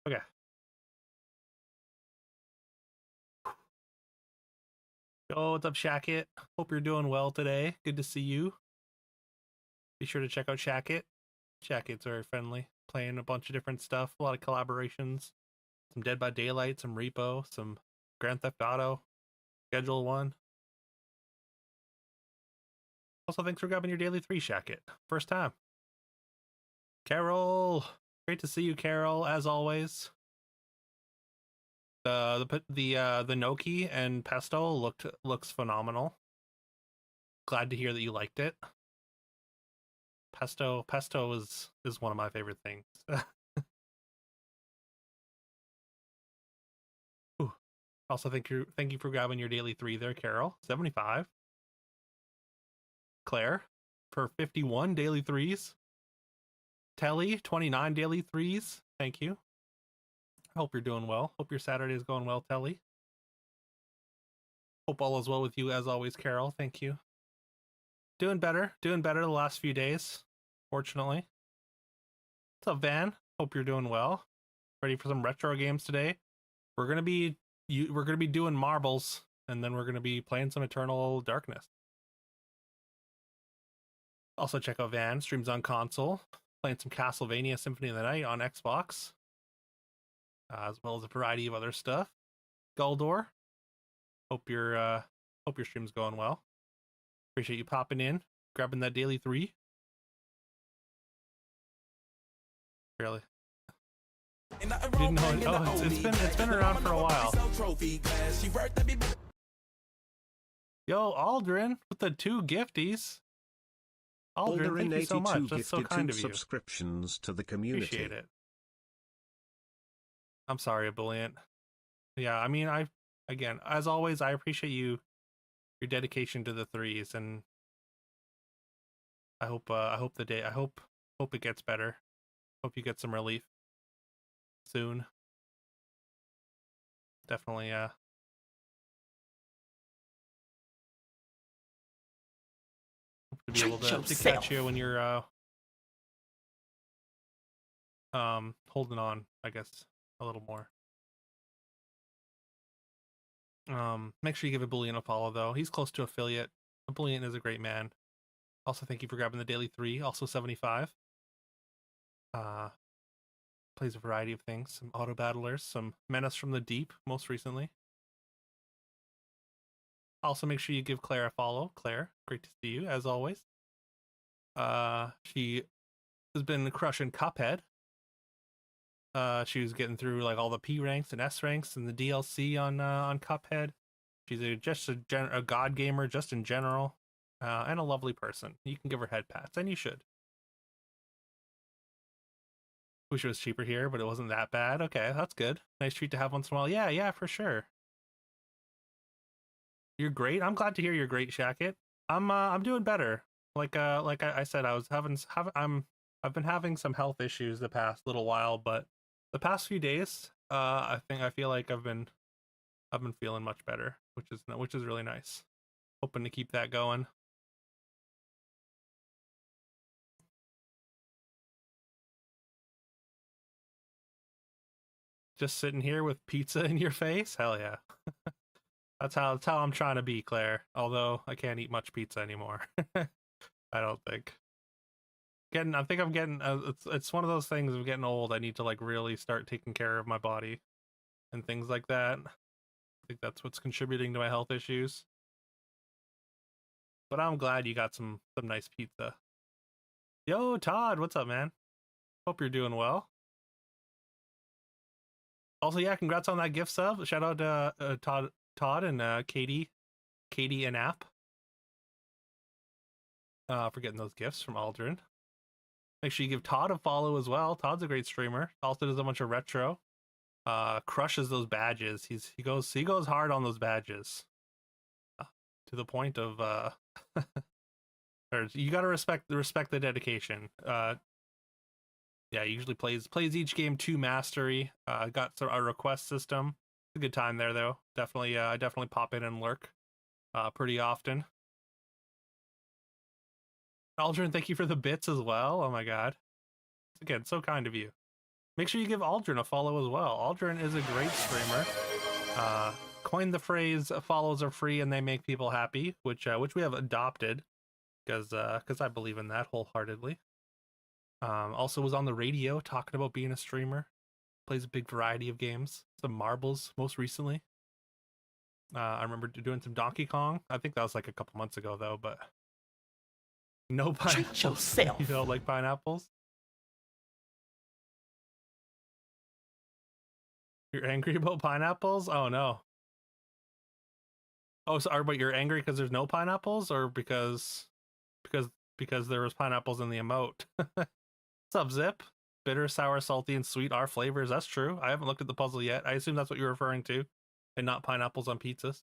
Okay. Yo, what's up, Shackit? Hope you're doing well today. Good to see you. Be sure to check out Shackit. Shackit's very friendly, playing a bunch of different stuff, a lot of collaborations. Some Dead by Daylight, some Repo, some Grand Theft Auto, Schedule 1. Also, thanks for grabbing your daily 3, Shackit. First time. Carol! Great to see you, Carol, as always. The Noki and Pesto looks phenomenal. Glad to hear that you liked it. Pesto is one of my favorite things. Ooh. Also, thank you for grabbing your daily 3 there, Carol. 75. Claire for 51 daily 3s. Telly 29 daily 3s. Thank you. Hope you're doing well. Hope your Saturday is going well, Telly. Hope all is well with you as always, Carol. Thank you. Doing better the last few days, fortunately. What's up, Van? Hope you're doing well. Ready for some retro games today? We're gonna be doing marbles, and then we're gonna be playing some Eternal Darkness. Also check out Van, streams on console, playing some Castlevania Symphony of the Night on Xbox, as well as a variety of other stuff. Guldor, hope your stream's going well. Appreciate you popping in, grabbing that daily 3. Really. Didn't know it. Oh, it's been around for a while. Yo, Aldrin with the 2 gifties. Aldrin, thank you so much. That's so kind of you. Subscriptions to the community. Appreciate it. I'm sorry, Ebullient. Yeah, I mean, again, as always, I appreciate your dedication to the 3s, and I hope it gets better. Hope you get some relief soon. Definitely, hope to be able to catch you when you're holding on, I guess, a little more. Make sure you give Ebullient a follow, though. He's close to affiliate. Ebullient is a great man. Also, thank you for grabbing the daily 3. Also 75. Plays a variety of things. Some auto battlers, some Menace from the Deep, most recently. Also, make sure you give Claire a follow. Claire, great to see you, as always. She has been crushing Cuphead. She was getting through like all the P ranks and S ranks and the DLC on Cuphead. She's just a god gamer, just in general, and a lovely person. You can give her head pats, and you should. Wish it was cheaper here, but it wasn't that bad. Okay, that's good. Nice treat to have once in a while. Yeah, for sure. You're great. I'm glad to hear you're great, Shackit. I'm doing better. Like I said, I've been having some health issues the past little while, but the past few days, I feel like I've been feeling much better, which is really nice. Hoping to keep that going. Just sitting here with pizza in your face? Hell yeah. That's how I'm trying to be, Claire. Although I can't eat much pizza anymore. I don't think. I think I'm getting. It's one of those things of getting old. I need to like really start taking care of my body and things like that. I think that's what's contributing to my health issues. But I'm glad you got some nice pizza. Yo, Todd, what's up, man? Hope you're doing well. Also, yeah, congrats on that gift sub. Shout out to Todd and Katie and App for getting those gifts from Aldrin. Make sure you give Todd a follow as well. Todd's a great streamer. Also does a bunch of retro. Crushes those badges. He goes hard on those badges. To the point of or you gotta respect the dedication. Yeah, he usually plays each game to mastery. Got a request system. It's a good time there though. Definitely I definitely pop in and lurk pretty often. Aldrin, thank you for the bits as well. Oh my god. Again, so kind of you. make sure you give Aldrin a follow as well. Aldrin is a great streamer. Coined the phrase "follows are free and they make people happy," which we have adopted because I believe in that wholeheartedly. Also was on the radio talking about being a streamer. Plays a big variety of games. Some marbles most recently. I remember doing some Donkey Kong. I think that was like a couple months ago though, but no pineapples. Treat yourself. You don't like pineapples? You're angry about pineapples? Oh no. Oh, so but you're angry because there's no pineapples, or because there was pineapples in the emote? What's up, Zip? Bitter, sour, salty, and sweet are flavors. That's true. I haven't looked at the puzzle yet. I assume that's what you're referring to, and not pineapples on pizzas.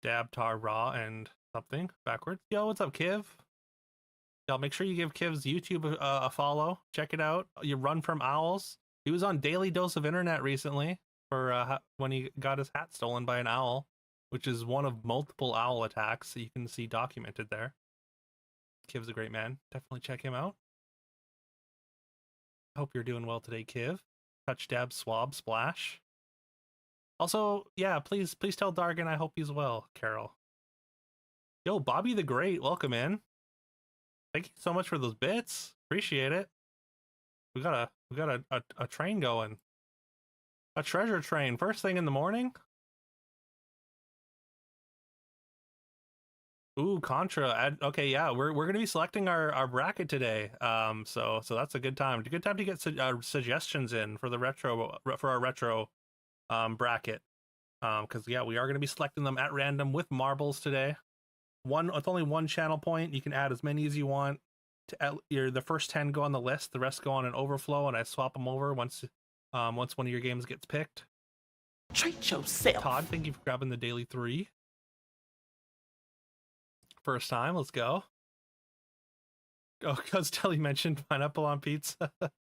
Dab, tar, raw, and something backwards. Yo, what's up, Kiv? Y'all, make sure you give Kiv's YouTube a follow. Check it out. You Run from Owls. He was on Daily Dose of Internet recently for when he got his hat stolen by an owl, which is one of multiple owl attacks that you can see documented there. Kiv's a great man. Definitely check him out. Hope you're doing well today, Kiv. Touch, dab, swab, splash. Also, yeah, please tell Dargan I hope he's well, Carol. Yo, Bobby the Great, welcome in. Thank you so much for those bits. Appreciate it. We got a train going. A treasure train. First thing in the morning. Ooh, Contra. Okay, yeah, we're gonna be selecting our bracket today. So that's a good time. Good time to get suggestions in for our retro bracket. Because yeah, we are gonna be selecting them at random with marbles today. It's only one channel point. You can add as many as you want. The first 10 go on the list. The rest go on an overflow, and I swap them over once one of your games gets picked. Treat yourself. Todd, thank you for grabbing the daily 3. First time, let's go. Oh, because Telly mentioned pineapple on pizza. I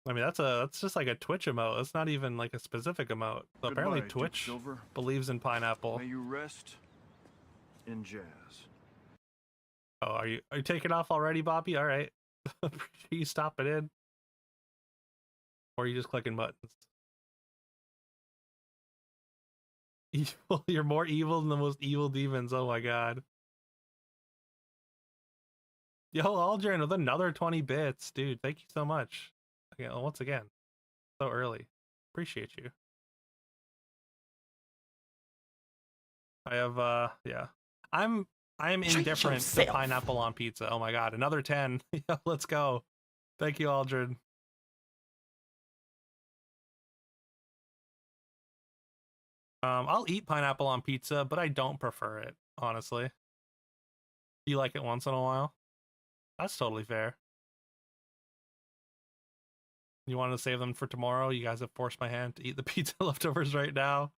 mean, that's just like a Twitch emote. It's not even like a specific emote. So apparently Twitch believes in pineapple. May you rest in jazz. Oh, are you taking off already, Bobby? All right. You stopping in? Or are you just clicking buttons? Evil. You're more evil than the most evil demons. Oh my god. Yo, Aldrin with another 20 bits. Dude, thank you so much. Okay, once again. So early. Appreciate you. I have yeah. I'm indifferent to pineapple on pizza. Oh my god, another 10. Yeah, let's go. Thank you, Aldrin. I'll eat pineapple on pizza, but I don't prefer it, honestly. You like it once in a while? That's totally fair. You want to save them for tomorrow? You guys have forced my hand to eat the pizza leftovers right now.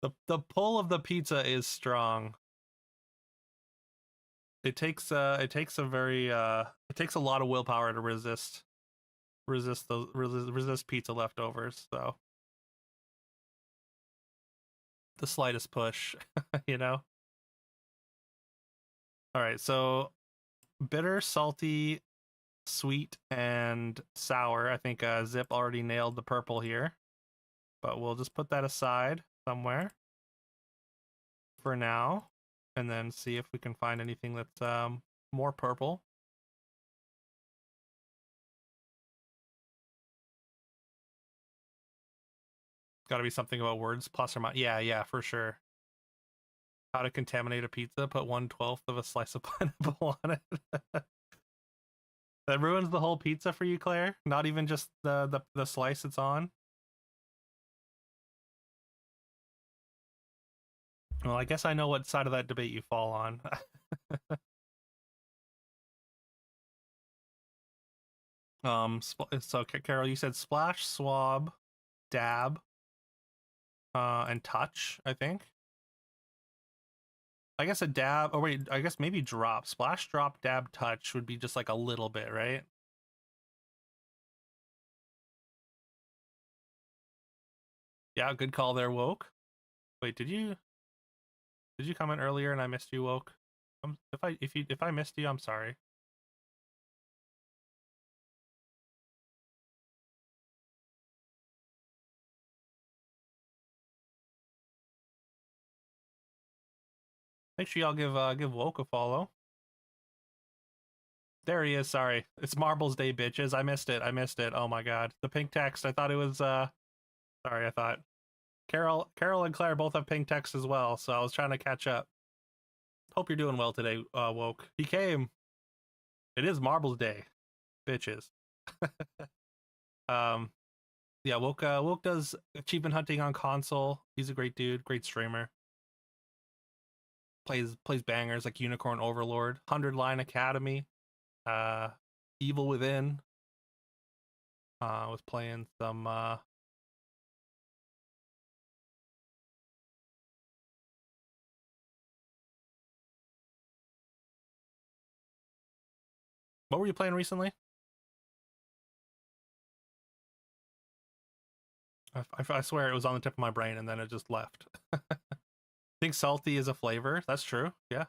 The pull of the pizza is strong. It takes a lot of willpower to resist pizza leftovers, so the slightest push, you know. All right, so bitter, salty, sweet, and sour. I think Zip already nailed the purple here, but we'll just put that aside somewhere for now, and then see if we can find anything that's more purple. Got to be something about words, plus or minus. Yeah, for sure. How to contaminate a pizza? Put 1/12 of a slice of pineapple on it. That ruins the whole pizza for you, Claire. Not even just the slice it's on. Well, I guess I know what side of that debate you fall on. So Carol, you said splash, swab, dab, and touch, I think. I guess a dab, oh wait, I guess maybe drop. Splash, drop, dab, touch would be just like a little bit, right? Yeah, good call there, Woke. Wait, did you comment earlier and I missed you, Woke? If I missed you, I'm sorry. Make sure y'all give Woke a follow. There he is. Sorry, it's Marbles Day, bitches. I missed it. Oh my god, the pink text. I thought it was Sorry, I thought Carol and Claire both have pink text as well, so I was trying to catch up. Hope you're doing well today, Woke. He came. It is Marbles Day, bitches. Yeah, Woke does achievement hunting on console. He's a great dude, great streamer. Plays bangers like Unicorn Overlord, 100 Line Academy, Evil Within. Was playing some what were you playing recently? I swear it was on the tip of my brain and then it just left. I think salty is a flavor. That's true. Yeah.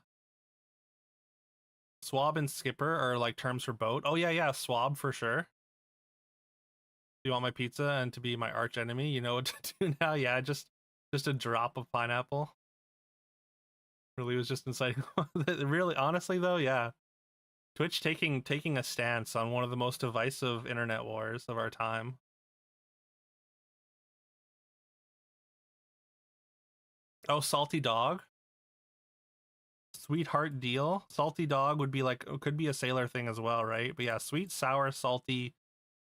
Swab and skipper are like terms for boat. Oh yeah, swab for sure. Do you want my pizza and to be my arch enemy? You know what to do now? Yeah, just a drop of pineapple. Really was just inciting. Really, honestly though, yeah. Twitch taking a stance on one of the most divisive internet wars of our time. Oh, salty dog. Sweetheart deal. Salty dog would be like, could be a sailor thing as well, right? But yeah, sweet, sour, salty,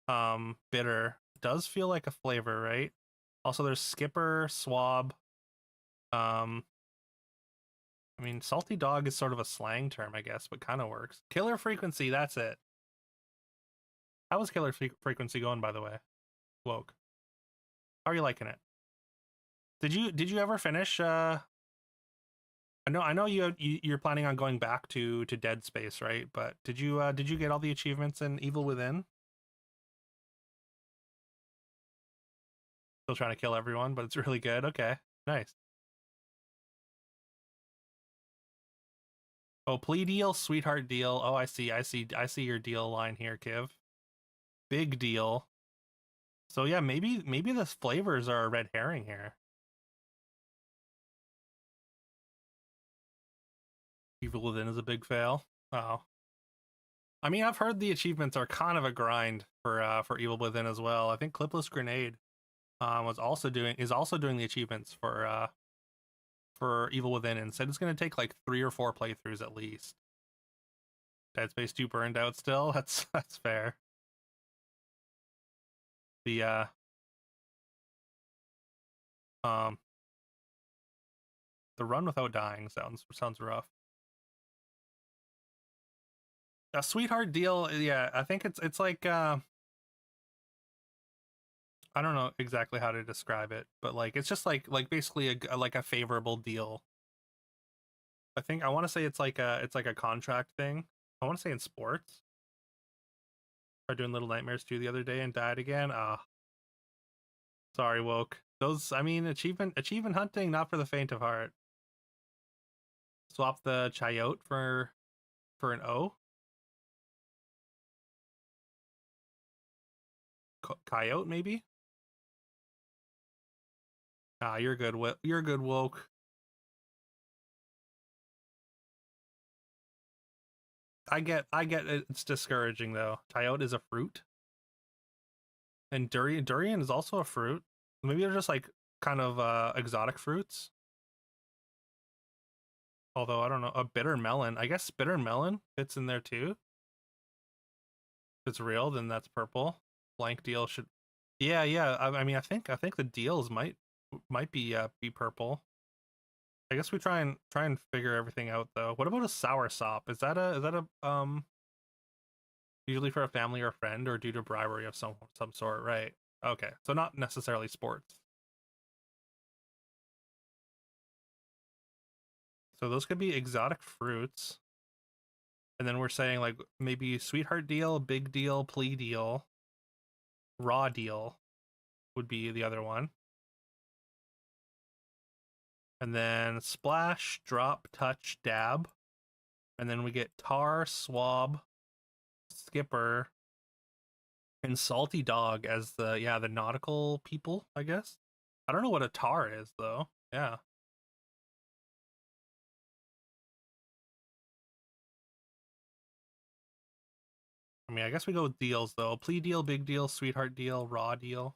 bitter does feel like a flavor, right? Also, there's skipper, swab. I mean, salty dog is sort of a slang term, I guess, but kind of works. Killer frequency, that's it. How was killer frequency going, by the way? Woke. How are you liking it? Did you ever finish? I know you're planning on going back to Dead Space, right? But did you get all the achievements in Evil Within? Still trying to kill everyone, but it's really good. Okay, nice. Oh, plea deal, sweetheart deal. Oh, I see your deal line here, Kiv. Big deal. So yeah, maybe the flavors are a red herring here. Evil Within is a big fail. Oh. I mean, I've heard the achievements are kind of a grind for Evil Within as well. I think Clipless Grenade is also doing the achievements for Evil Within and said it's going to take like 3 or 4 playthroughs at least. Dead Space 2 burned out still. That's fair. The run without dying sounds rough. A sweetheart deal, yeah, I think it's like I don't know exactly how to describe it, but like it's just like basically a favorable deal. I want to say it's like a contract thing. I want to say in sports. Tried doing Little Nightmares 2 the other day and died again. Sorry, Woke. Those, I mean, achievement hunting, not for the faint of heart. Swap the chayote for an O. Coyote, maybe? You're good. You're good, Woke. I get it's discouraging though. Chayote is a fruit. And durian is also a fruit. Maybe they're just like kind of exotic fruits. Although I don't know, a bitter melon. I guess bitter melon fits in there too. If it's real, then that's purple. Blank deal should. Yeah. I mean, I think the deals might be purple. I guess we try and figure everything out though. What about a sour sop? Is that a usually for a family or a friend or due to bribery of some sort, right? Okay, so not necessarily sports. So those could be exotic fruits. And then we're saying like maybe sweetheart deal, big deal, plea deal, raw deal would be the other one. And then splash, drop, touch, dab. And then we get Tar, Swab, Skipper, and Salty Dog as the nautical people, I guess. I don't know what a Tar is though. Yeah. I mean, I guess we go with deals though. Plea deal, big deal, sweetheart deal, raw deal.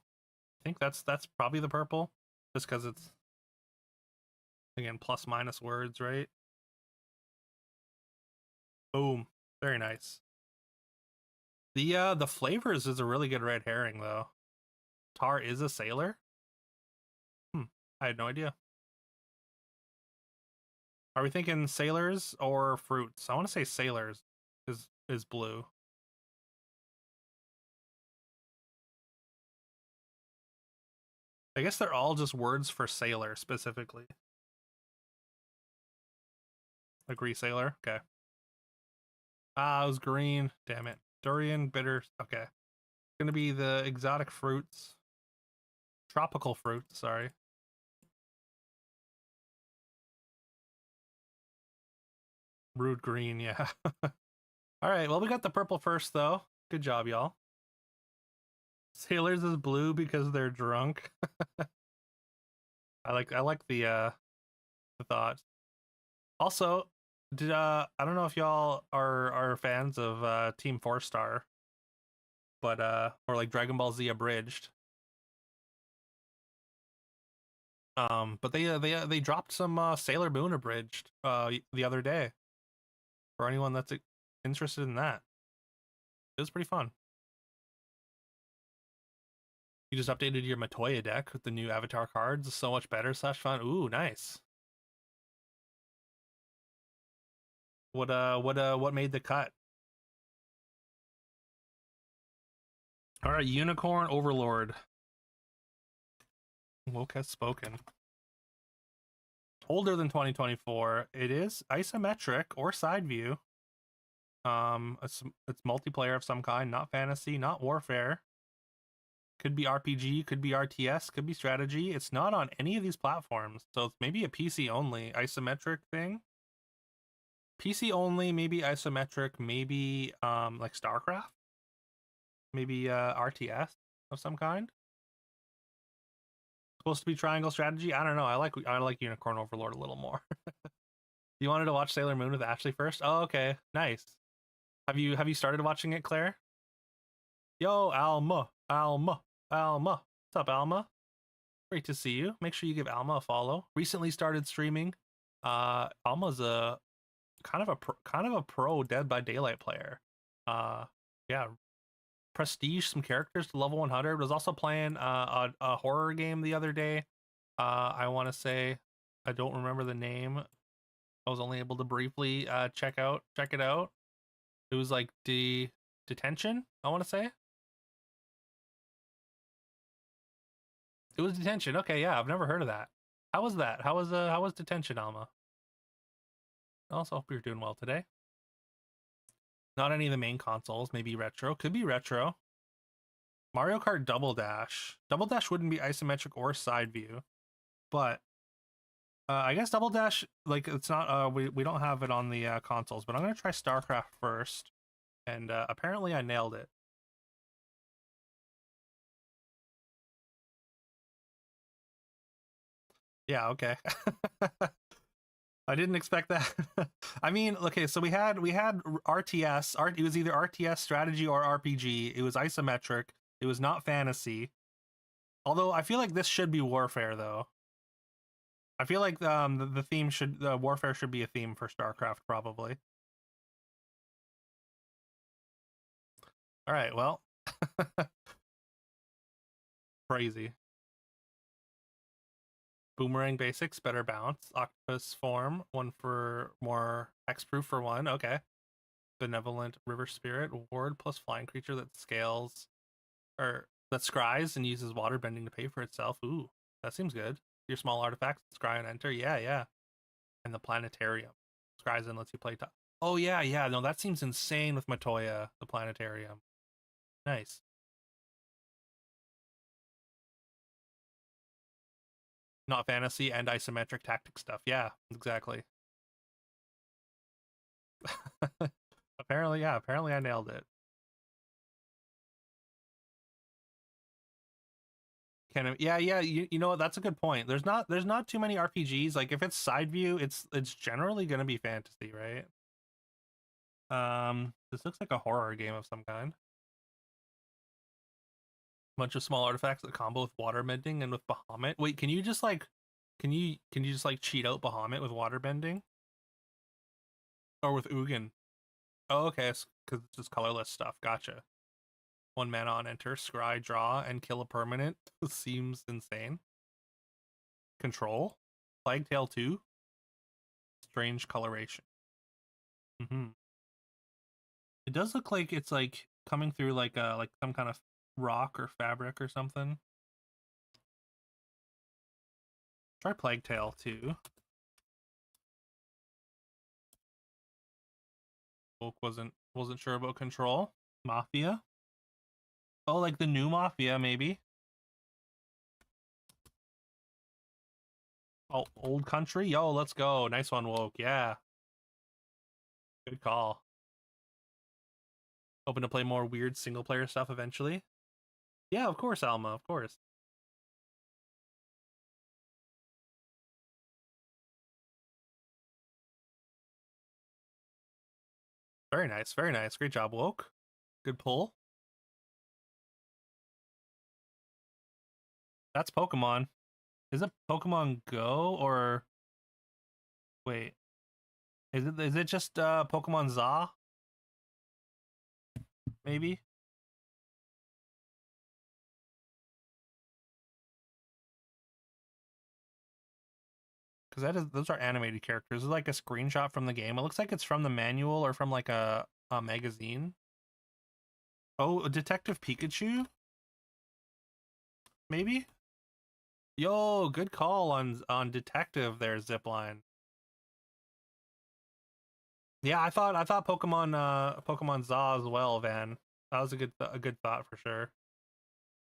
I think that's probably the purple, just because it's again plus minus words, right? Boom, very nice. The flavors is a really good red herring though. Tar is a sailor. I had no idea. Are we thinking sailors or fruits? I want to say sailors is blue. I guess they're all just words for sailor specifically. Agree, sailor. Okay. Ah, it was green. Damn it. Durian, bitter. Okay. Gonna be the exotic fruits. Tropical fruits, sorry. Rude green, yeah. Alright, well we got the purple first though. Good job, y'all. Sailors is blue because they're drunk. I like the thought. Also, I don't know if y'all are fans of Team 4-Star, but or like Dragon Ball Z Abridged. But they dropped some Sailor Moon Abridged the other day. For anyone that's interested in that, it was pretty fun. You just updated your Matoya deck with the new avatar cards. So much better / fun. Ooh, nice. What made the cut? All right, Unicorn Overlord. Woke has spoken. Older than 2024. It is isometric or side view. It's multiplayer of some kind, not fantasy, not warfare. Could be RPG, could be RTS, could be strategy. It's not on any of these platforms, so it's maybe a PC only isometric thing. PC only, maybe isometric, maybe like StarCraft, maybe RTS of some kind. Supposed to be triangle strategy. I don't know. I like Unicorn Overlord a little more. You wanted to watch Sailor Moon with Ashley first? Oh, okay, nice. Have you started watching it, Claire? Yo, Alma. What's up, Alma? Great to see you. Make sure you give Alma a follow. Recently started streaming. Alma's a kind of a pro Dead by Daylight player. Yeah, prestige some characters to level 100. Was also playing a horror game the other day. I want to say, I don't remember the name. I was only able to briefly check it out. It was like Detention, I want to say. It was Detention. Okay, yeah, I've never heard of that. How was that? How was Detention, Alma? I also hope you're doing well today. Not any of the main consoles, maybe retro. Could be retro. Mario Kart Double Dash. Double Dash wouldn't be isometric or side view, but I guess Double Dash, like, it's not, we don't have it on the consoles, but I'm gonna try StarCraft first, and apparently I nailed it. Yeah, okay. I didn't expect that. I mean, okay, so we had RTS. It was either RTS strategy or RPG. It was isometric. It was not fantasy. Although I feel like this should be warfare, though. I feel like the theme warfare should be a theme for StarCraft, probably. All right, well, crazy. Boomerang basics, better bounce. Octopus form, one for more hexproof for one. Okay. Benevolent river spirit, ward plus flying creature that scales or that scries and uses water bending to pay for itself. Ooh, that seems good. Your small artifacts, scry and enter. Yeah. And the planetarium. Scries and lets you play top. Oh yeah. No, that seems insane with Matoya, the planetarium. Nice. Not fantasy and isometric tactic stuff. Yeah, exactly. Apparently, yeah. Apparently, I nailed it. Yeah. You know what? That's a good point. There's not too many RPGs. Like if it's side view, it's generally gonna be fantasy, right? This looks like a horror game of some kind. Bunch of small artifacts that combo with water bending and with Bahamut. Wait, can you just like, can you just like cheat out Bahamut with water bending, or with Ugin? Oh, okay, it's because it's just colorless stuff. Gotcha. One mana on enter, scry, draw, and kill a permanent. Seems insane. Control, Plague Tale 2, strange coloration. It does look like it's like coming through like some kind of rock or fabric or something. Try Plague Tale 2. Folk wasn't sure about Control. Mafia. Oh, like the new Mafia, maybe. Oh, Old Country. Yo, let's go. Nice one, Woke. Yeah. Good call. Hoping to play more weird single player stuff eventually. Yeah, of course, Alma. Of course. Very nice. Very nice. Great job, Woke. Good pull. That's Pokemon. Is it Pokemon Go or wait? Is it just Pokemon Za? Maybe? Because those are animated characters. It's like a screenshot from the game. It looks like it's from the manual or from like a magazine. Oh, Detective Pikachu? Maybe? Yo, good call on Detective there, Zipline. Yeah, I thought Pokemon Za as well, Van. That was a good thought for sure.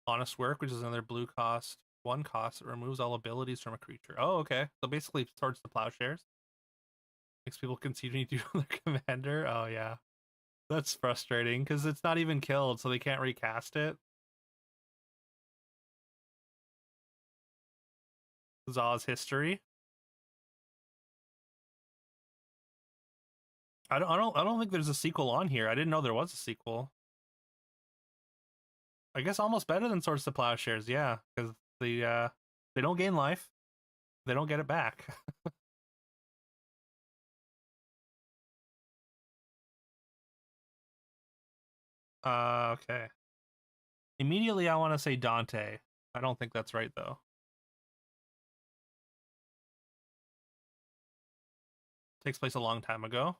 Honest Work, which is another blue cost, one cost that removes all abilities from a creature. Oh, okay. So basically towards the plowshares. Makes people continue to do their commander. Oh yeah. That's frustrating because it's not even killed, so they can't recast it. Za's history. I don't think there's a sequel on here. I didn't know there was a sequel. I guess almost better than Swords to Plowshares, yeah, because they don't gain life, they don't get it back. Okay. Immediately, I want to say Dante. I don't think that's right though. Takes place a long time ago.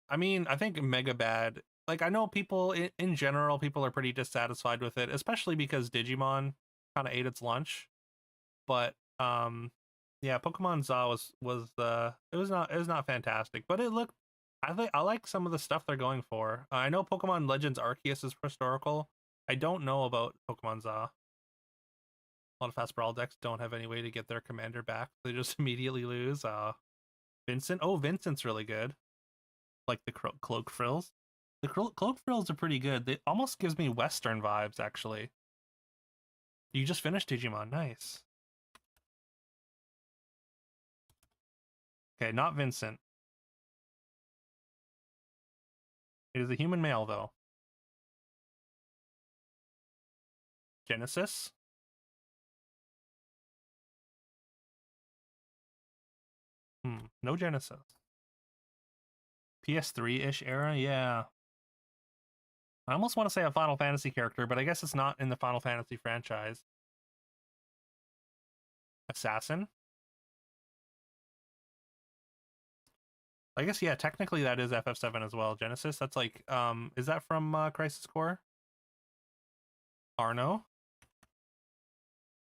I mean, I think Mega Bad. Like, I know people in general, people are pretty dissatisfied with it, especially because Digimon kind of ate its lunch. But yeah, Pokemon Za it was not fantastic, but it looked. I like some of the stuff they're going for. I know Pokemon Legends Arceus is historical. I don't know about Pokemon Za. A lot of fast brawl decks don't have any way to get their commander back. They just immediately lose. Vincent. Oh, Vincent's really good. Like the cloak frills. The cloak frills are pretty good. They almost gives me Western vibes, actually. You just finished Digimon. Nice. Okay, not Vincent. It is a human male, though. Genesis. No Genesis. PS3-ish era, yeah. I almost want to say a Final Fantasy character, but I guess it's not in the Final Fantasy franchise. Assassin? I guess, yeah, technically that is FF7 as well. Genesis, that's like, is that from Crisis Core? Arno?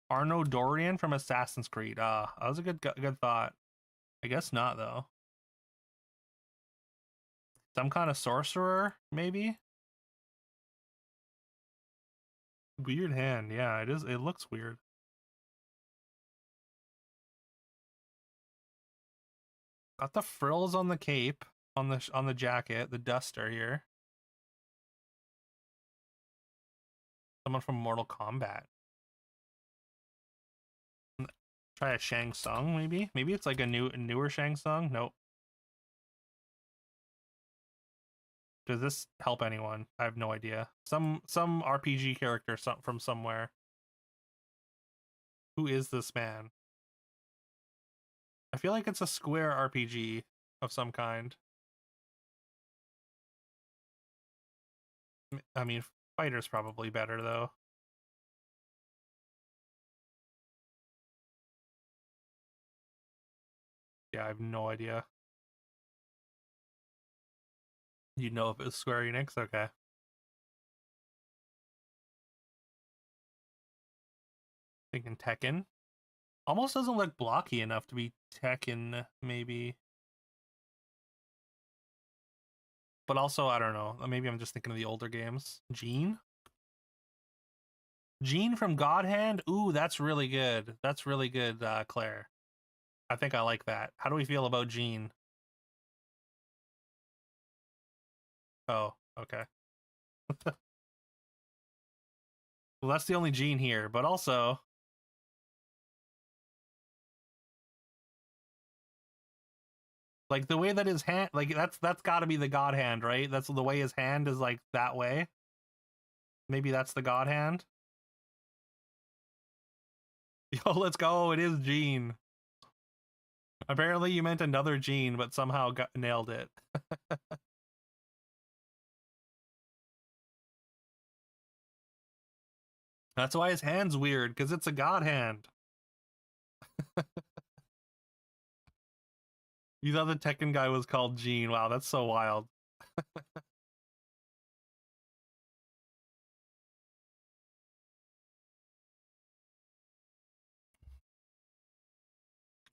Arno Dorian from Assassin's Creed. That was a good thought. I guess not, though. Some kind of sorcerer, maybe? Weird hand, yeah, it is. It looks weird. Got the frills on the cape, on the jacket, the duster here. Someone from Mortal Kombat. Try a Shang Tsung, maybe? Maybe it's like a newer Shang Tsung? Nope. Does this help anyone? I have no idea. Some RPG character from somewhere. Who is this man? I feel like it's a Square RPG of some kind. I mean, Fighter's probably better, though. Yeah, I have no idea. You know if it's Square Enix? Okay. Thinking Tekken. Almost doesn't look blocky enough to be Tekken, maybe. But also, I don't know. Maybe I'm just thinking of the older games. Jean? Jean from God Hand? Ooh, that's really good. That's really good, Claire. I think I like that. How do we feel about Jean? Oh, okay. Well, that's the only Jean here, but also... Like, the way that his hand... Like, that's gotta be the God Hand, right? That's the way his hand is, like, that way. Maybe that's the God Hand? Yo, let's go. It is Jean. Apparently you meant another Jean, but somehow nailed it. That's why his hand's weird, because it's a God Hand. You thought the Tekken guy was called Jean. Wow, that's so wild.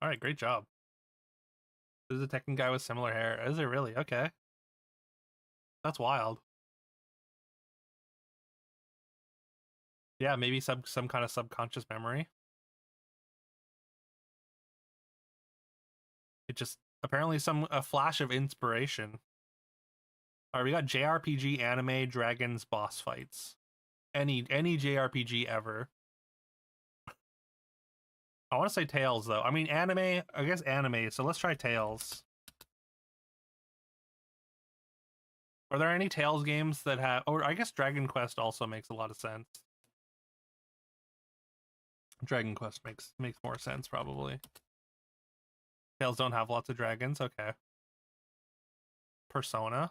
All right, great job. There's a Tekken guy with similar hair. Is it really? Okay. That's wild. Yeah, maybe some kind of subconscious memory. It just apparently a flash of inspiration. All right, we got JRPG, anime, dragons, boss fights. Any JRPG ever. I want to say Tales though. I mean anime. I guess anime. So let's try Tales. Are there any Tales games that have? Or I guess Dragon Quest also makes a lot of sense. Dragon Quest makes more sense probably. Tales don't have lots of dragons. Okay. Persona.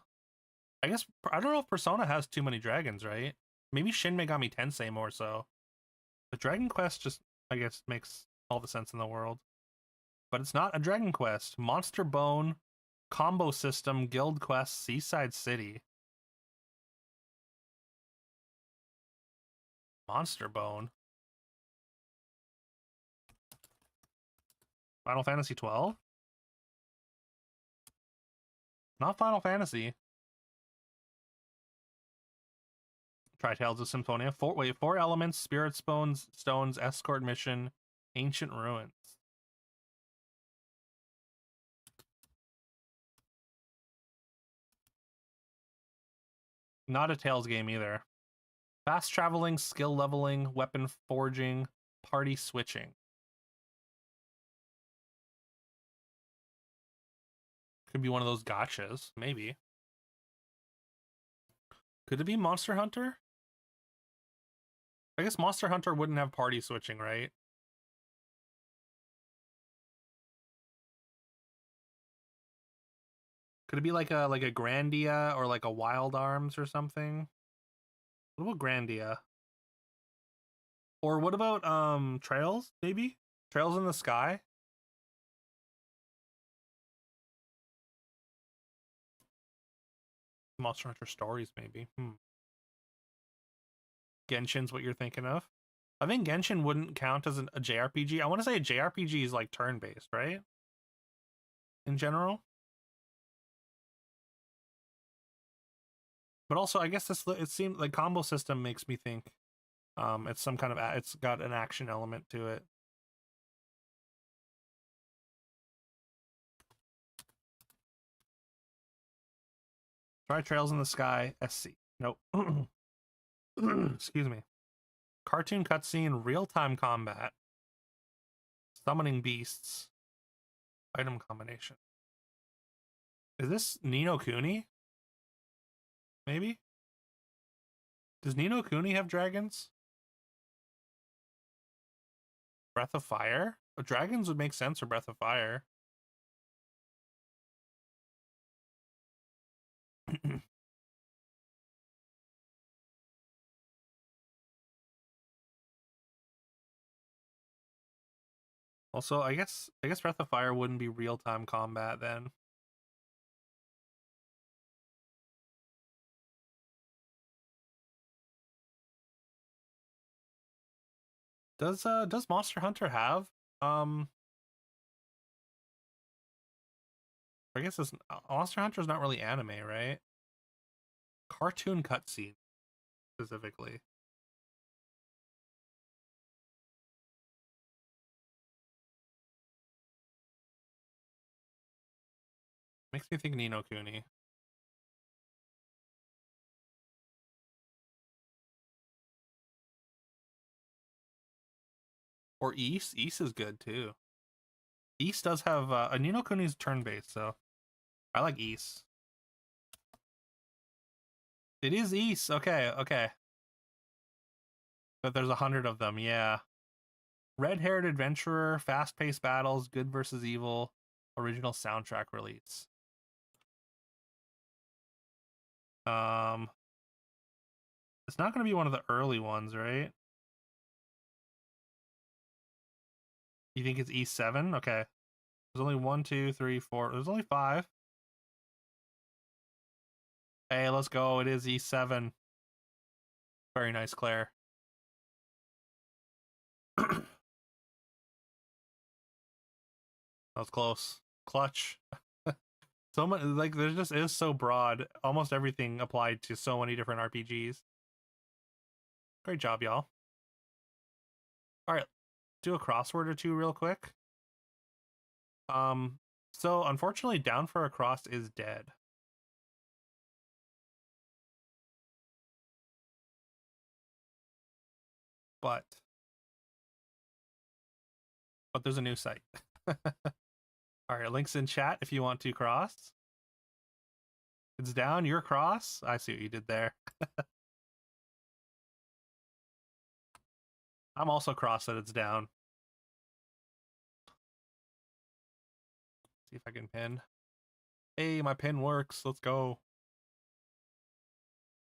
I guess I don't know if Persona has too many dragons, right? Maybe Shin Megami Tensei more so. But Dragon Quest just, I guess, makes all the sense in the world. But it's not a Dragon Quest. Monster Bone, Combo System, Guild Quest, Seaside City. Monster Bone. Final Fantasy 12? Not Final Fantasy. Try Tales of Symphonia. Four elements, Spirit Stones, Escort Mission, Ancient Ruins. Not a Tales game either. Fast traveling, skill leveling, weapon forging, party switching. Could be one of those gotchas, maybe. Could it be Monster Hunter? I guess Monster Hunter wouldn't have party switching, right? Could it be like a Grandia or like a Wild Arms or something? What about Grandia? Or what about Trails, maybe? Trails in the Sky? Monster Hunter Stories, maybe. Genshin's what you're thinking of? I think Genshin wouldn't count as a JRPG. I want to say a JRPG is like turn-based, right? In general. But also, I guess it seems like combo system makes me think it's some kind of it's got an action element to it. Try Trails in the Sky, SC. Nope. Excuse me. Cartoon cutscene, real-time combat. Summoning beasts. Item combination. Is this Ni no Kuni? Maybe? Does Ni no Kuni have dragons? Breath of Fire? Oh, dragons would make sense for Breath of Fire. Also, I guess Breath of Fire wouldn't be real-time combat then. Does Monster Hunter have I guess this Monster Hunter is not really anime, right? Cartoon cutscene specifically. Makes me think Ni no Kuni. Or East. East is good too. East does have Ni no Kuni's turn-based, so I like East. It is East. Okay, okay. But there's 100 of them, yeah. Red-haired adventurer, fast-paced battles, good versus evil, original soundtrack release. It's not going to be one of the early ones, right? You think it's E7? Okay. There's only 1, 2, 3, 4. There's only 5. Hey, let's go. It is E7. Very nice, Claire. That was close. Clutch. So much, like, there just is so broad. Almost everything applied to so many different RPGs. Great job, y'all. All right, do a crossword or two real quick. So unfortunately, Down for a Cross is dead. But there's a new site. All right, links in chat if you want to cross. It's down, you're cross. I see what you did there. I'm also cross that it's down. See if I can pin. Hey, my pin works. Let's go.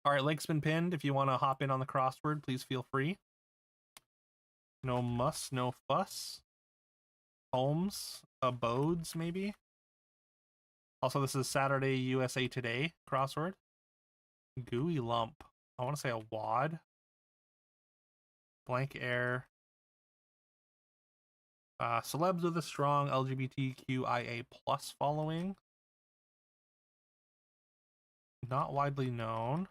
All right, link's been pinned. If you want to hop in on the crossword, please feel free. No muss, no fuss. Homes, abodes, maybe. Also, this is Saturday USA Today crossword. Gooey lump. I want to say a wad. Blank air. Celebs with a strong LGBTQIA plus following. Not widely known.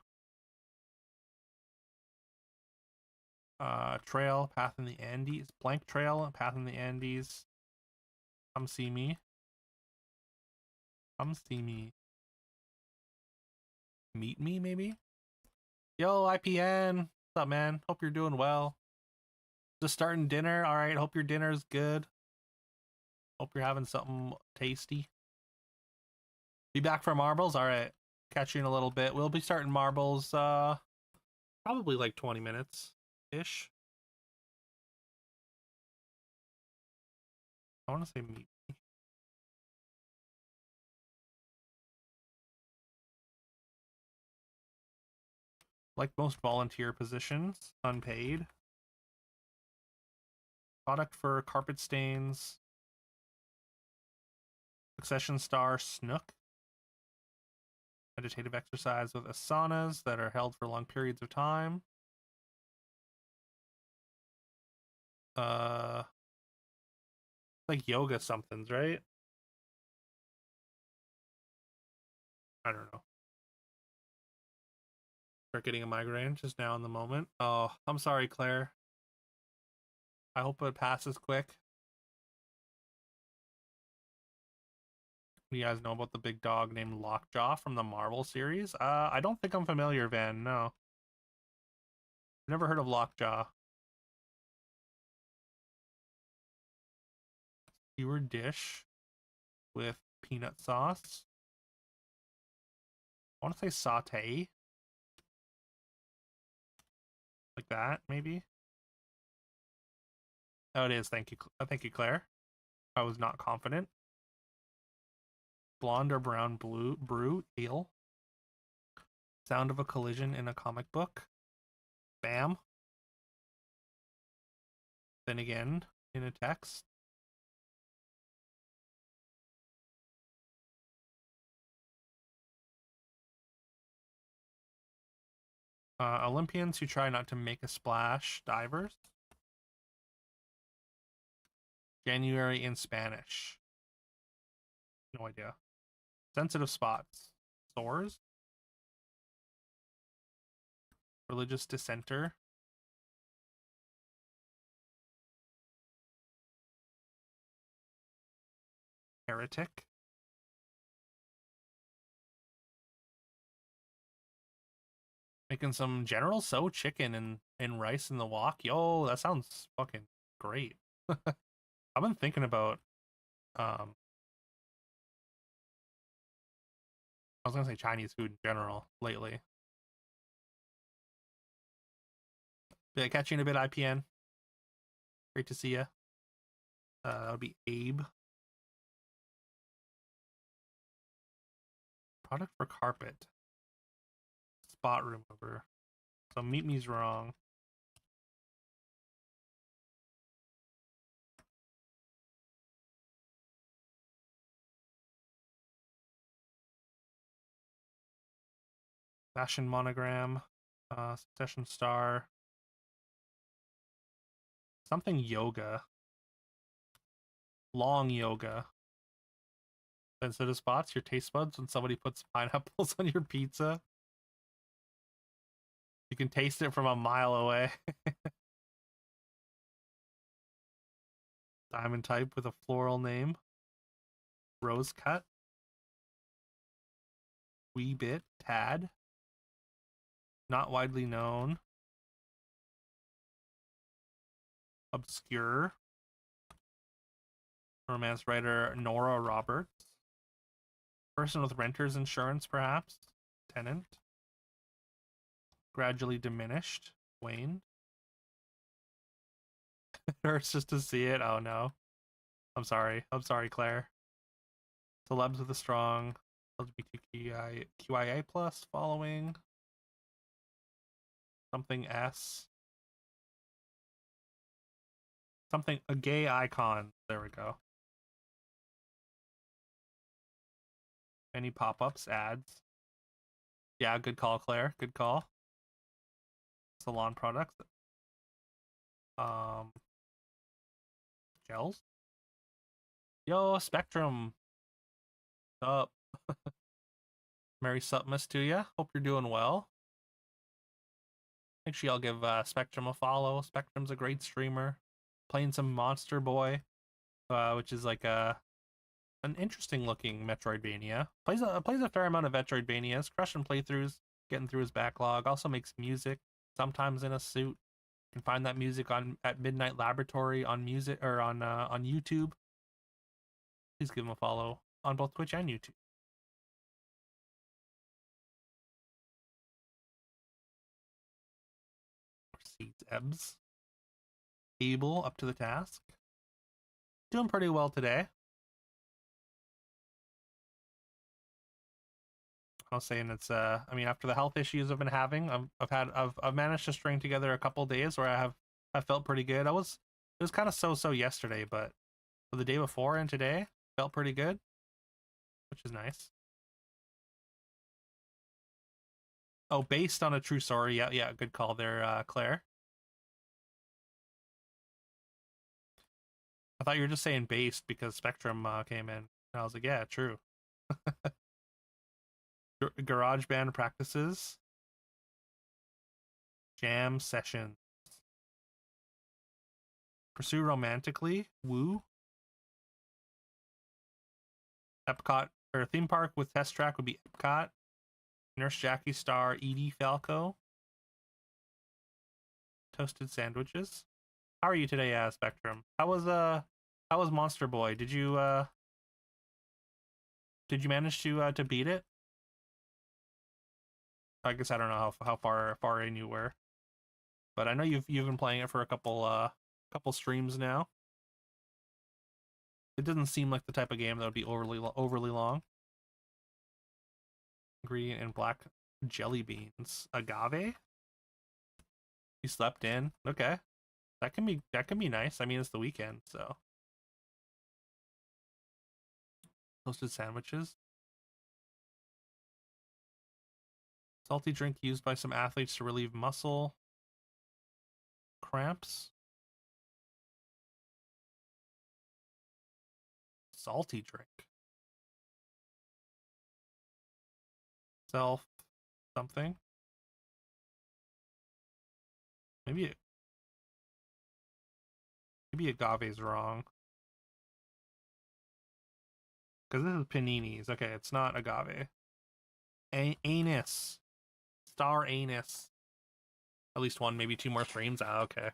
Trail, Path in the Andes. Blank trail, Path in the Andes. Come see me. Come see me. Meet me, maybe? Yo, IPN. What's up, man? Hope you're doing well. Just starting dinner. All right, hope your dinner's good. Hope you're having something tasty. Be back for marbles? All right. Catch you in a little bit. We'll be starting marbles probably like 20 minutes-ish. I want to say meet. Like most volunteer positions, unpaid. Product for carpet stains. Succession star Snook. Meditative exercise with asanas that are held for long periods of time. Like yoga somethings, right? I don't know. Start getting a migraine just now in the moment. Oh, I'm sorry, Claire. I hope it passes quick. Do you guys know about the big dog named Lockjaw from the Marvel series? I don't think I'm familiar, Van. No. Never heard of Lockjaw. Skewered dish with peanut sauce. I want to say saute. Like that, maybe? Oh, it is. Thank you, Claire. I was not confident. Blonde or brown brew ale. Sound of a collision in a comic book. Bam. Then again, in a text. Olympians who try not to make a splash. Divers. January in Spanish. No idea. Sensitive spots. Sores. Religious dissenter. Heretic. Making some General So chicken and rice in the wok. Yo, that sounds fucking great. I've been thinking about I was gonna say Chinese food in general lately. Yeah, catch you in a bit, IPN. Great to see you. That would be Abe. Product for carpet. Spot remover. So meet me's wrong. Fashion monogram. Succession star. Something yoga. Long yoga. Instead of spots, your taste buds when somebody puts pineapples on your pizza. You can taste it from a mile away. Diamond type with a floral name. Rose cut. Wee bit. Tad. Not widely known. Obscure. Romance writer Nora Roberts. Person with renter's insurance, perhaps. Tenant. Gradually diminished. Wayne. Hurts just to see it. Oh no. I'm sorry, Claire. Celebs with a strong LGBTQIA plus following. Something S. Something, a gay icon. There we go. Any pop-ups, ads. Yeah, good call, Claire. Good call. Salon products. Gels. Yo, Spectrum. What's up? Merry Supmas to ya. Hope you're doing well. Make sure y'all give Spectrum a follow. Spectrum's a great streamer. Playing some Monster Boy, which is like an interesting looking Metroidvania. Plays a fair amount of Metroidvanias, crushing playthroughs, getting through his backlog. Also makes music, sometimes in a suit. You can find that music at Midnight Laboratory on music or on YouTube. Please give him a follow on both Twitch and YouTube. Seeds Ebbs. Able up to the task. Doing pretty well today. I was saying it's I mean, after the health issues I've been having, I've managed to string together a couple days where I felt pretty good. It was kind of so yesterday, but for the day before and today felt pretty good, which is nice. Oh, based on a true story. Yeah, good call there, Claire. I thought you were just saying based because Spectrum came in. And I was like, yeah, true. Garage band practices. Jam sessions. Pursue romantically. Woo. Epcot or a theme park with test track would be Epcot, Nurse Jackie Star, Edie Falco, toasted sandwiches. How are you today, Spectrum? How was Monster Boy? Did you manage to beat it? I guess I don't know how far in you were, but I know you've been playing it for a couple streams now. It doesn't seem like the type of game that would be overly long. Green and black jelly beans. Agave? You slept in? Okay. That can be nice. I mean, it's the weekend, so. Toasted sandwiches. Salty drink used by some athletes to relieve muscle cramps. Salty drink. Self something. Maybe agave's wrong. Because this is paninis. Okay, it's not agave. Anus. Star Anus. At least one, maybe two more streams. Ah, okay.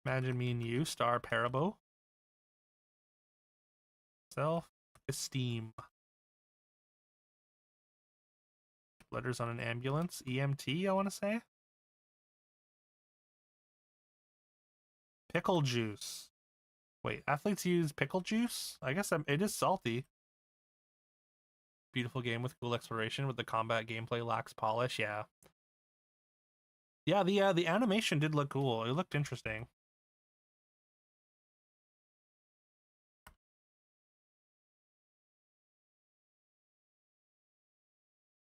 Imagine Me and You, Star Parabo. Self-esteem. Letters on an ambulance. EMT, I want to say. Pickle juice. Wait, athletes use pickle juice? I guess it is salty. Beautiful game with cool exploration, with the combat gameplay lacks polish. Yeah. Yeah, the animation did look cool. It looked interesting.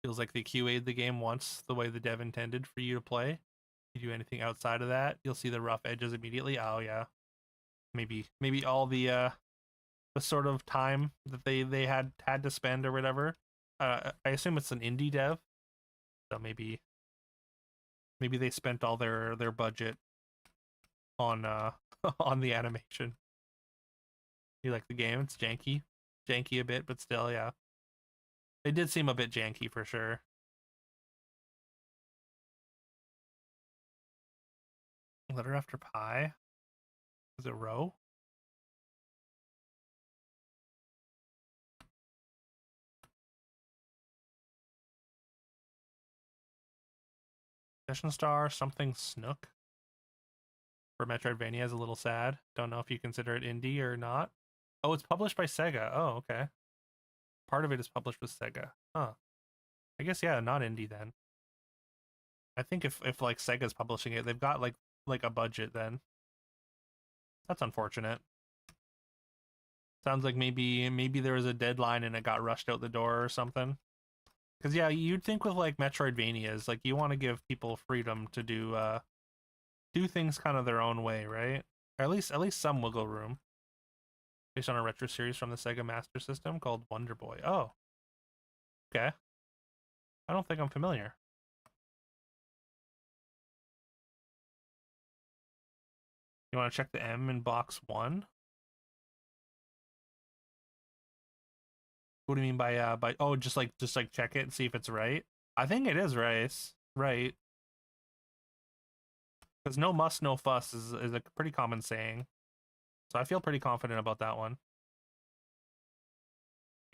Feels like they QA'd the game once the way the dev intended for you to play. If you do anything outside of that, you'll see the rough edges immediately. Oh yeah. Maybe all the sort of time that they had to spend or whatever. I assume it's an indie dev, so maybe they spent all their budget on on the animation. You like the game? It's janky a bit, but still, yeah. It did seem a bit janky for sure. Letter after pie. Is it row? Session Star, something Snook. For Metroidvania is a little sad. Don't know if you consider it indie or not. Oh, it's published by Sega. Oh, okay. Part of it is published with Sega. Huh. I guess, yeah, not indie then. I think if like Sega's publishing it, they've got like a budget then. That's unfortunate. Sounds like maybe there was a deadline and it got rushed out the door or something. Because yeah, you'd think with like Metroidvanias, like you want to give people freedom to do things kind of their own way, right? Or at least some wiggle room. Based on a retro series from the Sega Master System called Wonder Boy. Oh, okay. I don't think I'm familiar. You want to check the M in box 1? What do you mean by oh, just like check it and see if it's right? I think it is right. Because no muss, no fuss is a pretty common saying. So I feel pretty confident about that one.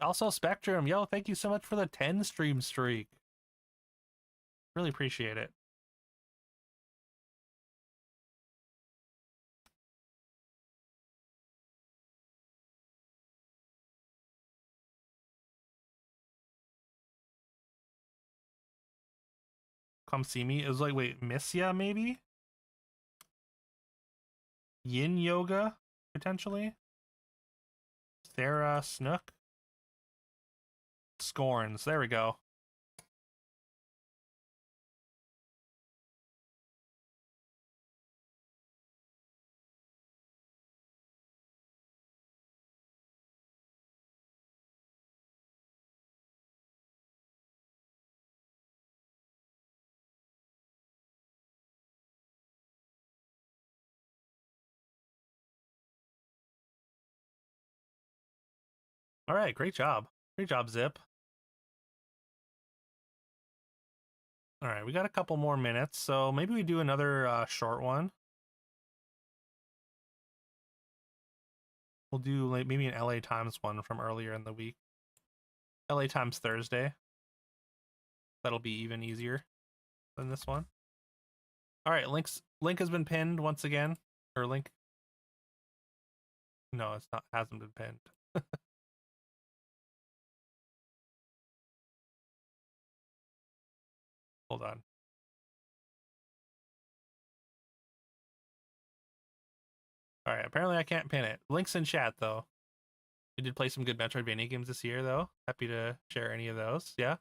Also, Spectrum, yo, thank you so much for the 10 stream streak. Really appreciate it. Come see me. It was like, wait, Miss Ya maybe? Yin Yoga, potentially? Sarah Snook? Scorns, there we go. All right, great job. Great job, Zip. All right, we got a couple more minutes, so maybe we do another short one. We'll do like maybe an LA Times one from earlier in the week. LA Times Thursday. That'll be even easier than this one. All right, link has been pinned once again, or link. No, it's not. Hasn't been pinned. Hold on. All right, apparently I can't pin it. Link's in chat though. We did play some good Metroidvania games this year though. Happy to share any of those. Yeah.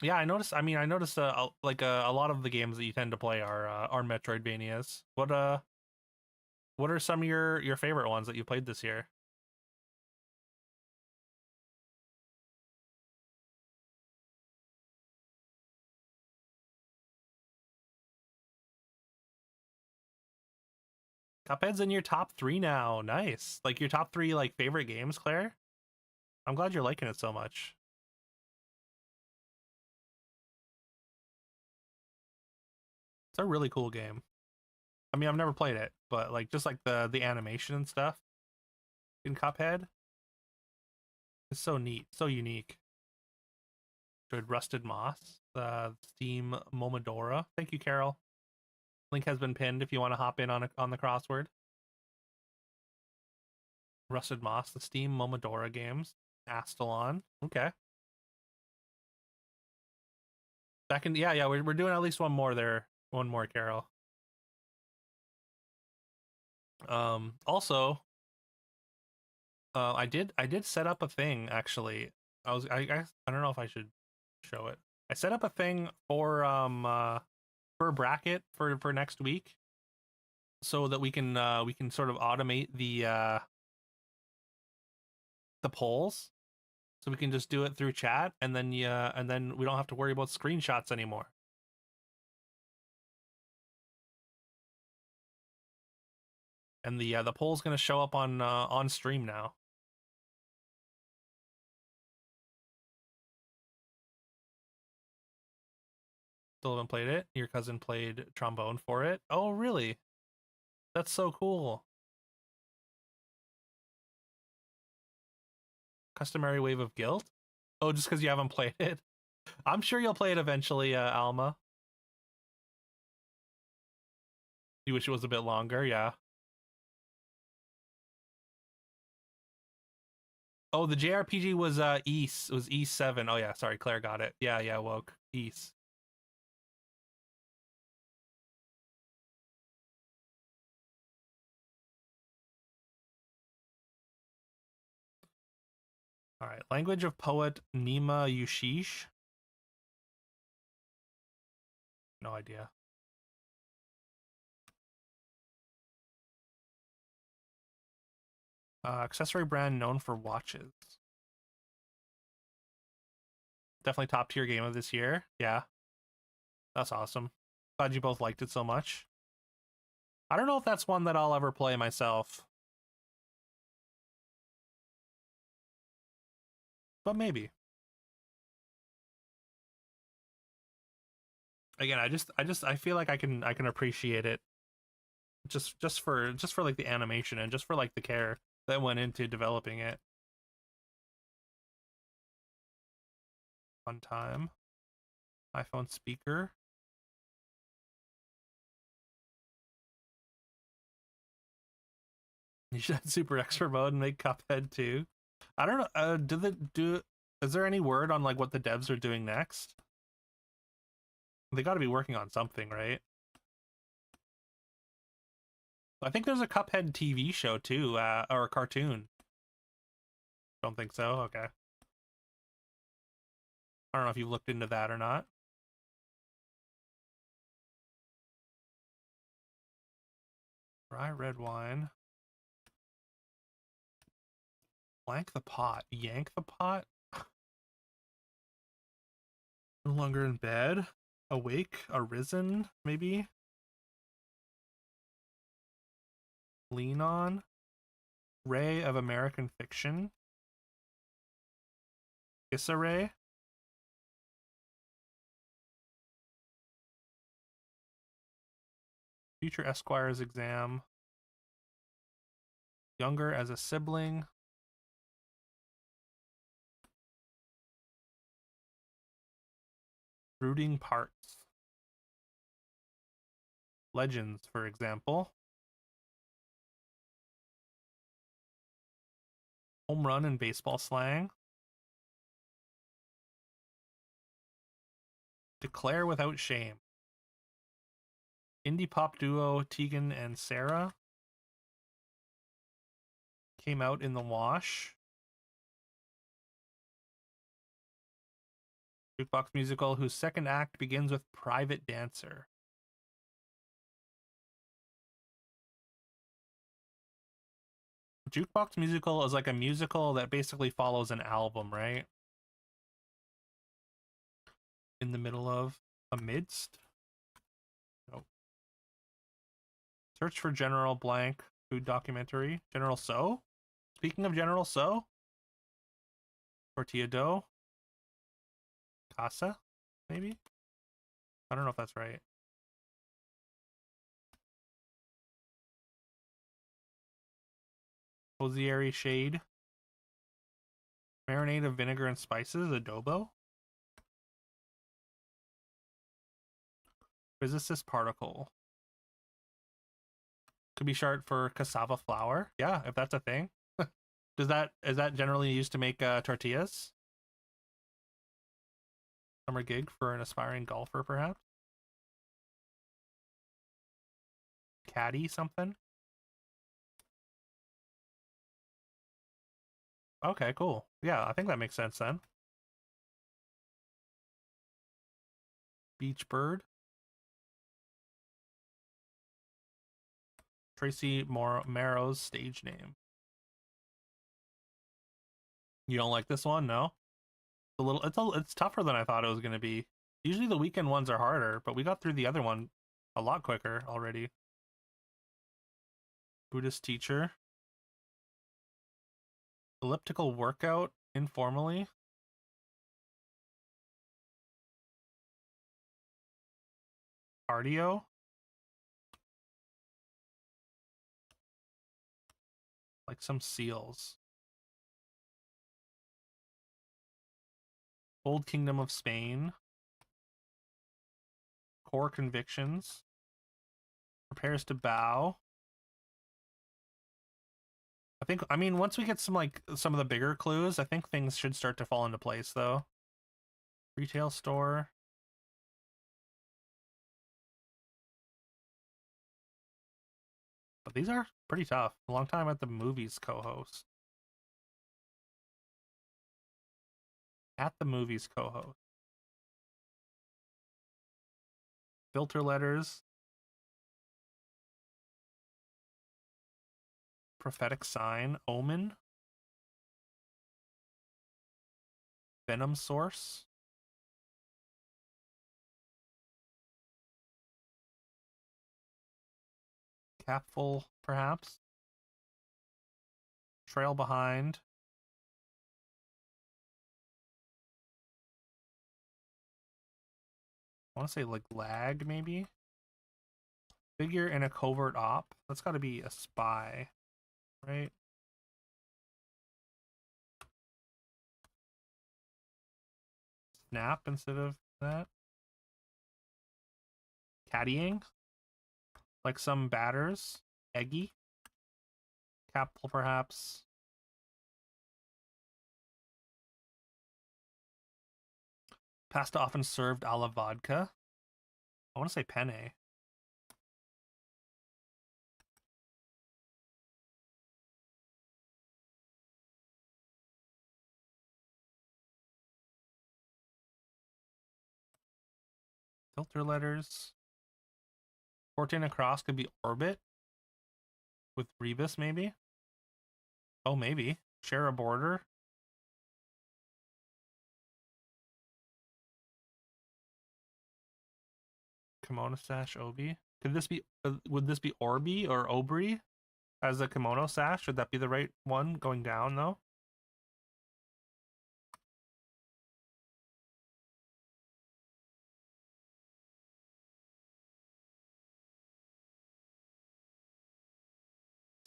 Yeah, I noticed. I mean, I noticed like a lot of the games that you tend to play are Metroidvanias. What are some of your favorite ones that you played this year? Cuphead's in your top 3 now. Nice. Like your top 3 like favorite games, Claire? I'm glad you're liking it so much. It's a really cool game. I mean, I've never played it, but like just like the animation and stuff in Cuphead, it's so neat, so unique. Good Rusted Moss, Steam Momodora. Thank you, Carol. Link has been pinned if you want to hop in on the crossword. Rusted Moss, the Steam Momodora games. Astalon. Okay. Second, yeah, we're doing at least one more there. One more, Carol. Also, I did set up a thing actually. I don't know if I should show it. I set up a thing for a bracket for next week, so that we can sort of automate the polls, so we can just do it through chat, and then we don't have to worry about screenshots anymore. And the poll's gonna show up on stream now. Still haven't played it. Your cousin played trombone for it. Oh, really? That's so cool. Customary Wave of Guilt? Oh, just because you haven't played it? I'm sure you'll play it eventually, Alma. You wish it was a bit longer, yeah. Oh, the JRPG was Ys. It was Ys 7. Oh yeah, sorry, Claire got it. Yeah, woke. Ys. All right, language of poet Nima Yushish. No idea. Accessory brand known for watches. Definitely top tier game of this year. Yeah, that's awesome. Glad you both liked it so much. I don't know if that's one that I'll ever play myself, but maybe. Again, I feel like I can appreciate it just for like the animation and just for like the care that went into developing it. Fun time. iPhone speaker. You should have super expert mode and make Cuphead too. I don't know. Is there any word on like what the devs are doing next? They got to be working on something, right? I think there's a Cuphead TV show too, or a cartoon. Don't think so. Okay. I don't know if you've looked into that or not. Dry red wine. Blank the pot. Yank the pot? No longer in bed. Awake. Arisen, maybe? Lean on. Ray of American Fiction. Issa Rae. Future Esquire's exam. Younger as a sibling. Rooting parts. Legends, for example. Home run in baseball slang. Declare without shame. Indie pop duo Tegan and Sarah. Came out in the wash. Jukebox musical whose second act begins with Private Dancer. Jukebox musical is like a musical that basically follows an album, right? In the middle of, amidst. Nope. Search for General Blank food documentary. General So? Speaking of General So, tortilla dough. Casa, maybe? I don't know if that's right. Hosiery shade. Marinade of vinegar and spices, adobo. Physicist particle. Could be short for cassava flour. Yeah, if that's a thing. Is that generally used to make tortillas? Summer gig for an aspiring golfer, perhaps? Caddy something? Okay, cool. Yeah, I think that makes sense then. Beach bird. Tracy Marrow's stage name. You don't like this one? No? It's tougher than I thought it was going to be. Usually the weekend ones are harder, but we got through the other one a lot quicker already. Buddhist teacher. Elliptical workout informally. Cardio. Like some seals. Old Kingdom of Spain. Core convictions. Prepares to bow. I mean, once we get some of the bigger clues, I think things should start to fall into place though. Retail store. But these are pretty tough. A long time at the movies co-host. At the movies co-host. Filter letters. Prophetic sign. Omen. Venom source. Capful, perhaps. Trail behind. I want to say like lag, maybe. Figure in a covert op. That's got to be a spy, right? Snap instead of that. Caddying. Like some batters. Eggy. Capful, perhaps. Pasta often served a la vodka. I want to say penne. Filter letters. 14 across could be orbit. With Rebus, maybe? Oh, maybe. Share a border. Kimono sash Obi. Could this be would this be Orbi or Obri as a kimono sash? Should that be the right one going down though?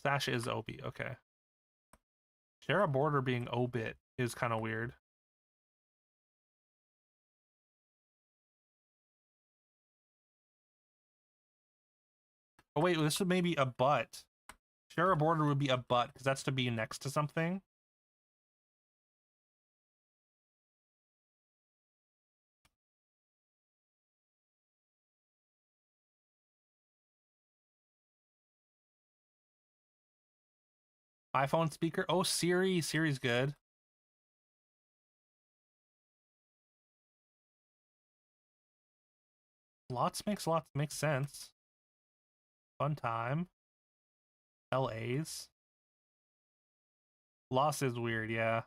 Sasha is Obi. Okay. Share a border being Obit is kind of weird. Oh wait, this would maybe a butt. Share a border would be a butt because that's to be next to something. iPhone speaker. Oh, Siri. Siri's good. Lots makes sense. Fun time. LA's. Loss is weird, yeah.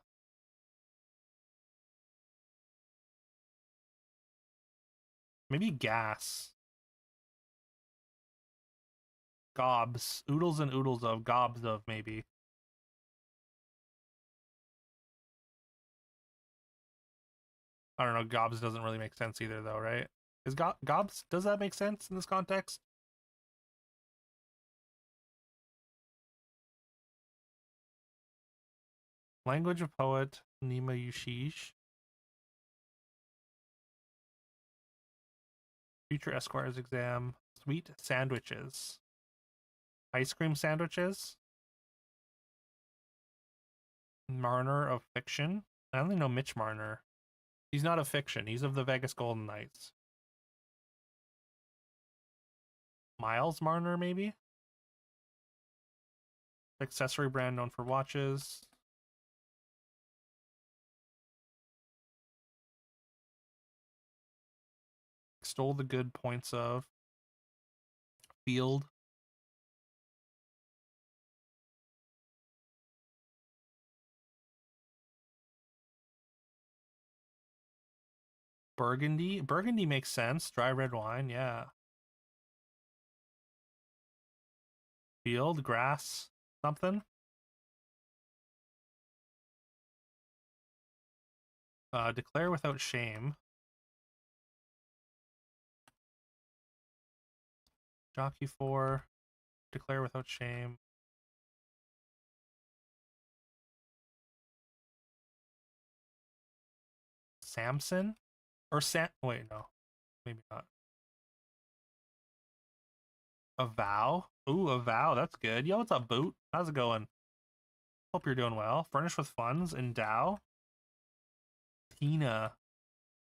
Maybe gas. Gobs. Oodles and oodles of. Gobs of, maybe. I don't know. Gobs doesn't really make sense either, though, right? Is Gobs, does that make sense in this context? Language of poet, Nima Yushish. Future Esquire's exam. Sweet sandwiches. Ice cream sandwiches. Marner of fiction. I only know Mitch Marner. He's not of fiction. He's of the Vegas Golden Knights. Miles Marner, maybe? Accessory brand known for watches. Stole the good points of. Field. Burgundy. Burgundy makes sense. Dry red wine, yeah. Field, grass, something. Declare without shame. Jockey 4. Declare without shame. Samson? Or wait, no. Maybe not. A vow? Ooh, a vow. That's good. Yo, what's up, Boot? How's it going? Hope you're doing well. Furnish with funds. Endow. Tina.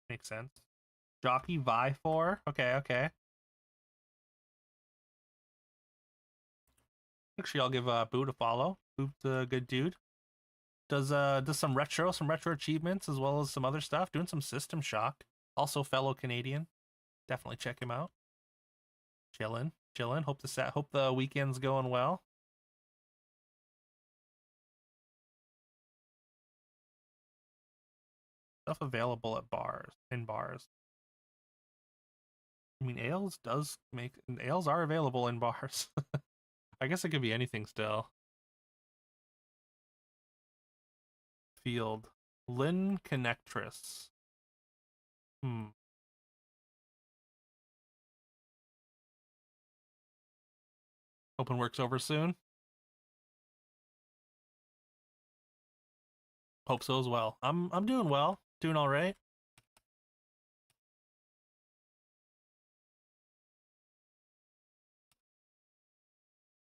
Makes sense. Jockey Vi 4. Okay, okay. Actually, I'll give Boot a follow. Boot's a good dude. Does some retro achievements as well as some other stuff. Doing some System Shock. Also fellow Canadian. Definitely check him out. Chillin'. Hope the weekend's going well. Stuff available at bars. I mean, ales are available in bars. I guess it could be anything still. Field. Lynn Connectress. Open work's over soon. Hope so as well. I'm doing well. Doing all right.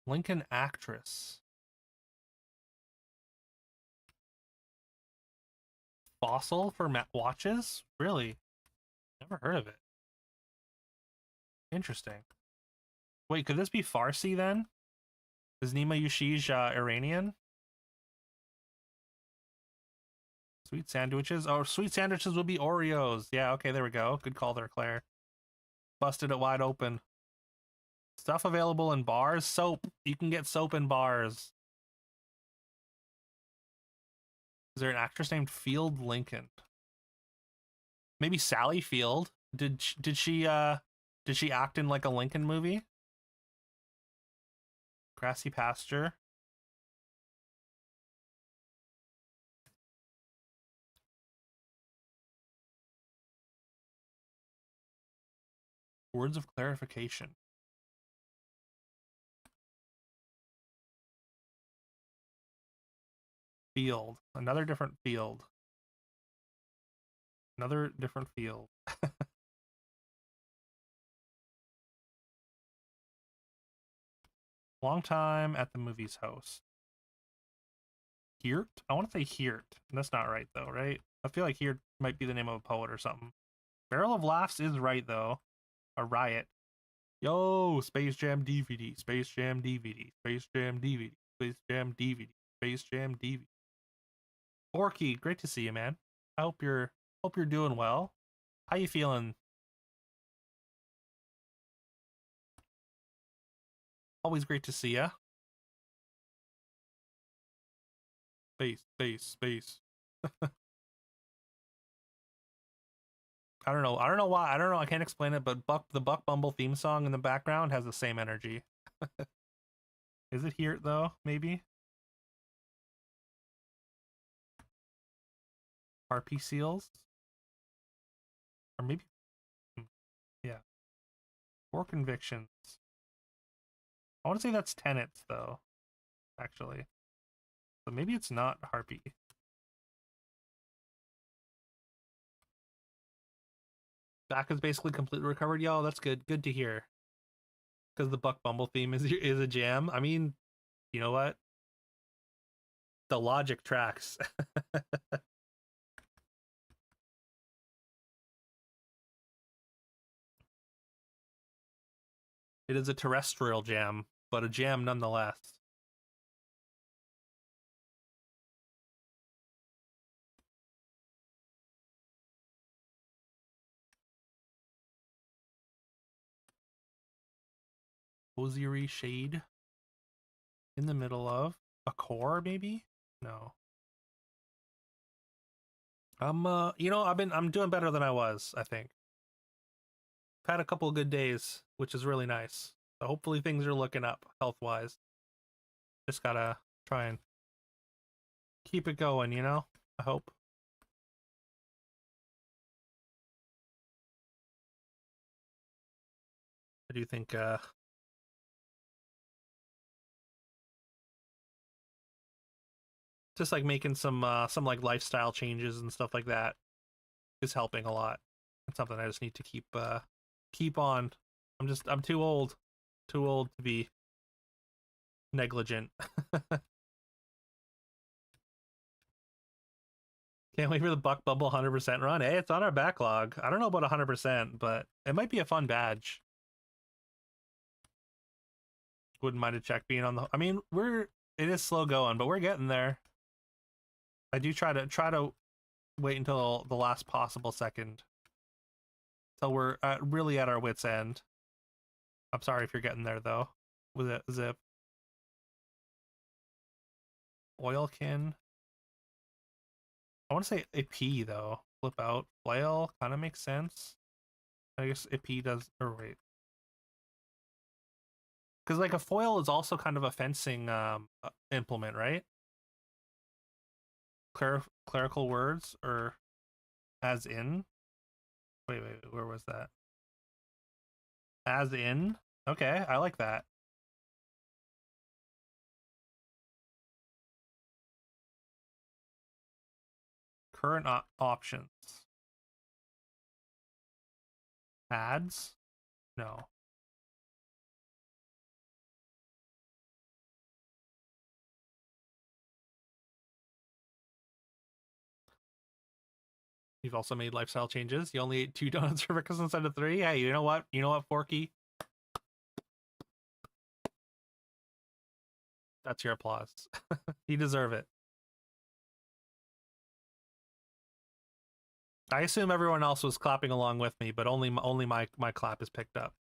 Lincoln actress. Fossil for watches? Really? Never heard of it. Interesting. Wait, could this be Farsi then? Is Nima Yushish Iranian? Sweet sandwiches? Oh, sweet sandwiches would be Oreos. Yeah, okay, there we go. Good call there, Claire. Busted it wide open. Stuff available in bars? Soap. You can get soap in bars. Is there an actress named Field Lincoln? Maybe Sally Field? Did she act in like a Lincoln movie? Grassy pasture. Words of clarification. field. Another different field. Another different field. Long time at the movies host. Hirt? I want to say Hirt. That's not right though, right? I feel like Hirt might be the name of a poet or something. Barrel of Laughs is right though. A riot. Yo, Space Jam DVD, Space Jam DVD, Space Jam DVD, Space Jam DVD, Space Jam DVD. Forky, great to see you, man. I hope you're doing well. How you feeling? Always great to see ya. Space. I don't know why. I don't know. I can't explain it, but the Buck Bumble theme song in the background has the same energy. Is it here though? Maybe. RP Seals, or maybe. Yeah. 4 Convictions. I want to say that's Tenets though. Actually, but maybe it's not Harpy. Back is basically completely recovered. Yo, that's good. Good to hear. Because the Buck Bumble theme is a jam. I mean, you know what? The logic tracks. It is a terrestrial jam, but a jam nonetheless. Hosiery shade in the middle of a core, maybe? No. You know, I'm doing better than I was, I think. I've had a couple of good days, which is really nice. So hopefully things are looking up health-wise. Just gotta try and keep it going, you know? I hope. I do think just like making some like lifestyle changes and stuff like that is helping a lot. It's something I just need to keep on. I'm too old to be negligent. Can't wait for the Buck Bubble 100% run. Hey, it's on our backlog. I don't know about 100%, but it might be a fun badge. Wouldn't mind a check being on the. I mean, it is slow going, but we're getting there. I do try to wait until the last possible second, till we're really at our wits' end. I'm sorry if you're getting there though. With it, Zip. Oilkin. I want to say a P though. Flip out. Flail kind of makes sense. I guess a P does. Or wait. Because like a foil is also kind of a fencing implement, right? Clerical words, or as in. Wait, where was that? As in. Okay, I like that. Current options. Ads? No. You've also made lifestyle changes. You only ate 2 donuts for breakfast instead of 3. Hey, you know what? You know what, Forky? That's your applause. You deserve it. I assume everyone else was clapping along with me, but only my clap is picked up.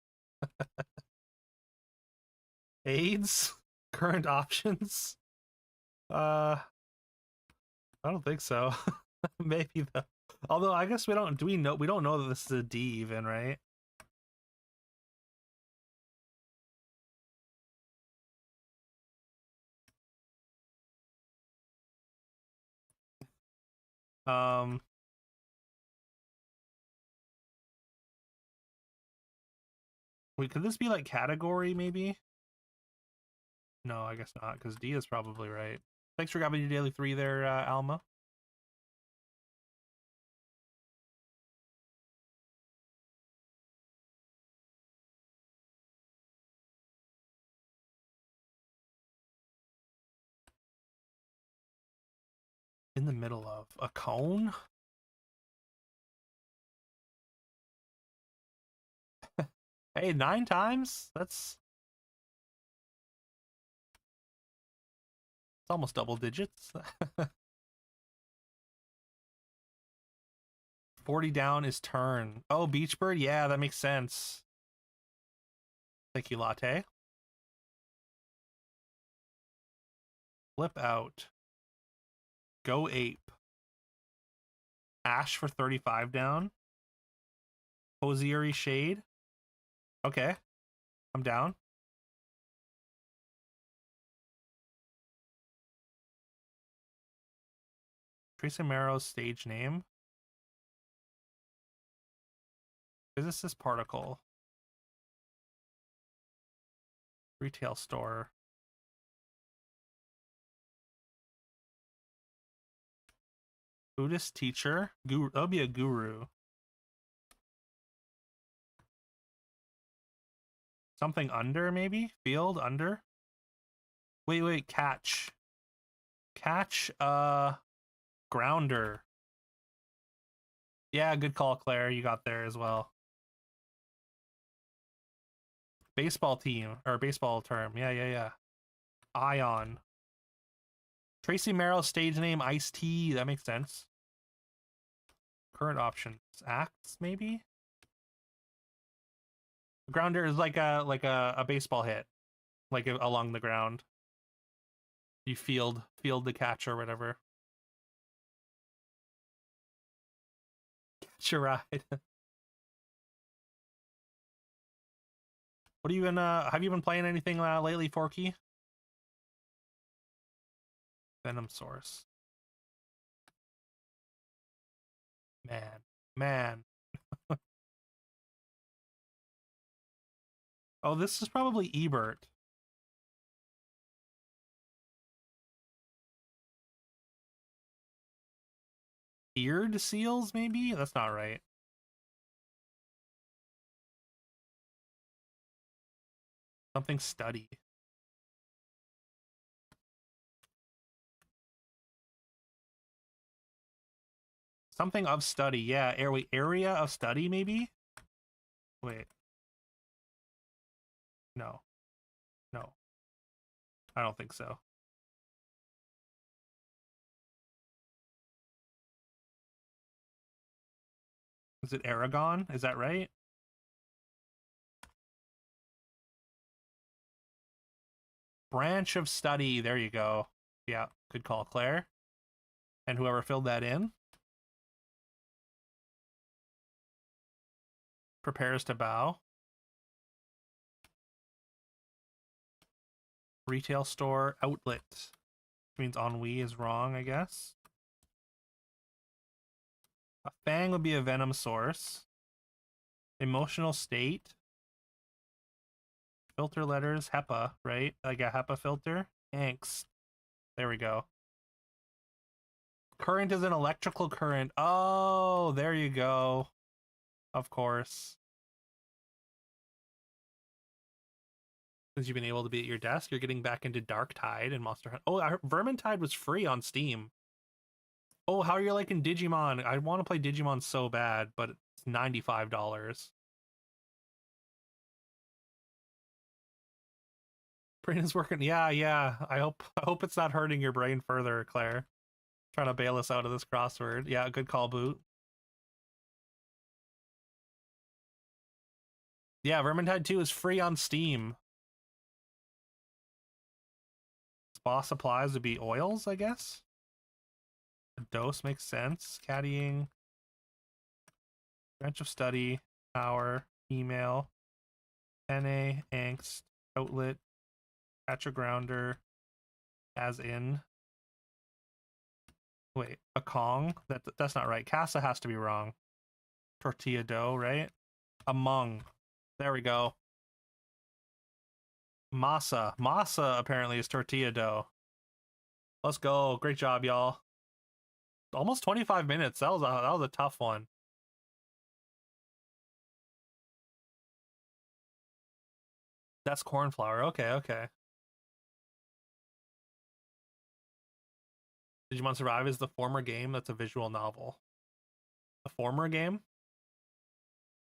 AIDS? Current options? I don't think so. Maybe though. Although I guess we don't know that this is a D even, right? Wait, could this be like category maybe? No, I guess not, because D is probably right. Thanks for grabbing your daily 3 there, Alma. In the middle of a cone? Hey, 9 times? That's it's almost double digits. 40 down is turn. Oh, Beachbird? Yeah, that makes sense. Thank you, Latte. Flip out. Go Ape. Ash for 35 down. Hosiery Shade. Okay. I'm down. Tracy Marrow's stage name. Physicist Particle. Retail store. Buddhist teacher. Guru. That'll be a guru. Something under, maybe? Field under? Wait, catch. Catch, grounder. Yeah, good call, Claire. You got there as well. Baseball team, or baseball term. Yeah. Ion. Tracy Merrill's stage name, Ice-T. That makes sense. Current options. Acts, maybe? Grounder is like a baseball hit. Like along the ground. You field the catch or whatever. Catch a ride. What are you been have you been playing anything lately, Forky? Venom Source. Man. Oh, this is probably Ebert. Eared seals, maybe? That's not right. Something study. Something of study, yeah. Area of study, maybe? Wait. No. I don't think so. Is it Aragon? Is that right? Branch of study. There you go. Yeah, good call, Claire. And whoever filled that in. Prepares to bow. Retail store outlet. Which means ennui is wrong, I guess. A fang would be a venom source. Emotional state. Filter letters, HEPA, right? Like a HEPA filter. Angst. There we go. Current is an electrical current. Oh, there you go. Of course. Since you've been able to be at your desk, you're getting back into Darktide and Monster Hunt. Oh, Vermintide was free on Steam. Oh, how are you liking Digimon? I want to play Digimon so bad, but it's $95. Brain is working. Yeah. I hope it's not hurting your brain further, Claire. Trying to bail us out of this crossword. Yeah, good call, Boot. Yeah, Vermintide 2 is free on Steam. Spa supplies would be oils, I guess. A dose makes sense. Caddying. Branch of study. Power. Email. NA. Angst. Outlet. Catcher grounder. As in. Wait, a Kong? That's not right. Casa has to be wrong. Tortilla dough, right? Among. There we go. Masa. Masa apparently is tortilla dough. Let's go. Great job, y'all. Almost 25 minutes. That was a tough one. That's cornflower. Okay, okay. Digimon Survive is the former game that's a visual novel. The former game?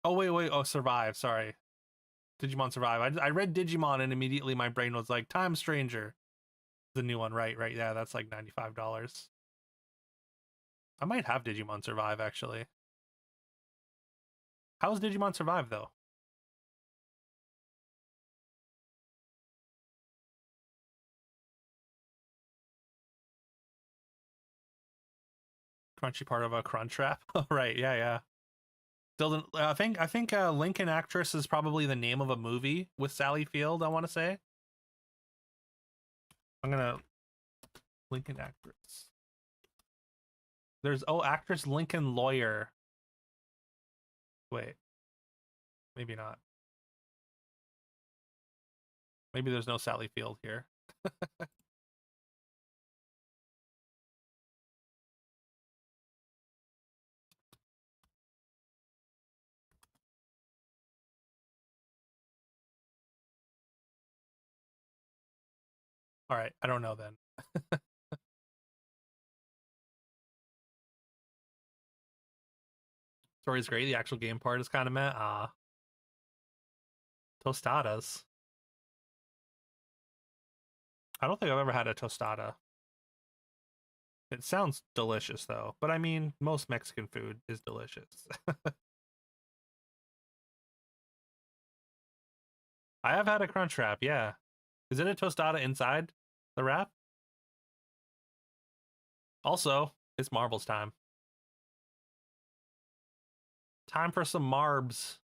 Oh, wait. Oh, Survive. Sorry. Digimon Survive. I read Digimon and immediately my brain was like, Time Stranger. The new one, right? Yeah, that's like $95. I might have Digimon Survive, actually. How's Digimon Survive, though? Crunchy part of a Crunchwrap? Right, yeah. Doesn't I think Lincoln Actress is probably the name of a movie with Sally Field, I want to say. I'm gonna Lincoln Actress. There's actress Lincoln Lawyer. Wait. Maybe not. Maybe there's no Sally Field here. All right, I don't know then. Story's great. The actual game part is kind of meh. Tostadas. I don't think I've ever had a tostada. It sounds delicious though, but I mean, most Mexican food is delicious. I have had a crunch wrap, yeah. Is it a tostada inside the wrap? Also, it's marbles time. Time for some marbs.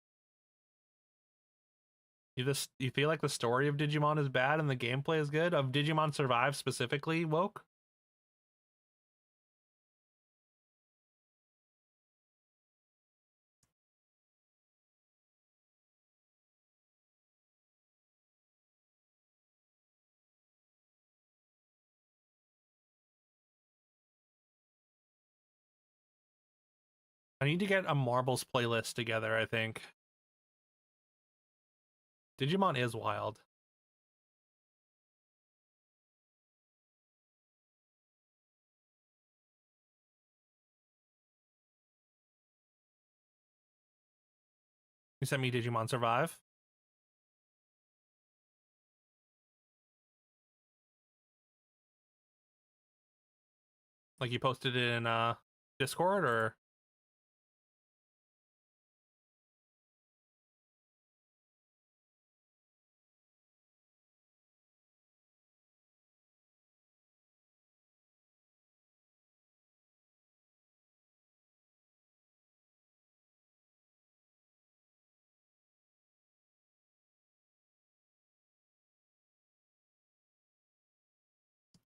You feel like the story of Digimon is bad and the gameplay is good? Of Digimon Survive specifically, Woke? I need to get a marbles playlist together, I think. Digimon is wild. You sent me Digimon Survive? Like you posted it in Discord or?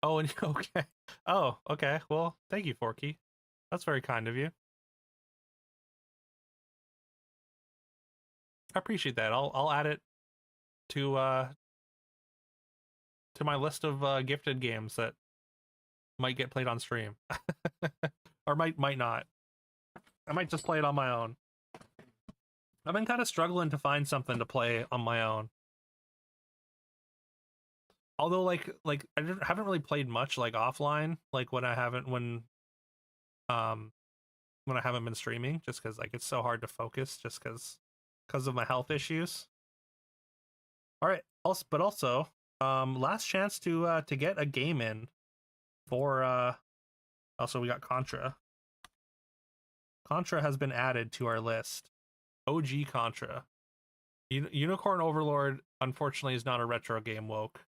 Oh, and okay. Oh, okay. Well, thank you, Forky. That's very kind of you. I appreciate that. I'll add it to my list of gifted games that might get played on stream. Or might not. I might just play it on my own. I've been kind of struggling to find something to play on my own. Although like I haven't really played much like offline, like when I haven't been streaming, just because like it's so hard to focus just because of my health issues. All right. Also, last chance to get a game in for also we got Contra. Contra has been added to our list. OG Contra. Unicorn Overlord, unfortunately, is not a retro game, Woke.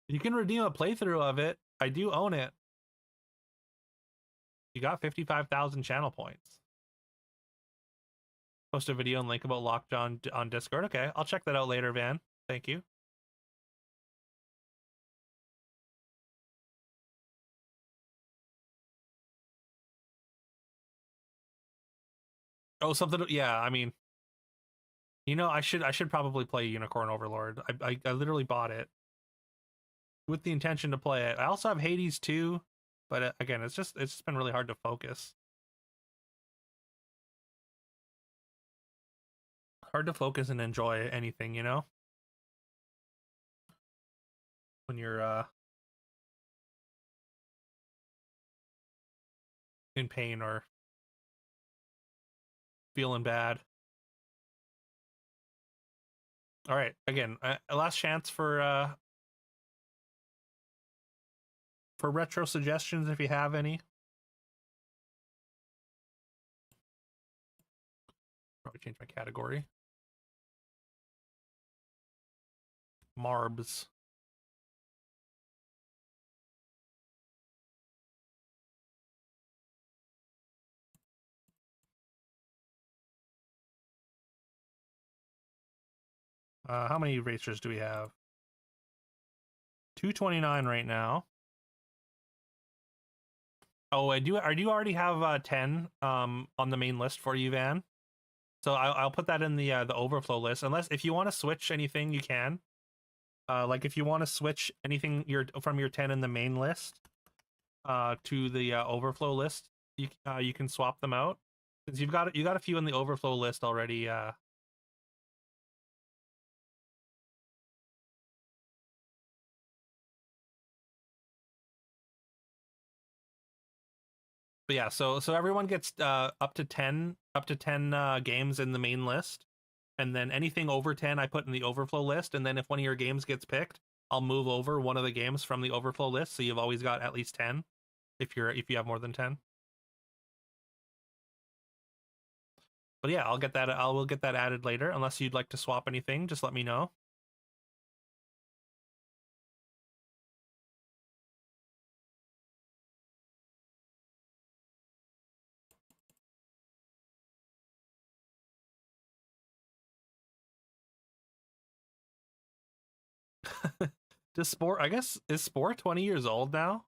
You can redeem a playthrough of it. I do own it. You got 55,000 channel points. Post a video and link about Lockjaw on Discord. Okay, I'll check that out later, Van. Thank you. Oh, something. Yeah, I mean, I should probably play Unicorn Overlord. I literally bought it. with the intention to play it. I also have Hades 2, but again, it's just been really hard to focus. Hard to focus and enjoy anything, you know? When you're in pain or feeling bad. All right, again, a last chance for retro suggestions if you have any. Probably change my category. Marbs. How many racers do we have? 229 right now. Oh, I do already have 10 on the main list for you, Van. So I'll put that in the overflow list. Unless if you want to switch anything, you can. Like if you want to switch anything from your 10 in the main list to the overflow list, you can swap them out. Since you got a few in the overflow list already. But yeah, so everyone gets up to 10 games in the main list, and then anything over 10 I put in the overflow list, and then if one of your games gets picked, I'll move over one of the games from the overflow list, so you've always got at least 10 if you have more than 10. But yeah, I will get that added later. Unless you'd like to swap anything, just let me know. Does Spore, I guess, is Spore 20 years old now?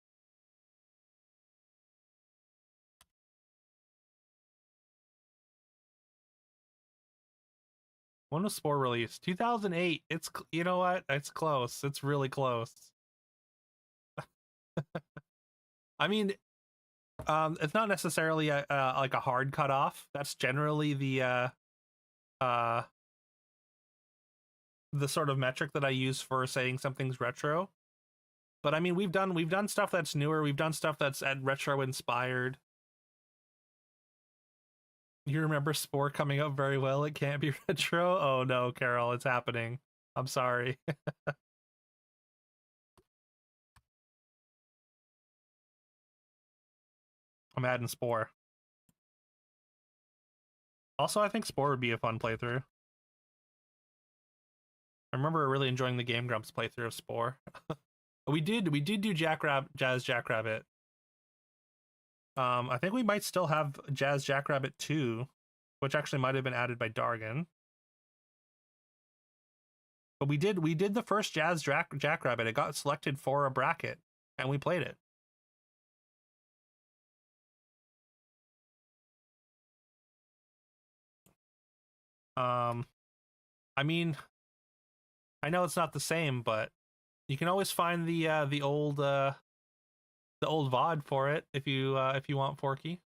When was Spore released? 2008. It's, you know what? It's close. It's really close. I mean, it's not necessarily like a hard cutoff. That's generally the sort of metric that I use for saying something's retro. But I mean, we've done stuff that's newer. We've done stuff that's retro inspired. You remember Spore coming up very well. It can't be retro. Oh no, Carol, it's happening. I'm sorry. I'm adding Spore. Also, I think Spore would be a fun playthrough. I remember really enjoying the Game Grumps playthrough of Spore. we did do Jazz Jackrabbit. I think we might still have Jazz Jackrabbit 2, which actually might have been added by Dargan. But we did the first Jazz Jackrabbit. It got selected for a bracket, and we played it. I mean, I know it's not the same, but you can always find the old VOD for it if you want Forky.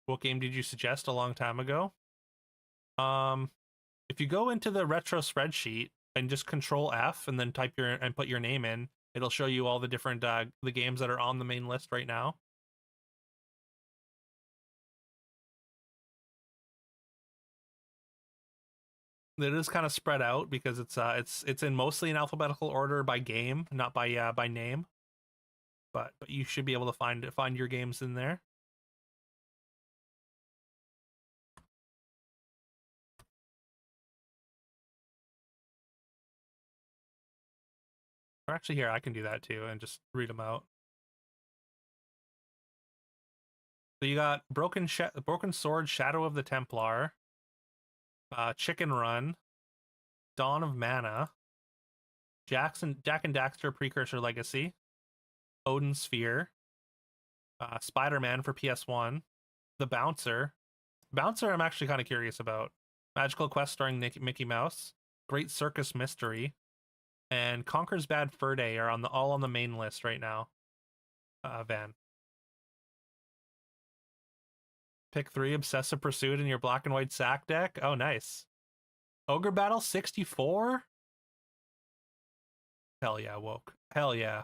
What game did you suggest a long time ago? If you go into the retro spreadsheet and just Control F and then put your name in, it'll show you all the different the games that are on the main list right now. It is kind of spread out because it's in mostly in alphabetical order by game, not by name. But you should be able to find your games in there. Or actually, here I can do that too and just read them out. So you got Broken Sword, Shadow of the Templar, Chicken Run, Dawn of Mana, Jak and Daxter Precursor Legacy, Odin Sphere, Spider-Man for PS1, The Bouncer. Bouncer I'm actually kind of curious about. Magical Quest starring Mickey Mouse, Great Circus Mystery, and Conker's Bad Fur Day are all on the main list right now. Van. Pick 3 Obsessive Pursuit in your black and white sack deck. Oh, nice. Ogre Battle 64? Hell yeah, woke. Hell yeah.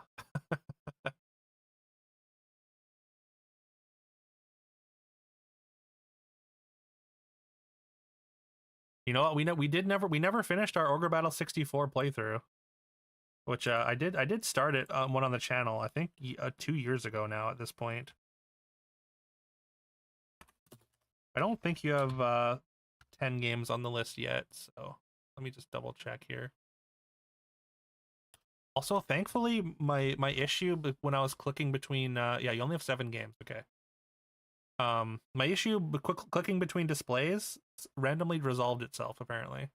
You know what? We never finished our Ogre Battle 64 playthrough, which I did start it one on the channel. I think 2 years ago now at this point. I don't think you have 10 games on the list yet, so let me just double check here. Also, thankfully, my issue when I was clicking between yeah, you only have 7 games. Okay. My issue clicking between displays randomly resolved itself, apparently.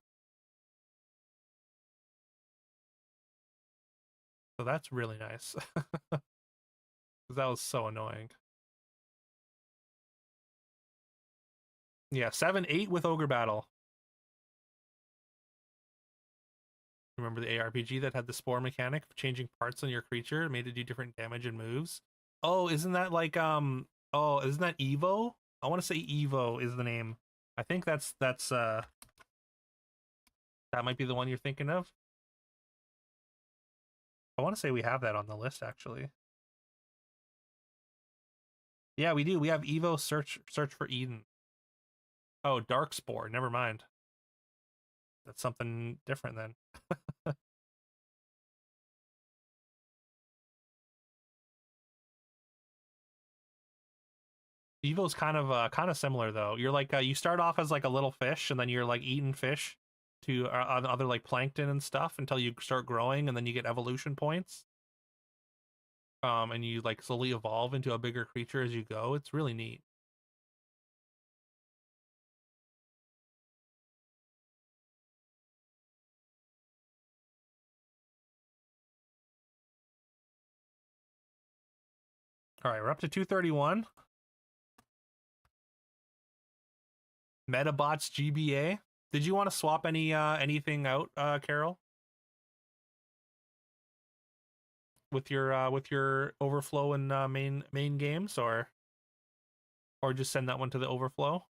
So that's really nice. That was so annoying. Yeah, 7-8 with Ogre Battle. Remember the ARPG that had the spore mechanic of changing parts on your creature, made it do different damage and moves? Oh, isn't that like oh, isn't that Evo? I want to say Evo is the name. I think that's that might be the one you're thinking of. I want to say we have that on the list actually. Yeah, we do. We have Evo Search for Eden. Oh, Darkspore. Never mind. That's something different then. Evo's kind of similar though. You're like you start off as like a little fish, and then you're like eating fish to other like plankton and stuff until you start growing, and then you get evolution points. And you like slowly evolve into a bigger creature as you go. It's really neat. All right, we're up to 231. Metabots GBA. Did you want to swap anything out, Carol? With your overflow and main games, or just send that one to the overflow?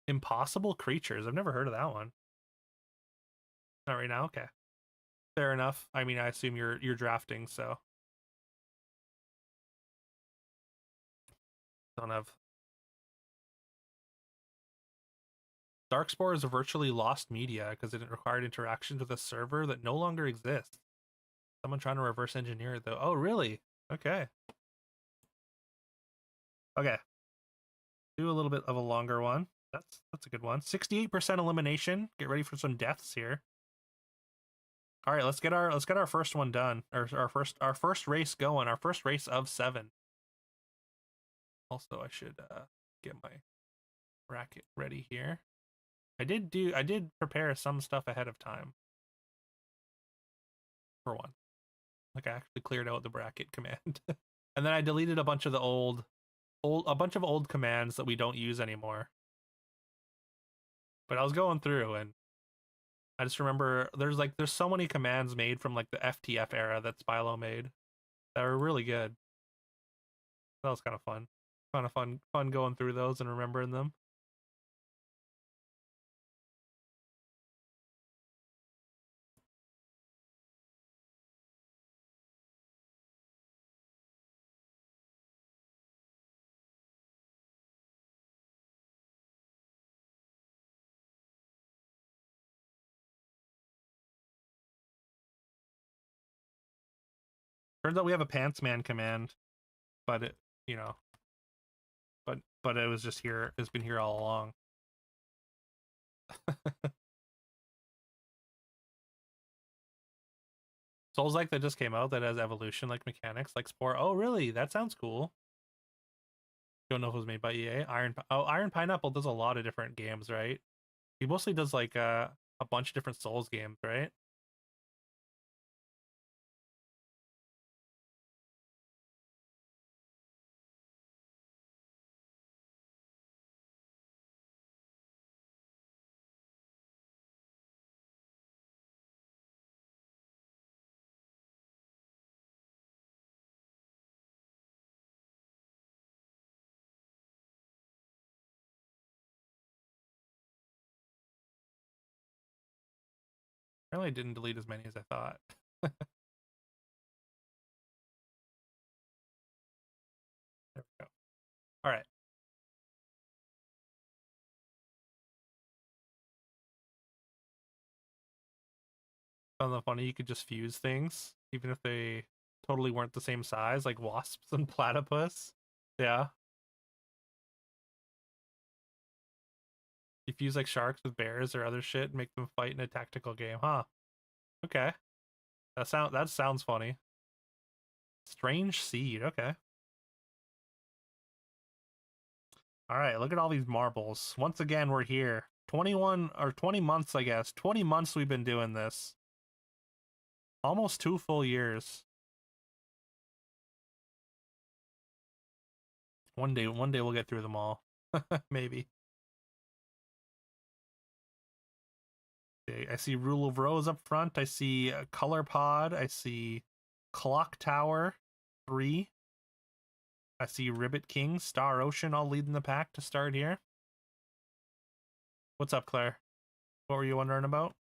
Impossible Creatures. I've never heard of that one. Not right now. Okay, fair enough. I mean, I assume you're drafting, so don't have. Darkspore is a virtually lost media because it required interactions with a server that no longer exists. Someone trying to reverse engineer it though. Oh, really? Okay. Okay. Do a little bit of a longer one. That's a good one. 68% elimination. Get ready for some deaths here. All right, let's get our first one done. Our first race going. Our first race of 7. Also, I should get my bracket ready here. I did prepare some stuff ahead of time. For one. Like I actually cleared out the bracket command. And then I deleted a bunch of the old commands that we don't use anymore. But I was going through and I just remember there's so many commands made from like the FTF era that Spilo made that were really good. That was kind of fun. Kind of fun going through those and remembering them. Turns out we have a Pants Man command, but it, you know, but it was just here. It's been here all along. Souls like that just came out that has evolution like mechanics like Spore. Oh, really? That sounds cool. Don't know if it was made by EA. Iron Pineapple does a lot of different games, right? He mostly does like a bunch of different Souls games, right? Apparently, I didn't delete as many as I thought. There we go. All right. Found that funny. You could just fuse things, even if they totally weren't the same size, like wasps and platypus. Yeah. You fuse like sharks with bears or other shit and make them fight in a tactical game, huh? Okay. That sounds funny. Strange seed, okay. Alright, look at all these marbles. Once again, we're here. 21 or 20 months, I guess. 20 months we've been doing this. Almost 2 full years. One day we'll get through them all. Maybe. Okay, I see Rule of Rose up front. I see Color Pod. I see Clock Tower 3. I see Ribbit King, Star Ocean all leading the pack to start here. What's up, Claire? What were you wondering about?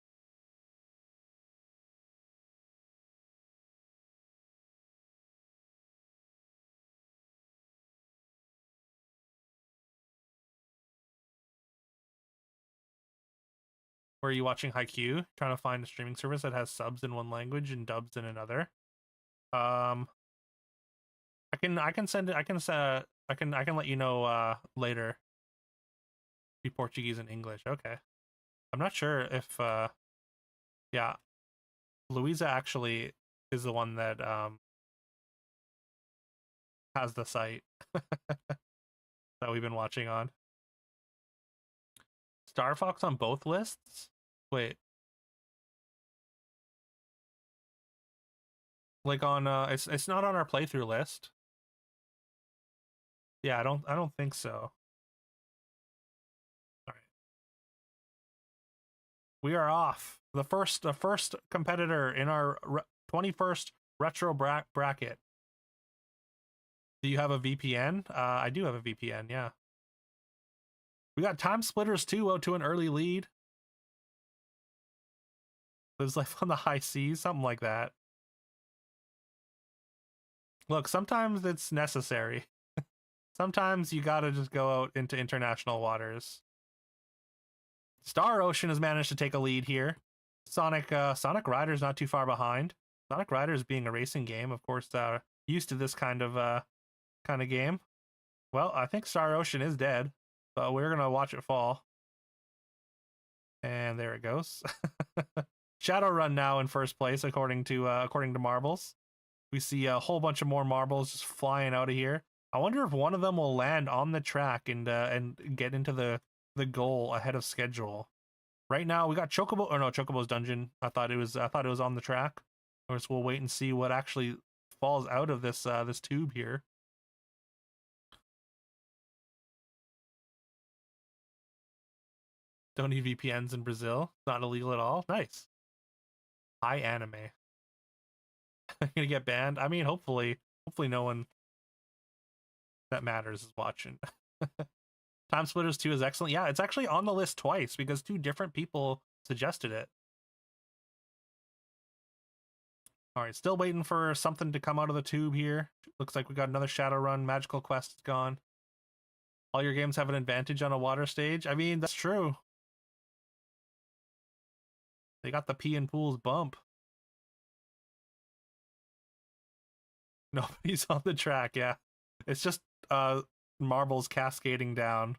Where are you watching Haikyuu? Trying to find a streaming service that has subs in one language and dubs in another. I can send it. I can let you know later. Be Portuguese and English. Okay. I'm not sure if yeah. Louisa actually is the one that has the site that we've been watching on. Star Fox on both lists? Wait. Like on it's not on our playthrough list. Yeah, I don't think so. All right. We are off. The first competitor in our 21st retro bracket. Do you have a VPN? I do have a VPN, yeah. We got Time Splitters 2 out to an early lead. Lives life on the high seas, something like that. Look, sometimes it's necessary. Sometimes you gotta just go out into international waters. Star Ocean has managed to take a lead here. Sonic Riders not too far behind. Sonic Riders being a racing game, of course, used to this kind of game. Well, I think Star Ocean is dead, but we're gonna watch it fall. And there it goes. Shadowrun now in first place, according to Marbles. We see a whole bunch of more marbles just flying out of here. I wonder if one of them will land on the track and get into the goal ahead of schedule. Right now we got Chocobo, or no, Chocobo's dungeon. I thought it was on the track. Of course, we'll wait and see what actually falls out of this this tube here. Don't need VPNs in Brazil. It's not illegal at all. Nice. High anime. Gonna get banned. I mean, hopefully no one that matters is watching. Time Splitters 2 is excellent. Yeah, it's actually on the list twice because 2 different people suggested it. All right, still waiting for something to come out of the tube here. Looks like we got another Shadowrun. Magical Quest is gone. All your games have an advantage on a water stage. I mean, that's true. They got the pee in pools bump. Nobody's on the track, yeah. It's just marbles cascading down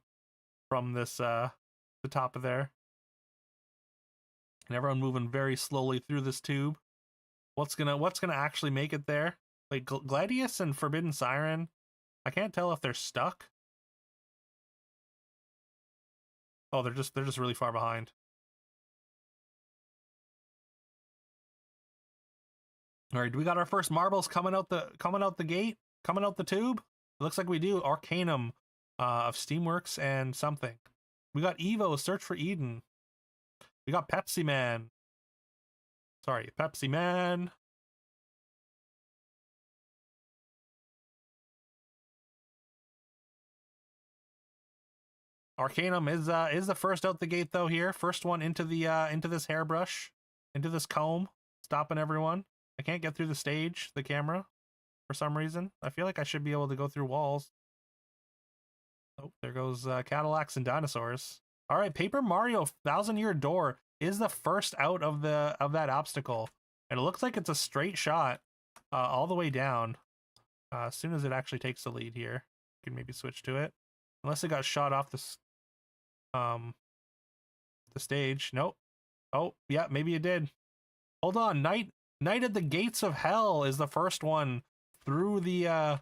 from this the top of there. And everyone moving very slowly through this tube. What's gonna actually make it there? Like Gladius and Forbidden Siren, I can't tell if they're stuck. Oh, they're just really far behind. All right, we got our first marbles coming out the gate, coming out the tube. It looks like we do. Arcanum of Steamworks and something. We got Evo, Search for Eden. We got Pepsi Man. Sorry, Pepsi Man. Arcanum is the first out the gate though here. First one into the into this hairbrush. into this comb, stopping everyone. I can't get through the stage, the camera, for some reason. I feel like I should be able to go through walls. Oh, there goes Cadillacs and dinosaurs. All right, Paper Mario Thousand Year Door is the first out of that obstacle, and it looks like it's a straight shot all the way down. As soon as it actually takes the lead here, you can maybe switch to it, unless it got shot off the stage. Nope. Oh yeah, maybe it did. Hold on, Night at the Gates of Hell is the first one through the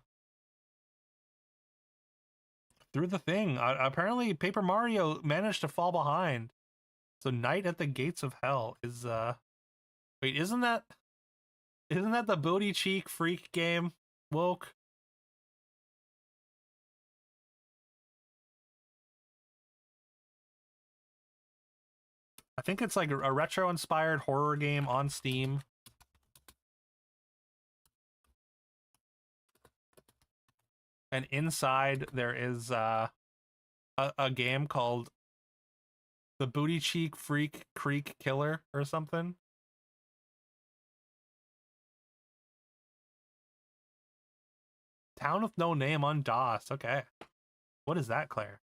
thing. Apparently Paper Mario managed to fall behind. So Night at the Gates of Hell is wait, isn't that the Booty Cheek Freak game, Woke? I think it's like a retro inspired horror game on Steam. And inside there is a game called The Booty Cheek Freak Creek Killer or something. Town with No Name on DOS. Okay. What is that, Claire?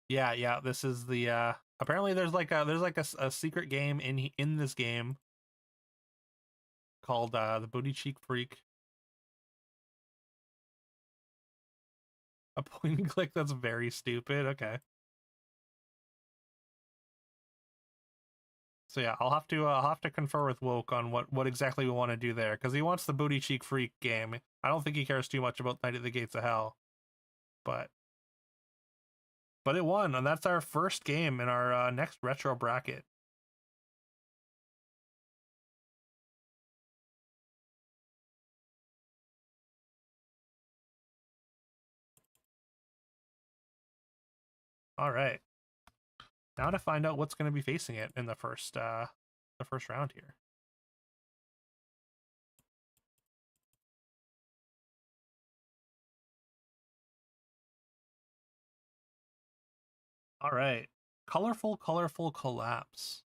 Yeah, this is the apparently there's like a secret game in this game called The Booty Cheek Freak. A point and click that's very stupid. Okay. So yeah, I'll have to confer with Woke on what exactly we want to do there, because he wants the Booty Cheek Freak game. I don't think he cares too much about Night at the Gates of Hell, but it won, and that's our first game in our next retro bracket. All right. Now to find out what's going to be facing it in the first round here. All right. Colorful Collapse.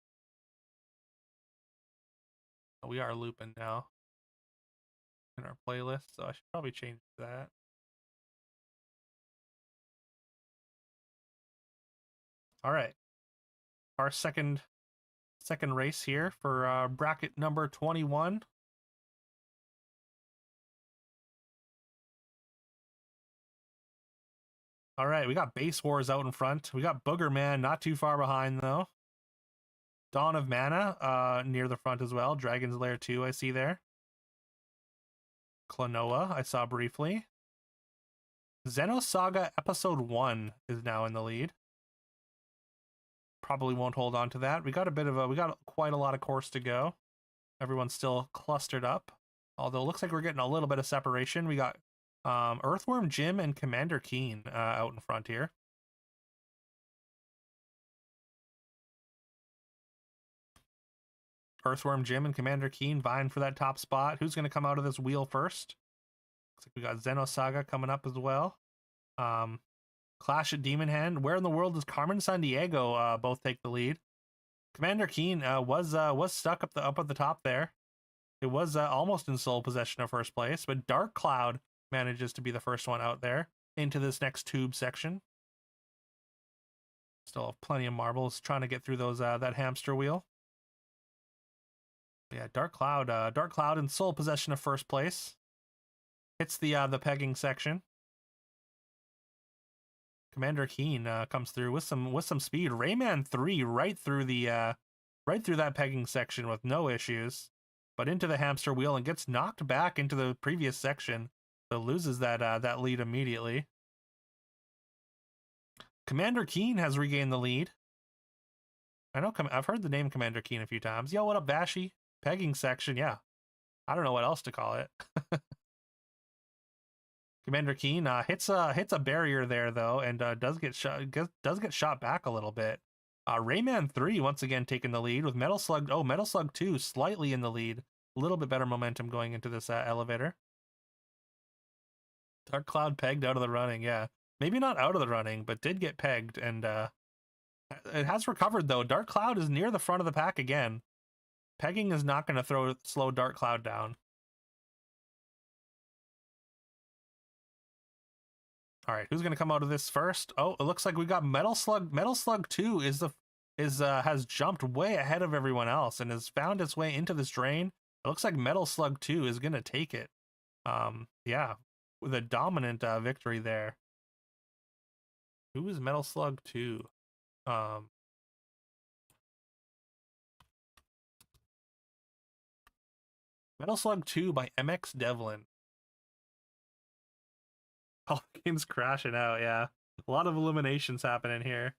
We are looping now in our playlist, so I should probably change that. All right. Our second race here for bracket number 21. All right, we got Base Wars out in front. We got Booger Man not too far behind though. Dawn of Mana near the front as well. Dragon's Lair 2 I see there. Klonoa I saw briefly. Xenosaga Episode 1 is now in the lead. Probably won't hold on to that. We got quite a lot of course to go. Everyone's still clustered up, although it looks like we're getting a little bit of separation. We got Earthworm Jim and Commander Keen out in front here. Earthworm Jim and Commander Keen vying for that top spot. Who's going to come out of this wheel first? Looks like we got Xenosaga coming up as well. Clash at Demon Hand. Where in the world does Carmen Sandiego both take the lead? Commander Keen was stuck up at the top there. It was almost in sole possession of first place, but Dark Cloud manages to be the first one out there into this next tube section. Still have plenty of marbles trying to get through those that hamster wheel. Yeah, Dark Cloud in sole possession of first place. Hits the pegging section. Commander Keen comes through with some speed. Rayman 3 right through that pegging section with no issues, but into the hamster wheel and gets knocked back into the previous section, so loses that lead immediately. Commander Keen has regained the lead. I know I've heard the name Commander Keen a few times. Yo, what up, Bashy? Pegging section, yeah. I don't know what else to call it. Commander Keen hits a barrier there though, and does get shot back a little bit. Rayman 3 once again taking the lead with Metal Slug 2 slightly in the lead. A little bit better momentum going into this elevator. Dark Cloud pegged out of the running, yeah. Maybe not out of the running, but did get pegged, and it has recovered, though. Dark Cloud is near the front of the pack again. Pegging is not going to slow Dark Cloud down. All right, who's going to come out of this first? Oh, it looks like we got Metal Slug. Metal Slug 2 has jumped way ahead of everyone else and has found its way into this drain. It looks like Metal Slug 2 is going to take it. Yeah, with a dominant victory there. Who is Metal Slug 2? Metal Slug 2 by MX Devlin. Pelicans crashing out, yeah. A lot of eliminations happening here.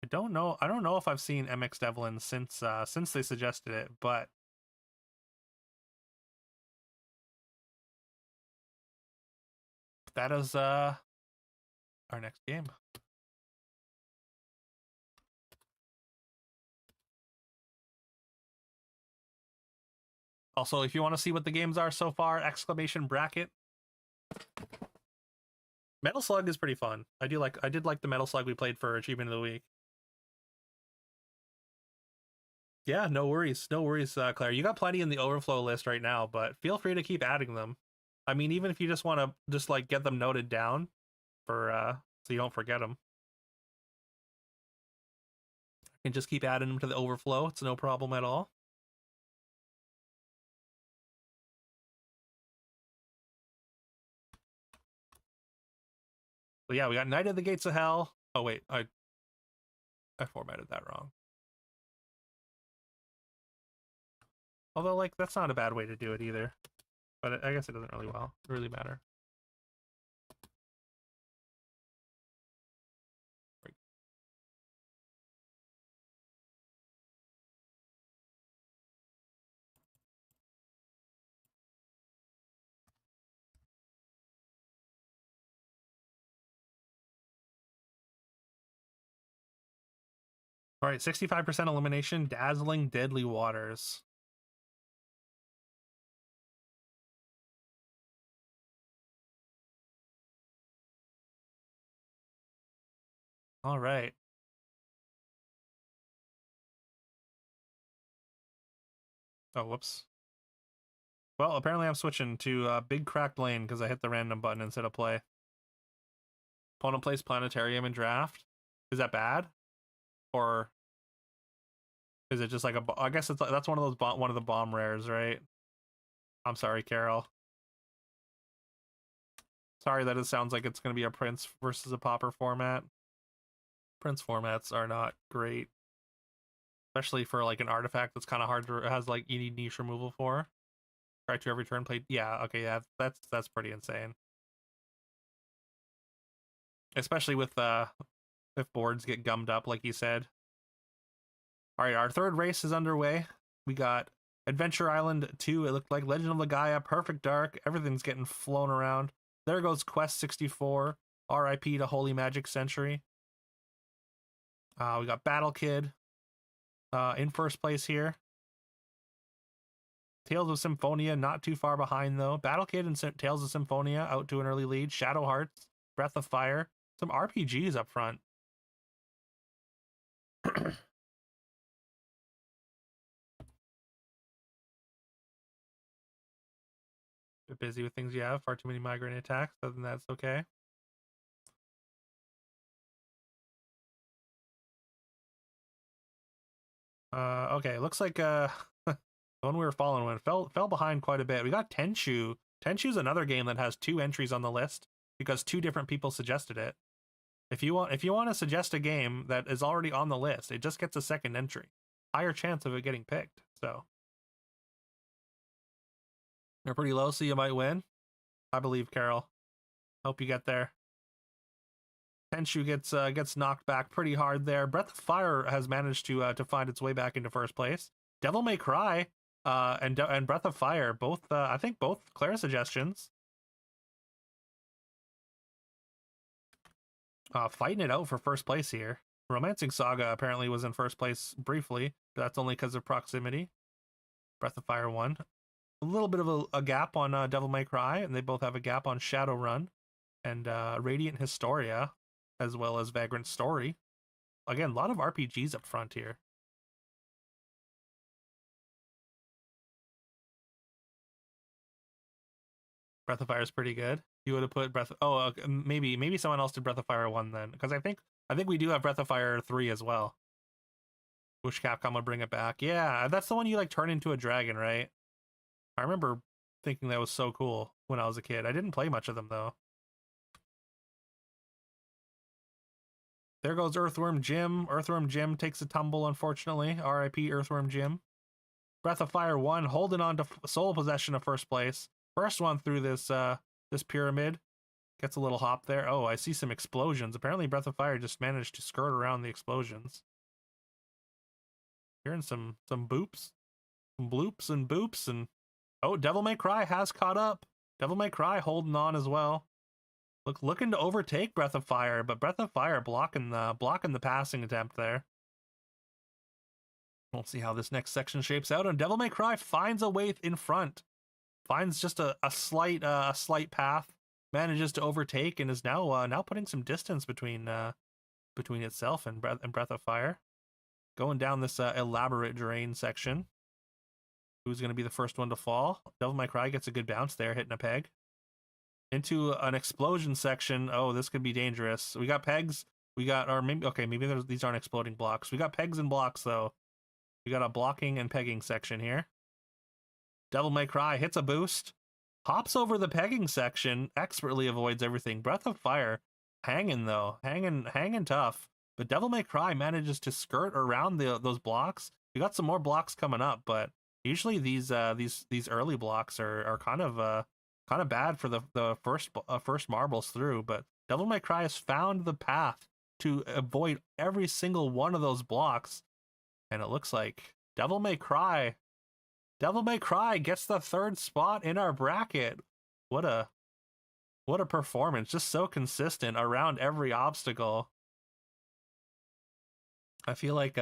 I don't know if I've seen MX Devlin since they suggested it, but that is our next game. Also, if you want to see what the games are so far, exclamation bracket. Metal Slug is pretty fun. I did like the Metal Slug we played for Achievement of the Week. Yeah, no worries, Claire. You got plenty in the overflow list right now, but feel free to keep adding them. I mean, even if you just want to like get them noted down for so you don't forget them. You can just keep adding them to the overflow. It's no problem at all. But yeah, we got Knight of the Gates of Hell. Oh wait, I formatted that wrong. Although, like, that's not a bad way to do it either. But I guess it doesn't really matter. All right, 65% elimination, Dazzling Deadly Waters. All right. Oh, whoops. Well, apparently I'm switching to Big Cracked Lane because I hit the random button instead of play. Opponent plays Planetarium in draft. Is that bad? Or is it just like a... I guess that's one of those one of the bomb rares, right? I'm sorry, Carol. Sorry that it sounds like it's going to be a Prince versus a Pauper format. Prince formats are not great. Especially for like an artifact that's kind of hard to... has like you need niche removal for. Try to every turn played. Yeah, okay, yeah, that's pretty insane. Especially with if boards get gummed up, like you said. All right, our third race is underway. We got Adventure Island 2. It looked like Legend of Legaia, Perfect Dark. Everything's getting flown around. There goes Quest 64. RIP to Holy Magic Century. We got Battle Kid in first place here. Tales of Symphonia not too far behind, though. Battle Kid and Tales of Symphonia out to an early lead. Shadow Hearts, Breath of Fire. Some RPGs up front. Bit busy with things you have. Far too many migraine attacks. Other than that, it's okay. Okay, looks like the one we were following fell behind quite a bit. We got Tenchu. Tenchu's another game that has 2 entries on the list because 2 different people suggested it. If you want to suggest a game that is already on the list, it just gets a second entry. Higher chance of it getting picked. So you're pretty low, so you might win. I believe, Carol. Hope you get there. Tenchu gets knocked back pretty hard there. Breath of Fire has managed to find its way back into first place. Devil May Cry and Breath of Fire, both I think both Claire suggestions. Fighting it out for first place here. Romancing Saga apparently was in first place briefly, but that's only because of proximity. Breath of Fire won. a little bit of a gap on Devil May Cry, and they both have a gap on Shadowrun and Radiant Historia, as well as Vagrant Story. Again, a lot of RPGs up front here. Breath of Fire is pretty good. You would have put maybe someone else did Breath of Fire 1 then, because I think we do have Breath of Fire 3 as well. Wish Capcom would bring it back. Yeah, that's the one you like turn into a dragon, right? I remember thinking that was so cool when I was a kid. I didn't play much of them though. There goes Earthworm Jim. Earthworm Jim takes a tumble, unfortunately. R.I.P. Earthworm Jim. Breath of Fire 1 holding on to sole possession of first place. First one through this this pyramid. Gets a little hop there. Oh, I see some explosions. Apparently Breath of Fire just managed to skirt around the explosions. Hearing some boops. Some bloops and boops. And oh, Devil May Cry has caught up. Devil May Cry holding on as well. Looking to overtake Breath of Fire, but Breath of Fire blocking the passing attempt there. We'll see how this next section shapes out, and Devil May Cry finds a way in front. Finds just a slight path, manages to overtake, and is now putting some distance between itself and Breath of Fire. Going down this elaborate drain section. Who's going to be the first one to fall? Devil May Cry gets a good bounce there, hitting a peg. Into an explosion section. Oh, this could be dangerous. We got pegs. Maybe these aren't exploding blocks. We got pegs and blocks though. We got a blocking and pegging section here. Devil May Cry hits a boost, hops over the pegging section, expertly avoids everything. Breath of Fire hanging though, hanging tough. But Devil May Cry manages to skirt around those blocks. We got some more blocks coming up, but usually these early blocks are kind of bad for the first marbles through. But Devil May Cry has found the path to avoid every single one of those blocks, and it looks like Devil May Cry gets the third spot in our bracket. What a performance! Just so consistent around every obstacle. I feel like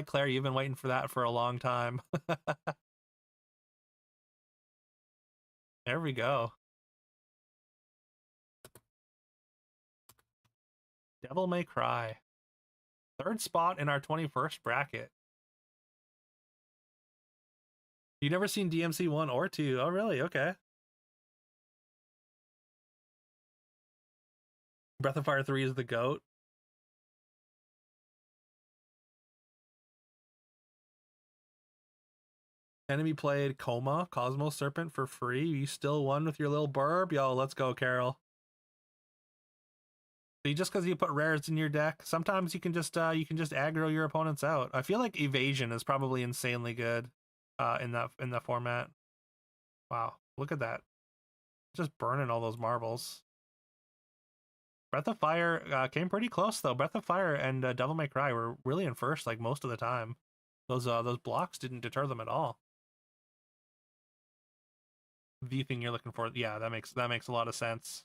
Claire, you've been waiting for that for a long time. There we go. Devil May Cry. Third spot in our 21st bracket. You never seen DMC 1 or 2? Oh, really? Okay. Breath of Fire 3 is the GOAT. Enemy played Coma, Cosmos Serpent for free. You still won with your little burb? Yo, let's go, Carol. See, just because you put rares in your deck, sometimes you can just aggro your opponents out. I feel like Evasion is probably insanely good in that format. Wow, look at that. Just burning all those marbles. Breath of Fire came pretty close though. Breath of Fire and Devil May Cry were really in first like most of the time. Those blocks didn't deter them at all. The thing you're looking for, yeah, that makes a lot of sense.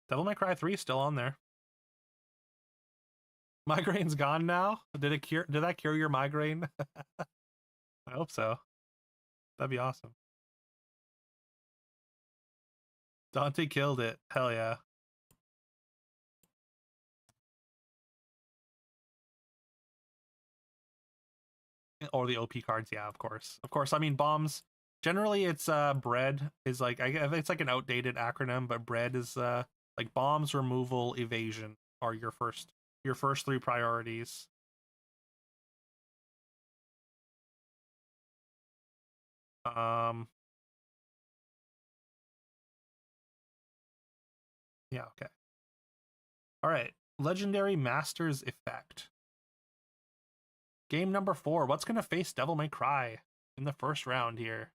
Devil May Cry 3 is still on there. Migraine's gone now? Did that cure your migraine? I hope so. That'd be awesome. Dante killed it. Hell yeah. Or the OP cards, yeah, of course. Of course, I mean bombs. Generally it's bread is like it's like an outdated acronym, but bread is like bombs, removal, evasion are your first 3 priorities. Yeah, okay. All right, Legendary Masters Effect. Game number 4. What's going to face Devil May Cry in the first round here?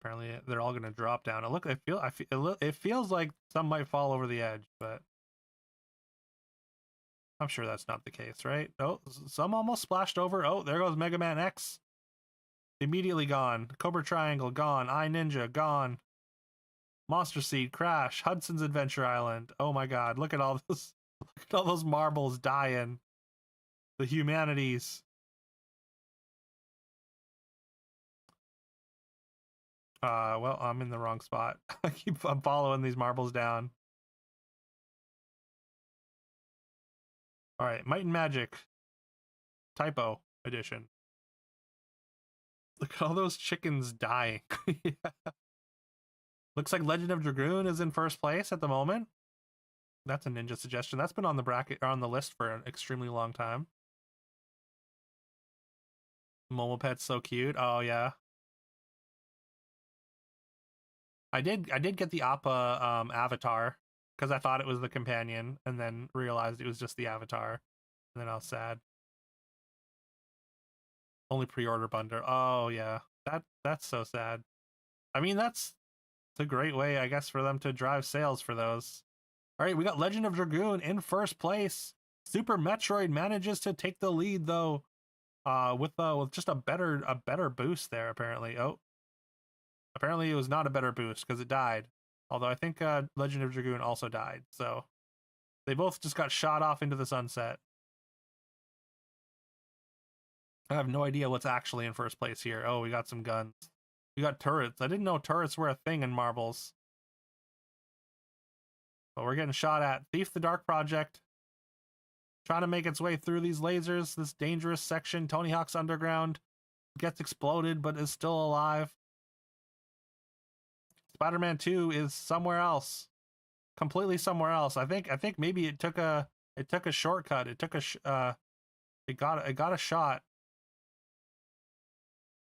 Apparently, they're all going to drop down. It feels like some might fall over the edge, but I'm sure that's not the case, right? Oh, some almost splashed over. Oh, there goes Mega Man X. Immediately gone. Cobra Triangle gone. I Ninja gone. Monster Seed crash. Hudson's Adventure Island. Oh my god, look at all this. Look at all those marbles dying. The humanities. Well, I'm in the wrong spot. I'm following these marbles down. All right, Might and Magic. Typo edition. Look at all those chickens dying. Yeah. Looks like Legend of Dragoon is in first place at the moment. That's a ninja suggestion. That's been on the bracket or on the list for an extremely long time. Momopet's so cute. Oh yeah. I did get the Appa avatar because I thought it was the companion and then realized it was just the avatar. And then I was sad. Only pre-order bundle. Oh yeah. That's so sad. I mean, that's a great way, I guess, for them to drive sales for those. All right, we got Legend of Dragoon in first place. Super Metroid manages to take the lead though, with just a better boost there apparently. Oh, apparently it was not a better boost because it died. Although I think Legend of Dragoon also died, so they both just got shot off into the sunset. I have no idea what's actually in first place here. Oh, we got some guns. We got turrets. I didn't know turrets were a thing in Marbles. But we're getting shot at. Thief the Dark Project. Trying to make its way through these lasers, this dangerous section. Tony Hawk's Underground gets exploded but is still alive. Spider-Man 2 is somewhere else. Completely somewhere else. I think maybe it took a shortcut. It took it got a shot.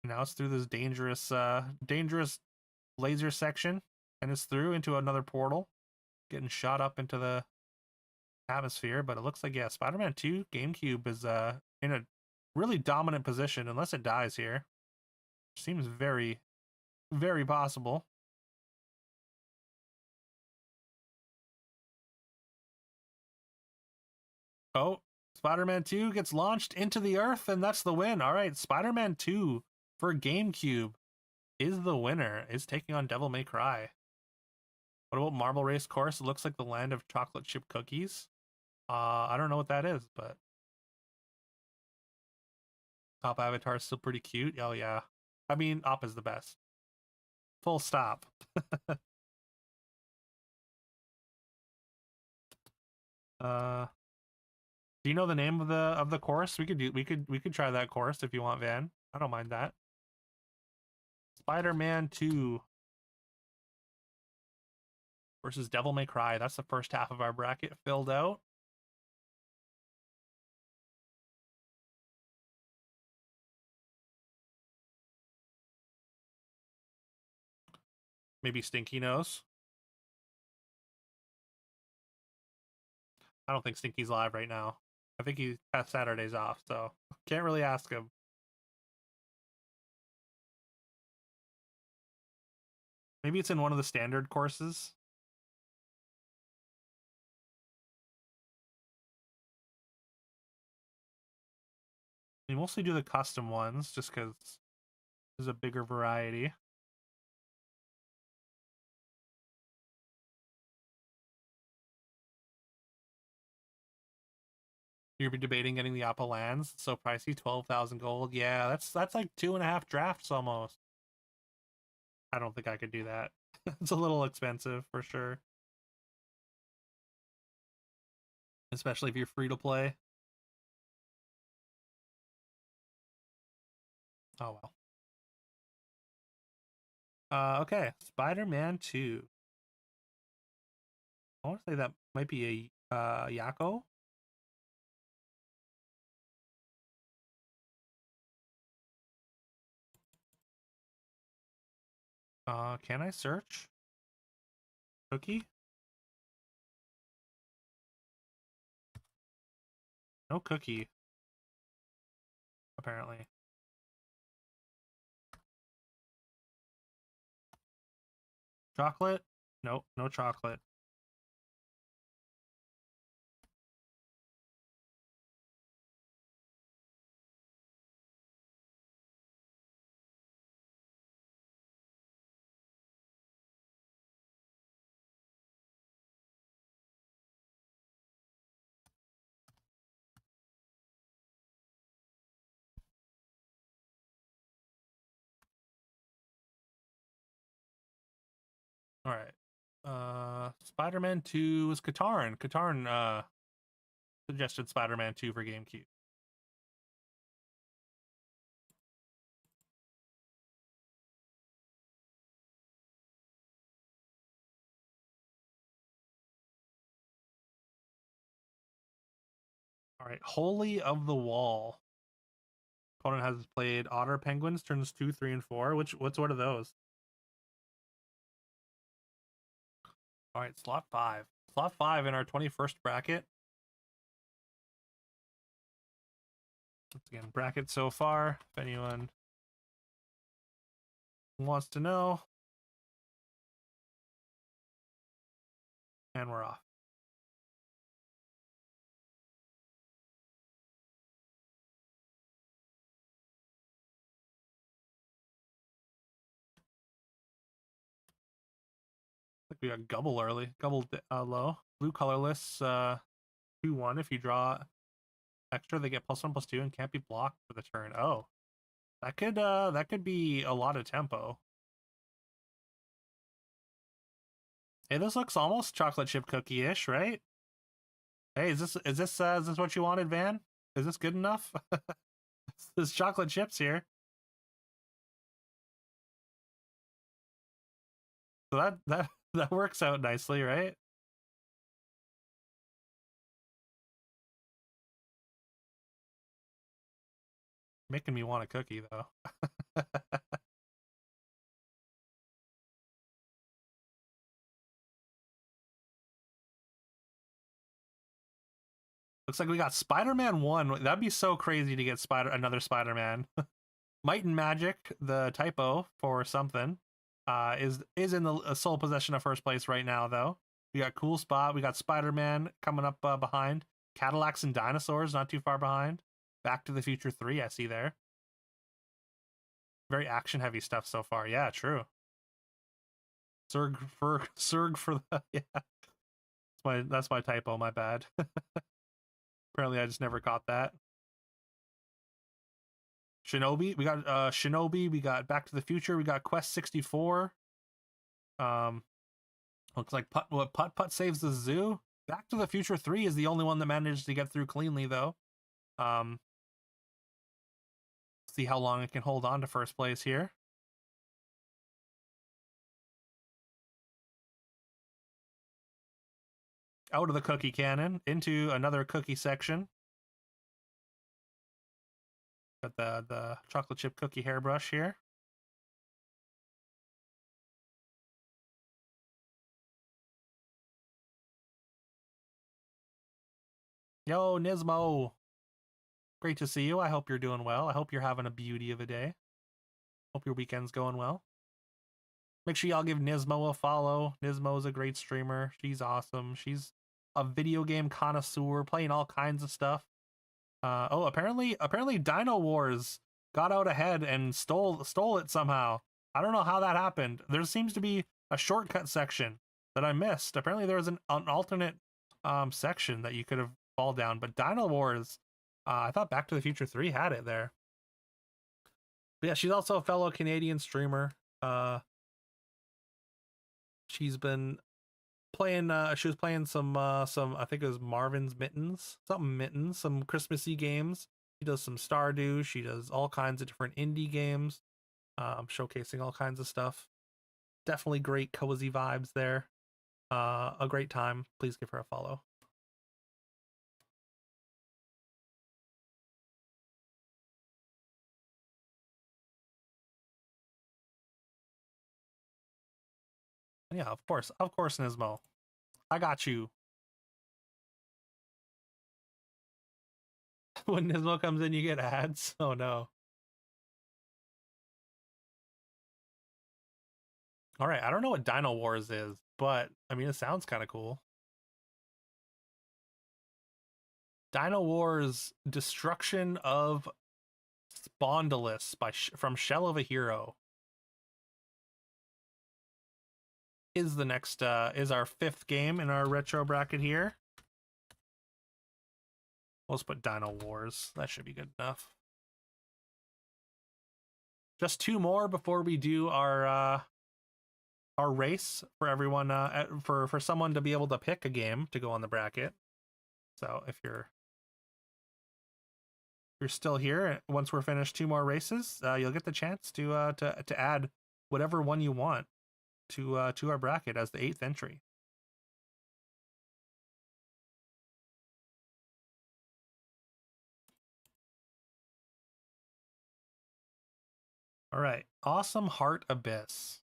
Now it's through this dangerous laser section, and it's through into another portal, getting shot up into the atmosphere. But it looks like, yeah, Spider-Man 2 GameCube is in a really dominant position unless it dies here. Seems very, very possible. Oh, Spider-Man 2 gets launched into the earth, and that's the win. All right, Spider-Man 2 for GameCube is the winner. Is taking on Devil May Cry. What about Marble Race Course? It looks like the land of chocolate chip cookies. I don't know what that is, but Top Avatar is still pretty cute. Oh yeah, I mean, Op is the best. Full stop. Do you know the name of the course? We could try that course if you want, Van. I don't mind that. Spider-Man 2 versus Devil May Cry. That's the first half of our bracket filled out. Maybe Stinky knows. I don't think Stinky's live right now. I think he has Saturdays off, so can't really ask him. Maybe it's in one of the standard courses. We mostly do the custom ones just because there's a bigger variety. You're debating getting the Appa Lands. It's so pricey, 12,000 gold. Yeah, that's like 2.5 drafts almost. I don't think I could do that. It's a little expensive for sure. Especially if you're free to play. Oh well. Okay, Spider-Man 2. I want to say that might be a Yako. Can I search? Cookie? No cookie. Apparently. Chocolate? Nope, no chocolate. All right. Spider-Man 2 was Katarn. Katarn suggested Spider-Man 2 for GameCube. All right, Holy of the Wall. Opponent has played Otter Penguins, turns 2, 3, and 4. What are those? All right, slot 5. Slot 5 in our 21st bracket. Once again, bracket so far. If anyone wants to know. And we're off. Like we got Gubble early, Gubble low. Blue colorless 2/1. If you draw extra, they get +1/+2 and can't be blocked for the turn. Oh, that could be a lot of tempo. Hey, this looks almost chocolate chip cookie-ish, right? Hey, is this what you wanted, Van? Is this good enough? There's chocolate chips here. So that works out nicely, right? Making me want a cookie though. Looks like we got Spider-Man 1. That'd be so crazy to get another Spider-Man. Might and Magic, the typo for something, is in the sole possession of first place right now, though. We got Cool Spot. We got Spider-Man coming up behind. Cadillacs and Dinosaurs not too far behind. Back to the Future 3, I see there. Very action-heavy stuff so far. Yeah, true. Surg for the... Yeah. That's my typo, my bad. Apparently, I just never caught that. Shinobi, we got Shinobi, we got Back to the Future, we got Quest 64. Looks like Putt saves the zoo. Back to the Future 3 is the only one that managed to get through cleanly, though. See how long it can hold on to first place here. Out of the cookie cannon into another cookie section. Got the chocolate chip cookie hairbrush here. Yo, Nismo. Great to see you. I hope you're doing well. I hope you're having a beauty of a day. Hope your weekend's going well. Make sure y'all give Nismo a follow. Nismo is a great streamer. She's awesome. She's a video game connoisseur, playing all kinds of stuff. Apparently Dino Wars got out ahead and stole it somehow. I don't know how that happened. There seems to be a shortcut section that I missed. Apparently there was an alternate section that you could have fall down, but Dino Wars, I thought Back to the Future 3 had it there. But yeah, she's also a fellow Canadian streamer. She's been playing she was playing some I think it was Marvin's Mittens, some Christmassy games. She does some Stardew, she does all kinds of different indie games, showcasing all kinds of stuff. Definitely great cozy vibes there. A great time. Please give her a follow. Yeah, of course, Nismo. I got you. When Nismo comes in, you get ads. Oh no. All right, I don't know what Dino Wars is, but I mean, it sounds kind of cool. Dino Wars: Destruction of Spondylus from Shell of a Hero is the next is our 5th game in our retro bracket here. Let's put Dino Wars. That should be good enough. Just 2 more before we do our our race for everyone, for someone to be able to pick a game to go on the bracket. So if you're still here, once we're finished 2 more races, you'll get the chance to add whatever one you want to our bracket as the 8th entry. All right, Awesome Heart Abyss.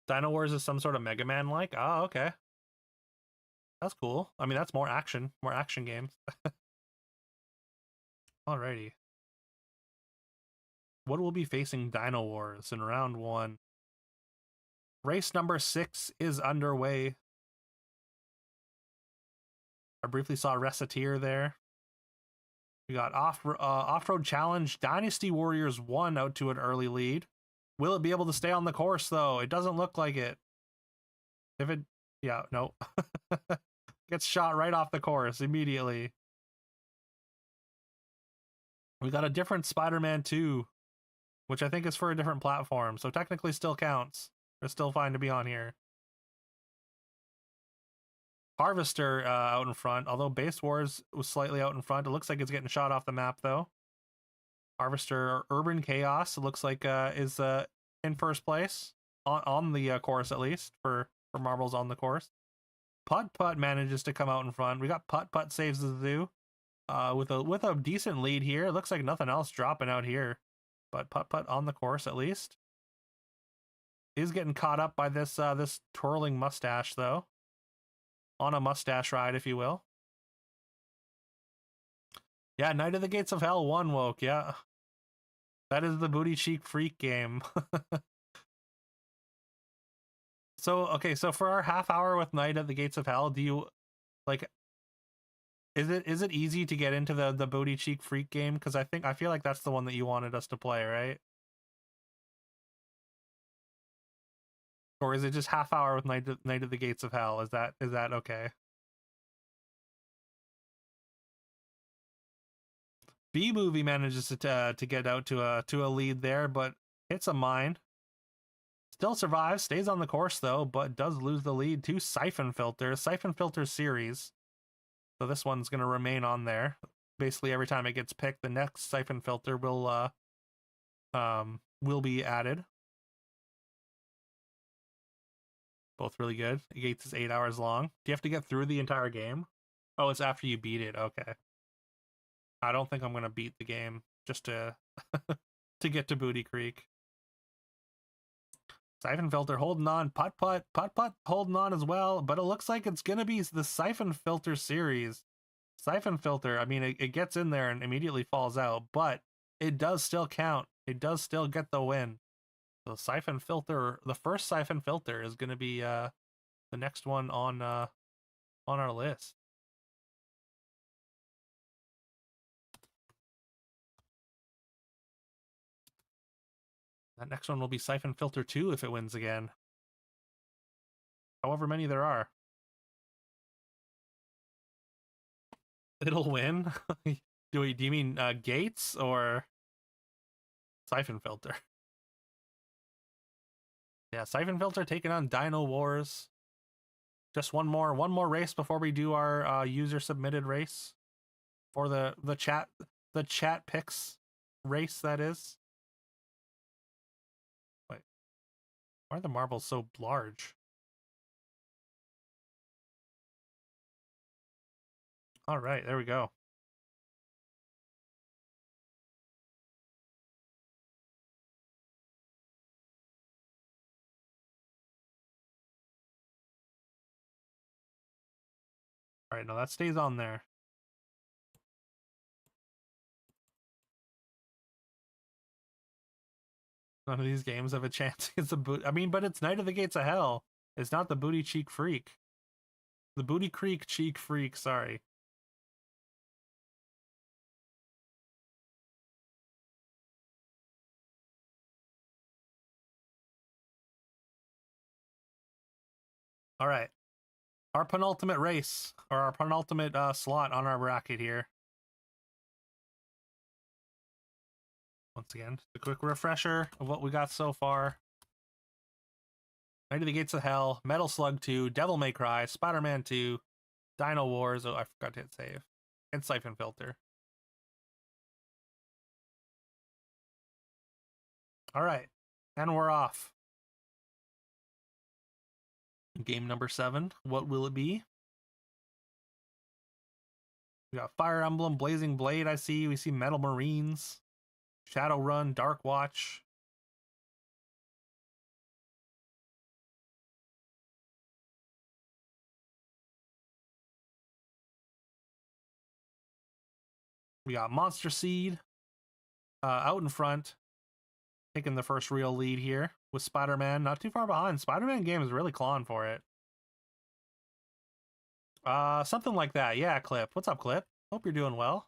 Dino Wars is some sort of Mega Man like. Oh, okay. That's cool. I mean, that's more action games. Alrighty. What will be facing Dino Wars in round 1? Race number 6 is underway. I briefly saw Reciteer there. We got Off-Road Challenge Dynasty Warriors 1 out to an early lead. Will it be able to stay on the course, though? It doesn't look like it. If it... Yeah, no. Gets shot right off the course immediately. We got a different Spider-Man 2, which I think is for a different platform, so technically still counts. It's still fine to be on here. Harvester out in front, although Base Wars was slightly out in front. It looks like it's getting shot off the map, though. Harvester Urban Chaos, it looks like is in first place on the course, at least for marbles on the course. Putt Putt manages to come out in front. We got Putt Putt saves the zoo with a decent lead here. It looks like nothing else dropping out here, but Putt Putt on the course at least. Is getting caught up by this this twirling mustache, though. On a mustache ride, if you will. Yeah, Night of the Gates of Hell 1 woke, yeah. That is the Booty Cheek Freak game. So, okay, so for our half hour with Night at the Gates of Hell, do you, like, is it easy to get into the Booty Cheek Freak game? Because I feel like that's the one that you wanted us to play, right? Or is it just half hour with Night at the Gates of Hell? Is that okay? B Movie manages to get out to a lead there, but hits a mine. Still survives, stays on the course though, but does lose the lead to Siphon Filter series. So this one's gonna remain on there. Basically, every time it gets picked, the next Siphon Filter will be added. Both really good. The Gates is 8 hours long. Do you have to get through the entire game? Oh, it's after you beat it. Okay. I don't think I'm gonna beat the game just to to get to Booty Creek. Siphon Filter holding on. Putt Putt holding on as well, but it looks like it's gonna be the Siphon Filter series. Siphon Filter, I mean, it gets in there and immediately falls out, but it does still count. It does still get the win. So Siphon Filter, the first Siphon Filter is gonna be the next one on our list. That next one will be Siphon Filter 2 if it wins again. However many there are. It'll win? Do you mean Gates or Siphon Filter? Yeah, Siphon Filter taking on Dino Wars. Just one more race before we do our user submitted race for the chat picks race, that is. Wait, why are the marbles so large? All right, there we go. All right, now that stays on there. None of these games have a chance against the boot. I mean, but it's Night of the Gates of Hell. It's not the Booty Cheek Freak. The Booty Creek Cheek Freak, sorry. All right. Our penultimate race, or our penultimate slot on our bracket here. Once again, just a quick refresher of what we got so far. Night of the Gates of Hell, Metal Slug 2, Devil May Cry, Spider-Man 2, Dino Wars, oh, I forgot to hit save, and Siphon Filter. All right, and we're off. Game number 7, what will it be? We got Fire Emblem, Blazing Blade, I see. We see Metal Marines, Shadowrun, Dark Watch. We got Monster Seed out in front, taking the first real lead here with Spider-Man. Not too far behind. Spider-Man game is really clawing for it. Something like that. Yeah, Clip. What's up, Clip? Hope you're doing well.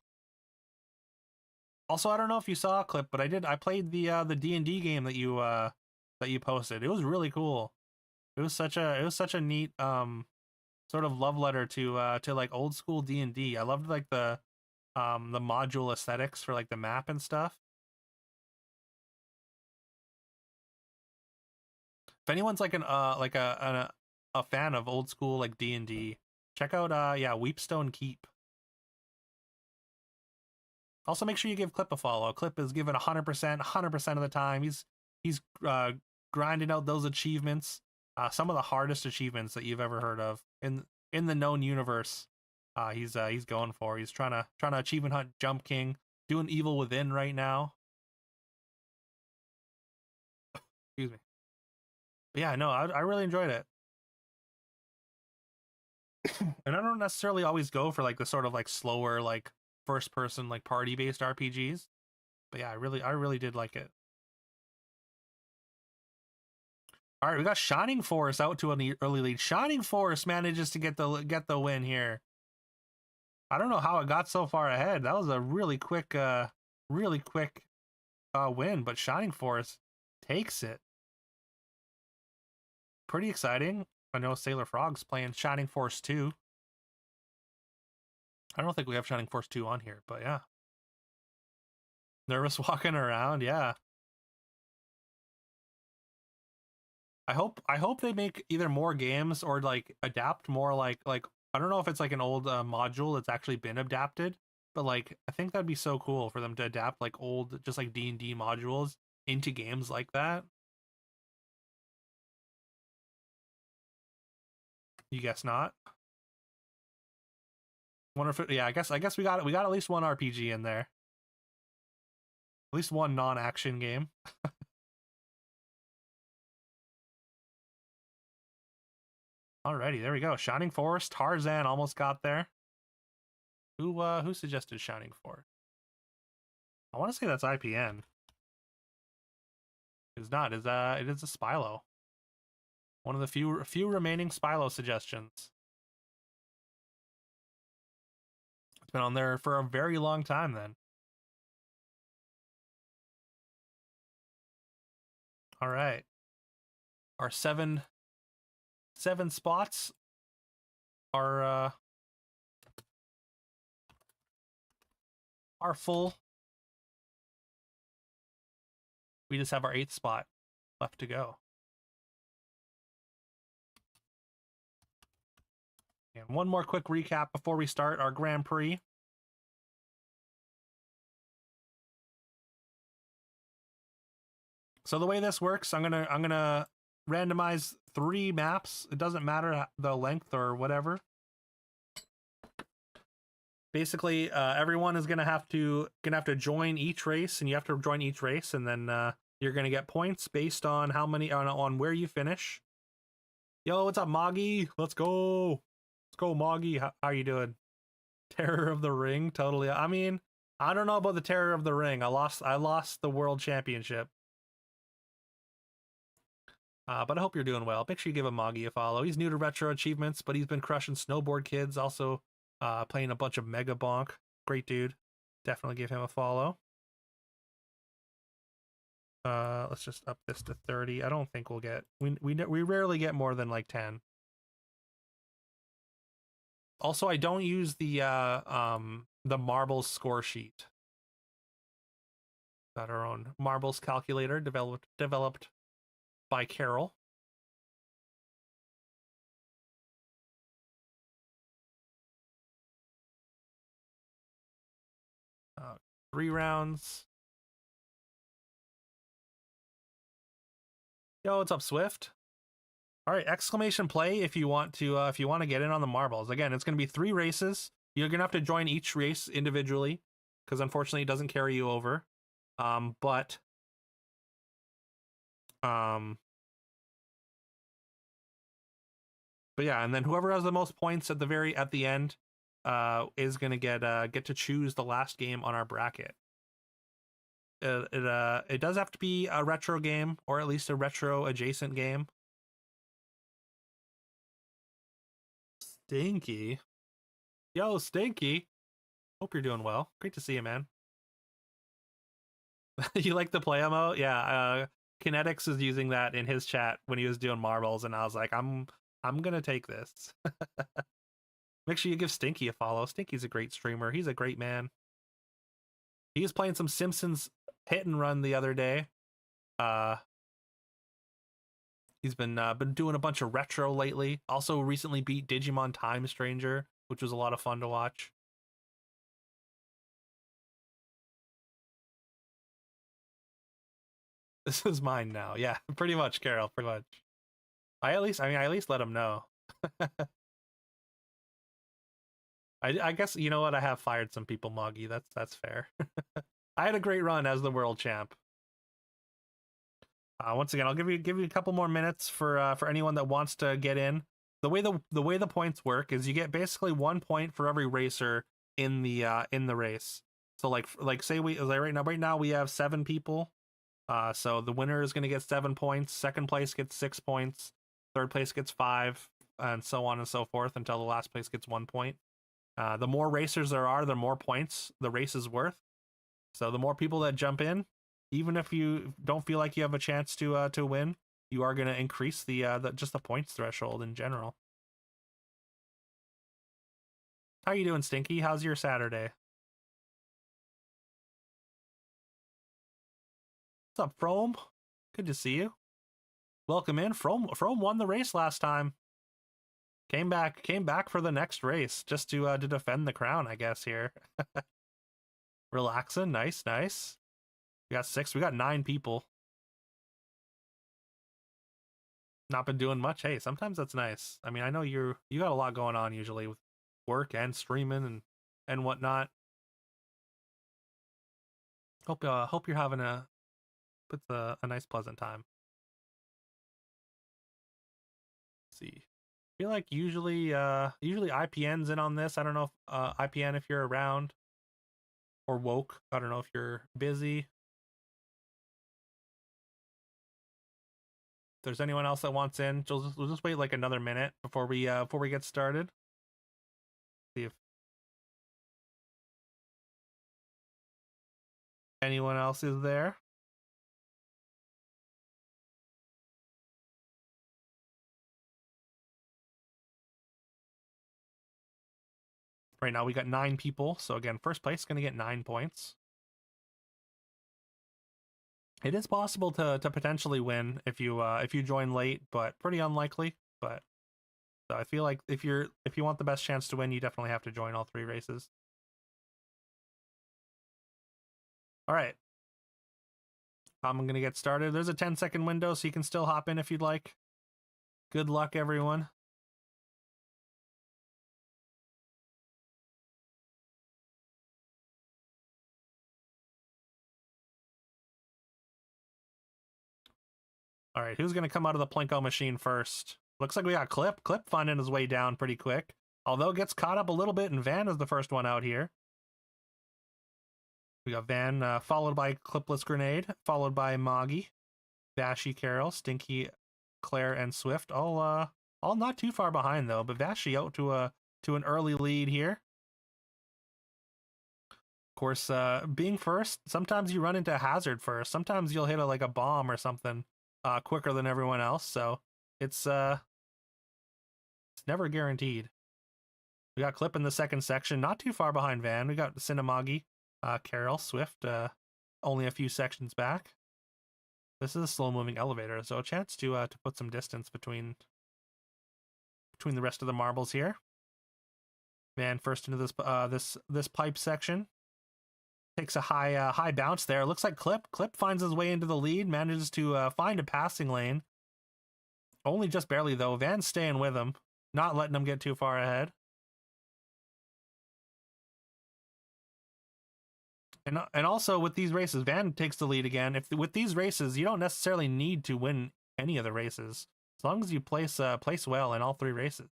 Also, I don't know if you saw Clip, but I played the D&D game that you posted. It was really cool. It was such a neat sort of love letter to like old school D&D. I loved like the module aesthetics for like the map and stuff. If anyone's like a fan of old school like D&D, check out Weepstone Keep. Also, make sure you give Clip a follow. Clip is given 100% of the time. He's grinding out those achievements, some of the hardest achievements that you've ever heard of in the known universe. He's going for. He's trying to achievement hunt Jump King, doing Evil Within right now. Excuse me. But yeah, no, I really enjoyed it. And I don't necessarily always go for like the sort of like slower like first person like party based RPGs. But yeah, I really did like it. All right, we got Shining Force out to an early lead. Shining Force manages to get the win here. I don't know how it got so far ahead. That was a really quick win, but Shining Force takes it. Pretty exciting. I know Sailor Frog's playing Shining Force 2. I don't think we have Shining Force 2 on here, but yeah. Nervous walking around, yeah. I hope they make either more games or like adapt more like I don't know if it's like an old module that's actually been adapted, but like I think that'd be so cool for them to adapt like old just like D&D modules into games like that. You guess not? Wonder if I guess we got at least one RPG in there. At least one non-action game. Alrighty, there we go. Shining Force, Tarzan almost got there. Who suggested Shining Force? I want to say that's IPN. It's not. It is a Spylo. One of the few remaining Spylo suggestions. It's been on there for a very long time then. All right. Our seven spots are full. We just have our 8th spot left to go. And one more quick recap before we start our Grand Prix. So the way this works, I'm gonna randomize 3 maps. It doesn't matter the length or whatever. Basically, everyone is gonna have to join each race, and you have to join each race, and then you're gonna get points based on how many on where you finish. Yo, what's up, Moggy? Let's go, Moggy. How you doing? Terror of the Ring, totally. I mean, I don't know about the Terror of the Ring. I lost the world championship. But I hope you're doing well. Make sure you give Moggy a follow. He's new to Retro Achievements, but he's been crushing Snowboard Kids. Also, playing a bunch of Mega Bonk. Great dude. Definitely give him a follow. Let's just up this to 30. I don't think we'll get. We rarely get more than like 10. Also, I don't use the marbles score sheet. Got our own marbles calculator developed by Carol. Uh, 3 rounds. Yo, what's up, Swift? All right, exclamation play if you want to get in on the marbles. Again, it's going to be 3 races. You're going to have to join each race individually because unfortunately it doesn't carry you over. But yeah, and then whoever has the most points at the end is going to get to choose the last game on our bracket. It does have to be a retro game or at least a retro adjacent game. Stinky. Yo, Stinky. Hope you're doing well. Great to see you, man. You like the play emote? Yeah, Kinetics is using that in his chat when he was doing marbles, and I was like, I'm gonna take this. Make sure you give Stinky a follow. Stinky's a great streamer. He's a great man. He was playing some Simpsons hit and run the other day. He's been doing a bunch of retro lately. Also recently beat Digimon Time Stranger, which was a lot of fun to watch. This is mine now. Yeah, pretty much, Carol, pretty much. I at least let him know. I guess, you know what, I have fired some people, Moggy. That's fair. I had a great run as the world champ. Once again, I'll give you a couple more minutes for anyone that wants to get in. The way the points work is you get basically 1 point for every racer in the race. So like say right now we have 7 people. So the winner is going to get 7 points. Second place gets 6 points. Third place gets 5, and so on and so forth until the last place gets 1 point. The more racers there are, the more points the race is worth. So the more people that jump in, even if you don't feel like you have a chance to win, you are going to increase the points threshold in general. How you doing, Stinky? How's your Saturday? What's up, Frome? Good to see you. Welcome in. Frome won the race last time. Came back for the next race just to defend the crown, I guess, here. Relaxing, nice. We got 9 people. Not been doing much. Hey, sometimes that's nice. I mean, I know you got a lot going on usually with work and streaming and whatnot. Hope you're having a nice pleasant time. Let's see. I feel like usually IPN's in on this. I don't know if IPN if you're around, or Woke. I don't know if you're busy. If there's anyone else that wants in, we'll just wait like another minute before we get started. See if anyone else is there. Right now we got 9 people, so again, first place is going to get 9 points. It is possible to potentially win if you join late, but pretty unlikely. But so I feel like if you want the best chance to win, you definitely have to join all 3 races. All right. I'm going to get started. There's a 10-second window, so you can still hop in if you'd like. Good luck, everyone. All right, who's going to come out of the Plinko machine first? Looks like we got Clip. Clip finding his way down pretty quick. Although gets caught up a little bit, and Van is the first one out here. We got Van, followed by Clipless Grenade, followed by Moggy, Vashy, Carol, Stinky, Claire, and Swift. All not too far behind though, but Vashy out to an early lead here. Of course, being first, sometimes you run into a hazard first. Sometimes you'll hit a bomb or something quicker than everyone else. So it's never guaranteed. We got Clip in the second section, not too far behind Van. We got Cinemagi, Carol, Swift. only a few sections back. This is a slow-moving elevator, so a chance to put some distance between the rest of the marbles here. Van first into this pipe section. Takes a high bounce there. Looks like Clip finds his way into the lead, manages to find a passing lane. Only just barely though. Van's staying with him, not letting him get too far ahead. And also with these races, Van takes the lead again. With these races, you don't necessarily need to win any of the races. As long as you place well in all 3 races,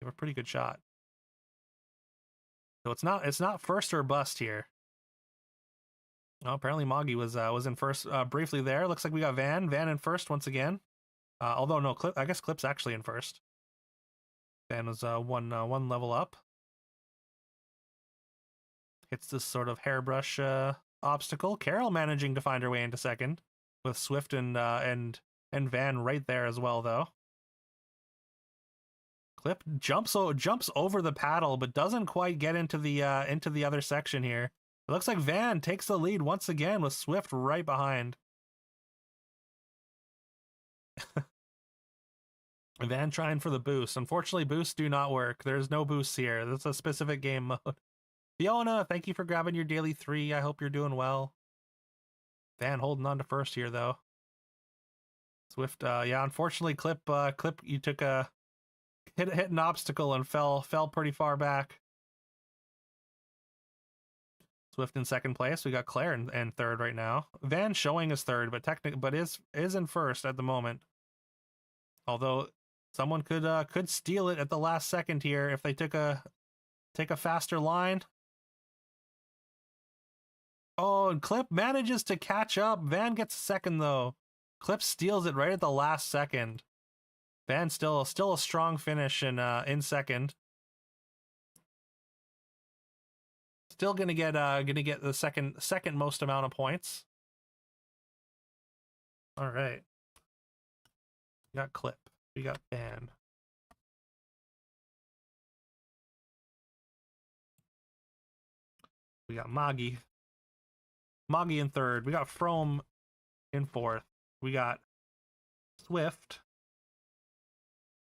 you have a pretty good shot. So it's not first or bust here. Oh, apparently Moggy was in first briefly there. Looks like we got Van in first once again. Although no, I guess Clip's actually in first. Van was one level up. Hits this sort of hairbrush obstacle. Carol managing to find her way into second, with Swift and Van right there as well though. Clip jumps over the paddle, but doesn't quite get into the other section here. It looks like Van takes the lead once again with Swift right behind. Van trying for the boost. Unfortunately, boosts do not work. There's no boosts here. That's a specific game mode. Fiona, thank you for grabbing your daily 3. I hope you're doing well. Van holding on to first here, though. Swift, yeah, unfortunately, Clip, you took a hit an obstacle and fell pretty far back. Swift in second place. We got Claire in third right now. Van showing as third, but is in first at the moment. Although someone could steal it at the last second here if they take a faster line. Oh, and Clip manages to catch up. Van gets second though. Clip steals it right at the last second. Van still a strong finish in second. Still gonna get the second most amount of points. All right. We got Clip. We got Van. We got Moggy. Moggy in third. We got Frome in fourth. We got Swift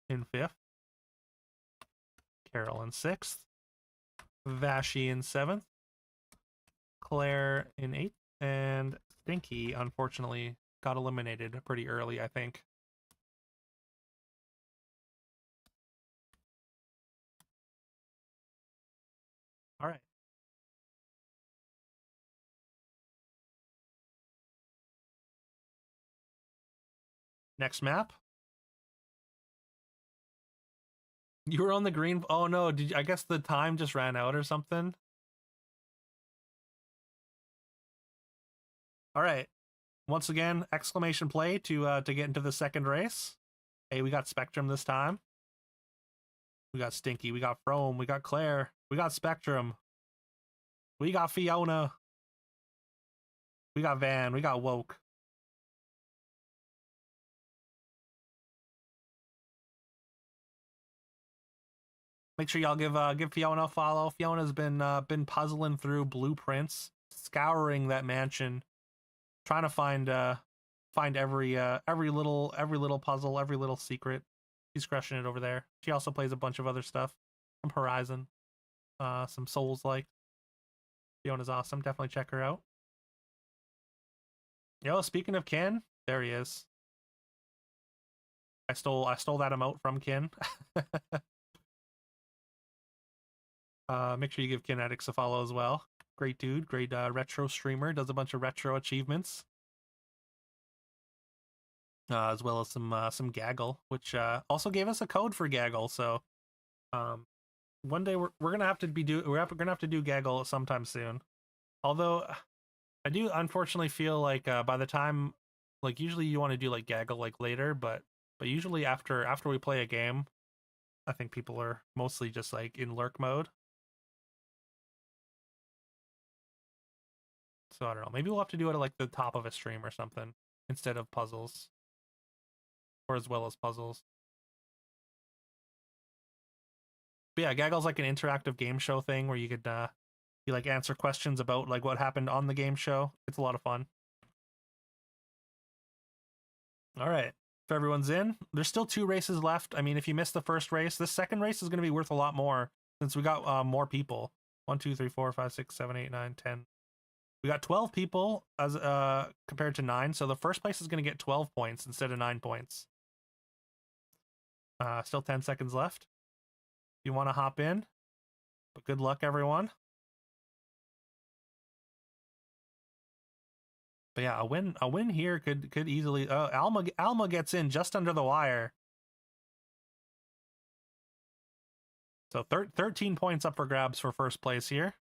in fifth. Carol in sixth. Vashi in seventh. Claire in eighth. And Stinky, unfortunately, got eliminated pretty early, I think. All right. Next map. You were on the green. Oh no, I guess the time just ran out or something. All right. Once again, exclamation play to get into the second race. Hey, we got Spectrum this time. We got Stinky, we got Frome, we got Claire, we got Spectrum. We got Fiona. We got Van, we got Woke. Make sure y'all give Fiona a follow. Fiona's been puzzling through blueprints, scouring that mansion, trying to find every little puzzle, every little secret. She's crushing it over there. She also plays a bunch of other stuff, some Horizon, some Souls-like. Fiona's awesome. Definitely check her out. Yo, speaking of Kin, there he is. I stole that emote from Kin. Make sure you give Kinetics a follow as well. Great dude, great retro streamer, does a bunch of retro achievements. As well as some Gaggle, which also gave us a code for Gaggle. So one day we're gonna have to do Gaggle sometime soon. Although I do unfortunately feel like by the time, like, usually you want to do like Gaggle like later, but usually after we play a game, I think people are mostly just like in lurk mode. So I don't know. Maybe we'll have to do it at like the top of a stream or something instead of puzzles. Or as well as puzzles. But yeah, Gaggle's like an interactive game show thing where you could You like answer questions about like what happened on the game show. It's a lot of fun. All right. If everyone's in, there's still 2 races left. I mean, if you missed the first race, this second race is going to be worth a lot more since we got more people. 1, 2, 3, 4, 5, 6, 7, 8, 9, 10. We got 12 people as compared to 9, so the first place is going to get 12 points instead of 9 points. Still 10 seconds left. If you want to hop in, but good luck, everyone. But yeah, a win here could easily. Alma gets in just under the wire. So 13 points up for grabs for first place here.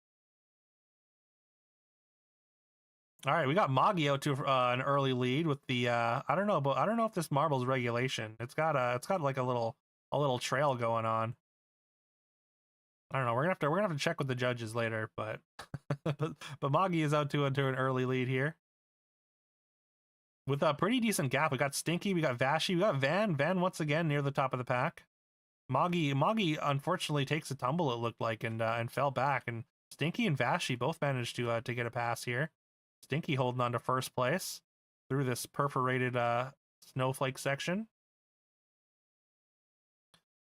All right, we got Magi out to an early lead with the I don't know if this marble's regulation. It's got like a little trail going on. I don't know. We're gonna have to check with the judges later, but but Magi is out to an early lead here. With a pretty decent gap. We got Stinky, we got Vashi, we got Van once again near the top of the pack. Magi unfortunately takes a tumble, it looked like, and fell back. And Stinky and Vashi both managed to get a pass here. Stinky holding on to first place through this perforated snowflake section.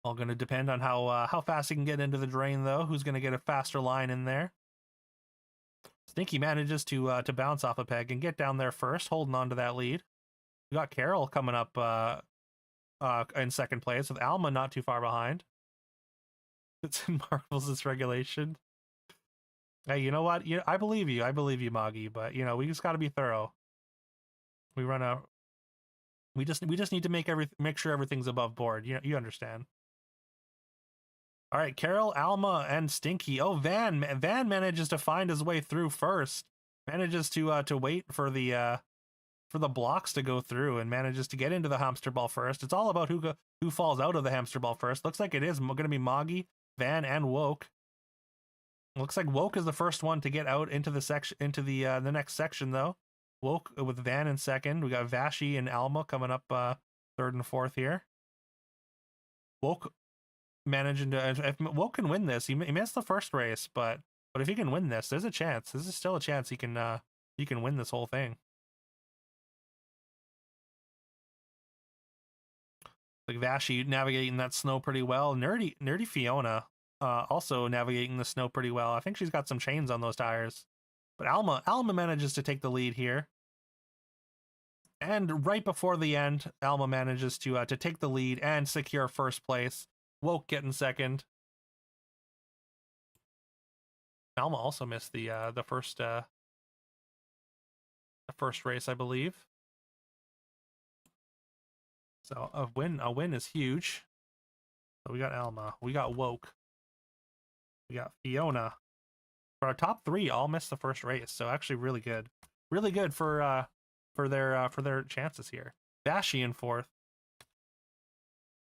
All going to depend on how fast he can get into the drain, though. Who's going to get a faster line in there? Stinky manages to bounce off a peg and get down there first, holding on to that lead. We got Carol coming up in second place with Alma not too far behind. It's in Marvel's regulation. Hey, you know what? I believe you. I believe you, Magi. But we just got to be thorough. We just need to make sure everything's above board. You understand. All right, Carol, Alma, and Stinky. Oh, Van manages to find his way through first. Manages to wait for the blocks to go through and manages to get into the hamster ball first. It's all about who falls out of the hamster ball first. Looks like it is going to be Magi, Van, and Woke. Looks like Woke is the first one to get out into the next section though. Woke with Van in second. We got Vashi and Alma coming up third and fourth here. Woke managing to, if Woke can win this, he missed the first race, but if he can win this, there's a chance. This is still a chance he can win this whole thing. Like Vashi navigating that snow pretty well. Nerdy Fiona also navigating the snow pretty well. I think she's got some chains on those tires. But Alma manages to take the lead here. And right before the end, Alma manages to take the lead and secure first place. Woke getting second. Alma also missed the first race, I believe. So a win is huge. So we got Alma, we got Woke, we got Fiona. For our top 3, all missed the first race. So actually really good for their chances here. Vashi in fourth.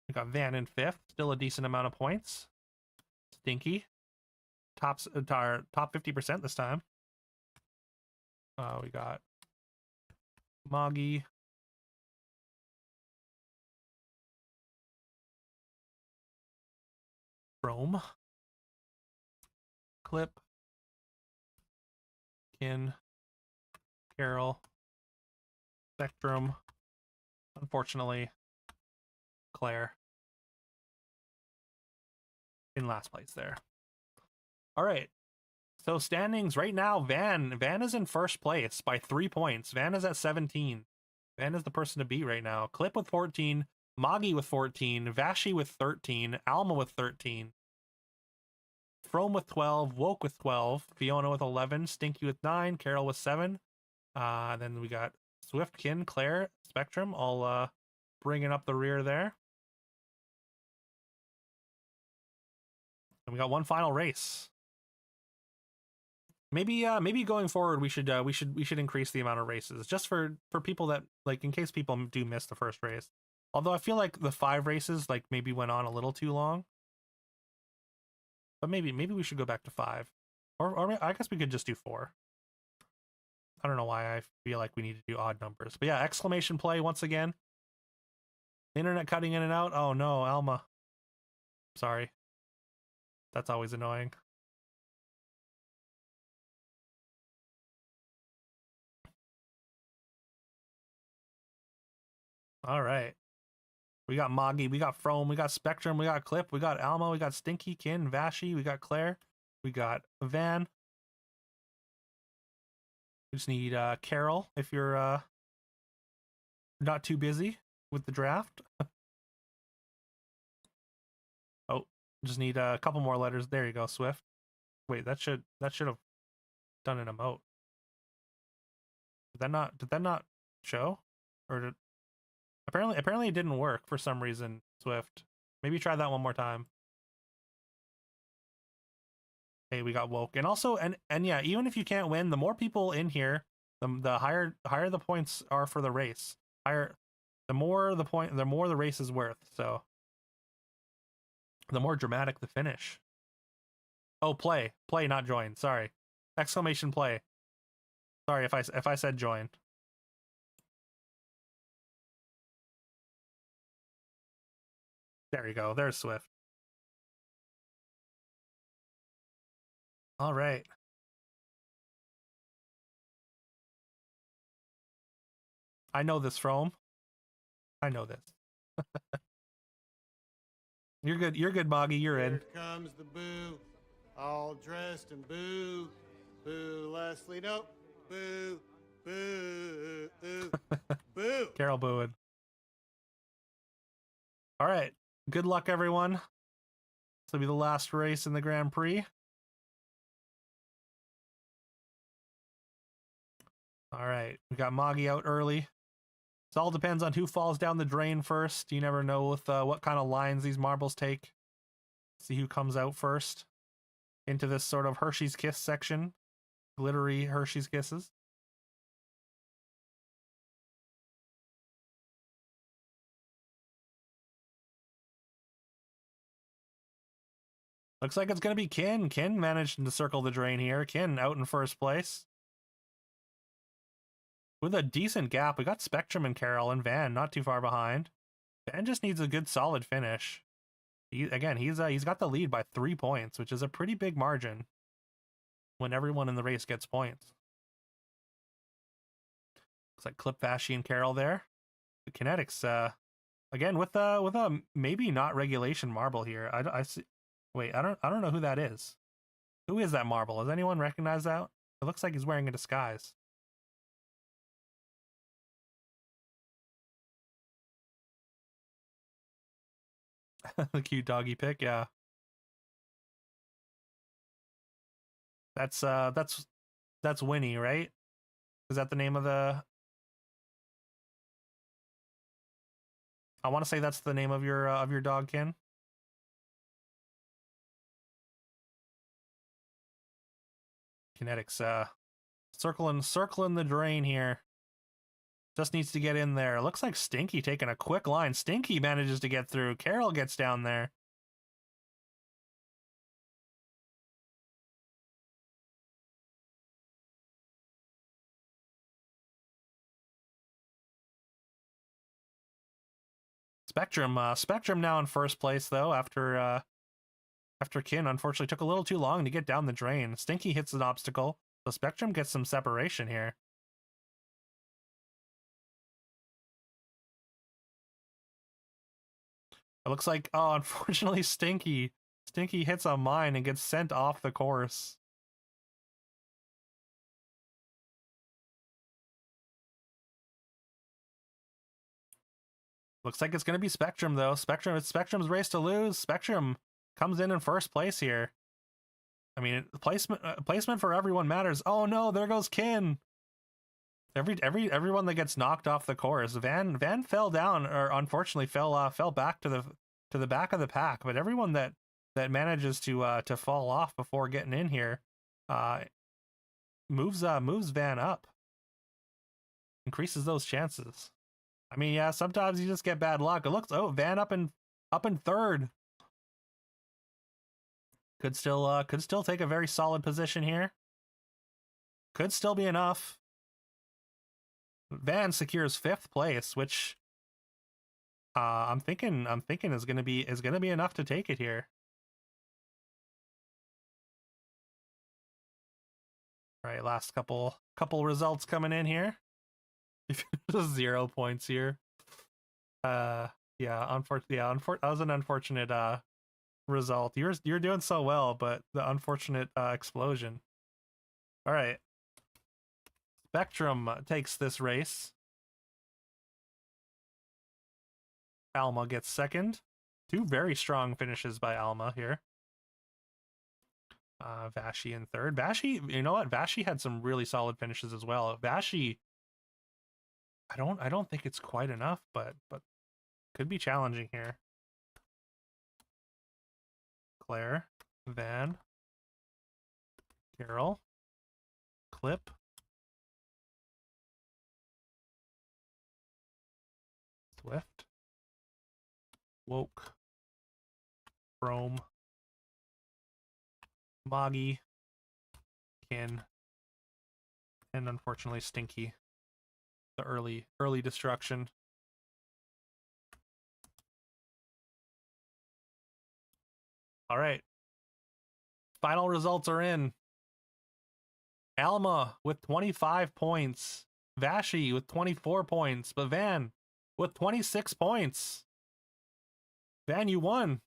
We got Van in fifth, still a decent amount of points. Stinky, top 50% this time. We got Magi. Chrome. Clip. Kin. Carol. Spectrum. Unfortunately, Claire in last place there. All right. So standings right now, Van is in first place by 3 points. Van is at 17. Van is the person to beat right now. Clip with 14, Magi with 14, Vashi with 13, Alma with 13, Frome with 12, Woke with 12, Fiona with 11, Stinky with 9, Carol with 7. Then we got Swift, Kin, Claire, Spectrum, all bringing up the rear there. And we got one final race. Maybe going forward we should increase the amount of races just for people that, like, in case people do miss the first race. Although I feel like the 5 races like maybe went on a little too long. But maybe we should go back to 5. Or I guess we could just do 4. I don't know why I feel like we need to do odd numbers. But yeah, exclamation play once again. Internet cutting in and out. Oh no, Alma. Sorry. That's always annoying. All right. We got Moggy, we got Frome, we got Spectrum, we got Clip, we got Almo, we got Stinky, Kin, Vashi, we got Claire, we got Van. We just need Carol if you're not too busy with the draft. Oh, just need a couple more letters. There you go, Swift. Wait, that should have done an emote. Did that not show? Or did apparently it didn't work for some reason, Swift. Maybe try that one more time. Hey, we got woke. And also and yeah, even if you can't win, the more people in here, the higher the points are for the race. The more the race is worth. So the more dramatic the finish. Oh, play, not join. Sorry, exclamation play. Sorry if I said join. There you go. There's Swift. All right. I know this, Frome. I know this. You're good. You're good, Moggy. You're in. Here comes the boo, all dressed in boo. Boo, Leslie. Nope. Boo. Boo. Boo. Carol booing. All right. Good luck, everyone. This will be the last race in the Grand Prix. All right. We got Moggy out early. It all depends on who falls down the drain first. You never know with what kind of lines these marbles take. See who comes out first into this sort of Hershey's Kiss section. Glittery Hershey's Kisses. Looks like it's going to be Kin. Kin managed to circle the drain here. Kin out in first place. With a decent gap, we got Spectrum and Carol and Van not too far behind. Van just needs a good solid finish. He's got the lead by 3 points, which is a pretty big margin when everyone in the race gets points. Looks like Clip, Vashi, and Carol there. The Kinetics, again with a maybe not regulation marble here. I see. Wait, I don't know who that is. Who is that marble? Does anyone recognize that? It looks like he's wearing a disguise. The cute doggy pic, yeah. That's Winnie, right? Is that the name of the? I want to say that's the name of your dog, Ken. Kinetics, circling the drain here. Just needs to get in there. Looks like Stinky taking a quick line. Stinky manages to get through. Carol gets down there. Spectrum now in first place though after Kin unfortunately took a little too long to get down the drain. Stinky hits an obstacle, so Spectrum gets some separation here. It looks like, oh, unfortunately, Stinky hits a mine and gets sent off the course. Looks like it's going to be Spectrum, though. It's Spectrum's race to lose. Spectrum comes in first place here. I mean, placement for everyone matters. Oh no, there goes Kin. Everyone that gets knocked off the course. Van fell down, or unfortunately fell back to the back of the pack. But everyone that manages to fall off before getting in here, moves Van up, increases those chances. I mean, yeah, sometimes you just get bad luck. It looks Van up in third. Could still take a very solid position here. Could still be enough. Van secures 5th place, which I'm thinking is gonna be enough to take it here. All right, last couple results coming in here. 0 points here. That was an unfortunate result. You're doing so well, but the unfortunate explosion. All right. Spectrum takes this race. Alma gets second. Two very strong finishes by Alma here. Vashi in third. Vashi, you know what? Vashi had some really solid finishes as well. Vashi, I don't think it's quite enough, but could be challenging here. Claire, Van, Carol, Clip, Swift, Woke, Chrome, Moggy, Kin, and unfortunately Stinky. The early destruction. All right. Final results are in. Alma with 25 points. Vashi with 24 points. But Van with 26 points. Van, you won.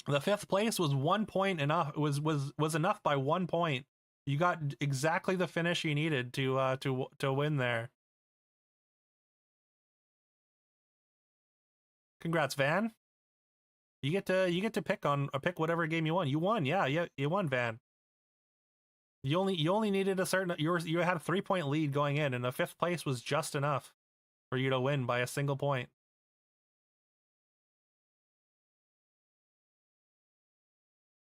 The fifth place was 1 point enough. Was enough by 1 point. You got exactly the finish you needed to win there. Congrats, Van. You get to pick whatever game you want. You won, yeah, you won, Van. You only needed a certain you had a 3-point lead going in, and the fifth place was just enough for you to win by a single point.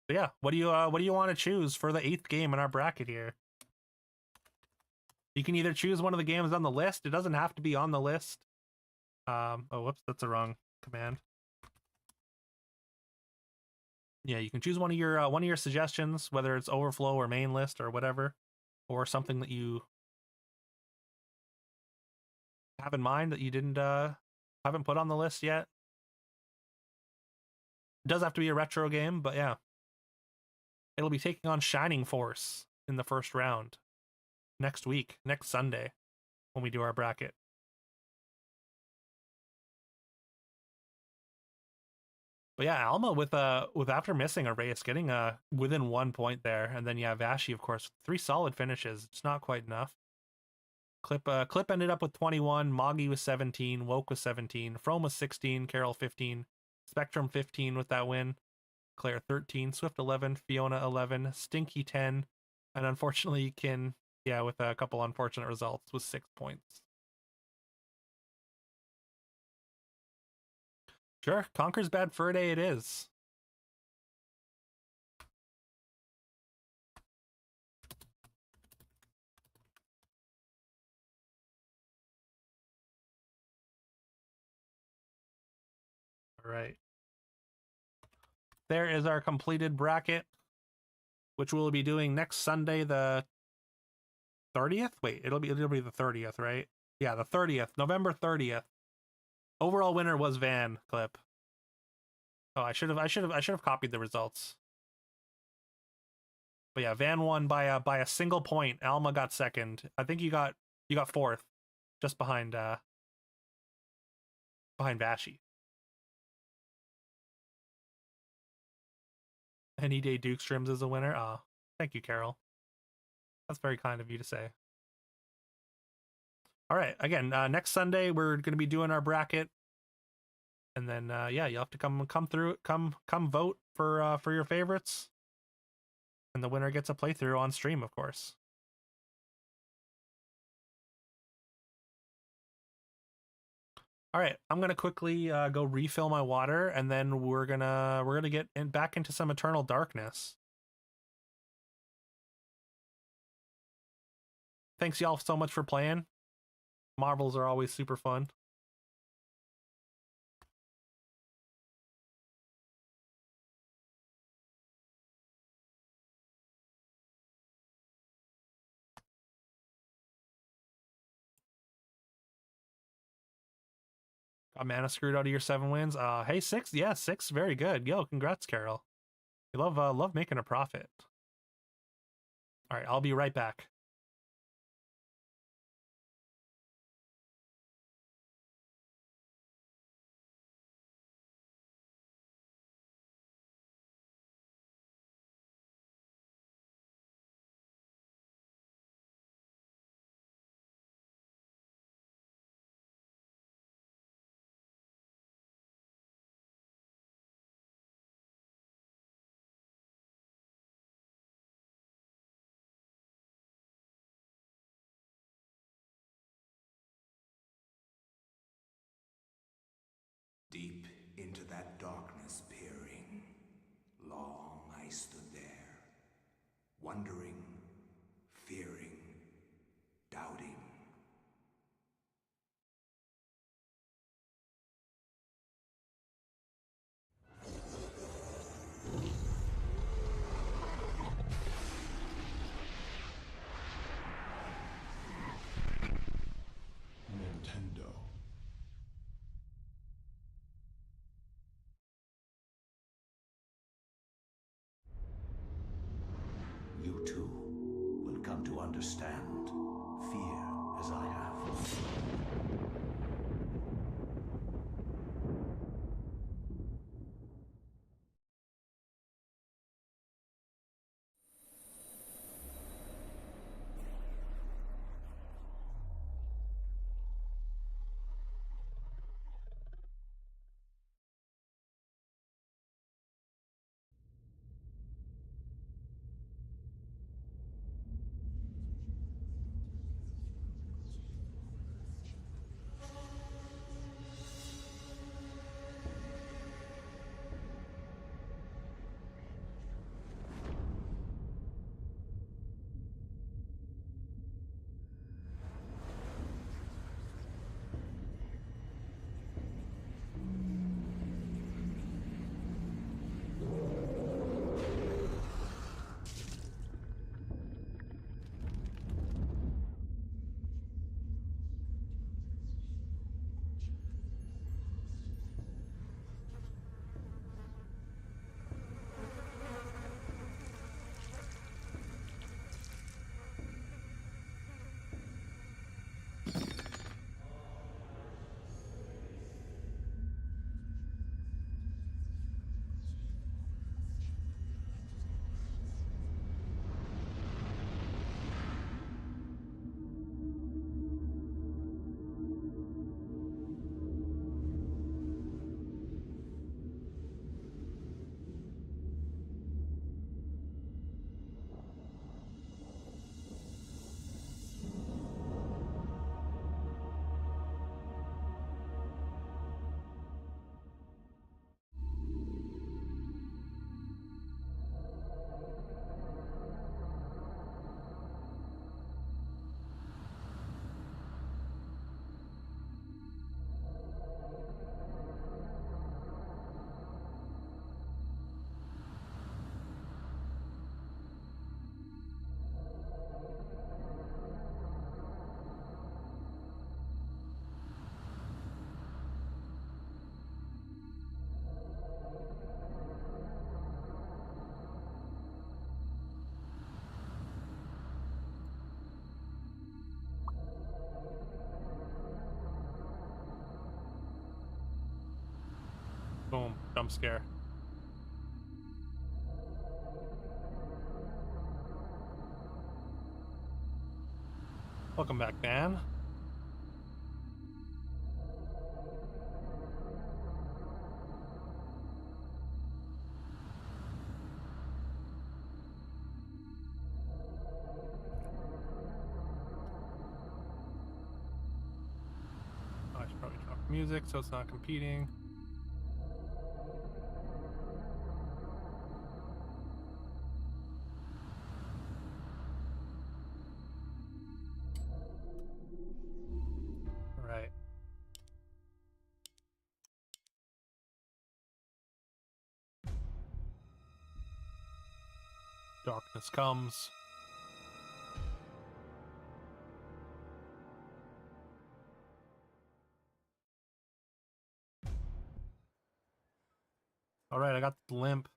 So yeah, what do you want to choose for the 8th game in our bracket here? You can either choose one of the games on the list. It doesn't have to be on the list. Oh, whoops, that's the wrong command. Yeah, you can choose one of your suggestions, whether it's overflow or main list or whatever, or something that you have in mind that you haven't put on the list yet. It does have to be a retro game, but yeah. It'll be taking on Shining Force in the first round next week, next Sunday, when we do our bracket. But yeah, Alma with after missing a race, getting within 1 point there, and then yeah, Vashi of course 3 solid finishes. It's not quite enough. Clip ended up with 21, Moggy was 17, Woke was 17, From was 16, Carol 15, Spectrum 15 with that win, Claire 13, Swift 11, Fiona 11, Stinky 10, and unfortunately Kin, yeah, with a couple unfortunate results, was 6 points. Sure, Conker's Bad Fur Day it is. All right. There is our completed bracket, which we'll be doing next Sunday, the 30th. Wait, it'll be the 30th, right? Yeah, the 30th, November 30th. Overall winner was Van. Clip. Oh, I should have copied the results. But yeah, Van won by a single point. Alma got second. I think you got fourth, just behind Vashi. Any Day Duke Strims is a winner. Oh, thank you, Carol. That's very kind of you to say. All right, again, next Sunday we're going to be doing our bracket, and then yeah, you'll have to come through, come vote for your favorites, and the winner gets a playthrough on stream, of course. All right, I'm gonna quickly go refill my water, and then we're gonna get back into some Eternal Darkness. Thanks y'all so much for playing. Marvels are always super fun. Got mana screwed out of your 7 wins. Hey, 6, yeah, 6, very good. Yo, congrats, Carol. You love making a profit. All right, I'll be right back. stood there, wondering, fearing, doubting. Nintendo. You too will come to understand fear as I have. Boom. Jump scare. Welcome back, Dan. Oh, I should probably drop music so it's not competing. Right. Darkness comes. All right, I got the limp.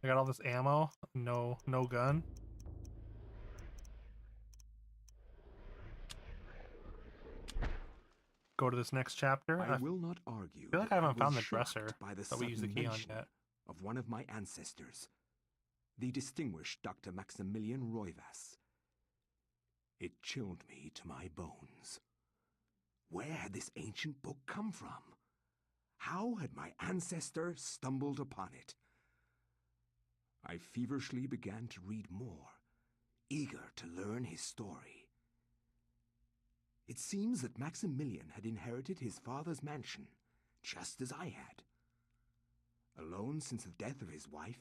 I got all this ammo. No gun. Go to this next chapter. I will not argue. feel like that I haven't was found the shocked dresser by the that we used the sudden key on mention yet. of one of my ancestors, the distinguished Dr. Maximilian Roivas. It chilled me to my bones. Where had this ancient book come from? How had my ancestor stumbled upon it? I feverishly began to read more, eager to learn his story. It seems that Maximilian had inherited his father's mansion, just as I had. Alone since the death of his wife,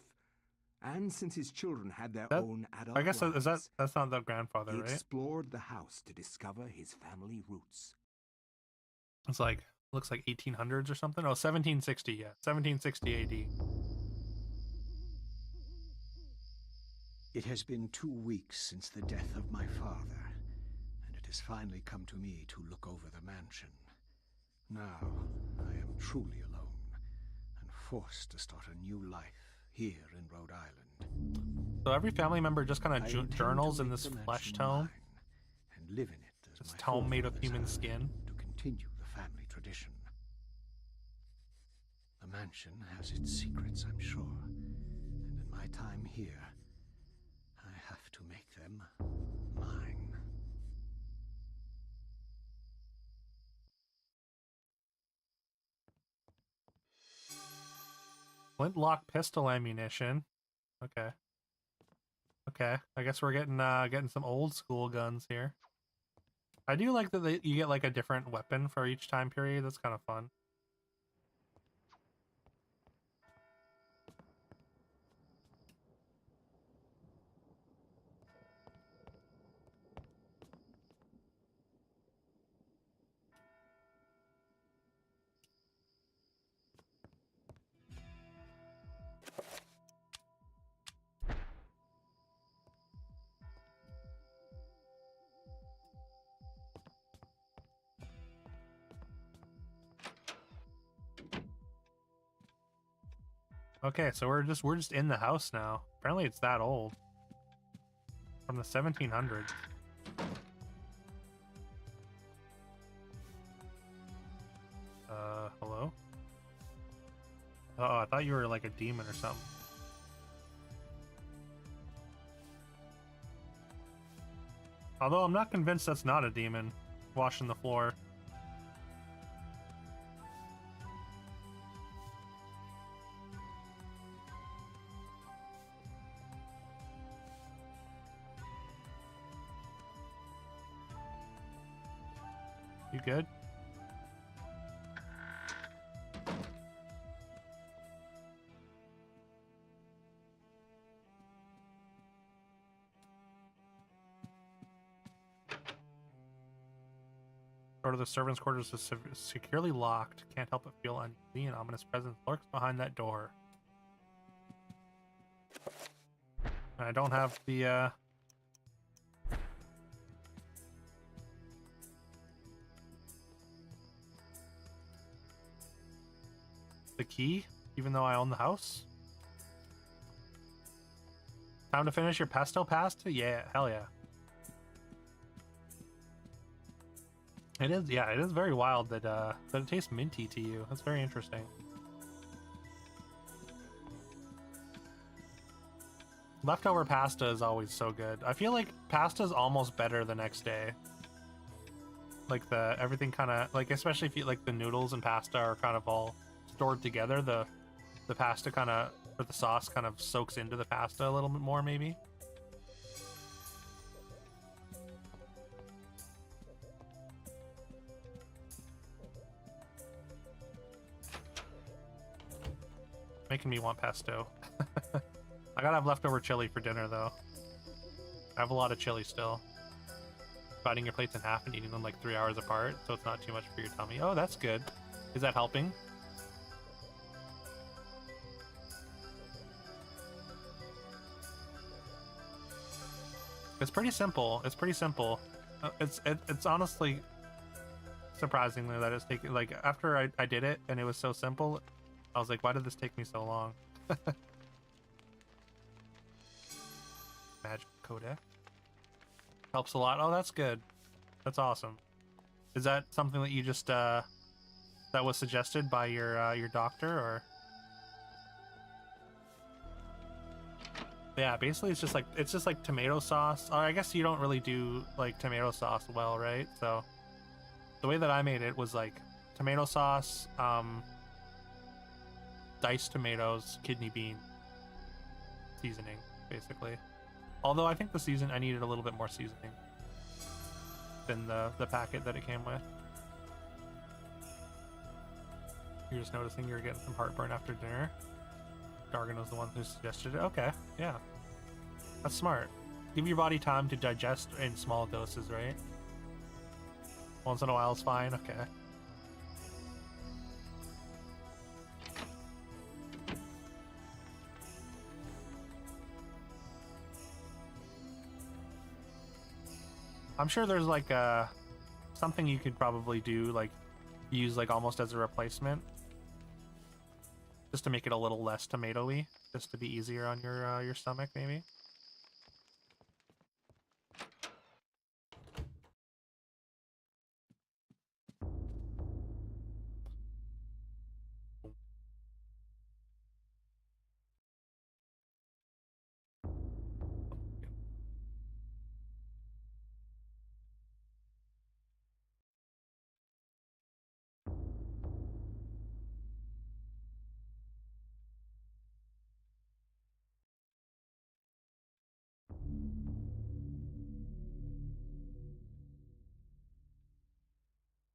and since his children had their own adult I guess lives, that's not the grandfather, he right? explored the house to discover his family roots. It's like, looks like 1800s or something. Oh, 1760, yeah. 1760 AD. It has been 2 weeks since the death of my father, and it has finally come to me to look over the mansion. Now, I am truly alone, and forced to start a new life here in Rhode Island. So every family member just kind I of intend journals to in make this the flesh mansion tome. mine and live in it as This my tome made of forefathers human have, skin. to continue the family tradition. The mansion has its secrets, I'm sure, and in my time here, I have to make them mine. Flintlock pistol ammunition. Okay. Okay. I guess we're getting some old school guns here. I do like that you get like a different weapon for each time period. That's kind of fun. Okay, so we're just in the house now. Apparently it's that old. From the 1700s. Hello? Oh, I thought you were like a demon or something. Although I'm not convinced that's not a demon washing the floor. You good? Door to the servants' quarters is securely locked. Can't help but feel uneasy. An ominous presence lurks behind that door. I don't have the key, even though I own the house. Time to finish your pesto pasta? Yeah, hell yeah. It is, yeah, it is very wild that it tastes minty to you. That's very interesting. Leftover pasta is always so good. I feel like pasta is almost better the next day. Like everything kind of, like, especially if you like the noodles and pasta are kind of all stored together, the pasta kind of, or the sauce kind of soaks into the pasta a little bit more maybe. Making me want pesto. I gotta have leftover chili for dinner though. I have a lot of chili still. Dividing your plates in half and eating them like 3 hours apart, so it's not too much for your tummy. Oh, that's good. Is that helping? It's pretty simple. It's pretty simple. It's honestly surprisingly that it's taking, like, after I did it and it was so simple, I was like, why did this take me so long? Magic codec helps a lot. Oh, that's good. That's awesome. Is that something that you just that was suggested by your doctor, or? Yeah, basically it's just like tomato sauce. Or I guess you don't really do like tomato sauce well, right? So the way that I made it was like tomato sauce, diced tomatoes, kidney bean seasoning, basically. Although I think I needed a little bit more seasoning. in the packet that it came with. You're just noticing you're getting some heartburn after dinner. Dargon was the one who suggested it. Okay, yeah. That's smart. Give your body time to digest in small doses, right? Once in a while is fine, okay. I'm sure there's like something you could probably do, like use like almost as a replacement, just to make it a little less tomato-y, just to be easier on your stomach, maybe.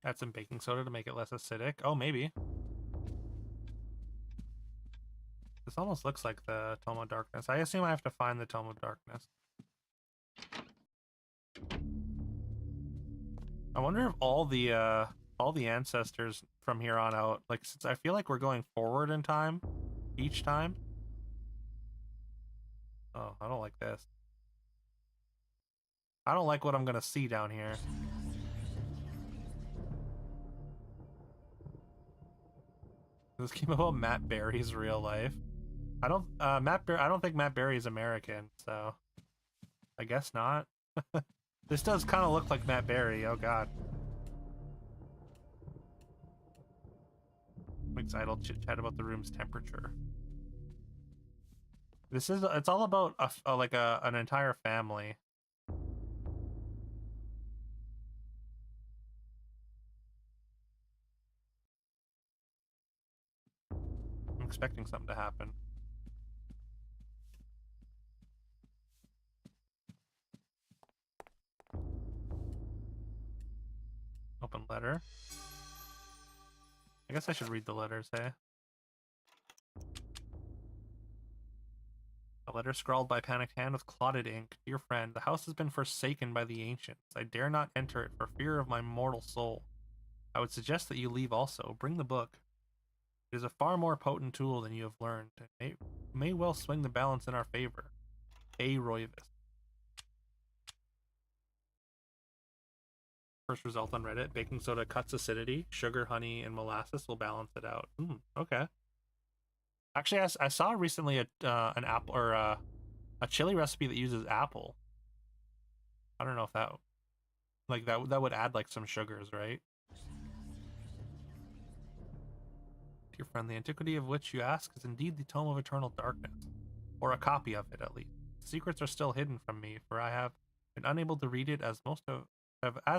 Add some baking soda to make it less acidic. Oh, maybe. This almost looks like the Tome of Darkness. I assume I have to find the Tome of Darkness. I wonder if all the ancestors from here on out, like, since I feel like we're going forward in time each time. Oh, I don't like this. I don't like what I'm gonna see down here. This game about Matt Berry's real life. I don't think Matt Berry is American, so I guess not. This does kind of look like Matt Berry. Oh god. Makes idle chit chat about the room's temperature. It's all about an entire family. I'm expecting something to happen. Open letter. I guess I should read the letters, hey? A letter scrawled by panicked hand with clotted ink. Dear friend, the house has been forsaken by the ancients. I dare not enter it for fear of my mortal soul. I would suggest that you leave also. Bring the book. It is a far more potent tool than you have learned. It may well swing the balance in our favor. A. Royvis. First result on Reddit: baking soda cuts acidity. Sugar, honey, and molasses will balance it out. Okay. Actually, I saw recently an apple or a chili recipe that uses apple. I don't know if that would add like some sugars, right? Dear friend, the antiquity of which you ask is indeed the Tome of Eternal Darkness, or a copy of it at least. The secrets are still hidden from me, for I have been unable to read it as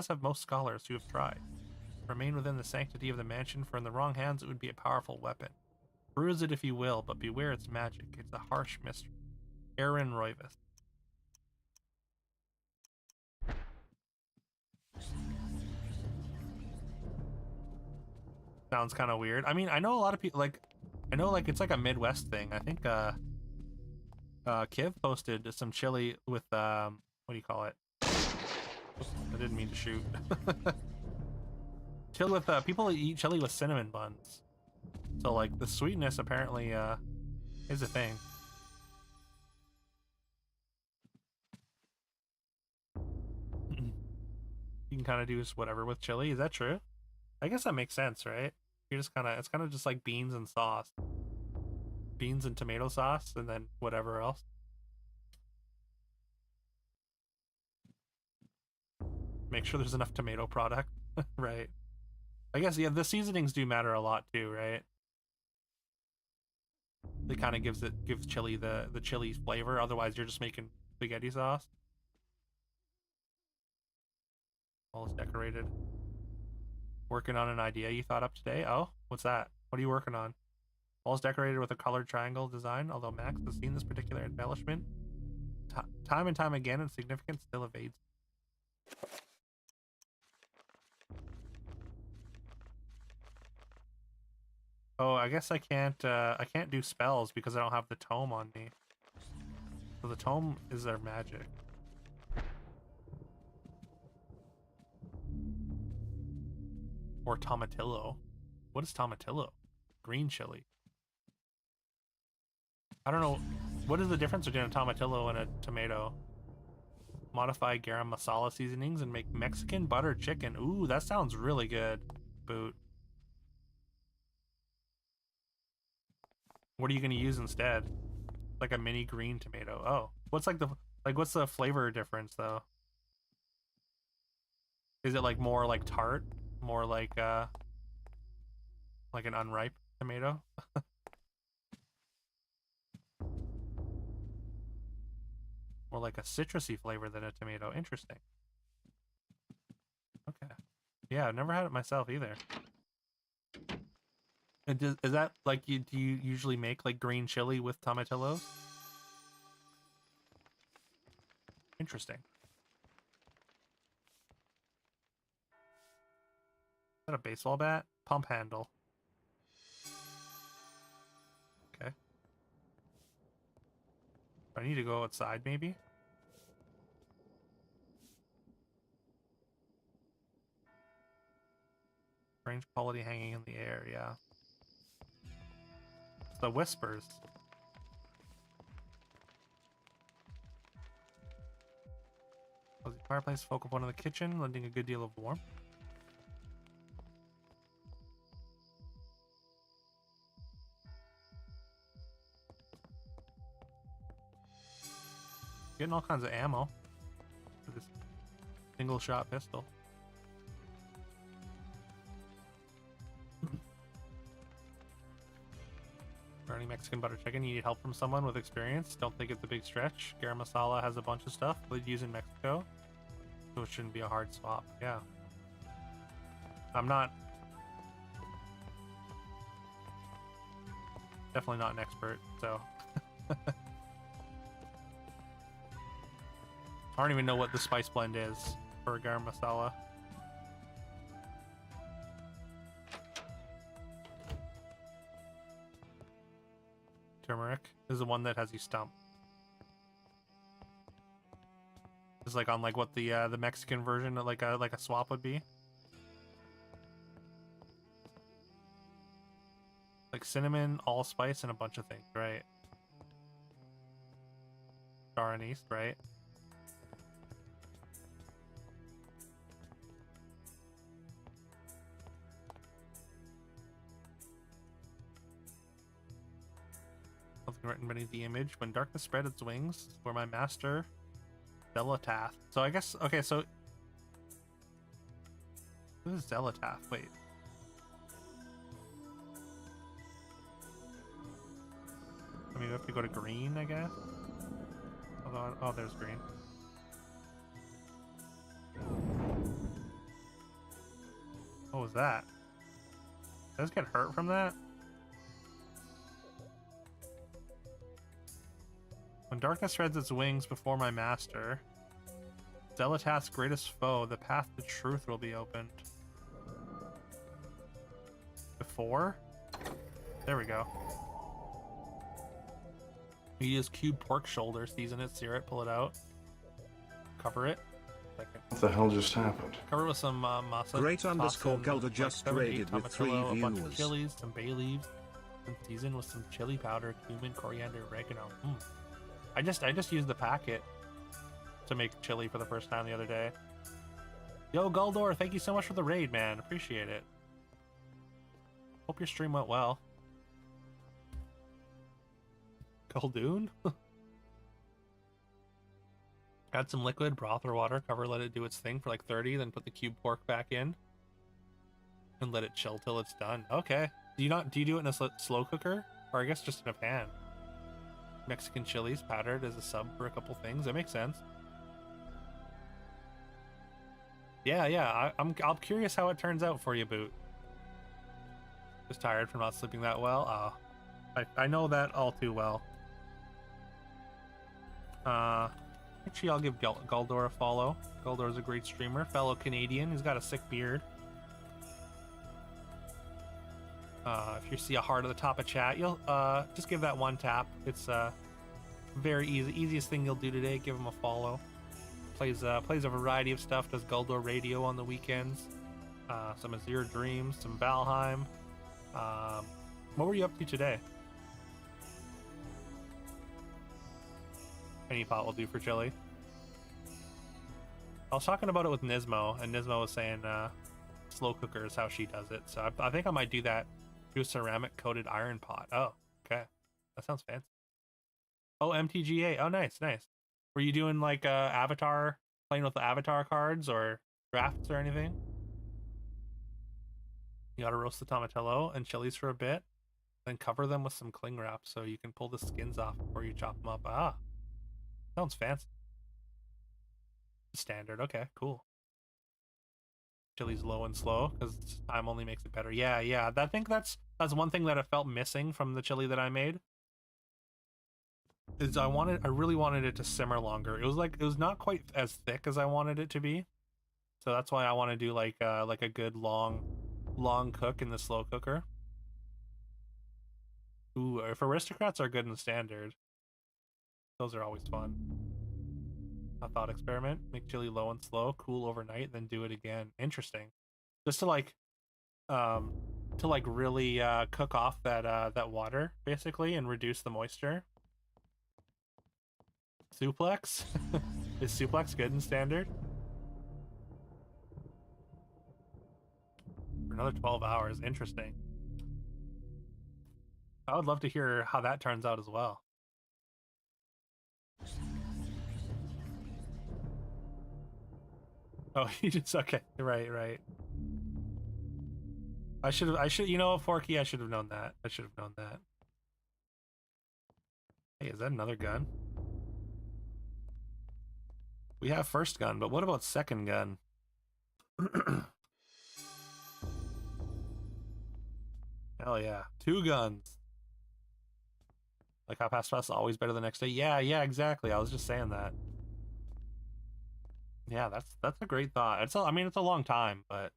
have most scholars who have tried. Remain within the sanctity of the mansion, for in the wrong hands it would be a powerful weapon. Peruse it if you will, but beware its magic. It's a harsh mystery. Aaron Royvis. Sounds kind of weird. I mean, I know a lot of people it's like a Midwest thing. I think Kiv posted some chili with what do you call it? Oops, I didn't mean to shoot. Chili with people eat chili with cinnamon buns. So like the sweetness apparently is a thing. You can kind of do whatever with chili. Is that true? I guess that makes sense, right? You're just it's kind of just like beans and sauce. Beans and tomato sauce and then whatever else. Make sure there's enough tomato product, right? I guess, yeah, the seasonings do matter a lot too, right? It kind of gives chili the chili flavor. Otherwise, you're just making spaghetti sauce. All is decorated. Working on an idea you thought up today? Oh, what's that? What are you working on? Walls decorated with a colored triangle design, although Max has seen this particular embellishment time and time again, and significance still evades. Oh, I guess I can't do spells because I don't have the tome on me. So the tome is their magic. Or tomatillo. What is tomatillo? Green chili. I don't know. What is the difference between a tomatillo and a tomato? Modify garam masala seasonings and make Mexican butter chicken. Ooh, that sounds really good. Boot. What are you gonna use instead? Like a mini green tomato. Oh, what's the flavor difference though? Is it like more like tart? More like an unripe tomato? More like a citrusy flavor than a tomato. Interesting. Okay. Yeah, I've never had it myself either. And is that like do you usually make like green chili with tomatillos? Interesting. Is that a baseball bat? Pump handle. Okay. I need to go outside maybe? Strange quality hanging in the air, yeah. It's the whispers. Cozy fireplace, focal point of the kitchen, lending a good deal of warmth. Getting all kinds of ammo for this single shot pistol. Burning Mexican butter chicken. You need help from someone with experience. Don't think it's a big stretch. Garam masala has a bunch of stuff they'd use in Mexico, so it shouldn't be a hard swap. Yeah. I'm not... definitely not an expert, so... I don't even know what the spice blend is for garam masala. Turmeric is the one that has you stump. It's like on like what the Mexican version of like a swap would be. Like cinnamon, allspice, and a bunch of things, right? Star anise, right? Something written beneath the image. When darkness spread its wings, where my master, Zelatath. So I guess, okay, so... Who is Zelatath? Wait. I mean, we have to go to green, I guess? Oh, there's green. What was that? Did I just get hurt from that? When darkness spreads its wings before my master, Zelatath's greatest foe, the path to truth will be opened. Before? There we go. You use cube pork shoulder, season it, sear it, pull it out. Cover it. What the hell just happened? Cover it with some masa. Great underscore toxin, Gelder just 7 to 8 raided with 3 tomatillo, a bunch of viewers. chilies, some bay leaves, and season with some chili powder, cumin, coriander, oregano. I just used the packet to make chili for the first time the other day. Yo, Guldor, thank you so much for the raid, man. Appreciate it. Hope your stream went well. Guldoon? Add some liquid, broth or water, cover, let it do its thing for like 30, then put the cube pork back in. And let it chill till it's done. Okay. Do you do it in a slow cooker? Or I guess just in a pan? Mexican chilies powdered as a sub for a couple things. That makes sense. Yeah. I'm curious how it turns out for you, Boot. Just tired from not sleeping that well. Oh, I know that all too well. Actually, I'll give Guldor a follow. Guldor's a great streamer, fellow Canadian. He's got a sick beard. If you see a heart at the top of chat, you'll just give that one tap. It's very easy, easiest thing you'll do today. Give him a follow. Plays a variety of stuff. Does Guldor Radio on the weekends. Some Azure Dreams, some Valheim. What were you up to today? Any pot will do for chili. I was talking about it with Nismo, and Nismo was saying slow cooker is how she does it. So I think I might do that. Do a ceramic coated iron pot. Oh, okay. That sounds fancy. Oh, MTGA. Oh, nice, nice. Were you doing like Avatar, playing with the Avatar cards or drafts or anything? You gotta roast the tomatillo and chilies for a bit, then cover them with some cling wrap so you can pull the skins off before you chop them up. Ah, sounds fancy. Standard. Okay, cool. Chili's low and slow because time only makes it better. Yeah, yeah. I think that's one thing that I felt missing from the chili that I made. Is I really wanted it to simmer longer. It was not quite as thick as I wanted it to be. So that's why I want to do like a good long cook in the slow cooker. Ooh, if aristocrats are good in the standard, those are always fun. A thought experiment: make chili low and slow, cool overnight, then do it again. Interesting. Just to really cook off that water basically and reduce the moisture. Suplex? Is suplex good in standard? For another 12 hours. Interesting. I would love to hear how that turns out as well. Oh, you just okay. Right. I should, you know, Forky, I should have known that. Hey, is that another gun? We have first gun, but what about second gun? Hell yeah. 2 guns. Like how Pass Pass always better the next day. Yeah, exactly. I was just saying that. Yeah, that's a great thought. It's a long time, but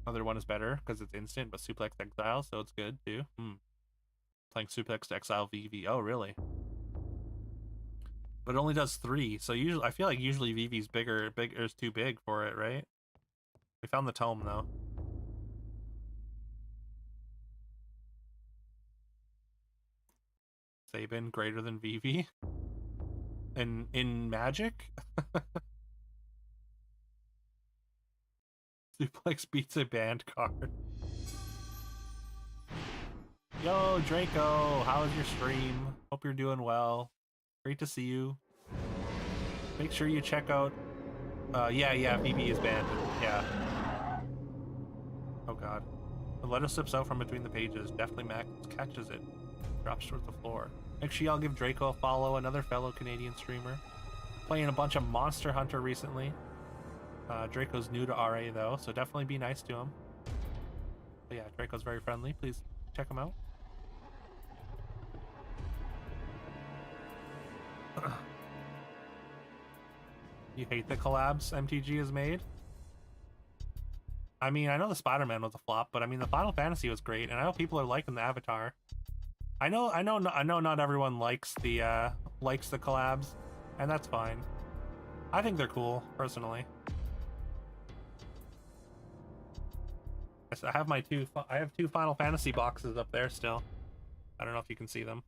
other one is better because it's instant, but Suplex Exile, so it's good too. Playing Suplex Exile VV. Oh, really? But it only does 3, so usually I feel like usually VV's is too big for it, right? We found the tome though. Sabin greater than VV? In Magic? Suplex beats a banned card. Yo, Draco, how was your stream? Hope you're doing well. Great to see you. Make sure you check out... yeah, VV is banned. Yeah. Oh god. The letter slips out from between the pages. Definitely Max catches it. Drops towards the floor. Make sure y'all give Draco a follow, another fellow Canadian streamer. Playing a bunch of Monster Hunter recently. Draco's new to RA though, so definitely be nice to him. But yeah, Draco's very friendly. Please check him out. You hate the collabs MTG has made? I mean, I know the Spider-Man was a flop, but I mean the Final Fantasy was great, and I know people are liking the Avatar. I know not everyone likes the collabs, and that's fine. I think they're cool, personally. I have I have 2 Final Fantasy boxes up there still. I don't know if you can see them.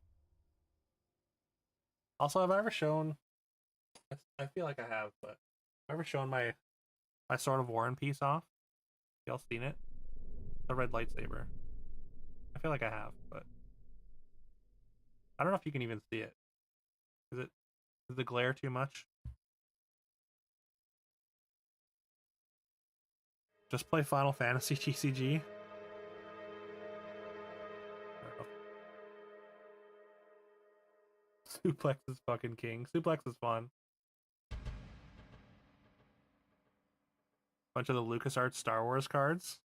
Also, have I ever shown... I feel like I have, but have I ever shown my Sword of War and piece off? Y'all seen it? The red lightsaber. I feel like I have, but I don't know if you can even see it. Is the glare too much? Just play Final Fantasy TCG. Suplex is fucking king. Suplex is fun. Bunch of the LucasArts Star Wars cards.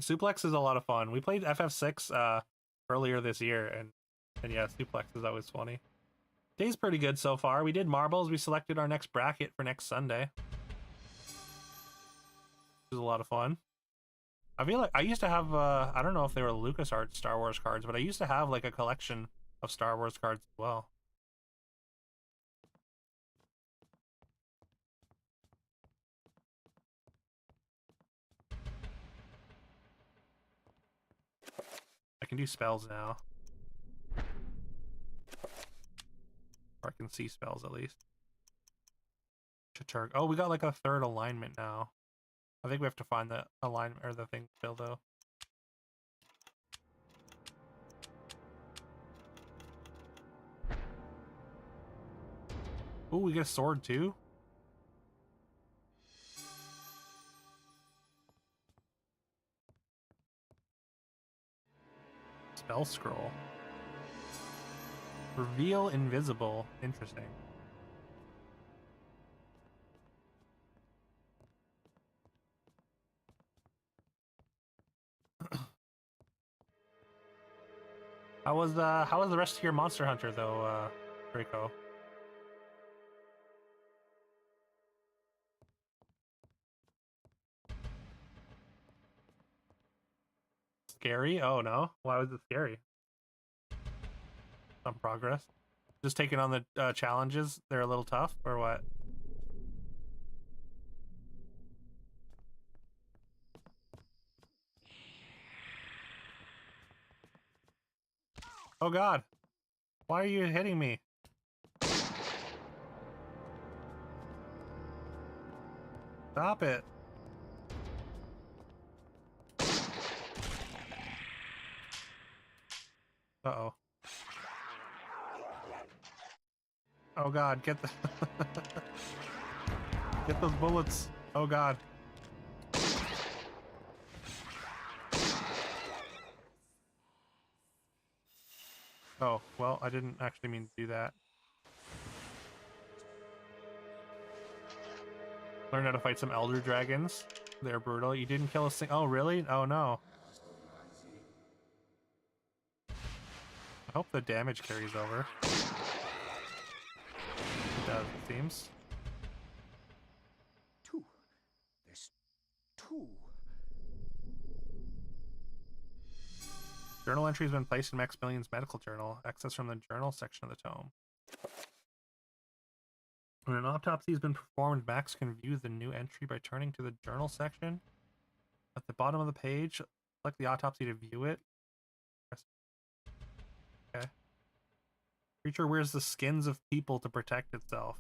Suplex is a lot of fun. We played FF6 earlier this year, and yeah, Suplex is always funny. Day's pretty good so far. We did marbles. We selected our next bracket for next Sunday. It was a lot of fun. I feel like I used to have, I don't know if they were LucasArts Star Wars cards, but I used to have like a collection of Star Wars cards as well. I can do spells now. Or I can see spells at least. Chaturg. Oh, we got like a third alignment now. I think we have to find the alignment or the thing still though. Ooh, we get a sword too? Spell scroll. Reveal invisible. Interesting. How was the rest of your Monster Hunter though, Draco? Scary? Oh no. Why was it scary? Some progress. Just taking on the challenges. They're a little tough, or what? Oh god. Why are you hitting me? Stop it. Uh-oh. Oh god, get the get those bullets. Oh god. Oh, well, I didn't actually mean to do that. Learn how to fight some Elder Dragons. They're brutal. You didn't kill a oh, really? Oh no. I hope the damage carries over. It does, it seems. Two. There's two. Journal entry has been placed in Maximilian's medical journal. Access from the journal section of the tome. When an autopsy has been performed, Max can view the new entry by turning to the journal section. At the bottom of the page, select the autopsy to view it. Okay. Creature wears the skins of people to protect itself.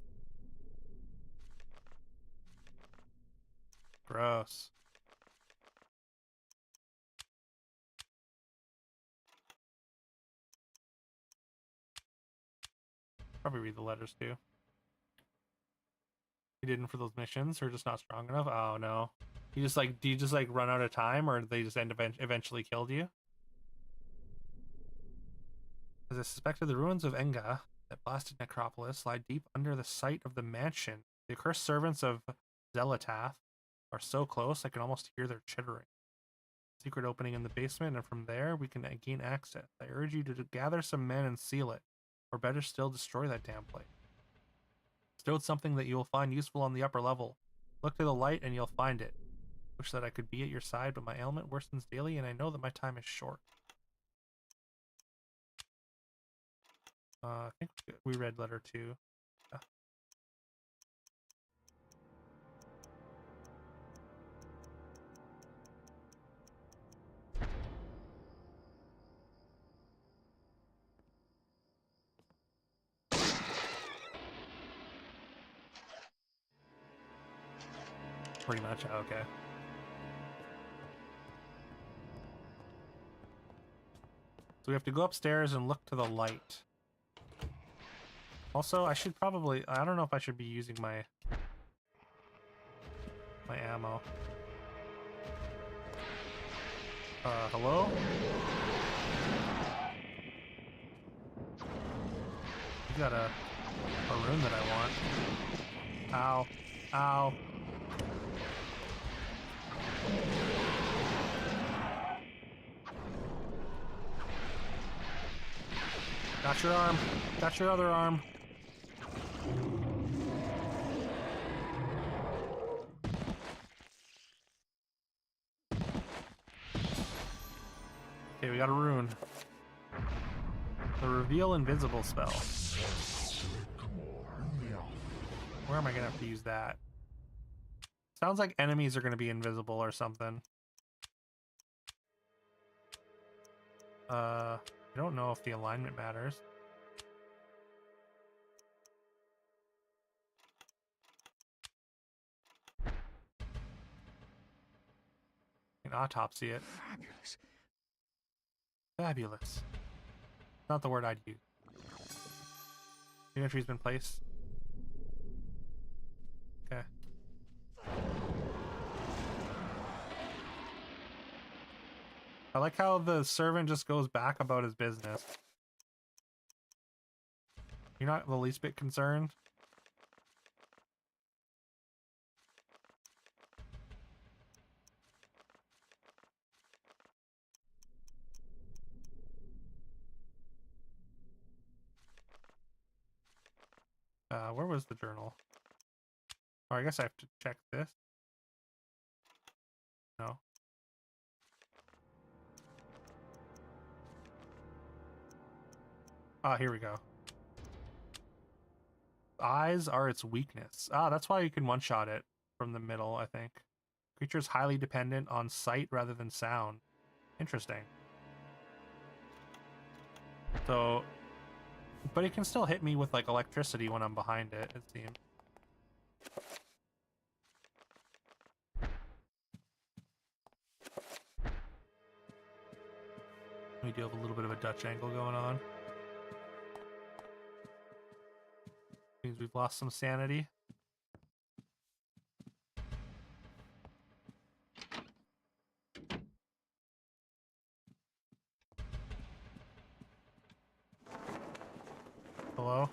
Gross. Probably read the letters too. You didn't for those missions, or just not strong enough? Oh no. You just like, do you just like run out of time, or they just eventually killed you? As I suspected, the ruins of Enga, that blasted necropolis, lie deep under the site of the mansion. The accursed servants of Zelatath are so close I can almost hear their chittering. Secret opening in the basement, and from there we can gain access. I urge you to gather some men and seal it, or better still, destroy that damn place. Stowed something that you will find useful on the upper level. Look to the light and you'll find it. Wish that I could be at your side, but my ailment worsens daily, and I know that my time is short. I think we read letter 2. Yeah. Pretty much, okay. So we have to go upstairs and look to the light. Also, I should probably, I don't know if I should be using my ammo. Hello? You got a rune that I want. Ow. Ow. Got your arm. Got your other arm. Okay, we got a rune. The reveal invisible spell. Where am I gonna have to use that? Sounds like enemies are gonna be invisible or something. I don't know if the alignment matters. Can autopsy it. Fabulous. Fabulous. Not the word I'd use. Unitry's been placed. Okay. I like how the servant just goes back about his business. You're not the least bit concerned? Where was the journal? Oh, I guess I have to check this. No. Ah, here we go. Eyes are its weakness. Ah, that's why you can one-shot it from the middle, I think. Creature is highly dependent on sight rather than sound. Interesting. So, but it can still hit me with like electricity when I'm behind it, it seems. We do have a little bit of a Dutch angle going on. Means we've lost some sanity. Hello?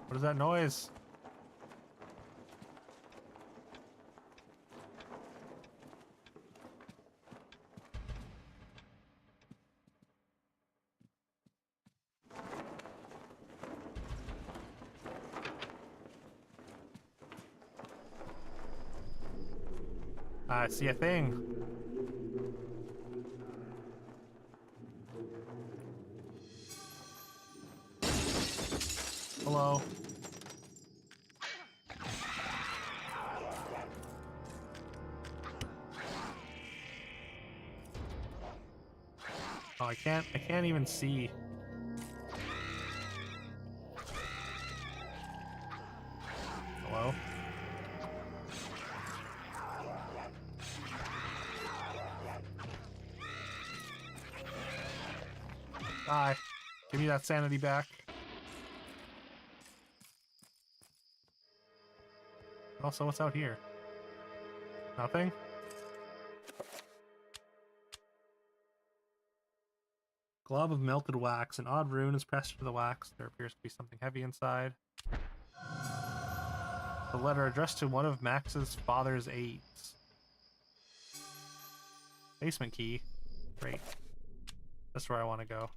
What is that noise? I see a thing. Hello. Oh, I can't even see. Hello? Die. Give me that sanity back. Also, what's out here? Nothing? Glob of melted wax. An odd rune is pressed into the wax. There appears to be something heavy inside. The letter addressed to one of Max's father's aides. Basement key. Great. That's where I want to go.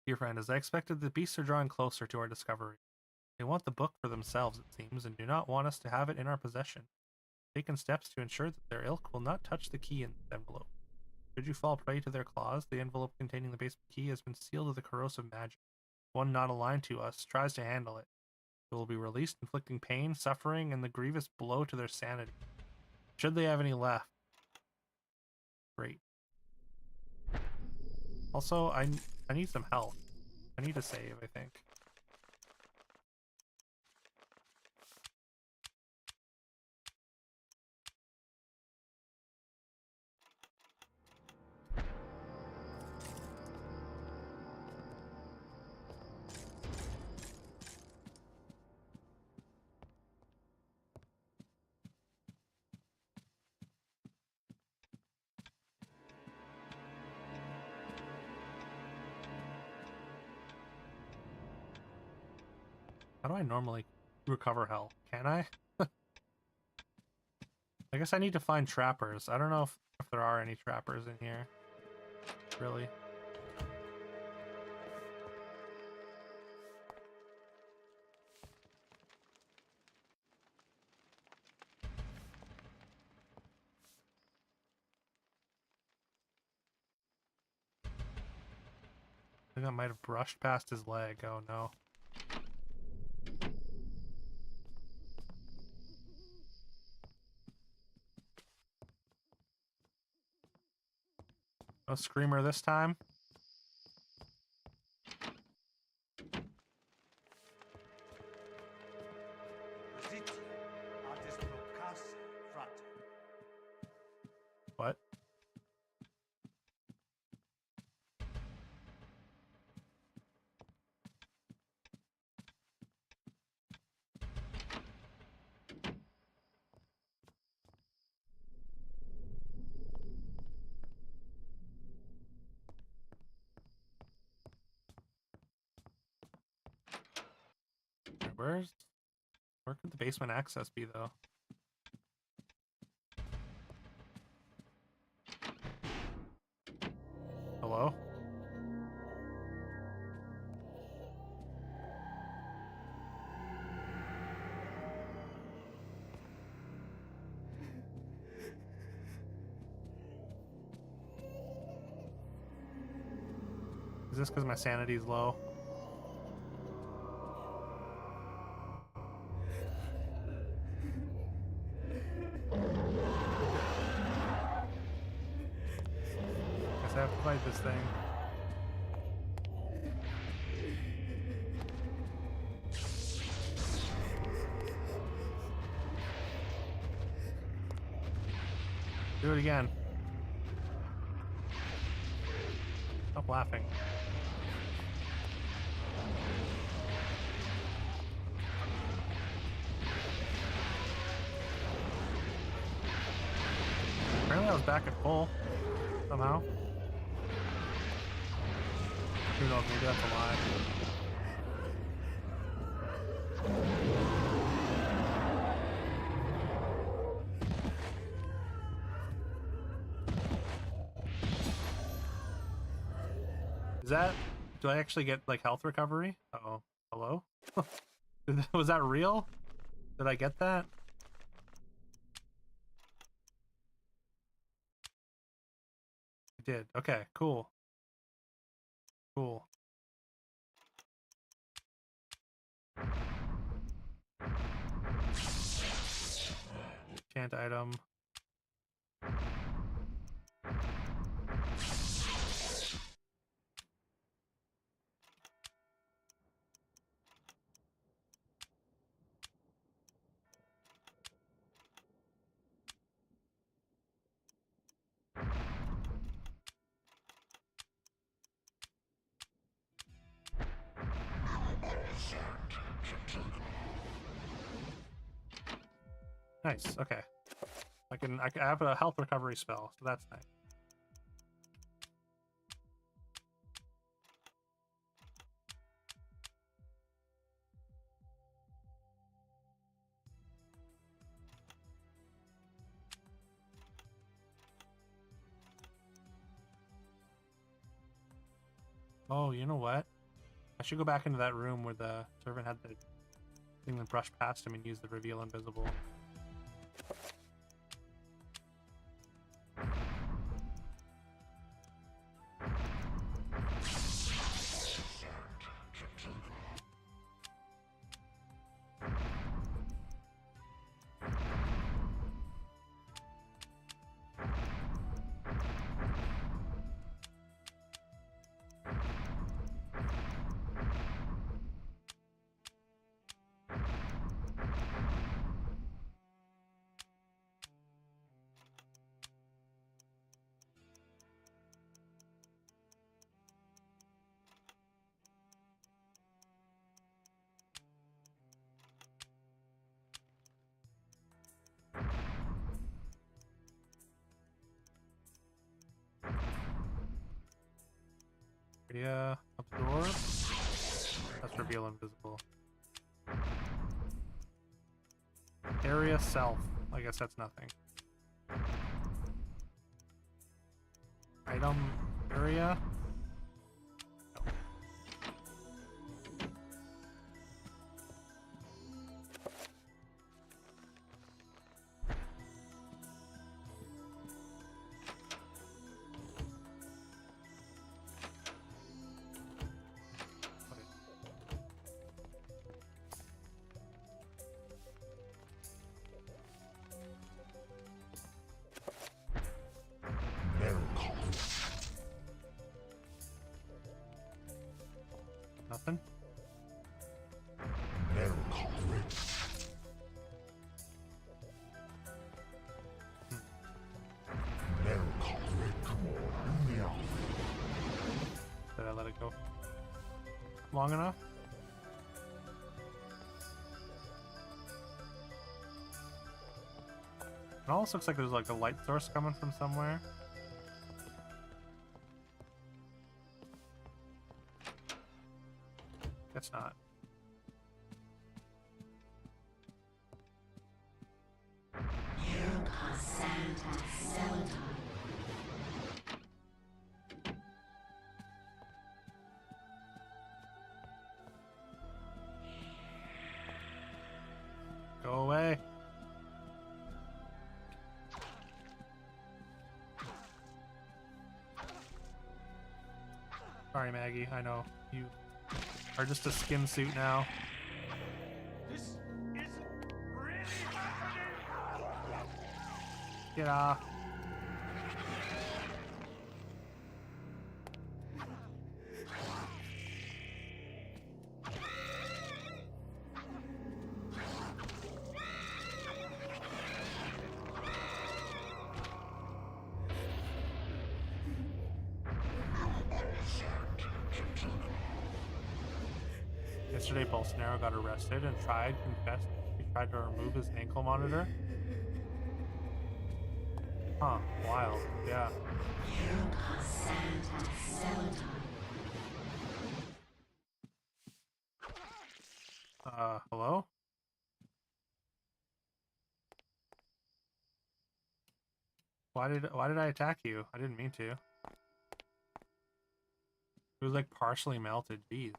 Dear friend, as I expected, the beasts are drawing closer to our discovery. They want the book for themselves, it seems, and do not want us to have it in our possession. Taken steps to ensure that their ilk will not touch the key in the envelope. Should you fall prey to their claws, the envelope containing the basement key has been sealed with a corrosive magic. One not aligned to us tries to handle it. It will be released, inflicting pain, suffering, and the grievous blow to their sanity. Should they have any left. Great. Also, I need some health. I need to save, I think. How do I normally recover health. Can I? I guess I need to find trappers. I don't know if there are any trappers in here. Really. I think I might have brushed past his leg. Oh no. No screamer this time. What? Where could the basement access be though? Hello? Is this because my sanity's low? Guess I have to fight this thing. Do it again. Stop laughing. Apparently I was back at full somehow. Who knows, maybe that's a lie. Is that, do I actually get like health recovery? Uh-oh. Hello? Was that real? Did I get that? I did. Okay, cool. Cool. Enchant item. Nice. Okay. I have a health recovery spell, so that's nice. Oh, you know what? I should go back into that room where the servant had the thing that brushed past him and use the reveal invisible. Yeah, absorb. That's reveal invisible. Area self. I guess that's nothing. Item area. Nothing. Did I let it go long enough? It almost looks like there's like a light source coming from somewhere. Guess not. Go away. Sorry, Maggie. I know you are just a skin suit now. This isn't really happening! Get off. Yesterday, Bolsonaro got arrested and confessed he tried to remove his ankle monitor. Huh, wild, yeah. Hello? Why did I attack you? I didn't mean to. It was like partially melted, jeez.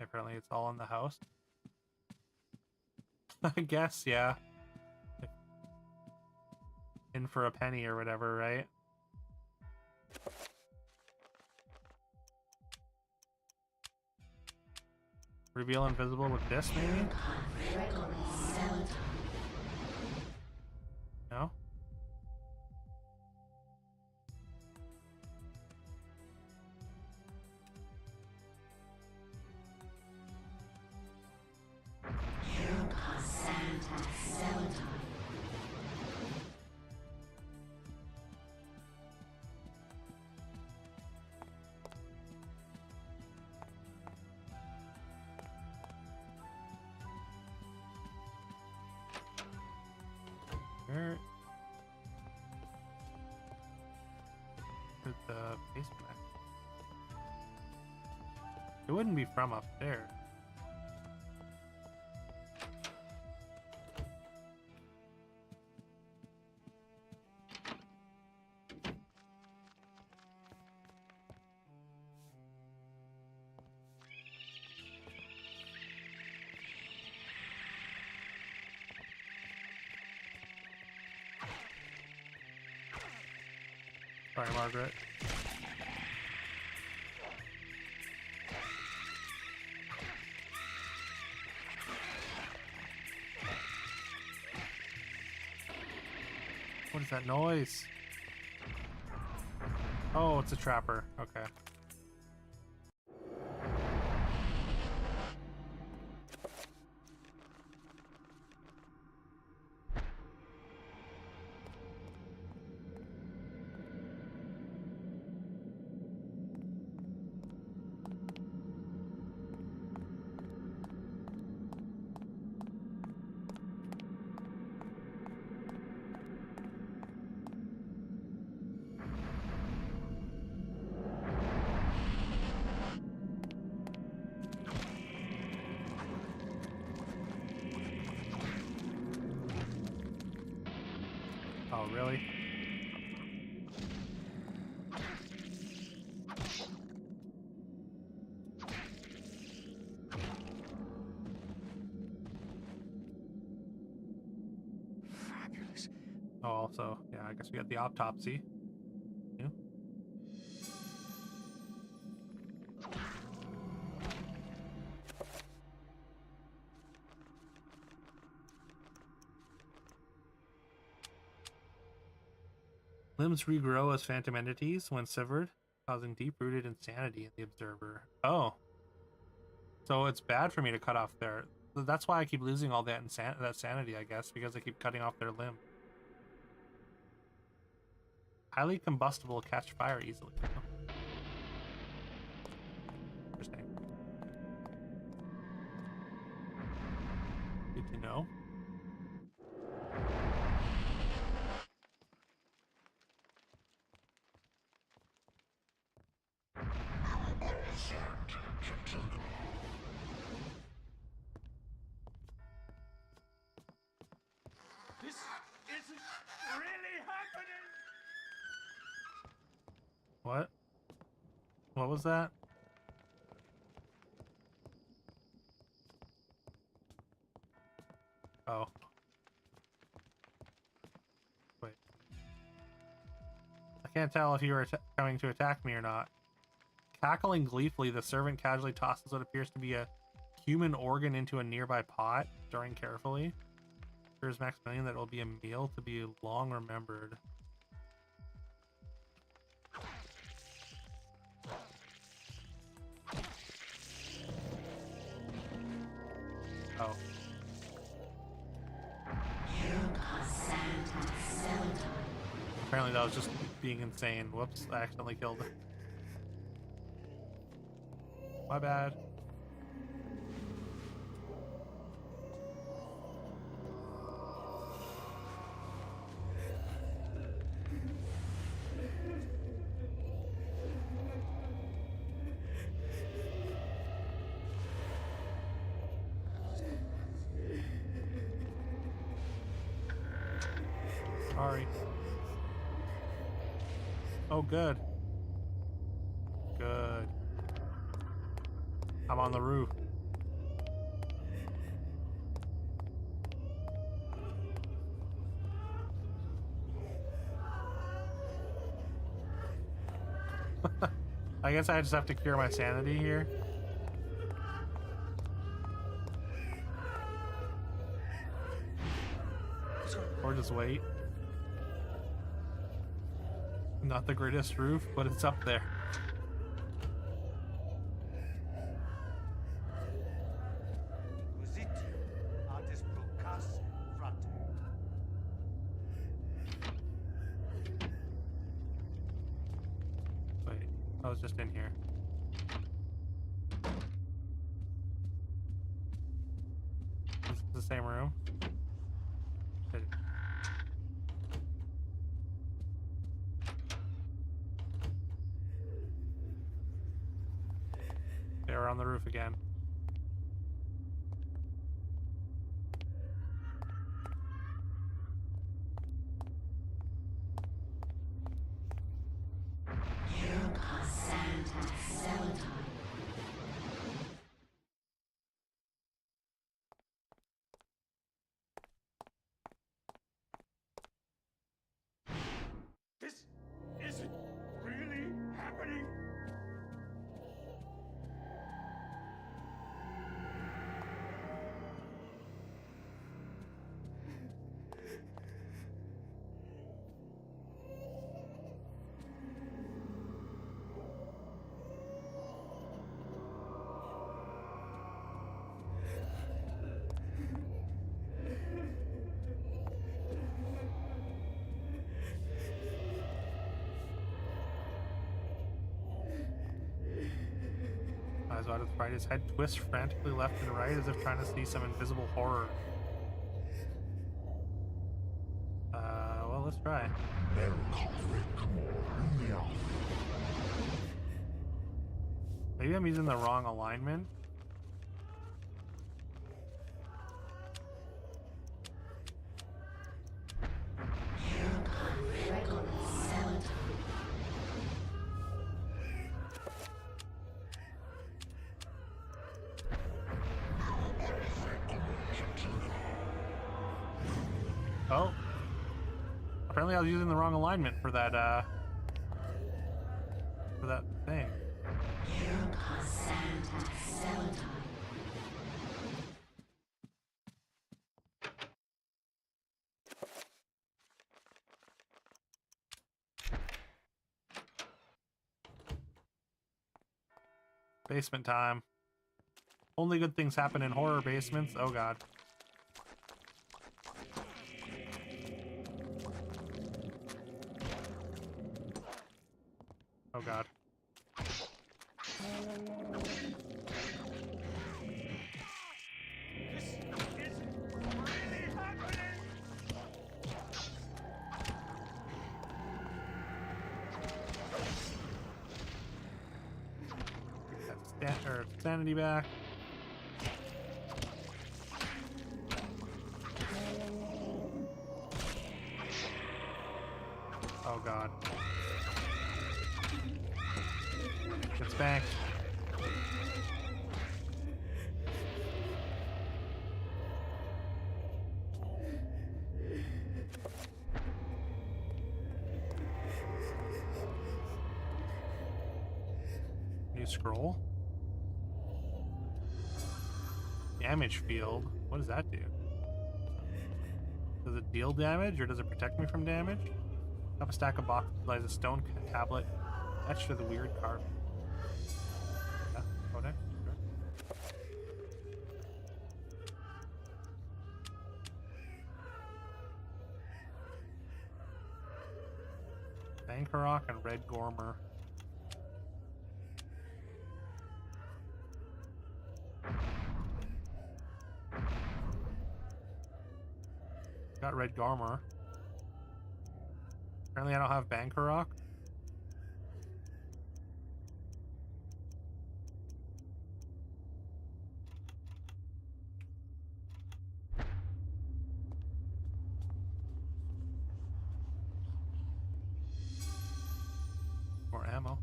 Apparently it's all in the house. I guess, yeah. In for a penny or whatever, right? Reveal invisible with this, maybe? No? Where is the basement? It wouldn't be from up there. Sorry, Margaret. What is that noise? Oh, it's a trapper. Okay. really? Fabulous. Oh, also, yeah, I guess we got the autopsy. Yeah. Limbs regrow as phantom entities when severed, causing deep-rooted insanity in the observer. Oh. So it's bad for me to cut off their... That's why I keep losing all that that sanity, I guess, because I keep cutting off their limb. Highly combustible, catch fire easily. Interesting. Good to know. This isn't really happening! What? What was that? Oh. Wait. I can't tell if you were coming to attack me or not. Cackling gleefully, the servant casually tosses what appears to be a human organ into a nearby pot, stirring carefully. Assures Maximilian that it will be a meal to be long remembered. Oh. Apparently that was just being insane. Whoops, I accidentally killed her. My bad. Sorry. Oh, good. Good. I'm on the roof. I guess I just have to cure my sanity here. Or just wait. Not the greatest roof, but it's up there. Wait, I was just in here. Is this the same room? They're on the roof again. This isn't really happening! Eyes wide its right, his head twists frantically left and right as if trying to see some invisible horror. Well, let's try. Maybe I'm using the wrong alignment. Oh. Apparently I was using the wrong alignment for that thing. Basement time. Only good things happen in horror basements. Oh god. Oh god. Sanity back. Oh god. Get spanked. New scroll. Damage field. What does that do? Does it deal damage or does it protect me from damage? Up a stack of boxes lies a stone tablet etched with a weird carving. Yeah, go next. Sure. Bankarok and Red Gormer. Got Red Garmor. Apparently I don't have Bankarok. More ammo.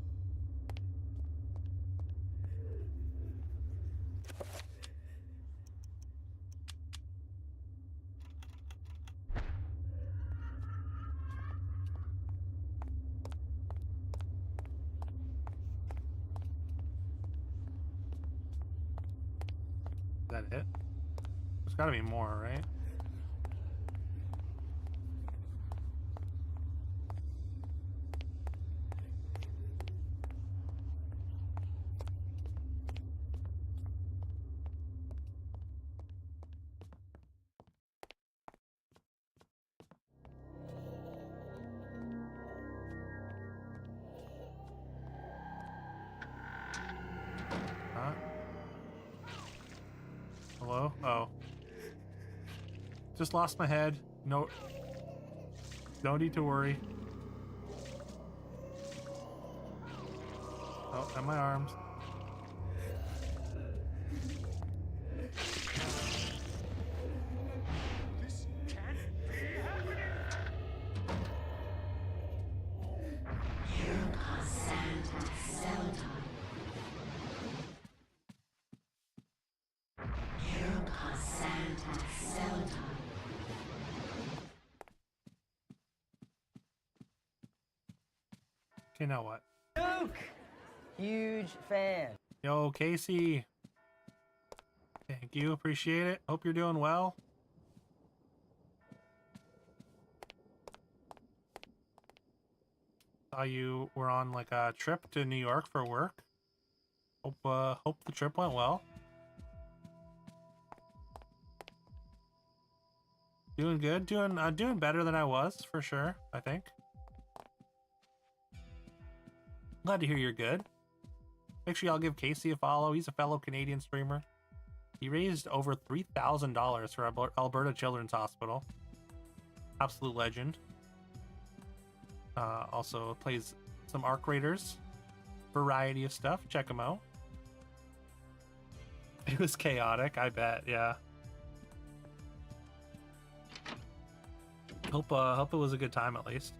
Is that it? There's gotta be more, right? Huh? Hello? Oh. Just lost my head. No need to worry. Oh, and my arms. Okay, now what? Duke! Huge fan. Yo, Casey. Thank you, appreciate it. Hope you're doing well. Saw you were on like a trip to New York for work. Hope the trip went well. Doing good, doing better than I was for sure, I think. Glad to hear you're good. Make sure y'all give Casey a follow. He's a fellow Canadian streamer. He raised over $3,000 for Alberta Children's Hospital. Absolute legend. Also plays some Arc Raiders. Variety of stuff. Check him out. It was chaotic, I bet, yeah. Hope it was a good time at least.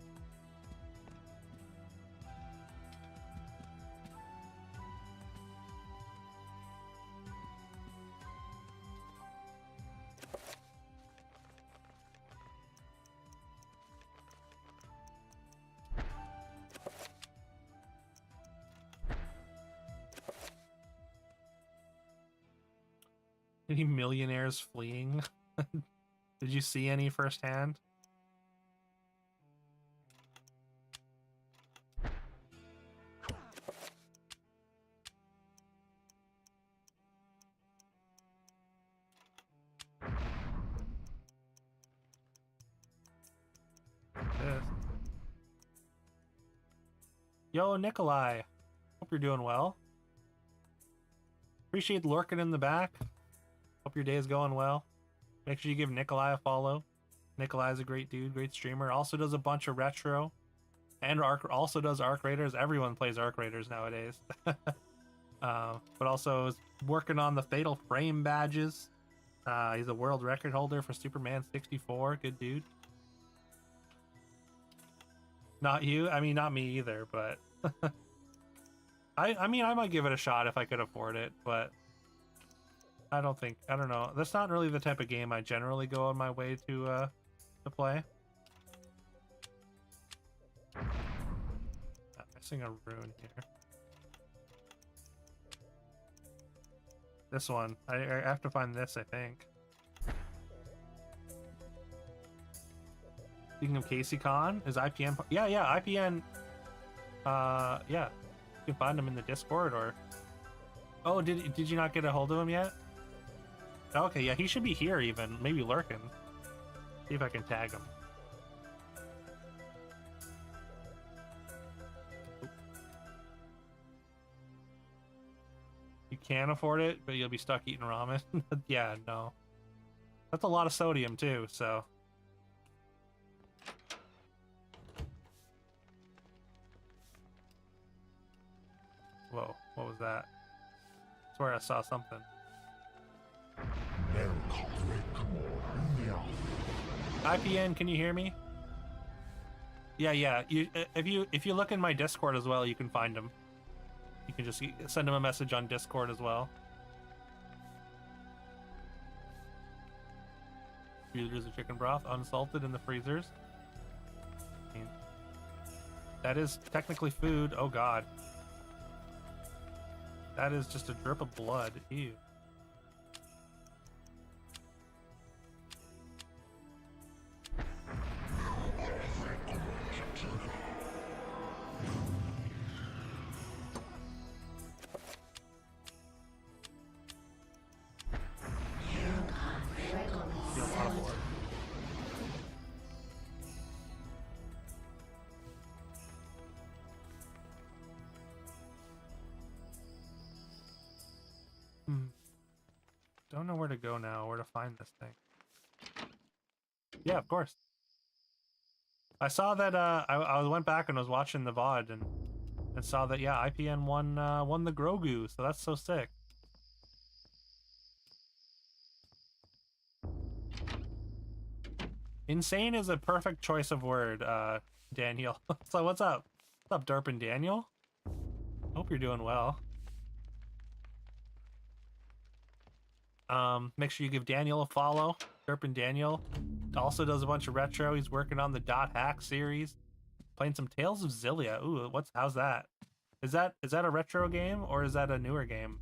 Any millionaires fleeing? Did you see any firsthand? This. Yo, Nikolai. Hope you're doing well. Appreciate lurking in the back. Hope your day is going well. Make sure you give Nikolai a follow. Nikolai's a great dude, great streamer. Also does a bunch of retro. And also does Arc Raiders. Everyone plays Arc Raiders nowadays. But also is working on the Fatal Frame badges. He's a world record holder for Superman 64. Good dude. Not you? I mean, not me either, but... I mean, I might give it a shot if I could afford it, but... I don't know. That's not really the type of game I generally go on my way to play. I'm missing a rune here. This one. I have to find this, I think. Speaking of Casey Khan, is IPN... Yeah, IPN... yeah. You can find him in the Discord, or... Oh, did you not get a hold of him yet? Okay, yeah, he should be here even. Maybe lurking. See if I can tag him. You can afford it, but you'll be stuck eating ramen. Yeah, no. That's a lot of sodium, too, so... Whoa, what was that? I swear I saw something. IPN, can you hear me? Yeah. If you look in my Discord as well, you can find him. You can just send him a message on Discord as well. Freezers of chicken broth, unsalted in the freezers. I mean, that is technically food. Oh god. That is just a drip of blood. Ew. Don't know where to go now, where to find this thing. Yeah, of course. I saw that I went back and was watching the VOD and saw that yeah, IPN won the Grogu, so that's so sick. Insane is a perfect choice of word, Daniel. So what's up? What's up, Derpin Daniel? Hope you're doing well. Make sure you give Daniel a follow. Derpin Daniel also does a bunch of retro. He's working on the Dot Hack series, playing some Tales of Xillia. Ooh, how's that? Is that a retro game or is that a newer game?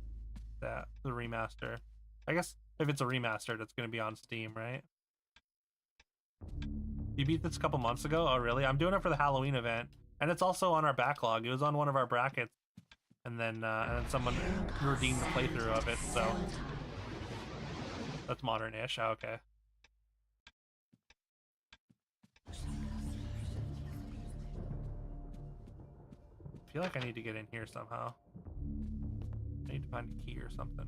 That the remaster? I guess if it's a remaster, that's gonna be on Steam, right? You beat this a couple months ago? Oh, really? I'm doing it for the Halloween event, and it's also on our backlog. It was on one of our brackets, and then someone redeemed the playthrough of it. So that's modern-ish. Oh, okay. I feel like I need to get in here somehow. I need to find a key or something.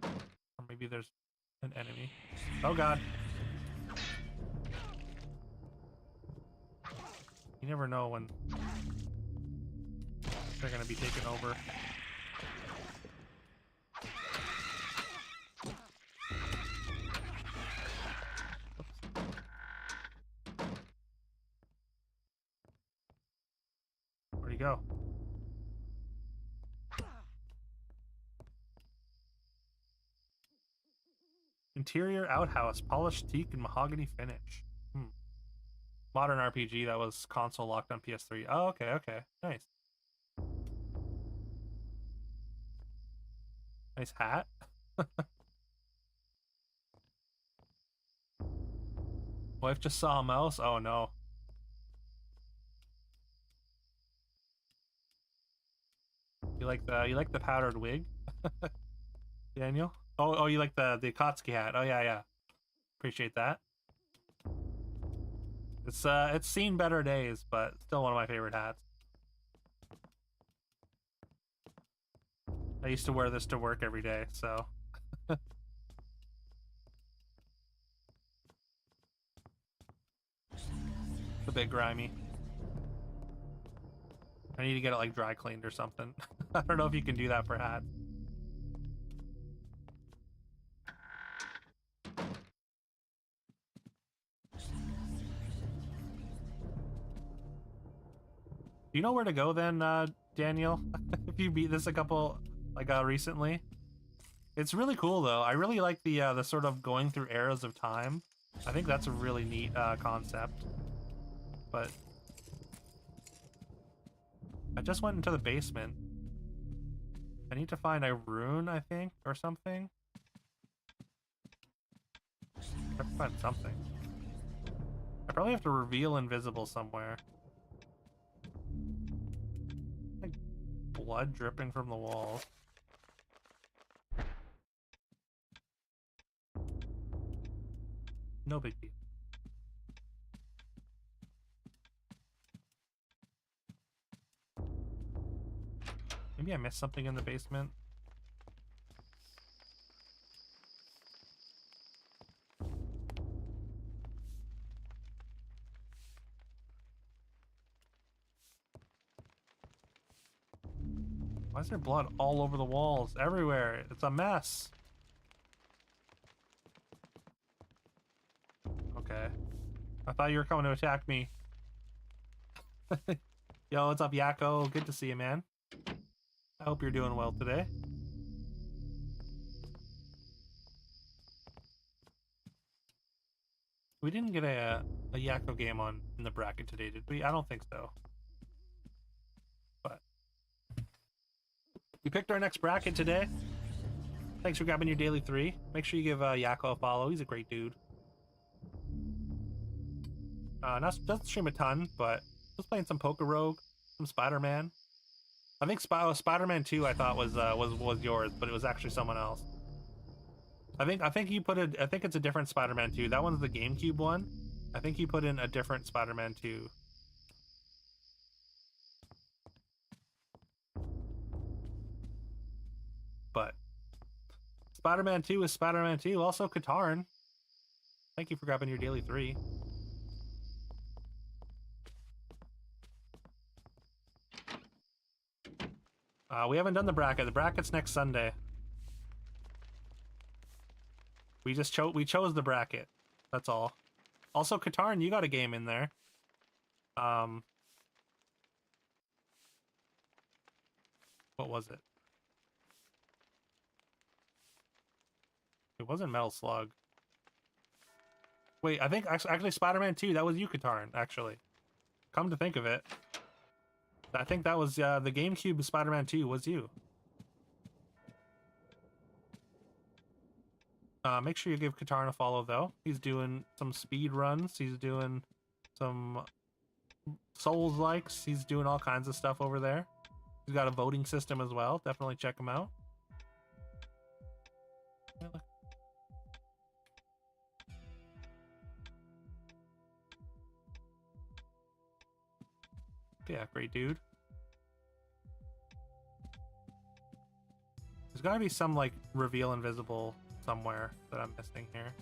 Or maybe there's an enemy. Oh god. You never know when they're gonna be taken over. Where'd he go? Interior outhouse, polished teak and mahogany finish. Modern RPG that was console locked on PS3. Oh, okay, nice. Nice hat. Wife just saw a mouse. Oh no. You like the powdered wig, Daniel? Oh, you like the Akatsuki hat. Oh yeah. Appreciate that. It's seen better days, but still one of my favorite hats. I used to wear this to work every day, so. It's a bit grimy. I need to get it like dry cleaned or something. I don't know if you can do that for hats. Do you know where to go then, Daniel? If you beat this a couple, like, recently? It's really cool though. I really like the sort of going through eras of time. I think that's a really neat concept. But I just went into the basement. I need to find a rune, I think, or something. I have to find something. I probably have to reveal invisible somewhere. Like blood dripping from the walls. No big deal. Maybe I missed something in the basement. Why is there blood all over the walls? Everywhere. It's a mess. Okay. I thought you were coming to attack me. Yo, what's up, Yakko? Good to see you, man. I hope you're doing well today. We didn't get a Yakko game on in the bracket today, did we? I don't think so. But we picked our next bracket today. Thanks for grabbing your daily 3. Make sure you give Yakko a follow. He's a great dude. Doesn't stream a ton, but just playing some Poker Rogue, some Spider-Man. I think Spider-Man 2 I thought was yours, but it was actually someone else. I think you put I think it's a different Spider-Man 2. That one's the GameCube one. I think you put in a different Spider-Man 2. But Spider-Man 2 is Spider-Man 2. Also Katarn. Thank you for grabbing your daily 3. We haven't done the bracket. The bracket's next Sunday. We chose the bracket. That's all. Also, Katarn, you got a game in there. What was it? It wasn't Metal Slug. Wait, I think actually Spider-Man 2, that was you, Katarn, actually. Come to think of it. I think that was the GameCube Spider-Man 2 was you. Make sure you give Katarn a follow, though. He's doing some speed runs. He's doing some Souls likes. He's doing all kinds of stuff over there. He's got a voting system as well. Definitely check him out. Yeah, great dude. There's gotta be some like reveal invisible somewhere that I'm missing here.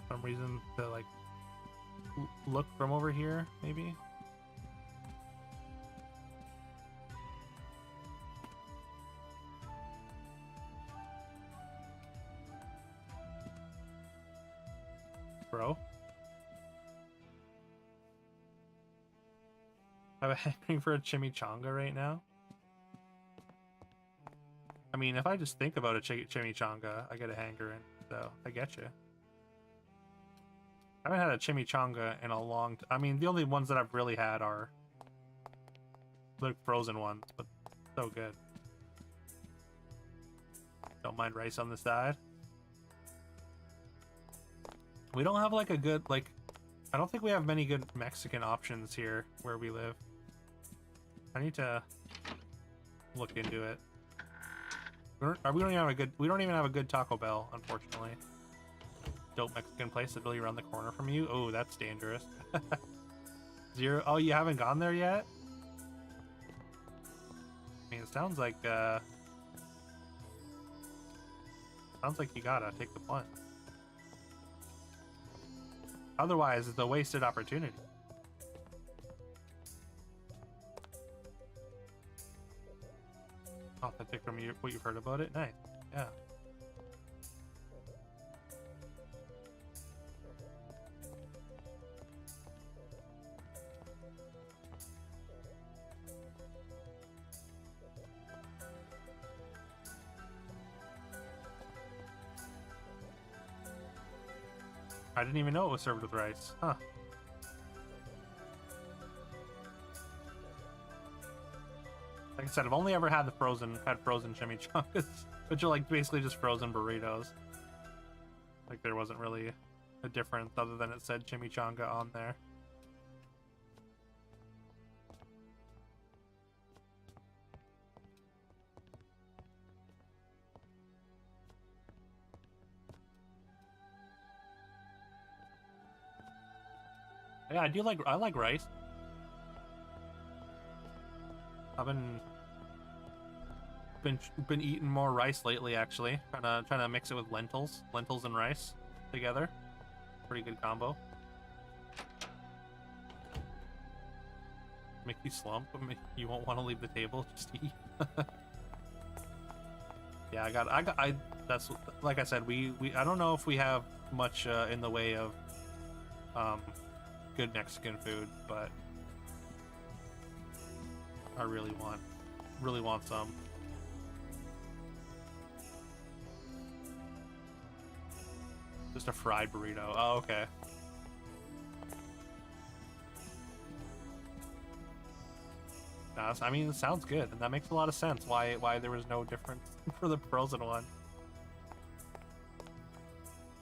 For some reason to like look from over here, maybe. Bro, I'm hankering for a chimichanga right now. I mean, if I just think about a chimichanga, I get a hankering. So I get you. I haven't had a chimichanga in a long I mean, the only ones that I've really had are the frozen ones, but so good. Don't mind rice on the side. We don't have like a good, like, I don't think we have many good Mexican options here where we live. I need to look into it. We don't even have a good Taco Bell, unfortunately. Dope Mexican place literally around the corner from you. Oh, that's dangerous. Zero. Oh, you haven't gone there yet? I mean, it sounds like you gotta take the plunge. Otherwise, it's a wasted opportunity. Authentic from what you've heard about it? Nice. Yeah. I didn't even know it was served with rice. Huh. Like I said, I've only ever had frozen chimichangas, which are like basically just frozen burritos. Like there wasn't really a difference other than it said chimichanga on there. Yeah, I like rice. I've been eating more rice lately, actually. Trying to mix it with lentils and rice together. Pretty good combo. Make you slump. You won't want to leave the table. Just eat. Yeah, that's like I said. I don't know if we have much in the way of good Mexican food, but I really want some. Just a fried burrito. Oh, okay. I mean, it sounds good, and that makes a lot of sense. Why there was no difference for the frozen one.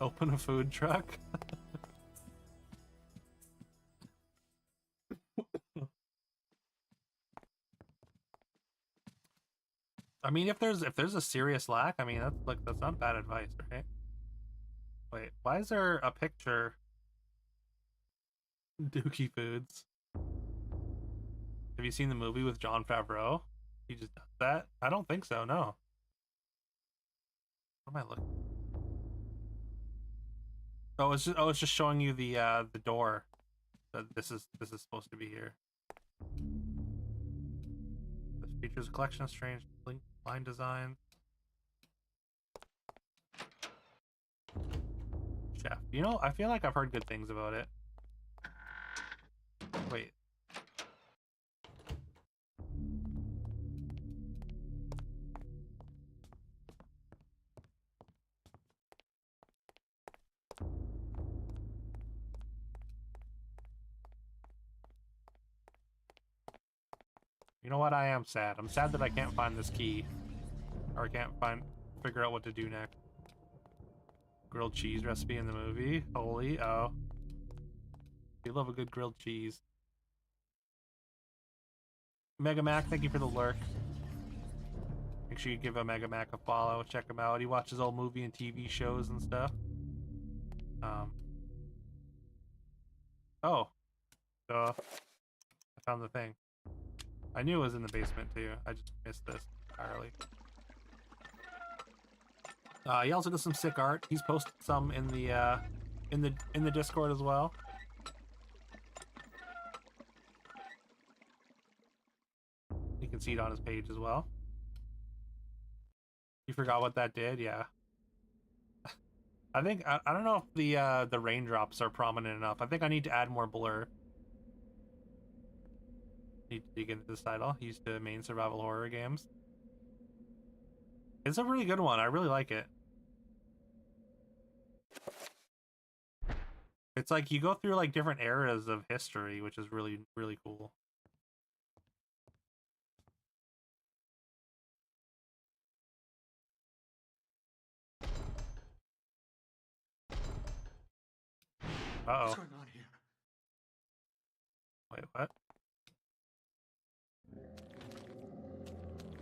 Open a food truck. I mean, if there's a serious lack, I mean that's not bad advice, right? Wait, why is there a picture? Dookie Foods. Have you seen the movie with Jon Favreau? He just does that? I don't think so. No. What am I looking? Oh, it's just showing you the door. This is supposed to be here. This features a collection of strange line designs. Chef. You know, I feel like I've heard good things about it. Wait. You know what? I am sad. I'm sad that I can't find this key. Or I can't figure out what to do next. Grilled cheese recipe in the movie. Holy, oh. You love a good grilled cheese. Mega Mac, thank you for the lurk. Make sure you give a Mega Mac a follow. Check him out. He watches old movie and TV shows and stuff. Oh. I found the thing. I knew it was in the basement too. I just missed this entirely. He also does some sick art. He's posted some in the Discord as well. You can see it on his page as well. You forgot what that did? Yeah. I think I don't know if the raindrops are prominent enough. I think I need to add more blur. Need to dig into this title. He used to main survival horror games. It's a really good one. I really like it. It's like you go through like different eras of history, which is really, really cool. Uh-oh. What's going on here? Wait, what?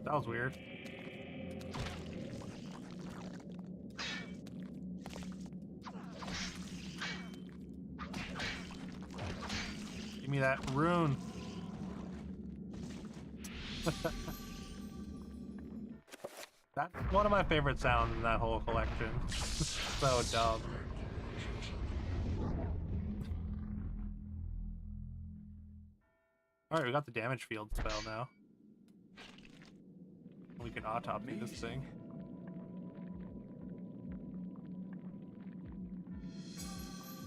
That was weird. Give me that rune. That's one of my favorite sounds in that whole collection. So dumb. Alright, we got the damage field spell now. We can autopsy this thing.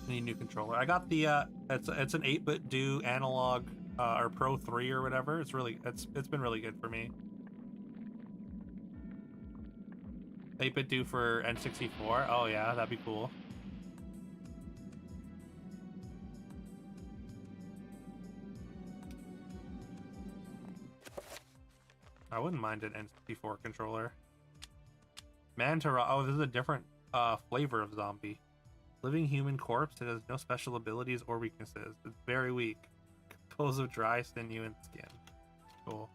Need new controller. I got the it's an 8-bit do analog or Pro 3 or whatever. It's been really good for me. 8-bit do for N64. Oh yeah, that'd be cool. I wouldn't mind an N64 controller. Mantara. Oh, this is a different flavor of zombie. Living human corpse that has no special abilities or weaknesses. It's very weak. Composed of dry sinew and skin. Cool.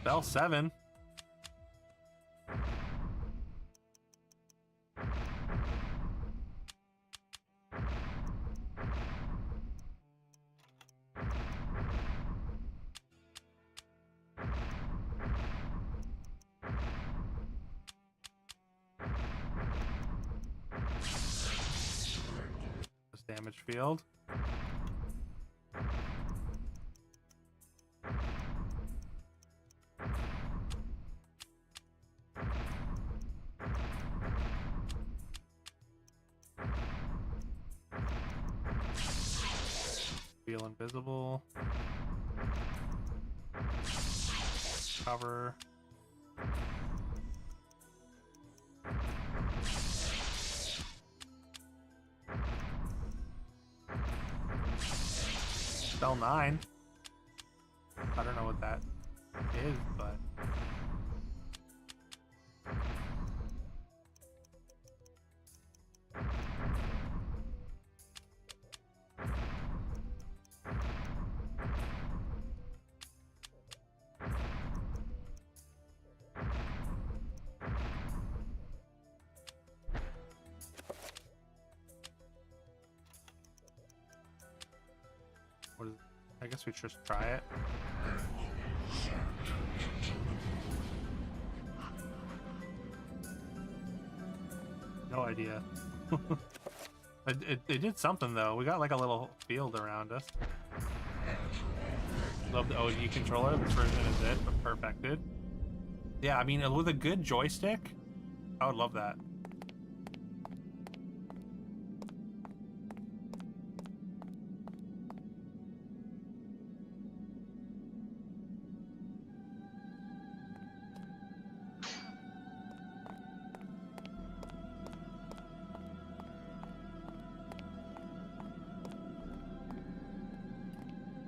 Spell 7. Damage field. Feel invisible. Cover. Spell 9. I don't know what that is, but what is, I guess we should just try it. No idea. It did something though. We got like a little field around us. Love the OG controller. This version is it, but perfected. Yeah, I mean, with a good joystick, I would love that.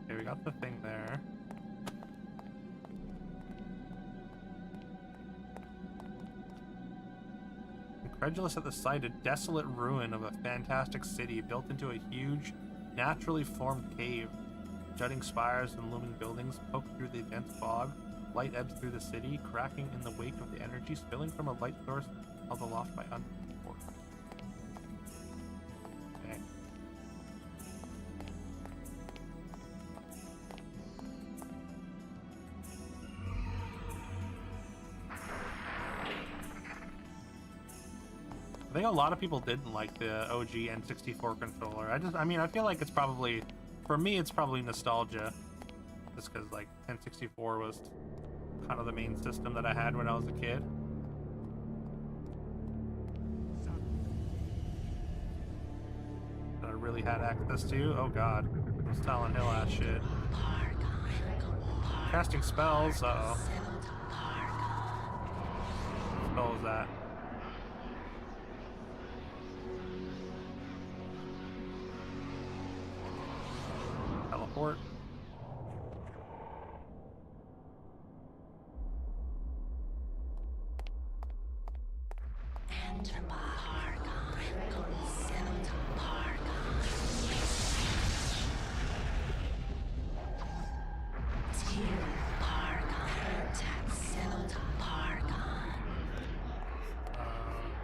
Okay, we got the thing there. Incredulous at the sight, a desolate ruin of a fantastic city built into a huge, naturally formed cave. Jutting spires and looming buildings poke through the dense fog. Light ebbs through the city, cracking in the wake of the energy spilling from a light source held aloft by unknown force. Okay. I think a lot of people didn't like the OG N64 controller. I mean, I feel like it's probably, for me, it's probably nostalgia. Just because, like, N64 was kind of the main system that I had when I was a kid. really had access to. Oh god. Some Silent Hill ass shit. Casting spells, uh-oh. What spell is that? Teleport.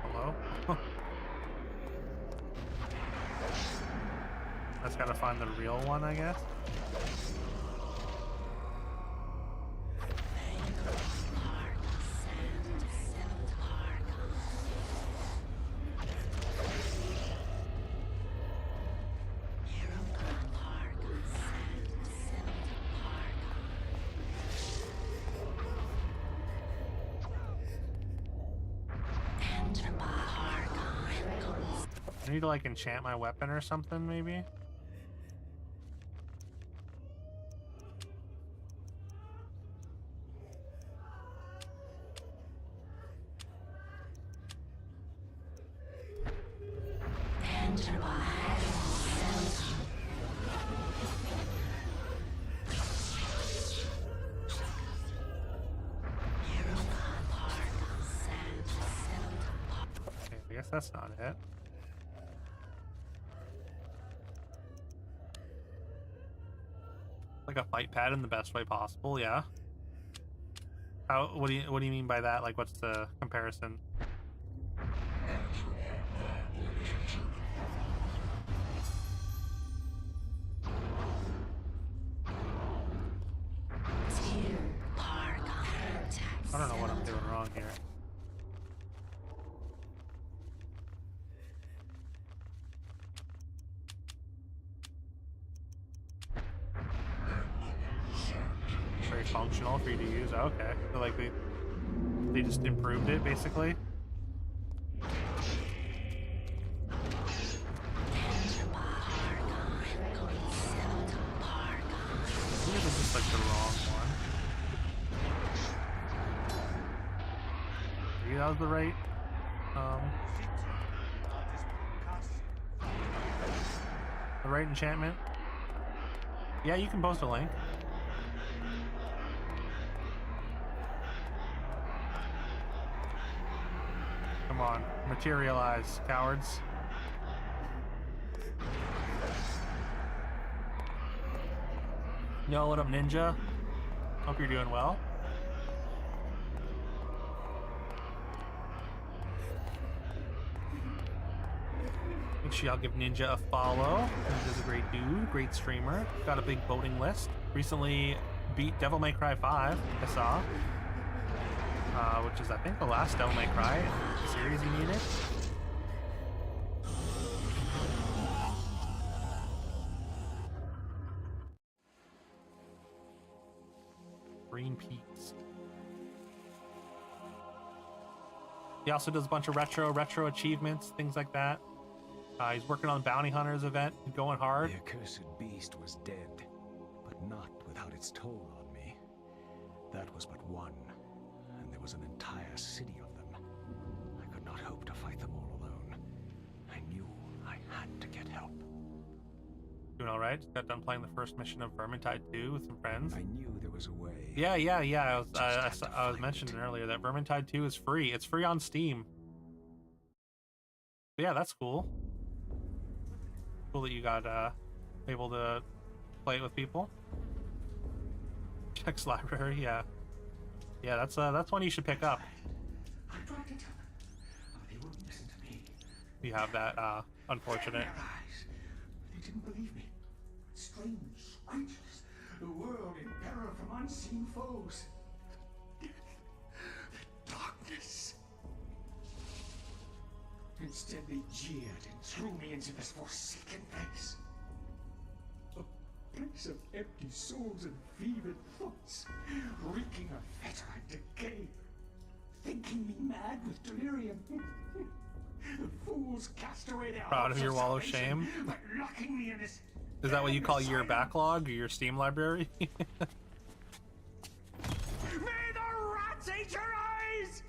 Hello? I just gotta find the real one, I guess. I need to like enchant my weapon or something, maybe? Okay, I guess that's not it. Like a fight pad in the best way possible, yeah. How? What do you mean by that? Like, what's the comparison? I don't know what I'm doing wrong here. Very functional for you to use. Okay, so like they just improved it basically. I think this is just like the wrong one. Maybe that was the right. The right enchantment. Yeah, you can post a link. Come on, materialize, cowards. Yo, what up, Ninja? Hope you're doing well. Make sure y'all give Ninja a follow. Ninja's a great dude, great streamer. Got a big voting list. Recently beat Devil May Cry 5, I saw. Which is, I think, the last Devil May Cry series he needed. Green Peaks. He also does a bunch of retro achievements, things like that. He's working on Bounty Hunters event, going hard. The accursed beast was dead, but not without its toll on me. That was but one, and there was an entire city of them. I could not hope to fight them all alone. I knew I had to get help. Doing all right. Just got done playing the first mission of Vermintide 2 with some friends. I knew there was a way. Yeah. I was mentioning earlier that Vermintide 2 is free. It's free on Steam. But yeah, that's cool. Cool that you got able to play it with people. Check's library, yeah. Yeah, that's one you should pick up. I tried to tell them, but they wouldn't listen to me. You have that unfortunate. Their eyes. They didn't believe me. Strange creatures, the world in peril from unseen foes. The darkness. Instead, they jeered and threw me into this forsaken place. A place of empty souls and fevered thoughts, reeking of fetter and decay, thinking me mad with delirium. The fools cast away their Proud of hopes your wall of salvation shame? by locking me in this Is that what you call your asylum. backlog or your Steam library? May the rats eat your eyes!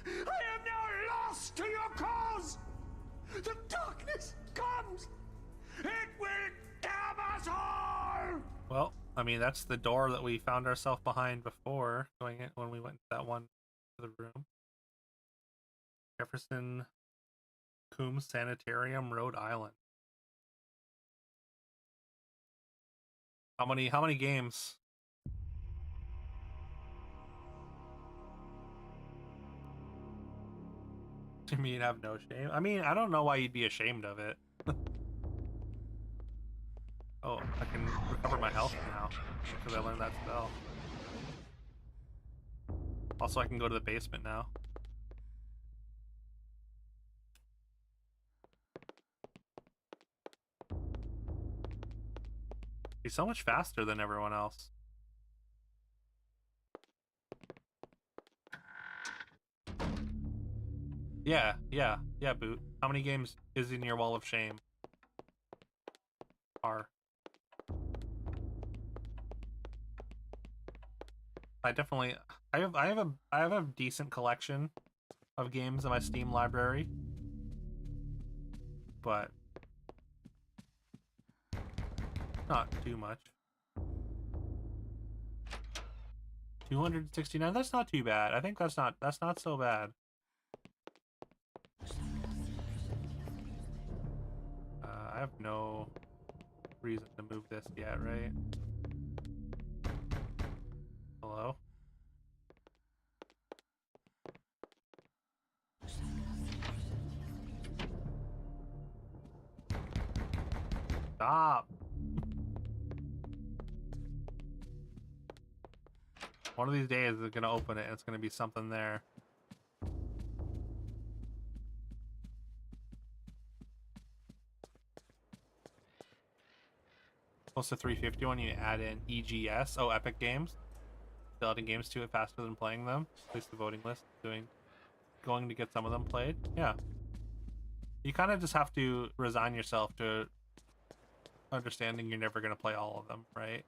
I am now lost to your cause! The darkness comes! It will damn us all! Well, I mean, that's the door that we found ourselves behind before, going in when we went to that one to the room. Jefferson Coombs Sanitarium, Rhode Island. How many games? You mean have no shame? I mean, I don't know why you'd be ashamed of it. Oh, I can recover my health now because I learned that spell. Also, I can go to the basement now. He's so much faster than everyone else. Yeah, Boot. How many games is in your wall of shame? I have a decent collection of games in my Steam library, but not too much. 269. That's not too bad. I think that's not so bad. I have no reason to move this yet, right? Hello? Stop! One of these days it's gonna open it and it's gonna be something there. Close to 350 when you add in EGS. Oh, Epic Games. Adding games to it faster than playing them. At least the voting list going to get some of them played. Yeah. You kind of just have to resign yourself to understanding you're never going to play all of them, right?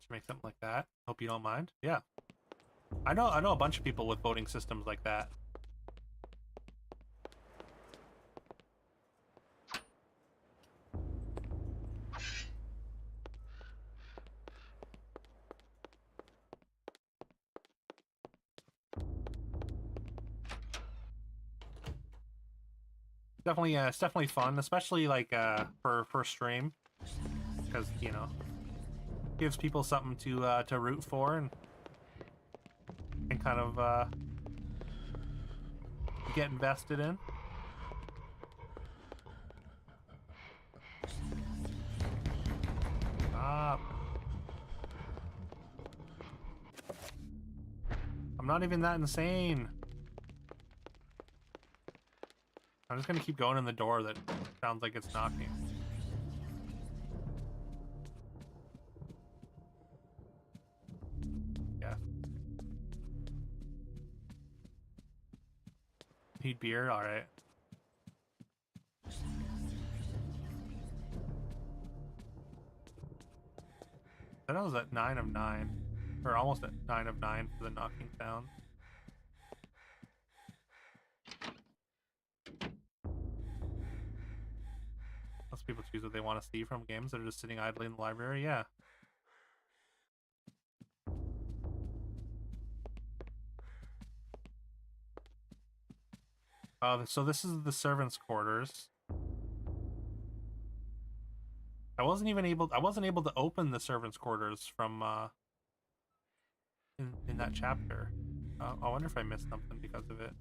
Should make something like that. Hope you don't mind. Yeah. I know a bunch of people with voting systems like that. Definitely, it's definitely fun, especially like for stream, because you know, gives people something to root for and kind of get invested in. Stop. I'm not even that insane. I'm just gonna keep going in the door that sounds like it's knocking. Yeah. Need beer? Alright. I was at 9 of 9. Or almost at 9 of 9 for the knocking sound. Most people choose what they want to see from games that are just sitting idly in the library, yeah. So this is the servants' quarters. I wasn't able to open the servants' quarters from in that chapter. I wonder if I missed something because of it.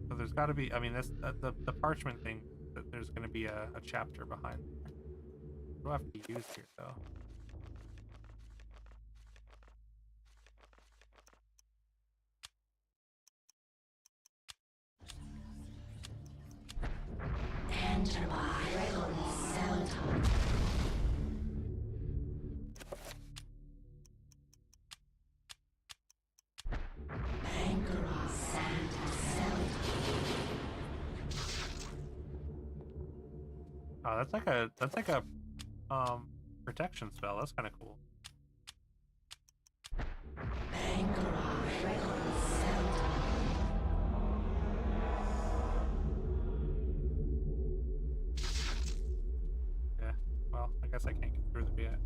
So there's got to be. I mean, that's the parchment thing. That there's going to be a chapter behind. do I have to use here though? Oh, that's like a protection spell. That's kind of cool. Yeah. Well, I guess I can't get through them yet.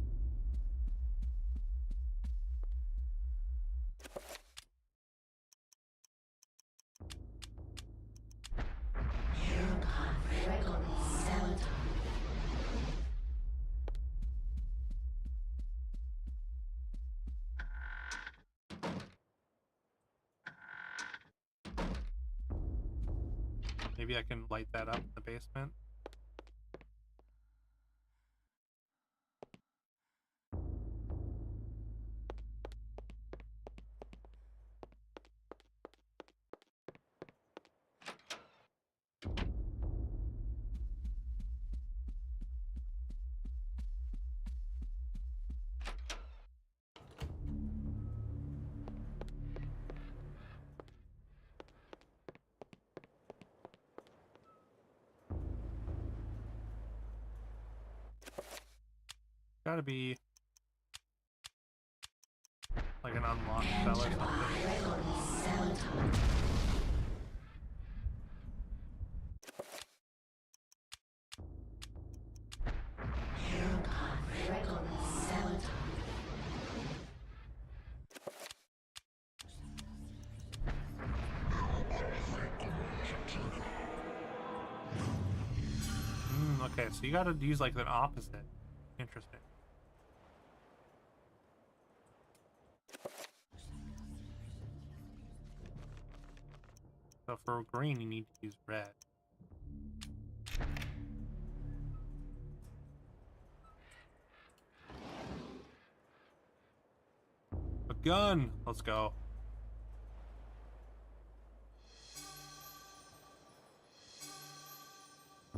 Maybe I can light that up in the basement. Gotta be like an unlocked spell or something. Okay, so you gotta use like the opposite. Interesting. So for green, you need to use red. A gun! Let's go.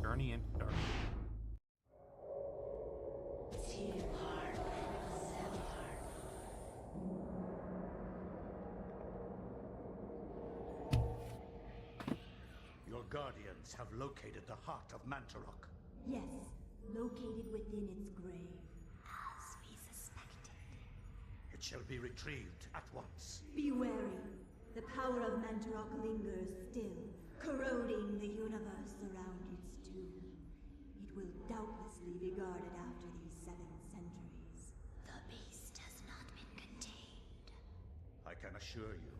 Journey into dark. Your guardians have located the heart of Mantarok. Yes, located within its grave. As we suspected. It shall be retrieved at once. Be wary. The power of Mantarok lingers still, corroding the universe around its tomb. It will doubtlessly be guarded after these 7 centuries. The beast has not been contained. I can assure you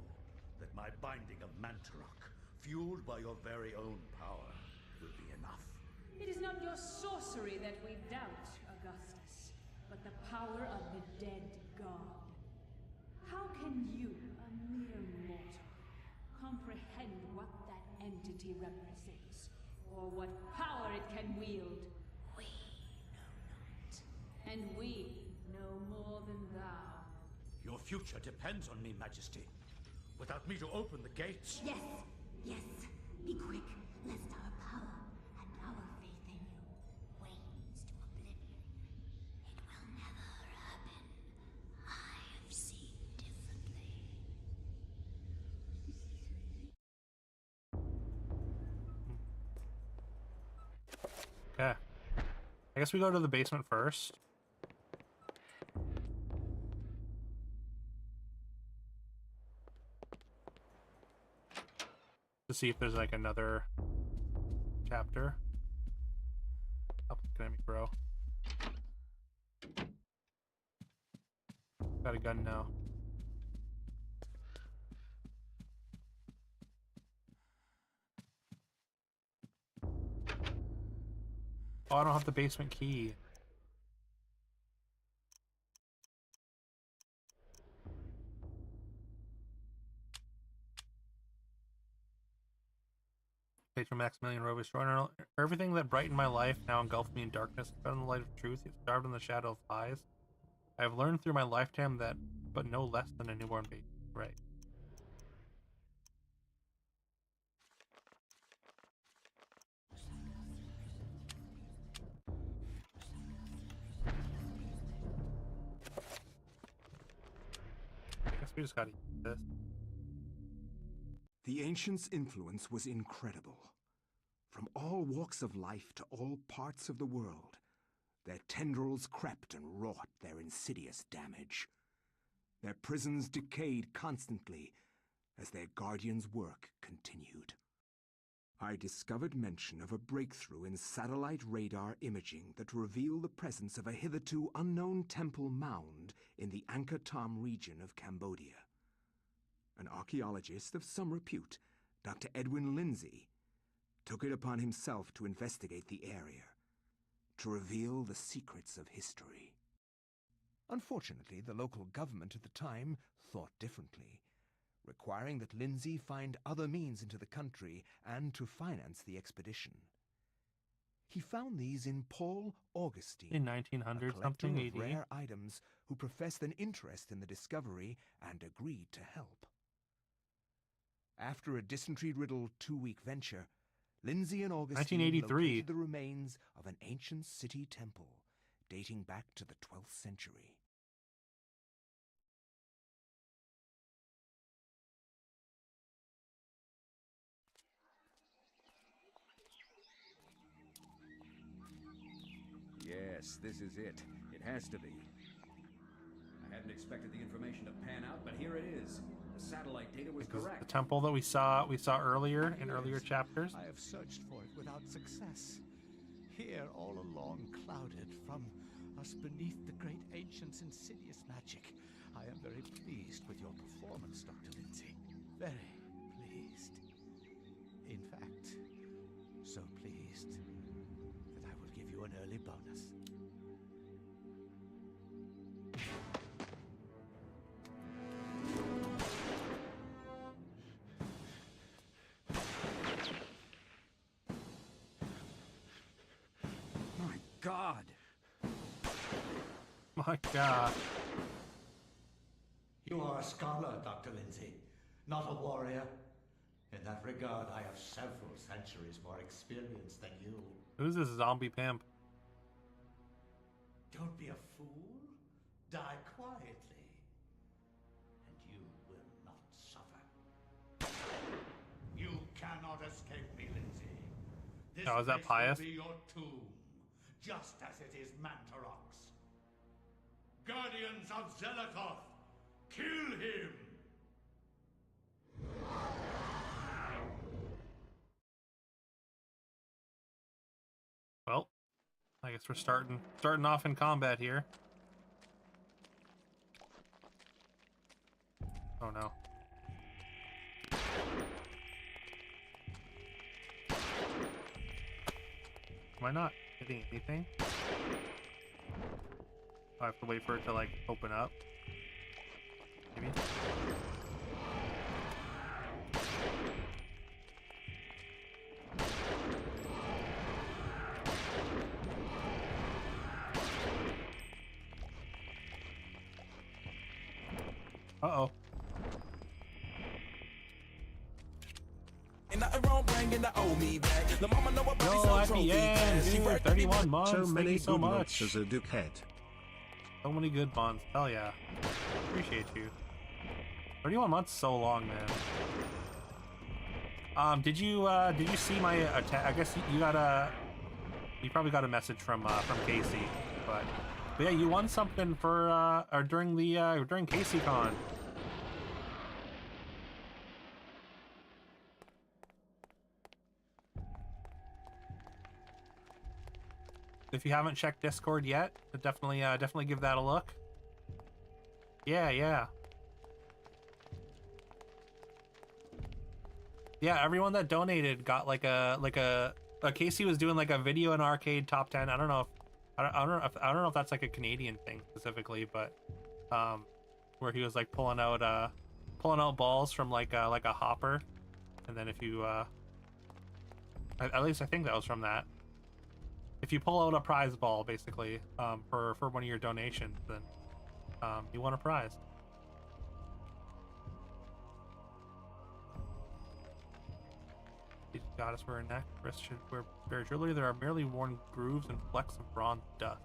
that my binding of Mantarok, fueled by your very own power, will be enough. It is not your sorcery that we doubt, Augustus, but the power of the dead god. How can you, a mere mortal, comprehend what that entity represents, or what power it can wield? We know not. And we know more than thou. Your future depends on me, Majesty. Without me to open the gates... Yes, yes. Be quick, lest our power and our faith in you wanes to oblivion. It will never happen. I have seen differently. Okay. I guess we go to the basement first. To see if there's like another chapter. Up looking at me, bro. Got a gun now. Oh, I don't have the basement key. Patron Maximilian Rovis Joiner. Everything that brightened my life now engulfed me in darkness. I found the light of truth, yet starved in the shadow of lies. I have learned through my lifetime that, but no less than a newborn baby. Right. I guess we just gotta eat this. The ancients' influence was incredible. From all walks of life to all parts of the world, their tendrils crept and wrought their insidious damage. Their prisons decayed constantly as their guardians' work continued. I discovered mention of a breakthrough in satellite radar imaging that revealed the presence of a hitherto unknown temple mound in the Angkor Thom region of Cambodia. An archaeologist of some repute, Dr. Edwin Lindsay, took it upon himself to investigate the area, to reveal the secrets of history. Unfortunately, the local government at the time thought differently, requiring that Lindsay find other means into the country and to finance the expedition. He found these in Paul Augustine, in 1900 a something collector of AD. rare items who professed an interest in the discovery and agreed to help. After a dysentery-riddled 2-week venture, Lindsay and Augustine 1983. located the remains of an ancient city temple dating back to the 12th century. Yes, this is it. It has to be. I hadn't expected the information to pan out, but here it is. The satellite data was Because correct. the temple that we saw earlier in earlier chapters. I have searched for it without success. Here, all along, clouded from us beneath the great ancient's insidious magic. I am very pleased with your performance, Dr. Lindsay. Very pleased. In fact, so pleased that I will give you an early bonus. My God! My God. You are a scholar, Dr. Lindsay, not a warrior. In that regard, I have several centuries more experience than you. Who's this zombie pimp? Don't be a fool. Die quietly, and you will not suffer. You cannot escape me, Lindsay. This Oh, is that place pious? will be your tomb, just as it is Mantarok's. Guardians of Zelikoth, kill him! Well, I guess we're starting off in combat here. Oh no. Am I not hitting anything? I have to wait for it to like open up. Maybe. Uh-oh. Yo, at the end, dude, 31 months. So Thank many you so good much. months as a Duquette. So many good months. Hell yeah. Appreciate you. 31 months is so long, man. Did you see my attack? I guess you probably got a message from Casey, but yeah, you won something for or during CaseyCon. If you haven't checked Discord yet, definitely give that a look. Yeah. Yeah, everyone that donated got like a Casey was doing like a video in arcade top 10. I don't know if that's like a Canadian thing specifically, but where he was like pulling out balls from like a hopper, and then if you At least I think that was from that. If you pull out a prize ball, basically, for one of your donations, then you won a prize. These goddess wear a neck, wrist should wear bare jewelry. There are merely worn grooves and flecks of bronze dust.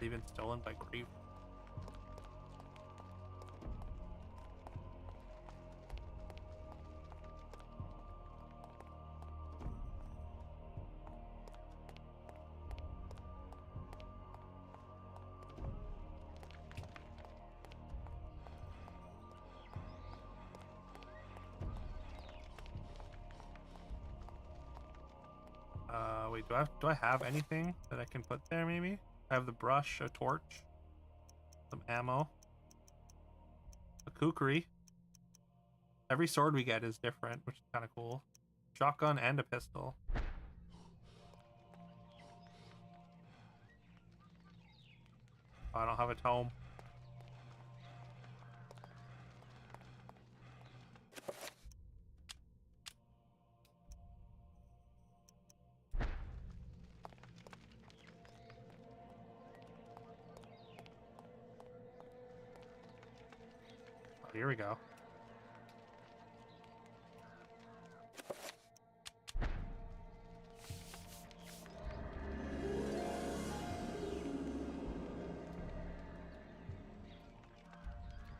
They've been stolen by grave. Wait, do I have anything that I can put there? Maybe I have the brush, a torch, some ammo, a kukri. Every sword we get is different, which is kind of cool. Shotgun and a pistol. Oh, I don't have a tome. Here we go.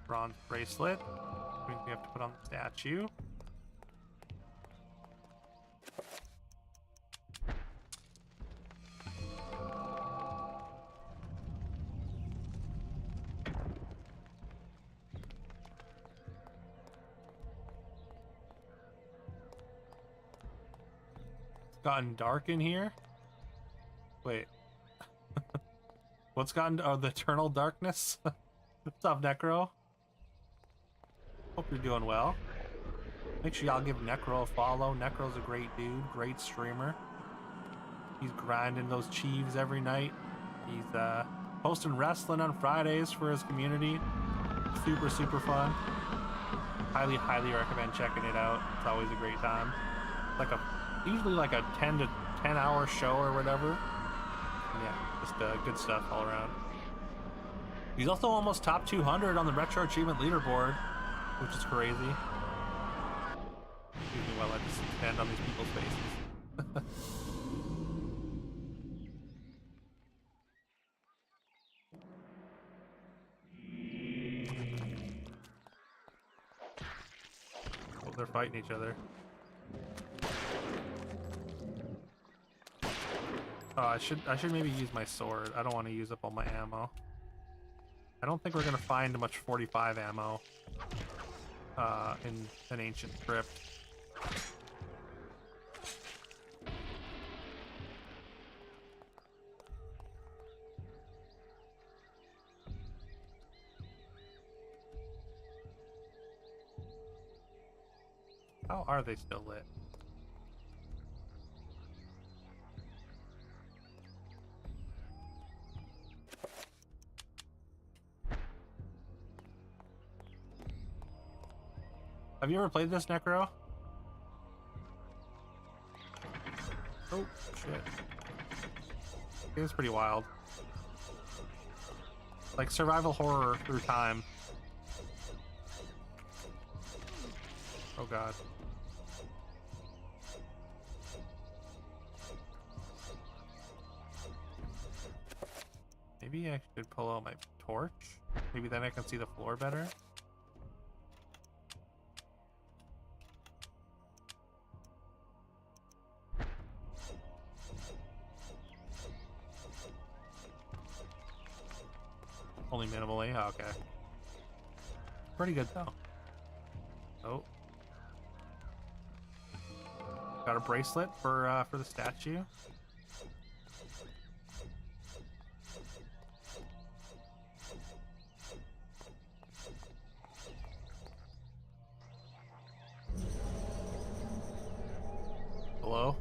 Bronze bracelet. We have to put on the statue. Gotten dark in here? Wait. What's gotten... Oh, the eternal darkness? What's up, Necro? Hope you're doing well. Make sure y'all give Necro a follow. Necro's a great dude, great streamer. He's grinding those Chiefs every night. He's posting wrestling on Fridays for his community. Super, super fun. Highly, highly recommend checking it out. It's always a great time. Like usually like a 10 to 10 hour show or whatever. Yeah, just good stuff all around. He's also almost top 200 on the Retro Achievement leaderboard, which is crazy. Excuse me while I just stand on these people's faces. Oh, they're fighting each other. Oh, I should maybe use my sword. I don't want to use up all my ammo. I don't think we're gonna find much 45 ammo in an ancient crypt. How are they still lit? Have you ever played this, Necro? Oh, shit. It's pretty wild. Like survival horror through time. Oh god. Maybe I should pull out my torch? Maybe then I can see the floor better? Only minimally? Oh, okay. Pretty good though. Oh. Got a bracelet for the statue. Hello?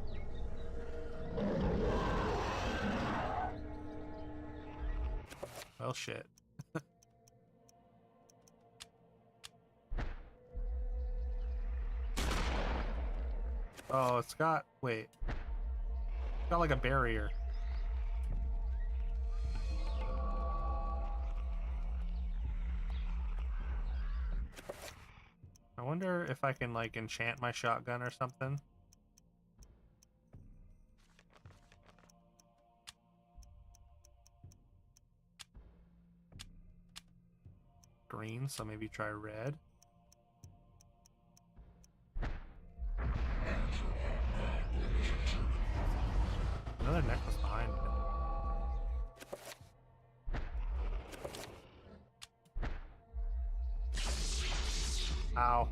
Well, shit. Oh, it's got... Wait. Got like a barrier. I wonder if I can like enchant my shotgun or something. Green, so maybe try red. Another necklace behind it. Ow.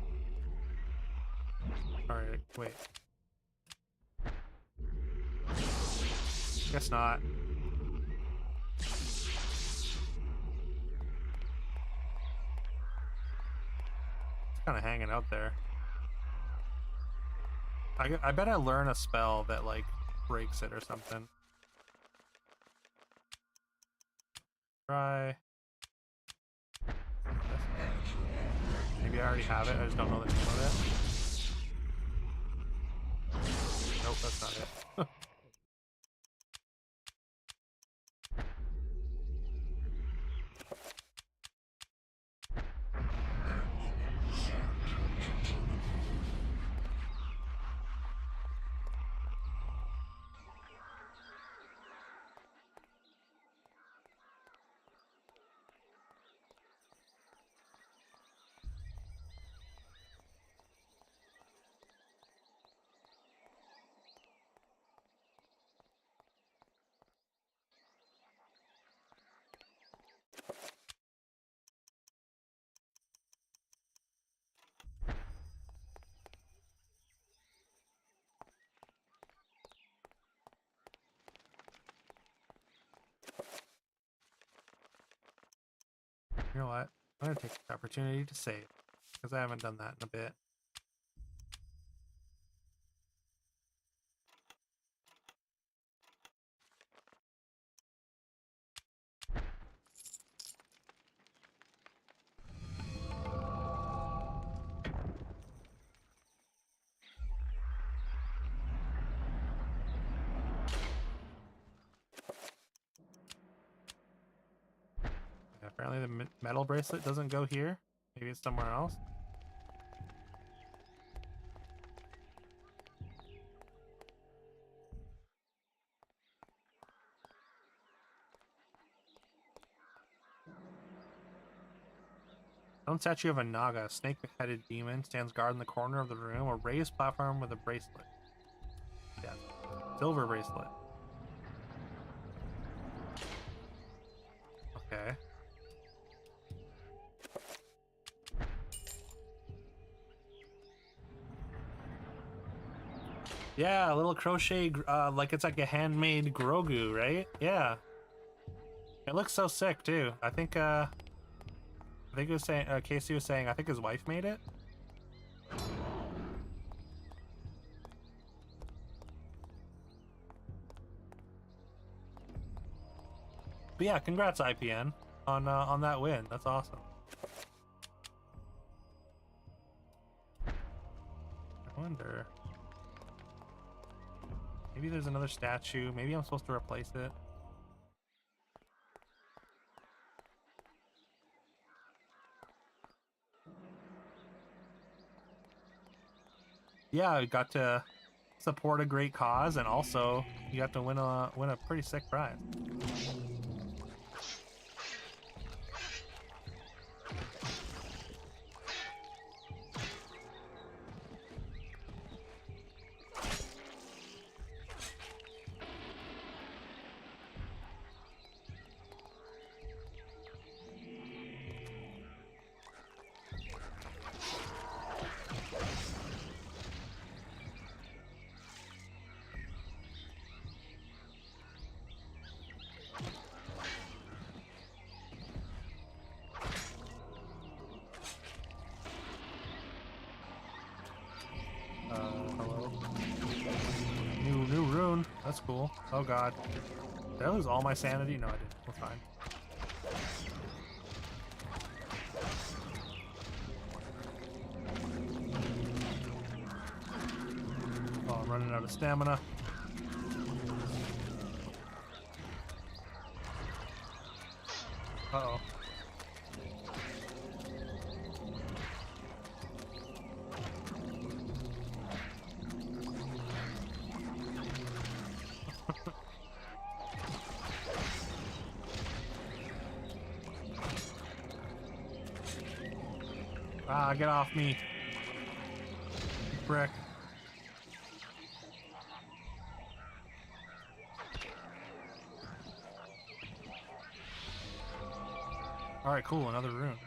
Alright, wait. Guess not. It's kind of hanging out there. I bet I learn a spell that like breaks it or something. Try. Maybe I already have it, I just don't know the name of it. Nope, that's not it. You know what? I'm gonna take the opportunity to save, because I haven't done that in a bit. Apparently the metal bracelet doesn't go here. Maybe it's somewhere else. Stone statue of a Naga, a snake-headed demon, stands guard in the corner of the room. A raised platform with a bracelet. Yeah, silver bracelet. Okay. Yeah, a little crochet, like it's like a handmade Grogu, right? Yeah. It looks so sick too. I think it was saying, Casey was saying, I think his wife made it. But yeah, congrats IPN on that win. That's awesome. I wonder. Maybe there's another statue. Maybe I'm supposed to replace it. Yeah, I got to support a great cause, and also you got to win a pretty sick prize. Hello. New rune. That's cool. Oh god. Did I lose all my sanity? No, I didn't. We're fine. Oh, I'm running out of stamina. Ah, get off me. Brick. Alright, cool, another rune.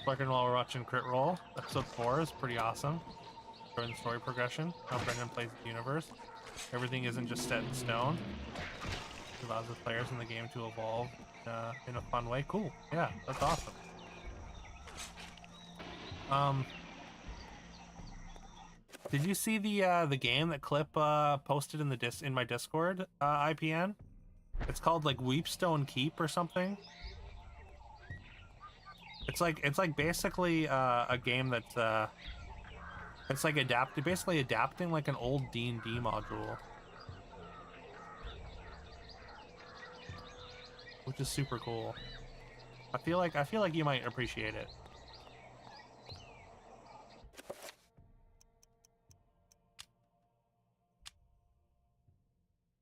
Looking while we're watching Crit Roll. Episode 4 is pretty awesome. During the story progression, how Brendan plays the universe. Everything isn't just set in stone. It allows the players in the game to evolve in a fun way. Cool. Yeah, that's awesome. Did you see the game that Clip posted in the in my Discord IPN? It's called like Weepstone Keep or something. It's like basically a game that's it's like basically adapting like an old D&D module, which is super cool. I feel like you might appreciate it.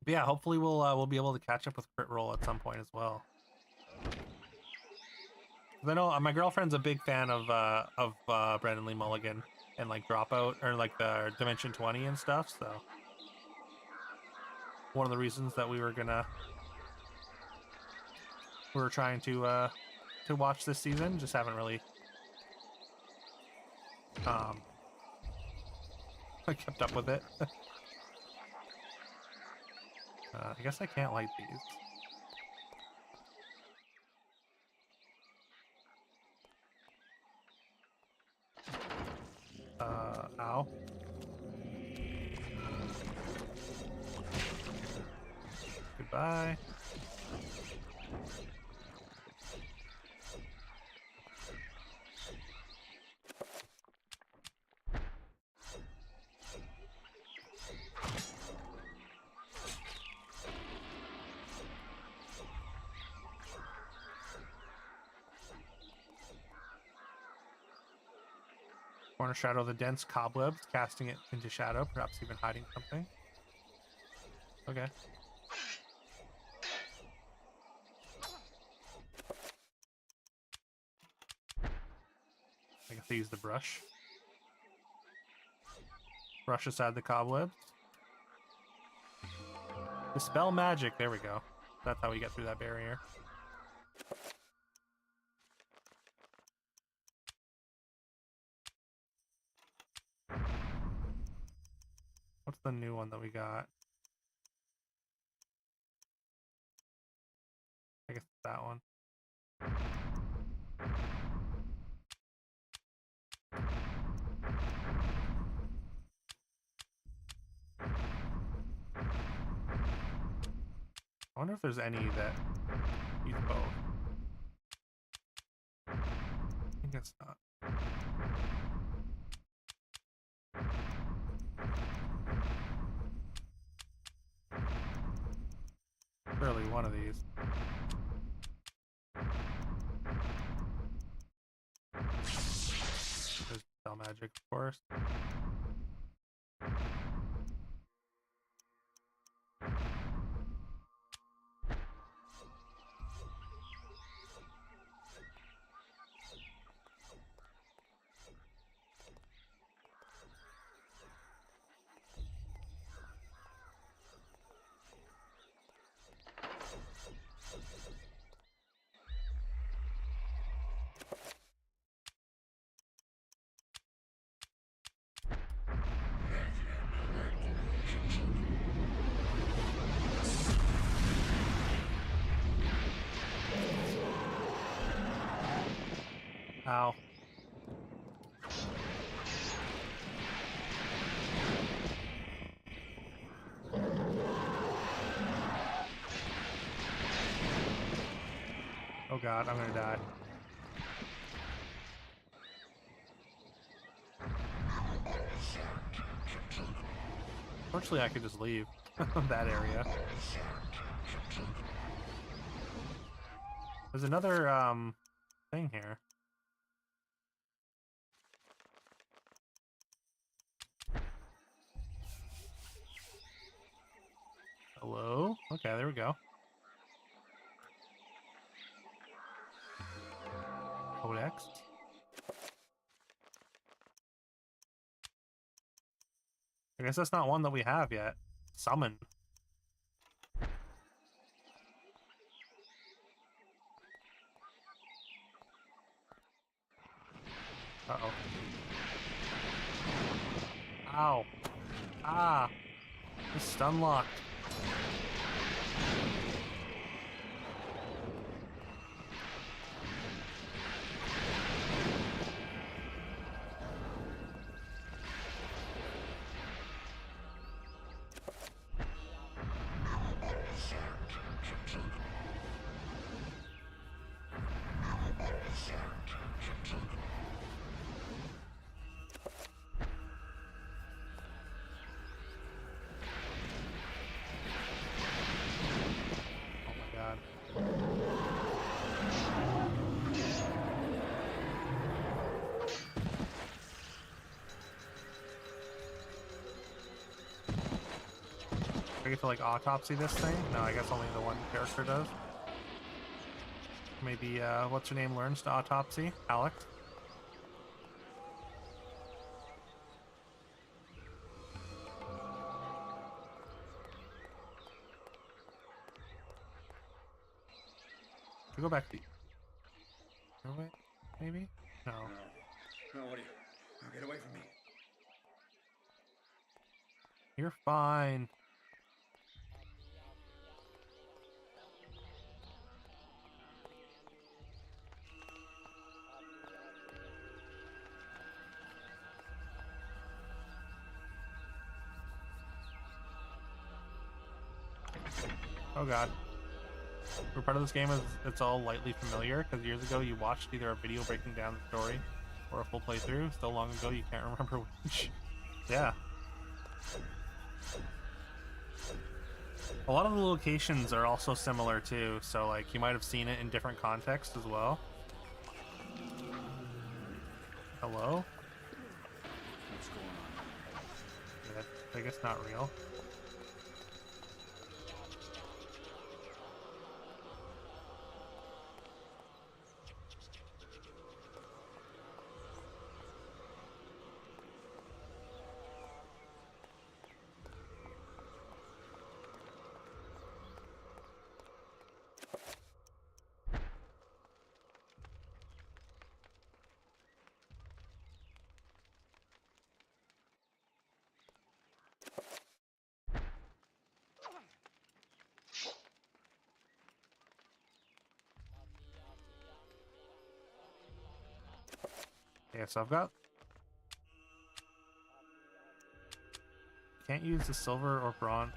But yeah, hopefully we'll be able to catch up with Crit Roll at some point as well. I know my girlfriend's a big fan of Brendan Lee Mulligan and like Dropout or like the Dimension 20 and stuff. So one of the reasons that we were trying to watch this season, just haven't really I kept up with it. I guess I can't light these. Ow. Goodbye. Corner shadow the dense cobwebs, casting it into shadow, perhaps even hiding something. Okay. I guess I use the brush. Brush aside the cobwebs. Dispel magic, there we go. That's how we get through that barrier. What's the new one that we got? I guess that one. I wonder if there's any that use both. I think it's not. Surely one of these. There's spell magic, of course. Ow. Oh god, I'm gonna die. Fortunately, I could just leave that area. There's another thing here. Hello? Okay, there we go. Codex. I guess that's not one that we have yet. Summon. Uh-oh. Ow. Ah. It's stun locked. I get to like autopsy this thing? No, I guess only the one character does. Maybe what's her name learns to autopsy? Alec? Go back to no, wait, maybe? No. No, what are you? No, get away from me. You're fine. Oh god. For part of this game is it's all lightly familiar, because years ago you watched either a video breaking down the story or a full playthrough. So long ago you can't remember which. Yeah. A lot of the locations are also similar too, so like you might have seen it in different contexts as well. Hello? What's going on? Yeah, I guess not real. Yeah, so I've got... Can't use the silver or bronze.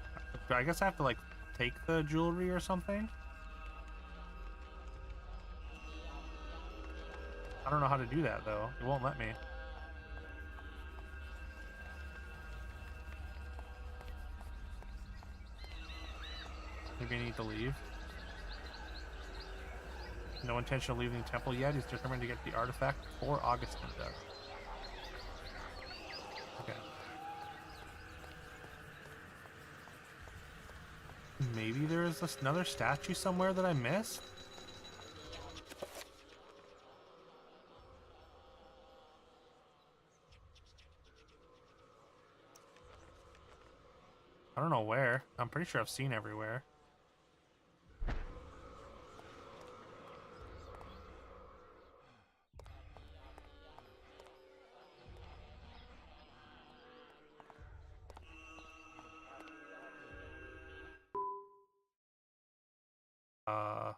I guess I have to, like, take the jewelry or something? I don't know how to do that, though. It won't let me. Maybe I need to leave. No intention of leaving the temple yet. He's determined to get the artifact before Augustine does. Okay. Maybe there is another statue somewhere that I missed? I don't know where. I'm pretty sure I've seen everywhere.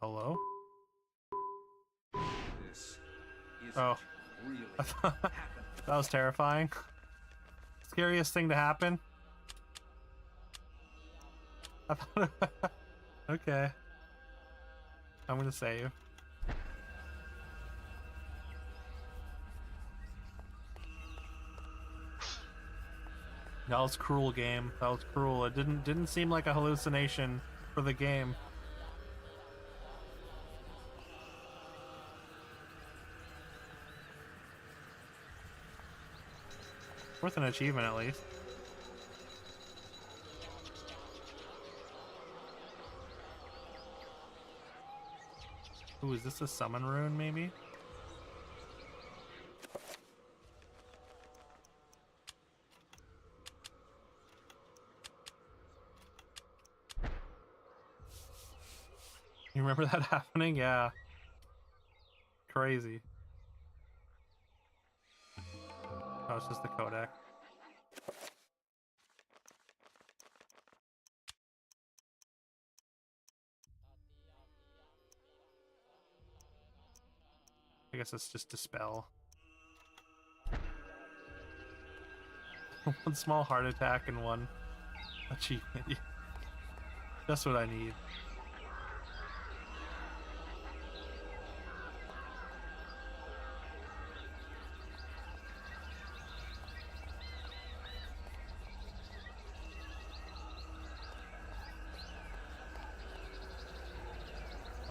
Hello? This Oh. really That was terrifying. Scariest thing to happen. I thought okay. I'm gonna save. That was cruel, game. That was cruel. It didn't seem like a hallucination for the game. Worth an achievement, at least. Ooh, is this a summon rune, maybe? You remember that happening? Yeah. Crazy. Oh, it's just the codec. I guess it's just dispel. One small heart attack and one achievement. Just what I need.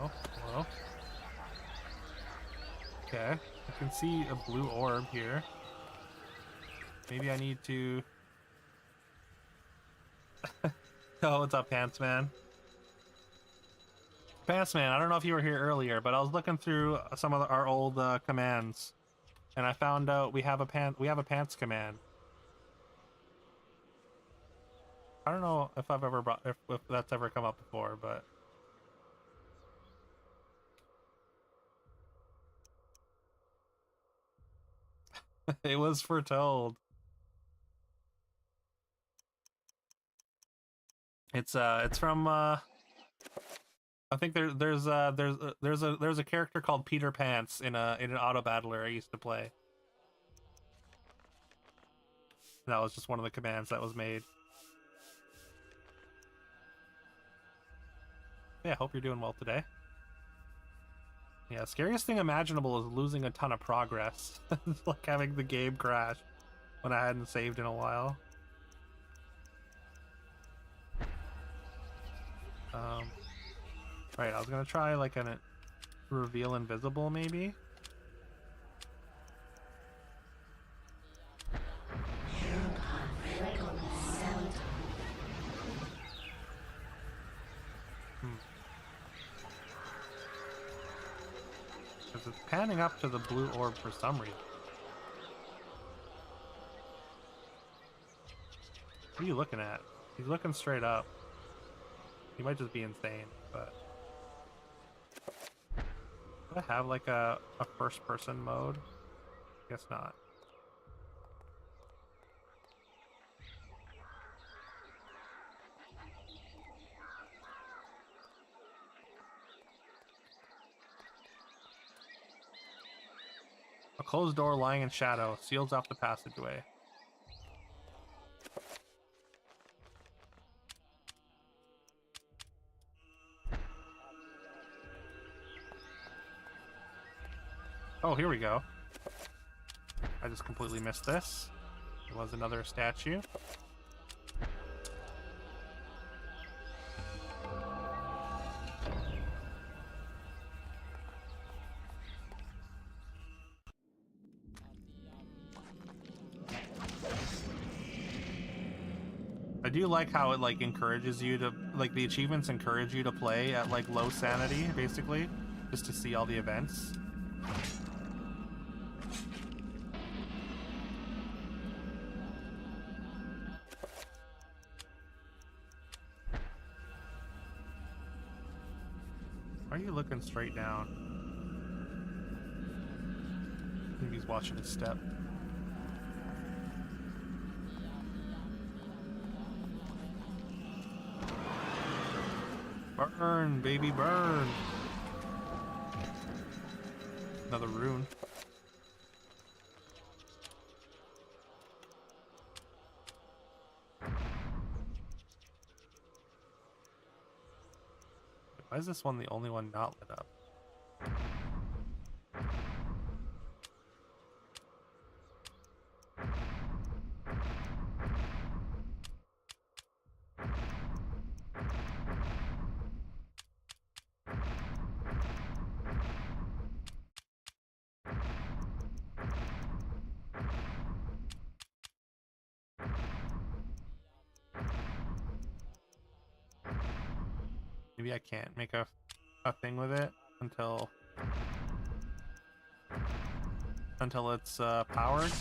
Oh, hello. Okay, I can see a blue orb here. Maybe I need to... Oh, what's up, Pants Man? Pants Man, I don't know if you were here earlier, but I was looking through some of our old commands, and I found out we have a pants command. I don't know if I've ever brought if that's ever come up before, but it was foretold. It's from I think there's a character called Peter Pants in an auto battler I used to play. That was just one of the commands that was made. Yeah, hope you're doing well today. Yeah, scariest thing imaginable is losing a ton of progress. Like having the game crash when I hadn't saved in a while. Right, I was gonna try like a reveal invisible maybe. Because it's panning up to the blue orb for some reason. What are you looking at? He's looking straight up. He might just be insane, but... Do I have like a first person mode? Guess not. A closed door lying in shadow seals off the passageway. Oh, here we go. I just completely missed this. There was another statue. I do like how it like encourages you to like the achievements encourage you to play at like low sanity basically just to see all the events. Why are you looking straight down? Maybe he's watching his step. Burn, baby, burn. Another rune. Why is this one the only one not lit up? Maybe I can't make a thing with it until Until it's powered.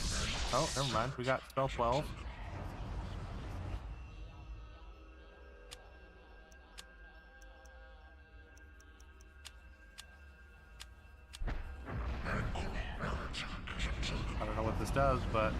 Oh, never mind. We got spell 12. I don't know what this does, but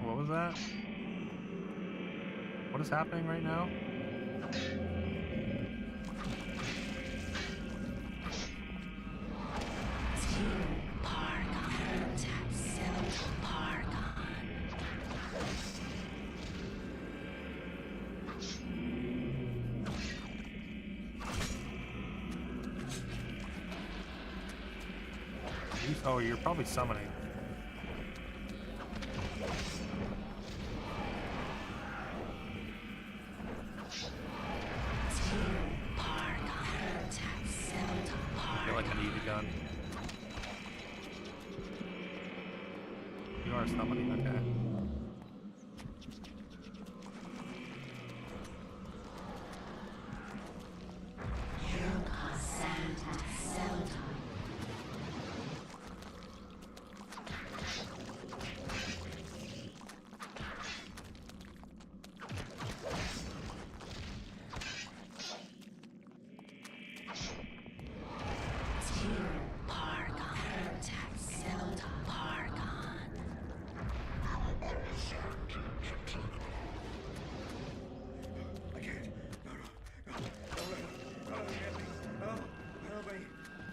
what was that? What is happening right now? Oh, you're probably summoning. I feel like I need a gun. You are summoning, okay.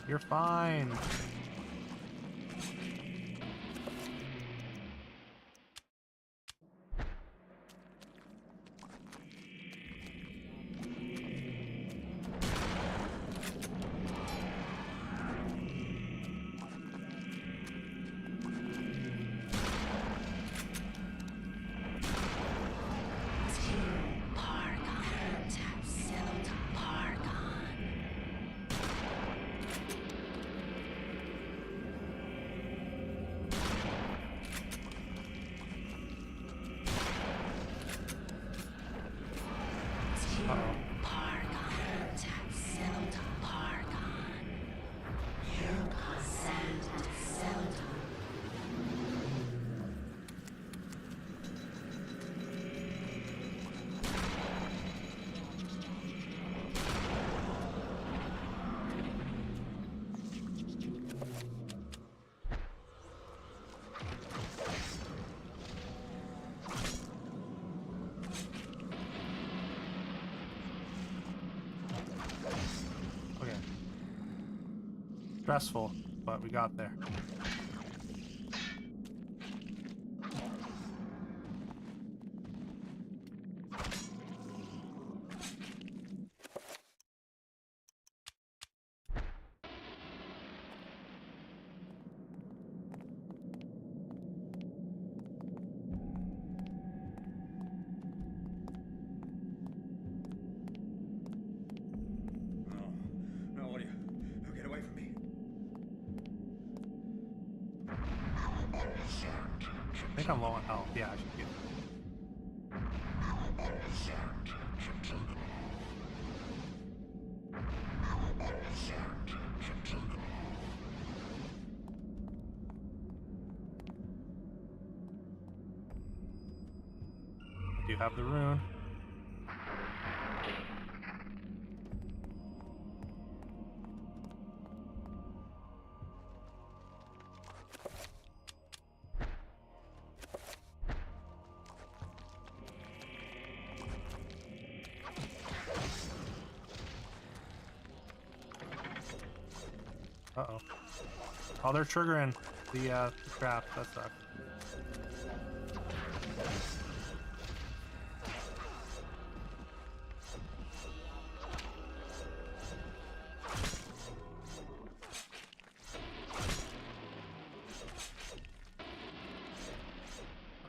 You're fine. Stressful, but we got there. I think I'm low on health. Yeah, I should get I do have the rune. Uh-oh. Oh, they're triggering the trap. That sucks.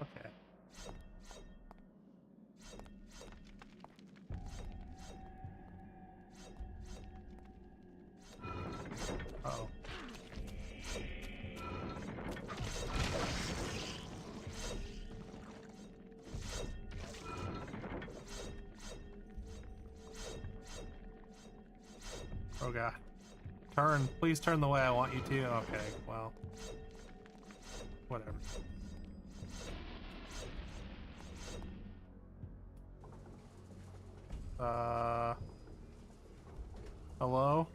Okay. Oh god. Turn. Please turn the way I want you to. Okay, well. Whatever. Hello?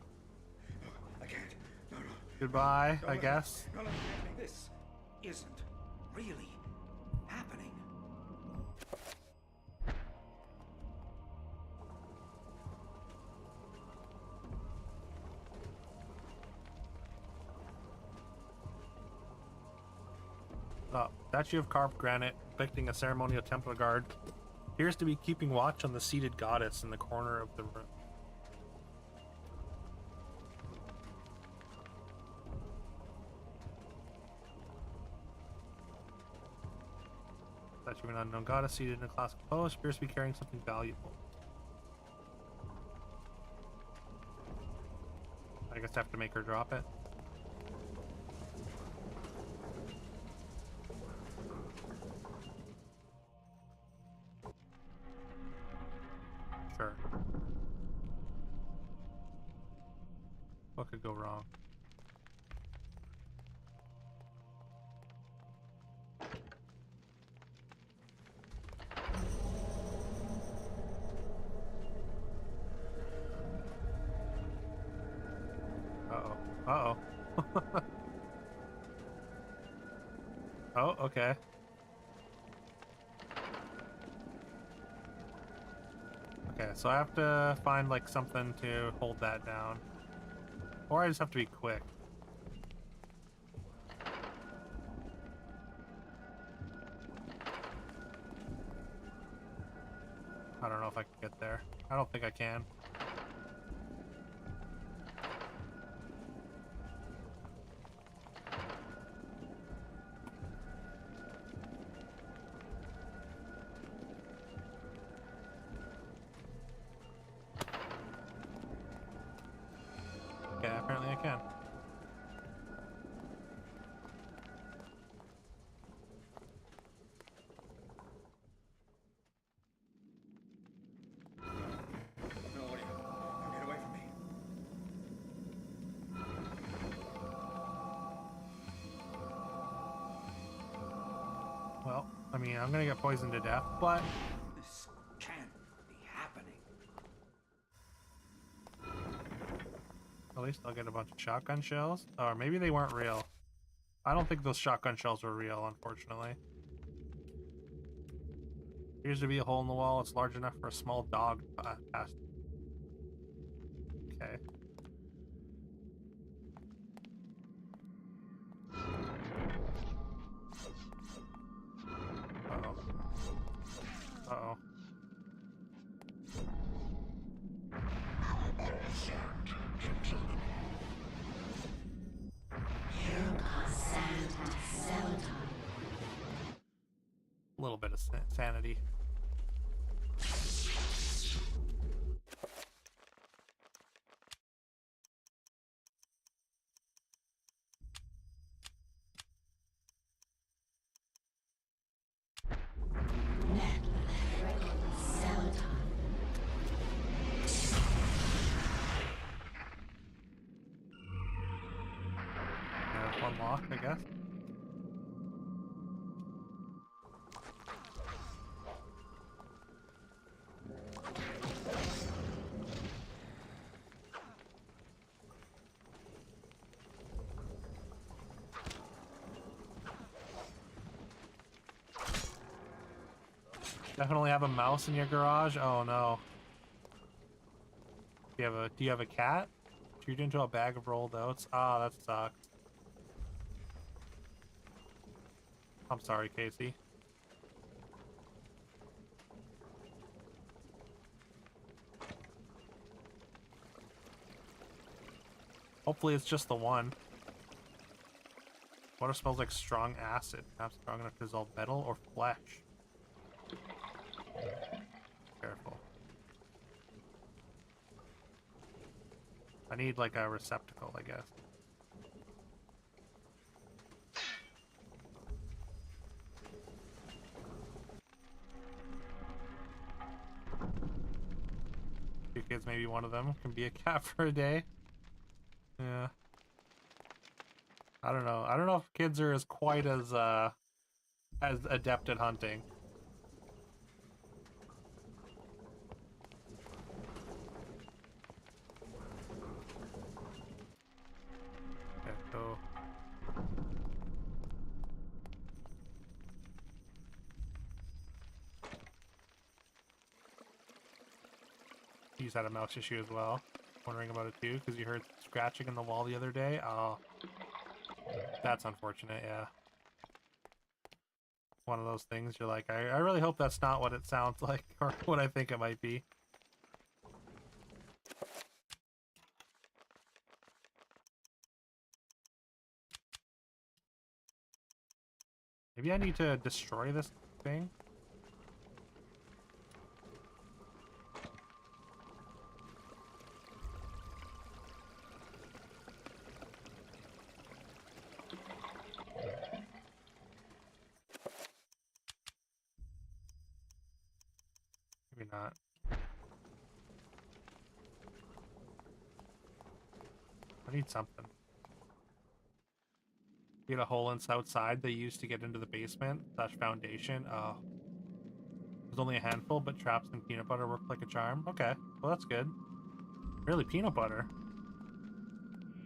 I can't. No, no. Goodbye, I guess. No, no, this isn't really happening. Statue of carved granite depicting a ceremonial Templar guard appears to be keeping watch on the seated goddess in the corner of the room. Statue of an unknown goddess seated in a classical pose appears to be carrying something valuable. I guess I have to make her drop it. Sure. What could go wrong? Uh-oh. Uh-oh. Oh, okay. Okay, so I have to find like something to hold that down. Or I just have to be quick. I don't know if I can get there. I don't think I can. Okay, apparently I can. No, Audio. Now get away from me. Well, I mean, I'm gonna get poisoned to death, but This can't be happening. at least I'll get a bunch of shotgun shells. Or maybe they weren't real. I don't think those shotgun shells were real, unfortunately. Appears to be a hole in the wall. It's large enough for a small dog to pass. Okay. Uh-oh. Uh-oh. A little bit of sanity. There's one lock, I guess. Definitely have a mouse in your garage? Oh no. Do you have a cat? Turned into a bag of rolled oats? Ah, that sucks. I'm sorry, Casey. Hopefully it's just the one. Water smells like strong acid. Not strong enough to dissolve metal or flesh. Careful. I need like a receptacle, I guess. Two kids, maybe one of them can be a cat for a day. I don't know. I don't know if kids are as quite as adept at hunting. Okay, so he's had a mouse issue as well. Wondering about it too, because you heard scratching in the wall the other day. Oh, that's unfortunate, yeah. One of those things you're like, I really hope that's not what it sounds like, or what I think it might be. Maybe I need to destroy this thing? Maybe not. I need something. Get a hole outside they used to get into the basement / foundation. Oh. There's only a handful, but traps and peanut butter work like a charm. Okay, well that's good. Really, peanut butter?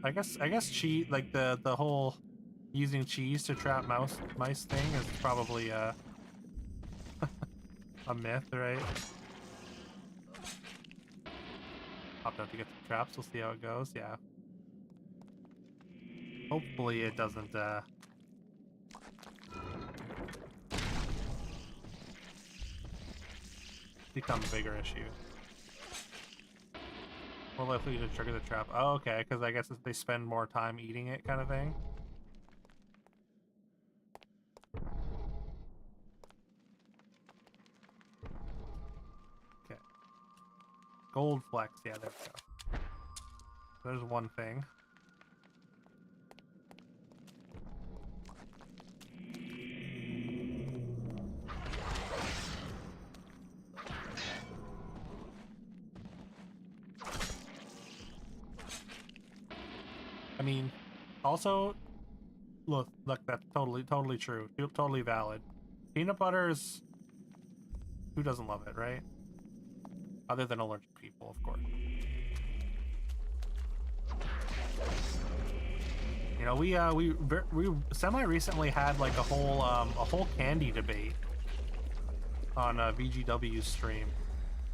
I guess cheese, like the whole using cheese to trap mice thing is probably a myth, right? Popped out to get some traps. We'll see how it goes. Yeah. Hopefully it doesn't become a bigger issue. More likely to trigger the trap. Oh, okay, because I guess they spend more time eating it, kind of thing. Okay. Gold flex. Yeah, there we go. There's one thing. I mean, also, look, that's totally true. Totally valid. Peanut butter is... Who doesn't love it, right? Other than allergic people, of course. You know, we semi-recently had like a whole candy debate on VGW's stream.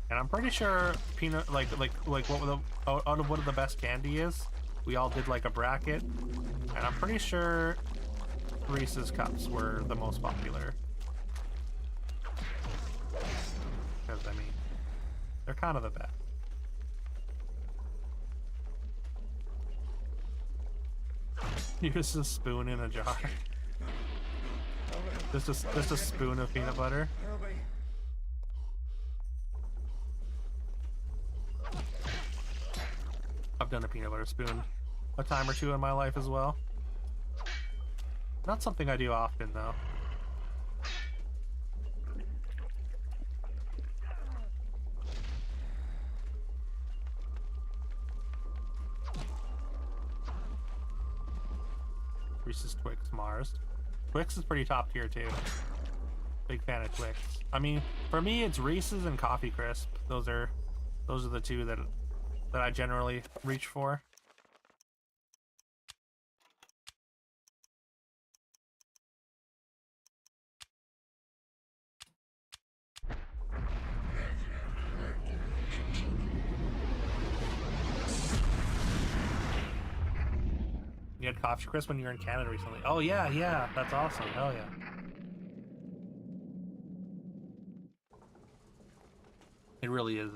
And I'm pretty sure peanut, like what the, out of what the best candy is, we all did like a bracket, and I'm pretty sure Reese's Cups were the most popular. Because, I mean, they're kind of the best. Use a spoon in a jar. Just a spoon of peanut butter. I've done a peanut butter spoon a time or two in my life as well. Not something I do often, though. Reese's Twix Mars. Twix is pretty top tier too. Big fan of Twix. I mean, for me, it's Reese's and Coffee Crisp. Those are the two that I generally reach for. You had Coffee Crisp when you were in Canada recently. Oh yeah, that's awesome. Hell yeah. It really is.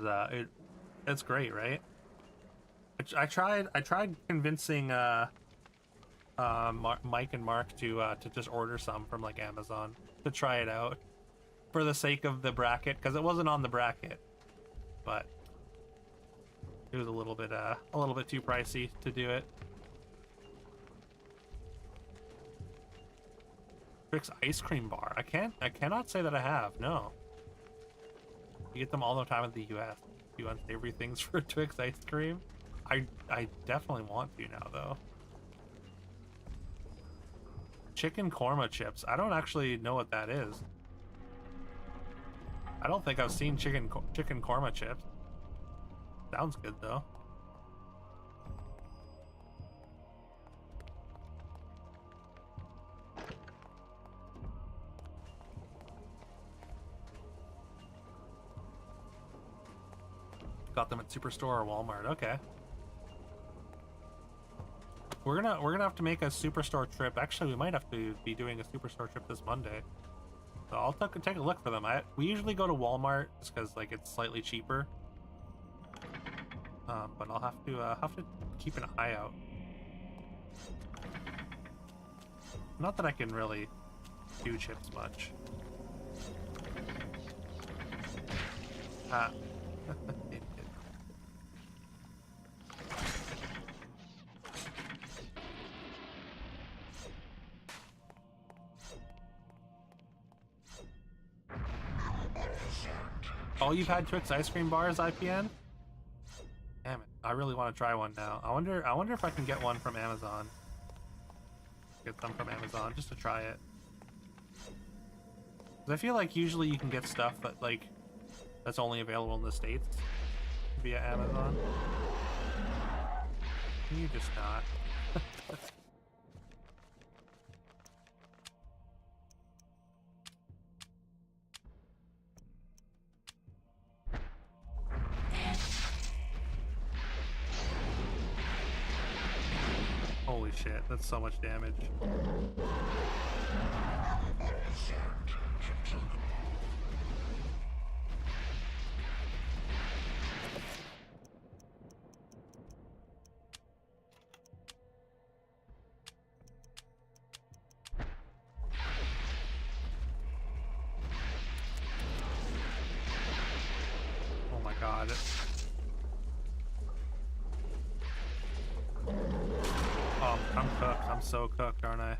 It's great, right? I tried convincing Mike and Mark to just order some from like Amazon to try it out for the sake of the bracket, because it wasn't on the bracket, but it was a little bit too pricey to do it. Twix ice cream bar. I cannot say that I have. No. You get them all the time in the US. You unsavory things for Twix ice cream? I definitely want to now, though. Chicken korma chips. I don't actually know what that is. I don't think I've seen chicken korma chips. Sounds good though. Got them at Superstore or Walmart. Okay. We're gonna have to make a Superstore trip. Actually, we might have to be doing a Superstore trip this Monday. So I'll take a look for them. We usually go to Walmart just because like it's slightly cheaper. But I'll have to keep an eye out. Not that I can really do chips much. Ah. Oh, you've had Twix ice cream bars, IPN? Damn it! I really want to try one now. I wonder if I can get one from Amazon. Get some from Amazon just to try it. 'Cause I feel like usually you can get stuff that's only available in the States via Amazon. You just not. Holy shit, that's so much damage. Oh my god. Oh, I'm cooked. I'm so cooked, aren't I?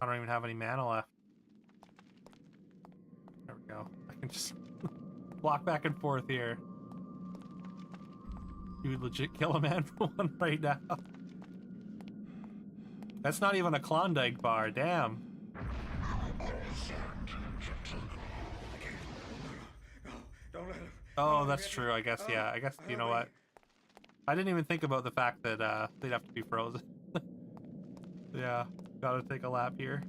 I don't even have any mana left. There we go. I can just walk back and forth here. You would legit kill a man for one right now. That's not even a Klondike bar, damn. Oh, that's true, I guess, yeah. I guess, you know what? I didn't even think about the fact that they'd have to be frozen. Yeah, gotta take a lap here.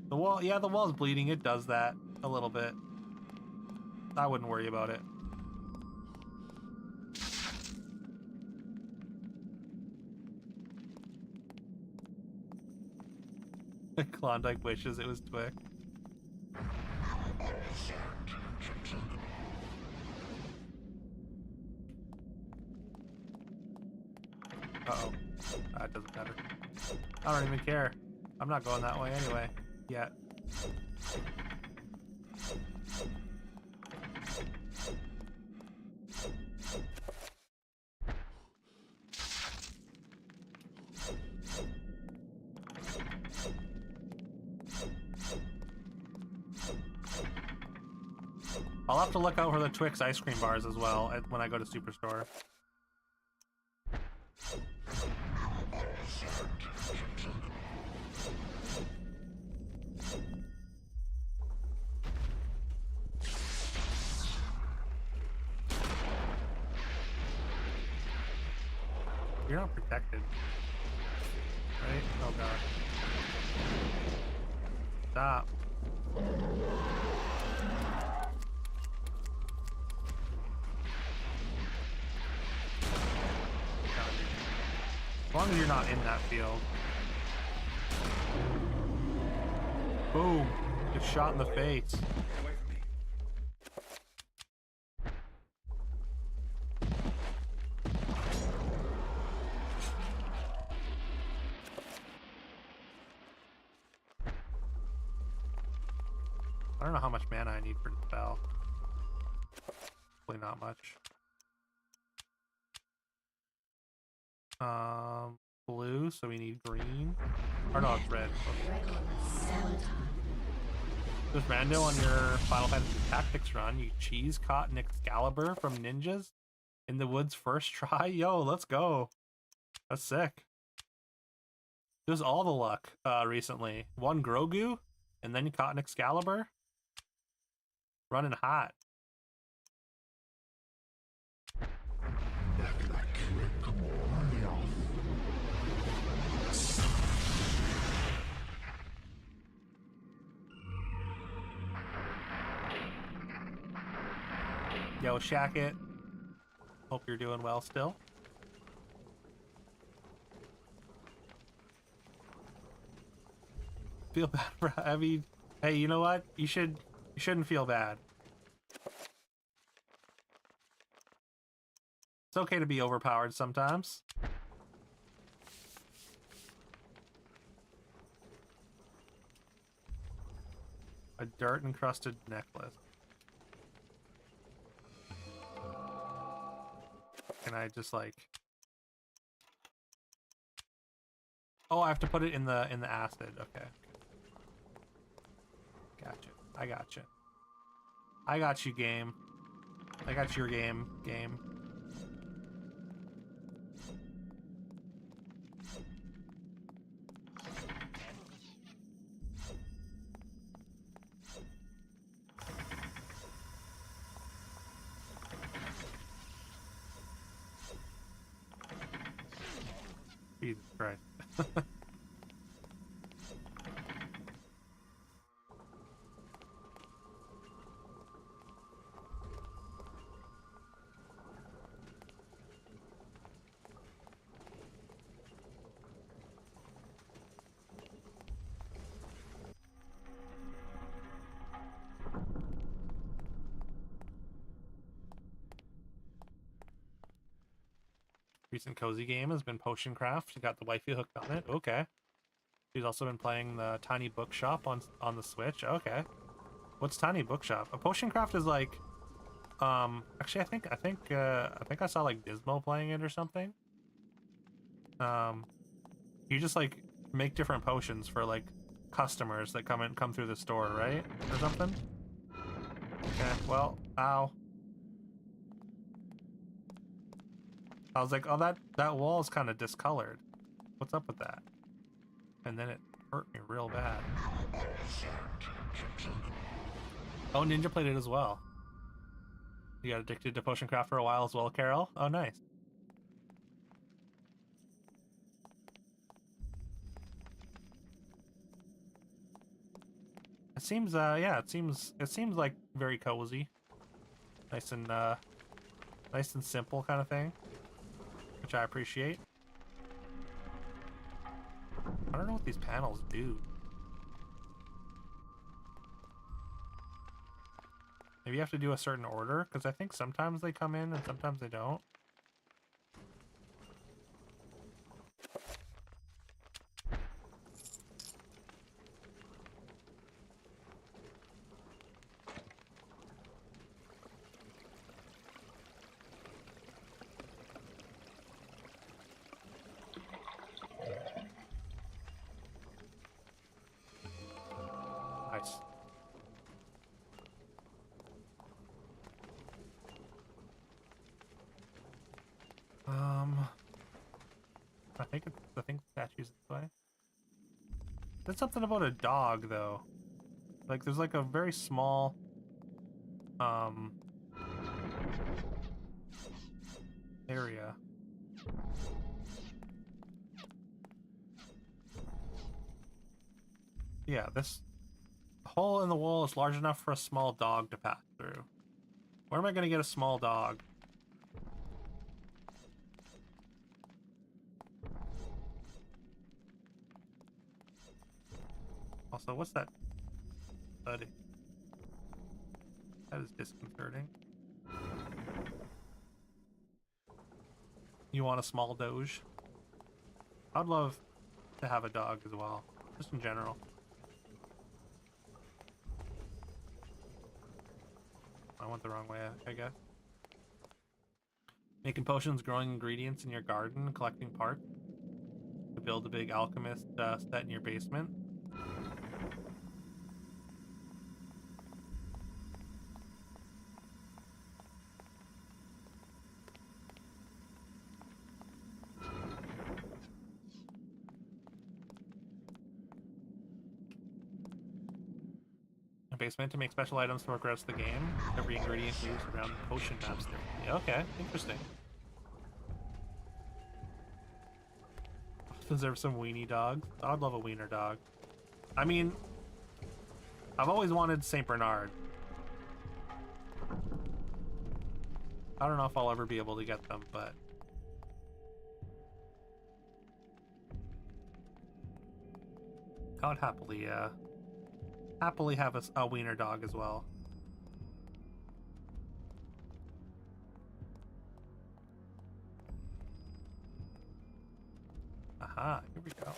The wall, yeah, the wall's bleeding. It does that a little bit. I wouldn't worry about it. Klondike wishes it was Twix. Uh-oh. That doesn't matter. I don't even care. I'm not going that way anyway. Yet. I'll have to look out for the Twix ice cream bars as well when I go to Superstore. You're not protected. Right? Oh god. Stop. As long as you're not in that field. Boom. Get shot in the face. I don't know how much mana I need for the spell. Probably not much. Blue, so we need green. Or no, it's red. There's Rando on your Final Fantasy Tactics run. You cheese caught an Excalibur from ninjas in the woods first try. Yo, let's go. That's sick. There's all the luck recently. One Grogu, and then you caught an Excalibur. Running hot. Yo, Shacket. Hope you're doing well still. Feel bad for, I mean, hey, you know what? You shouldn't feel bad. It's okay to be overpowered sometimes. A dirt encrusted necklace. Can I just like... Oh, I have to put it in the acid. Okay. Gotcha. I gotcha. I got you, game. I got your game. Jesus Christ. Recent cozy game has been Potion Craft. You got the wifey hooked on it. Okay. She's also been playing the Tiny Bookshop on the Switch. Okay. What's Tiny Bookshop? A Potion Craft is like, actually I think I saw like Dismo playing it or something. You just like make different potions for like customers that come through the store, right? Or something. Okay. Well, ow. I was like, oh, that wall is kind of discolored. What's up with that? And then it hurt me real bad. Oh, Ninja played it as well. You got addicted to Potion Craft for a while as well, Carol? Oh, nice. It seems, yeah, it seems like very cozy. Nice and simple kind of thing. Which I appreciate. I don't know what these panels do. Maybe you have to do a certain order, because I think sometimes they come in and sometimes they don't. Nice. I think the statue's this way. There's something about a dog though. Like there's like a very small area. Yeah, this hole in the wall is large enough for a small dog to pass through. Where am I going to get a small dog? Also, what's that? Buddy. That is disconcerting. You want a small doge? I'd love to have a dog as well, just in general. I went the wrong way, I guess. Making potions, growing ingredients in your garden, collecting parts to build a big alchemist set in your basement. basement to make special items to progress the game. Every ingredient used around potion maps there. Yeah, okay, interesting. Deserve some weenie dog. I'd love a wiener dog. I mean, I've always wanted Saint Bernard. I don't know if I'll ever be able to get them, but I would happily have a wiener dog as well. Aha, here we go.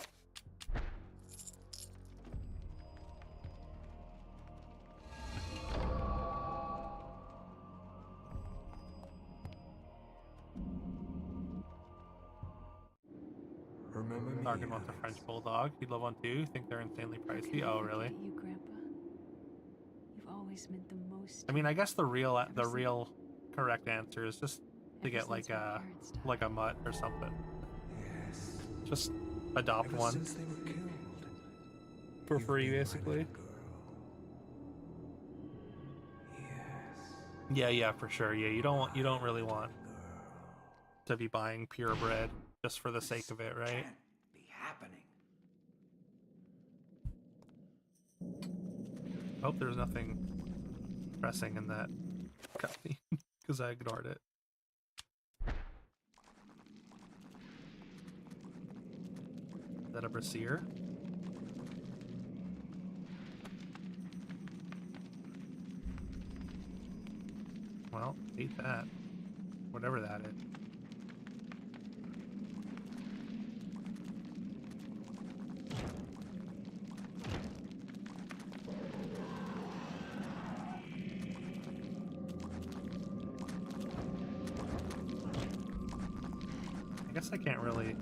Remember me? Target wants a French bulldog. He'd love one too. Think they're insanely pricey. Oh, really? You, Grandpa. You've always meant the most. I mean, I guess the real correct answer is just to get like a mutt or something. Yes. Just adopt Ever one since they were killed. for free, basically. Yeah, for sure. Yeah, you don't really want to be buying purebred just for the sake of it, right? Can't be happening. I hope there's nothing pressing in that cutscene because I ignored it. Is that a brassiere? Well, ate that. Whatever that is. I guess I can't really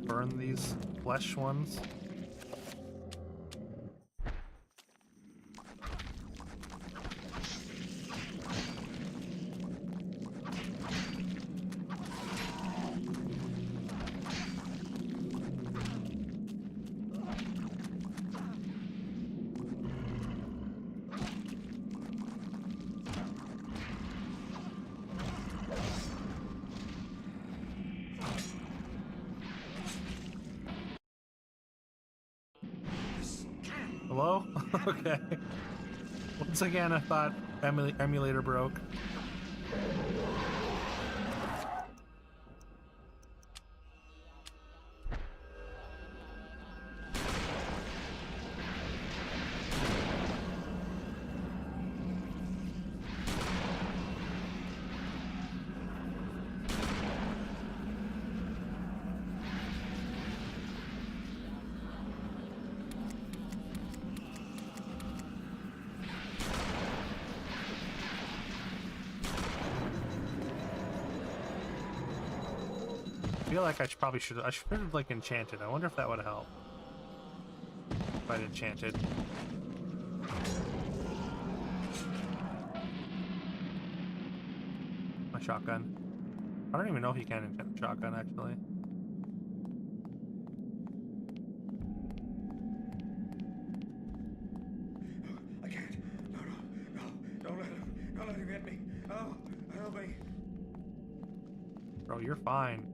burn these flesh ones. Hello? Okay. Once again, I thought emulator broke. I feel like I should have like enchanted. I wonder if that would help. If I'd enchanted. My shotgun. I don't even know if you can enchant the shotgun actually. I can't. No. Don't let him get me. Oh, help me. Bro, you're fine.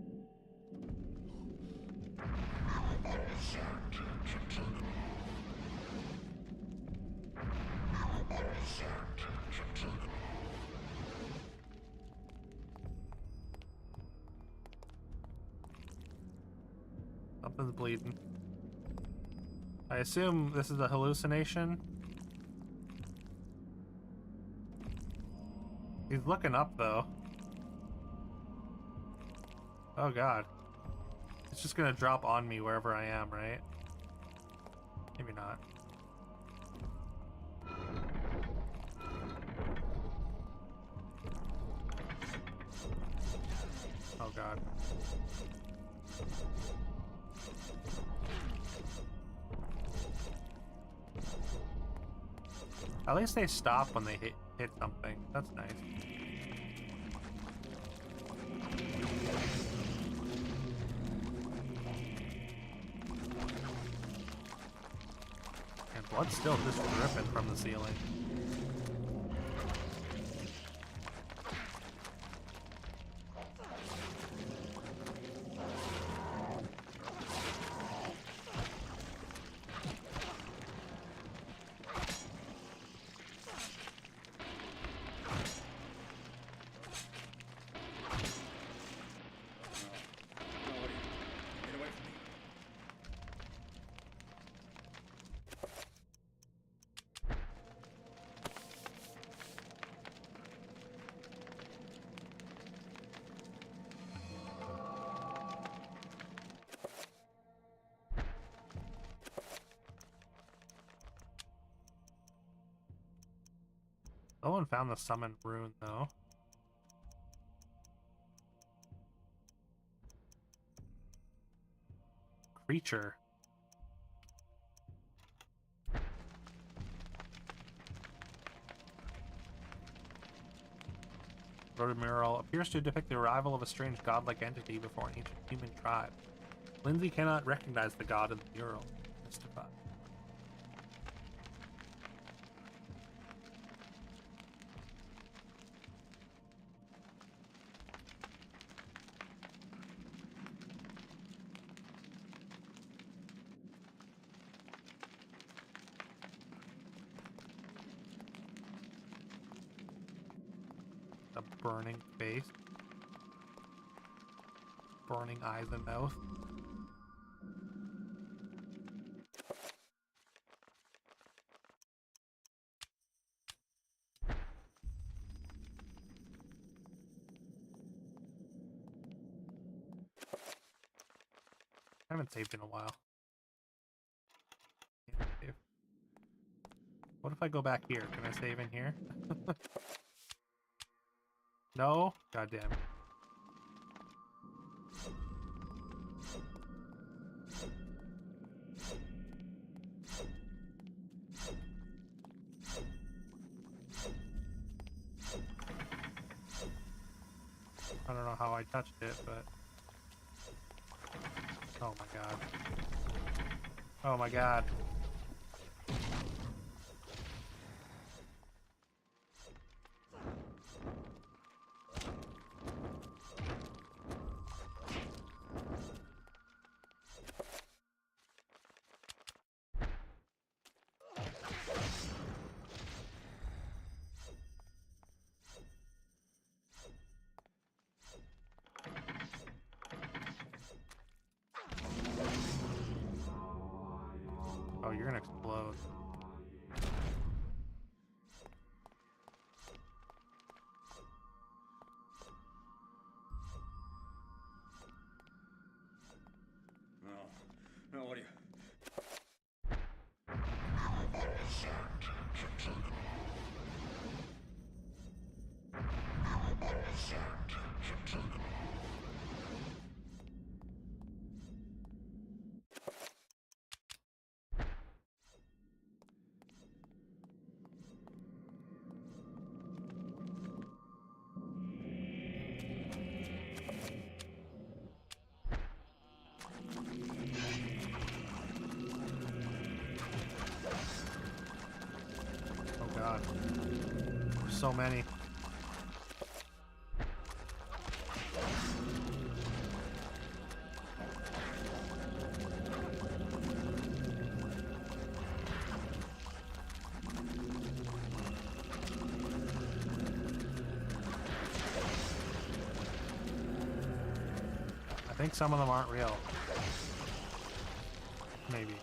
Something's bleeding. I assume this is a hallucination. He's looking up though. Oh god. It's just gonna drop on me wherever I am, right? Maybe not. Oh god. At least they stop when they hit something. That's nice. Blood's still just dripping from the ceiling. No one found the summon rune, though. Creature. Voted mural appears to depict the arrival of a strange godlike entity before an ancient human tribe. Lindsay cannot recognize the god in the mural. Mystified. A burning face. Burning eyes and mouth. I haven't saved in a while. Can't save. What if I go back here? Can I save in here? No? Goddamn. I don't know how I touched it, but... Oh my god. Oh my god. Oh, you're gonna explode. No, what do you... Oh god. There's so many. I think some of them aren't real. Maybe.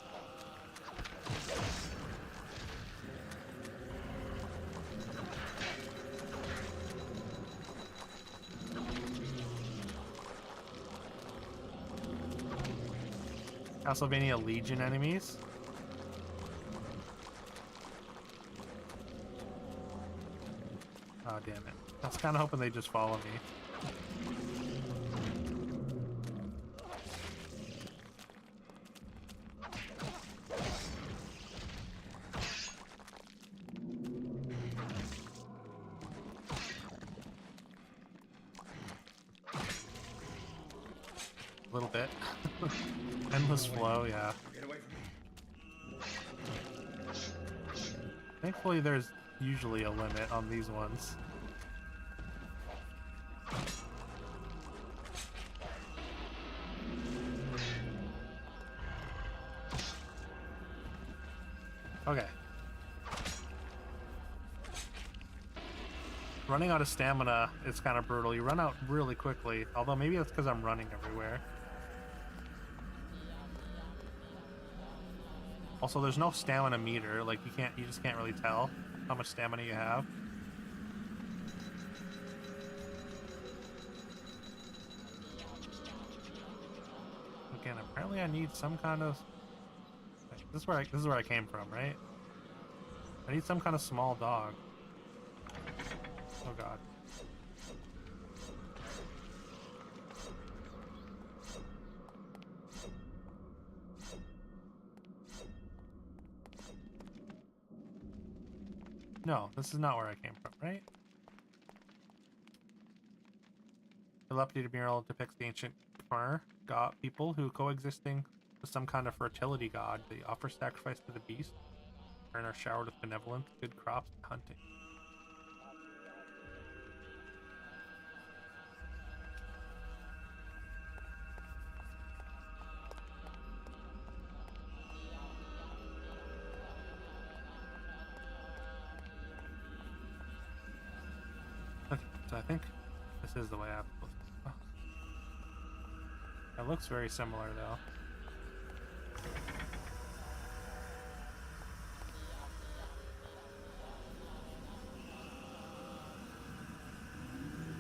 Castlevania Legion enemies. Oh damn it. I was kinda hoping they'd just follow me. A little bit. Endless flow, yeah. Get away from me. Thankfully, there's usually a limit on these ones. Okay. Running out of stamina is kind of brutal. You run out really quickly, although maybe that's because I'm running everywhere. Also, there's no stamina meter. Like, you just can't really tell how much stamina you have. Again, apparently I need some kind of... This is where I came from, right? I need some kind of small dog. Oh god. No, this is not where I came from, right? The updated mural depicts the ancient Khmer god people who coexisting with some kind of fertility god. They offer sacrifice to the beast and are showered with benevolence, good crops, and hunting. Okay, so I think this is the way I'm supposed to go. It looks very similar though.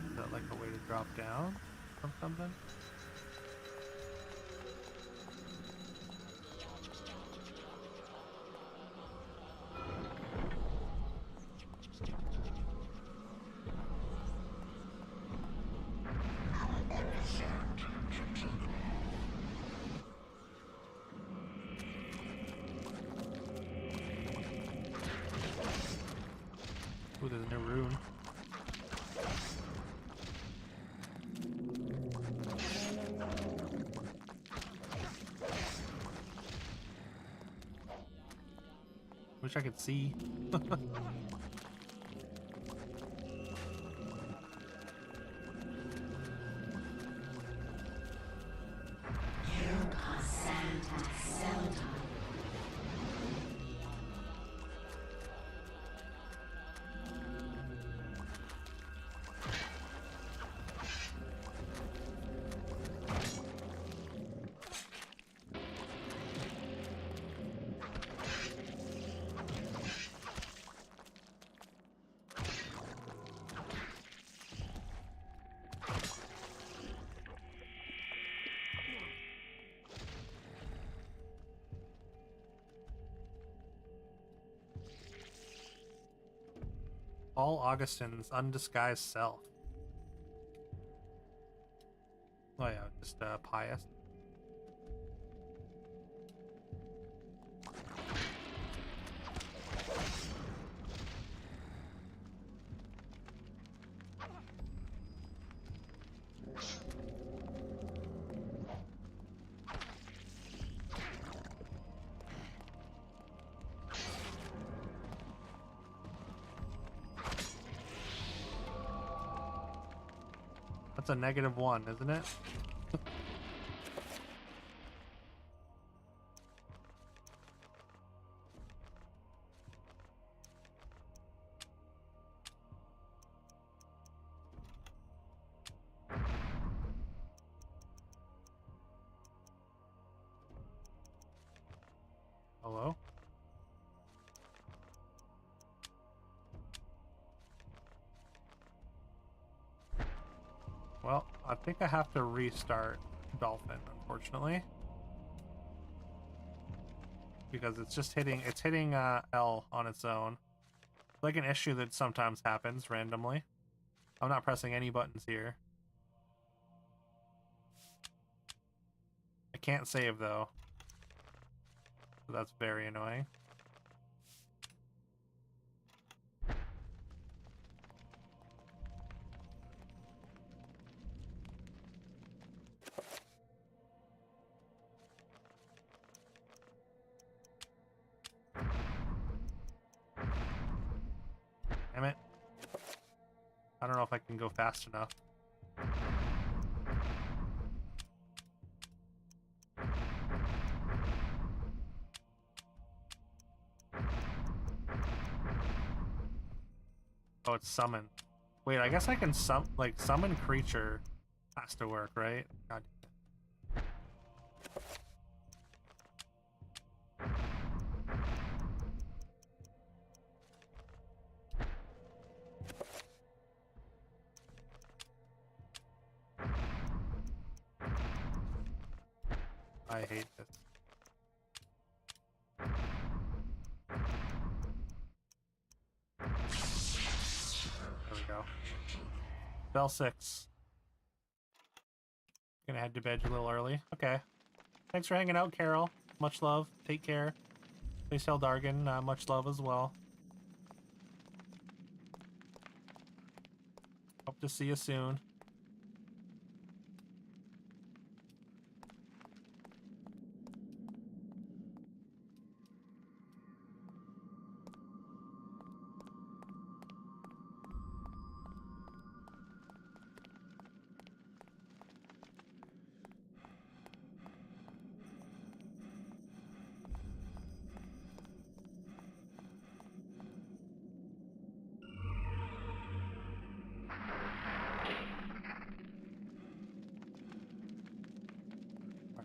Is that like a way to drop down from something? Ooh, there's a new rune. Wish I could see. Paul Augustine's undisguised self. Oh yeah, just pious. That's a -1, isn't it? Hello? Well, I think I have to restart Dolphin, unfortunately. Because it's just hitting L on its own. Like an issue that sometimes happens randomly. I'm not pressing any buttons here. I can't save though. So that's very annoying. don't know if I can go fast enough. Oh, it's summon. Wait, I guess I can summon creature has to work, right? God. I hate this. There we go. Bell 6. Gonna head to bed a little early. Okay. Thanks for hanging out, Carol. Much love. Take care. Please tell Dargan much love as well. Hope to see you soon.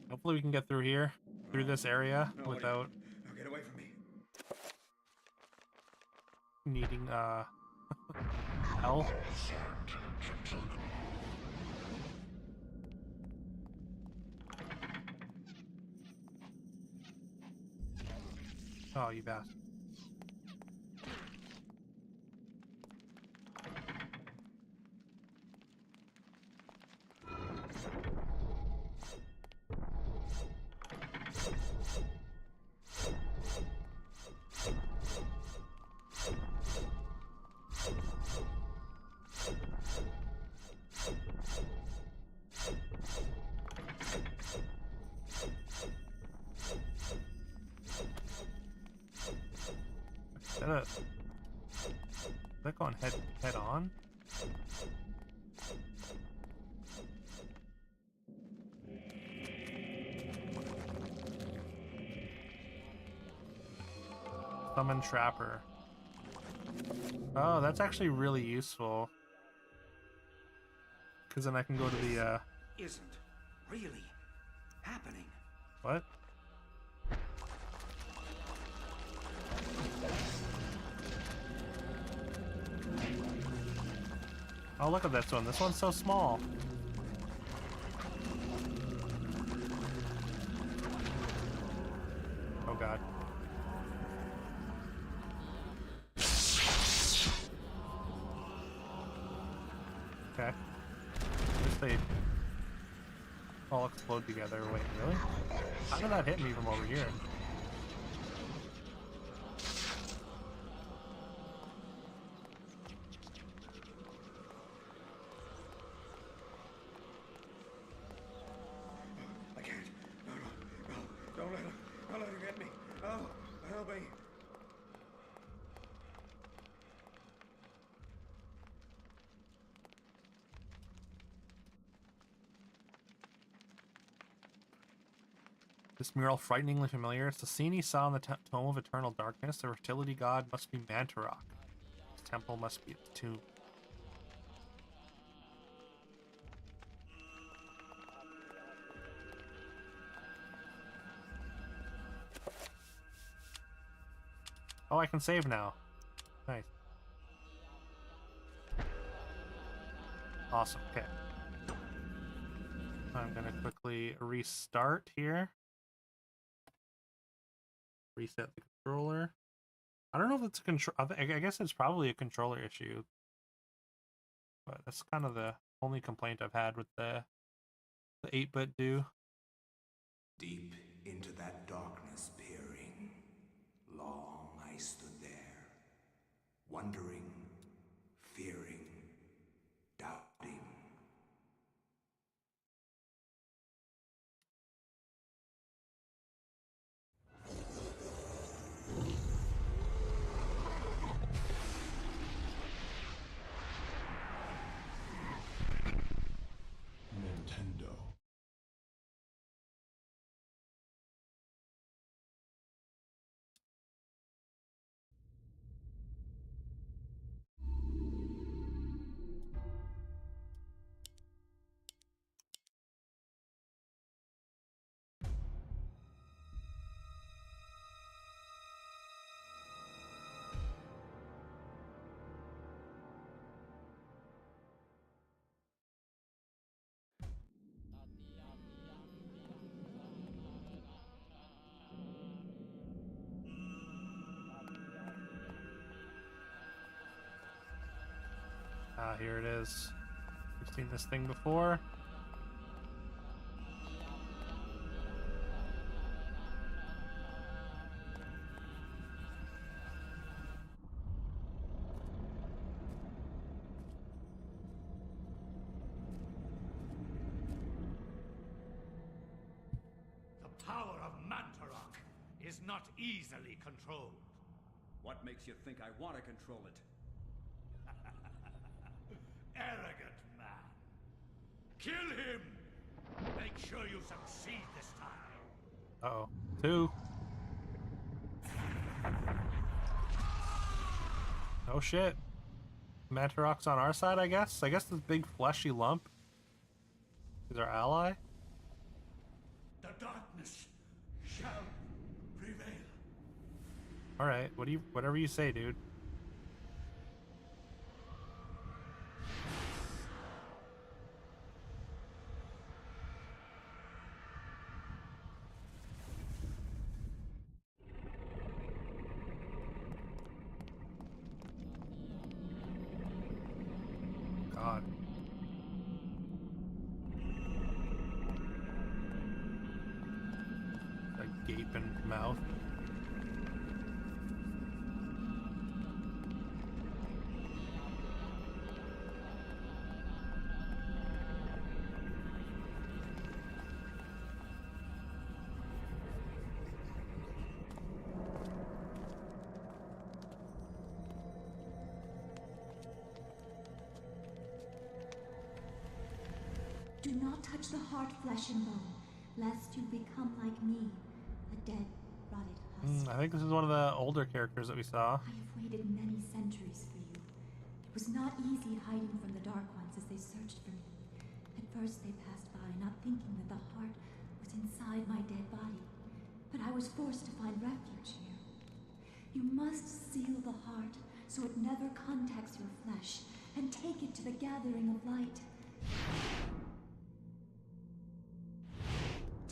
Hopefully we can get through here, through this area, without Get away from me. needing, hell. Oh, you bastard. Is that going head on? Summon Trapper. Oh, that's actually really useful. Because then I can go to the, Isn't really happening. What? Oh, look at this one. This one's so small. Oh, God. Okay. I guess they all explode together. Wait, really? How did that hit me from over here? This mural frighteningly familiar. It's the scene he saw in the Tome of Eternal Darkness. The fertility god must be Mantarok. His temple must be its tomb. Oh, I can save now. Nice. Awesome. Okay. I'm gonna quickly restart here. Reset the controller. I don't know if it's a control. I guess it's probably a controller issue. But that's kind of the only complaint I've had with the 8-bit do. Deep into that darkness peering, long I stood there, wondering, fearing, doubting. here it is. We've seen this thing before. The power of Mantarok is not easily controlled. What makes you think I want to control it? Arrogant man. Kill him! Make sure you succeed this time. Uh-oh. 2. Oh shit. Mantarok's on our side, I guess? I guess this big fleshy lump is our ally? The darkness shall prevail. Alright, whatever you say, dude. God. Like gaping mouth. Do not touch the heart, flesh and bone, lest you become like me, a dead, rotted husk. I think this is one of the older characters that we saw. I have waited many centuries for you. It was not easy hiding from the Dark Ones as they searched for me. At first they passed by, not thinking that the heart was inside my dead body. But I was forced to find refuge here. You must seal the heart so it never contacts your flesh, and take it to the gathering of light.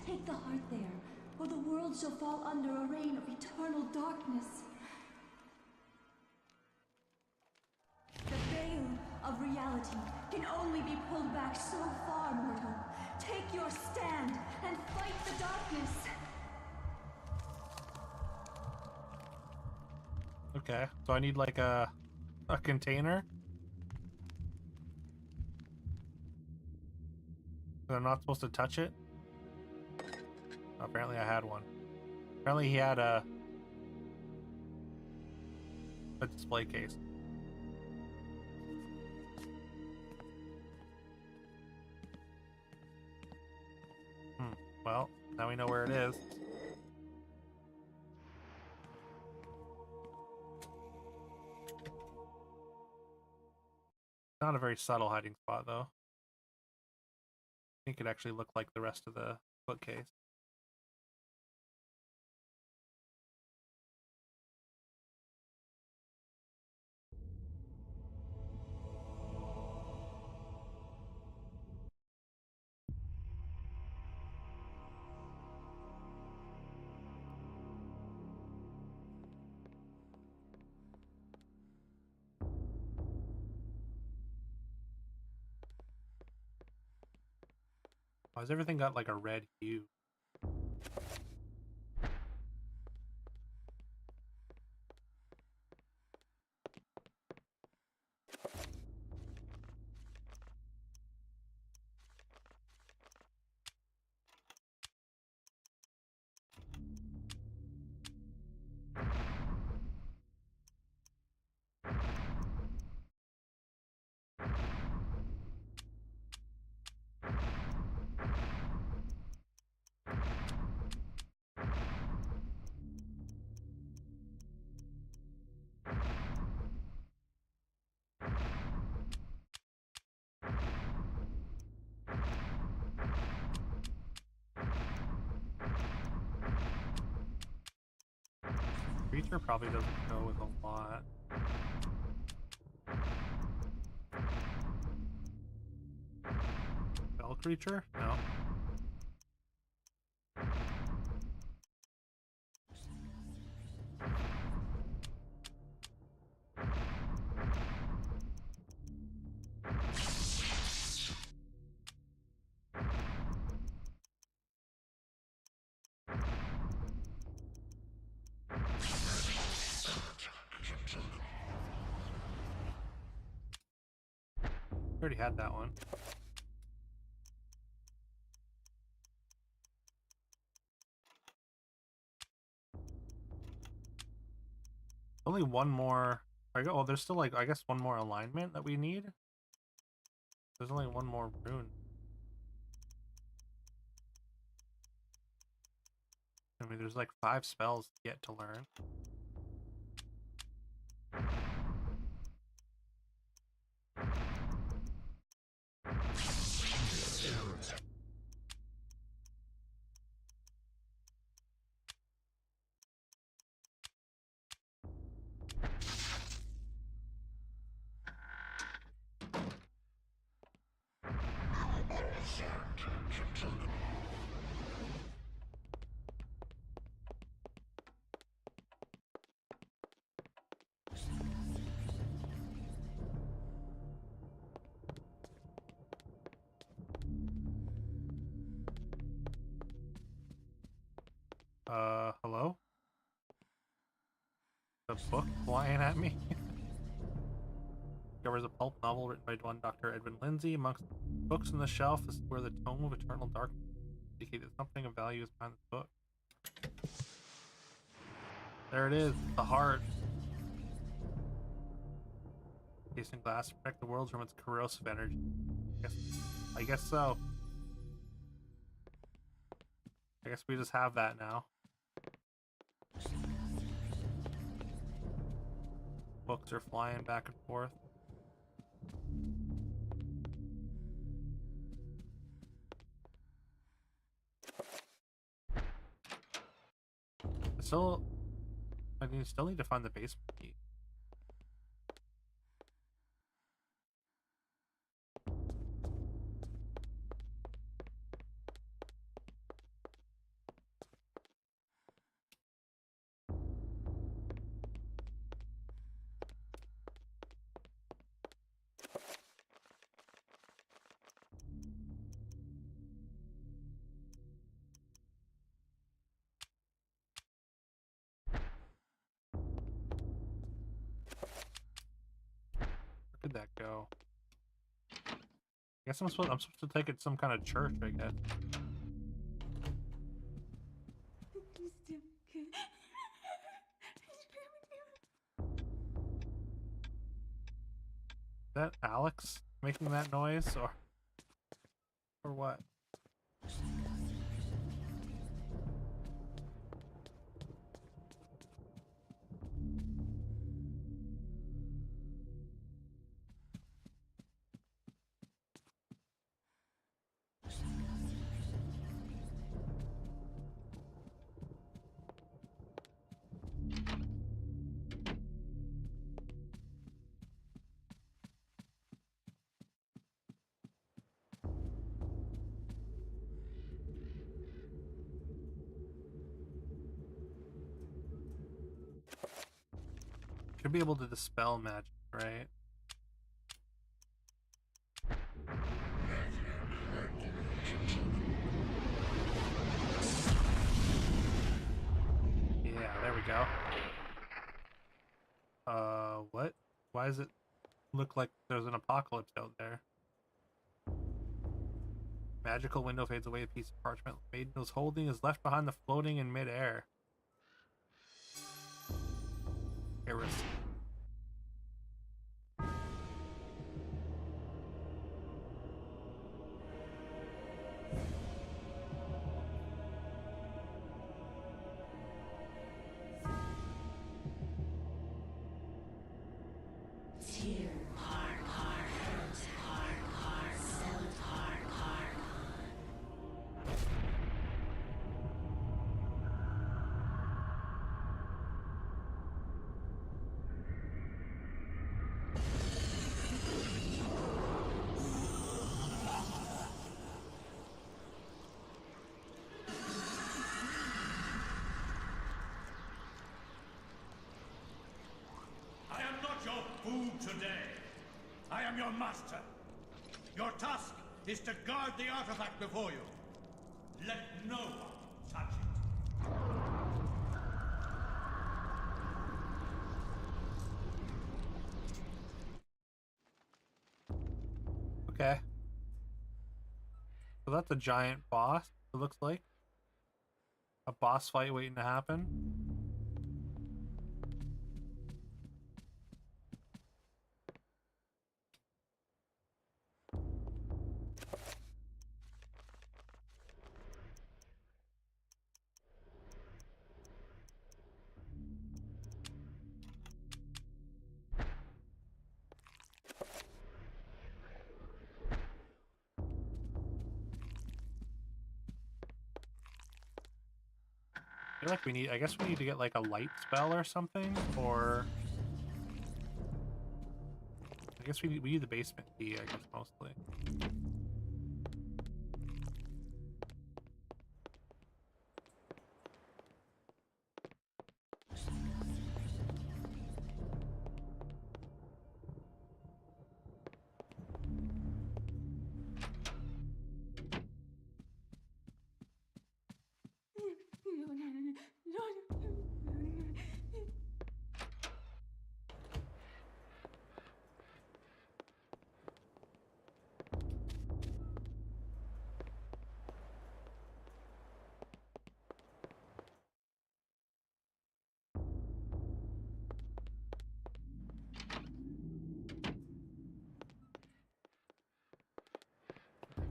Take the heart there, or the world shall fall under a reign of eternal darkness. The veil of reality can only be pulled back so far, mortal. Take your stand and fight the darkness. Okay, so I need like a container. I'm not supposed to touch it. Apparently I had one. Apparently he had a display case. Well, now we know where it is. Not a very subtle hiding spot, though. I think it actually looked like the rest of the bookcase. Why has everything got like a red hue? Creature probably doesn't go with a lot. Spell creature? No. already had that one. Only one more. Oh, there's still like, I guess, one more alignment that we need. There's only one more rune. I mean, there's like 5 spells yet to learn. Hello? The book flying at me? Covers a pulp novel written by one Dr. Edwin Lindsay. Amongst books on the shelf is where the Tome of Eternal Darkness indicated something of value is behind the book. There it is, the heart. Casing glass to protect the world from its corrosive energy. I guess so. I guess we just have that now. Books are flying back and forth. I still need to find the basement key. Where did that go? I guess I'm supposed to take it to some kind of church, I guess. Is that Alex making that noise, or what? Should be able to dispel magic, right? Yeah, there we go. What? Why does it look like there's an apocalypse out there? Magical window fades away, a piece of parchment Maiden was holding is left behind, the floating in midair. Heresy. Food today. I am your master. Your task is to guard the artifact before you. Let no one touch it. Okay. So that's a giant boss, it looks like. A boss fight waiting to happen. I feel like we need, I guess we need to get like a light spell or something, or I guess we need the basement key, I guess, mostly.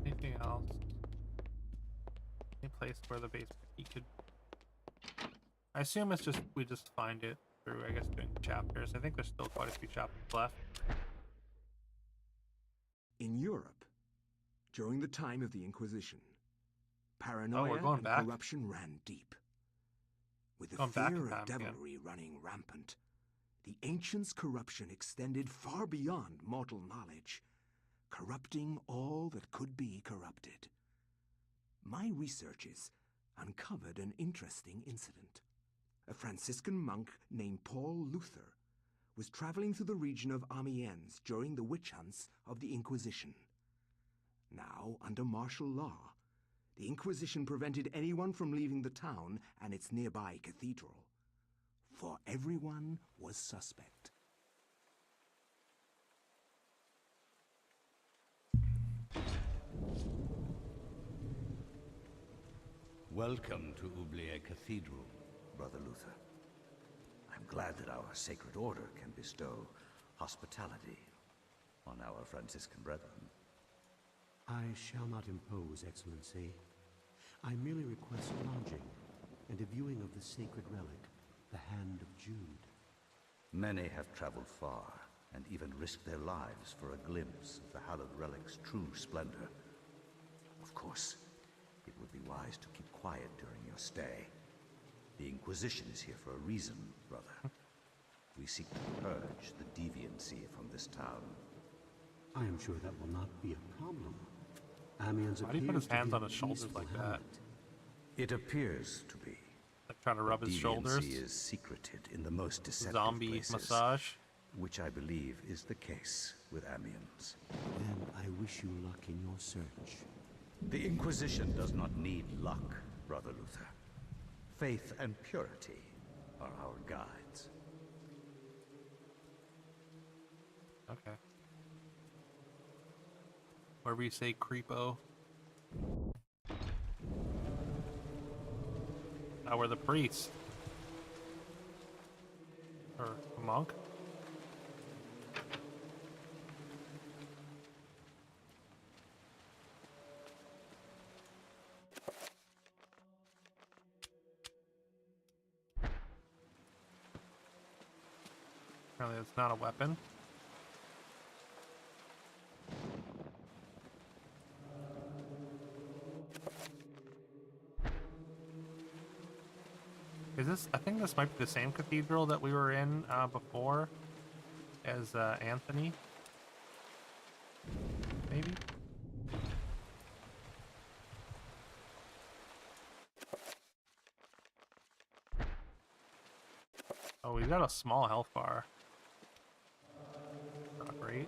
Anything else? Any place where the basement key could... I assume it's just, we just find it through, I guess, doing chapters. I think there's still quite a few chapters left. In Europe, during the time of the Inquisition, we're paranoia going and back. corruption ran deep. With the Going back in fear time of again. devilry running rampant, the ancients' corruption extended far beyond mortal knowledge, corrupting all that could be corrupted. My researches uncovered an interesting incident. A Franciscan monk named Paul Luther was traveling through the region of Amiens during the witch hunts of the Inquisition. Now, under martial law, the Inquisition prevented anyone from leaving the town and its nearby cathedral, for everyone was suspect. Welcome to Oubliette Cathedral, Brother Luther. I'm glad that our sacred order can bestow hospitality on our Franciscan brethren. I shall not impose, Excellency. I merely request lodging and a viewing of the sacred relic, the Hand of Jude. Many have traveled far and even risked their lives for a glimpse of the hallowed relic's true splendor. Of course, it would be wise to keep quiet during your stay. The Inquisition is here for a reason, brother. We seek to purge the deviancy from this town. I am sure that will not be a problem. Amiens Why do you put his appears to hands be on a his shoulders peaceful like that? hamlet. It appears to be. Like trying to rub his shoulders? Deviancy is secreted in the most deceptive Zombie places, massage? which I believe is the case with Amiens. Then I wish you luck in your search. The Inquisition does not need luck, Brother Luther. Faith and purity are our guides. Okay. Wherever you say creepo. Now we're the priest. Or a monk. Apparently it's not a weapon. Is this, I think this might be the same cathedral that we were in before as Anthony. Maybe? Oh, we've got a small health bar. Not great.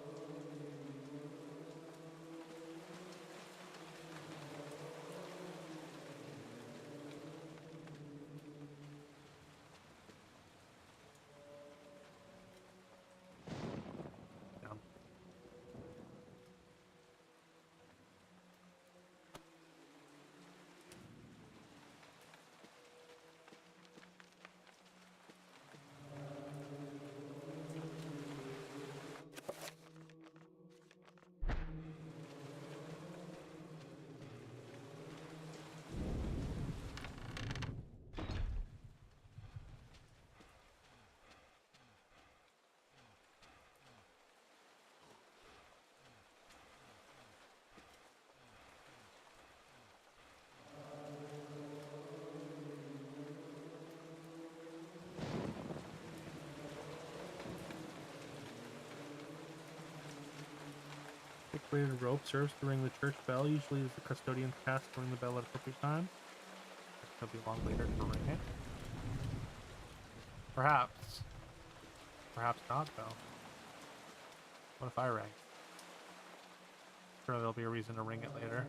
braided rope serves to ring the church bell, usually as the custodian's tasked to ring the bell at appropriate time. It'll be long later to ring it. Perhaps. Perhaps not, though. What if I rang? Sure, there'll be a reason to ring it later.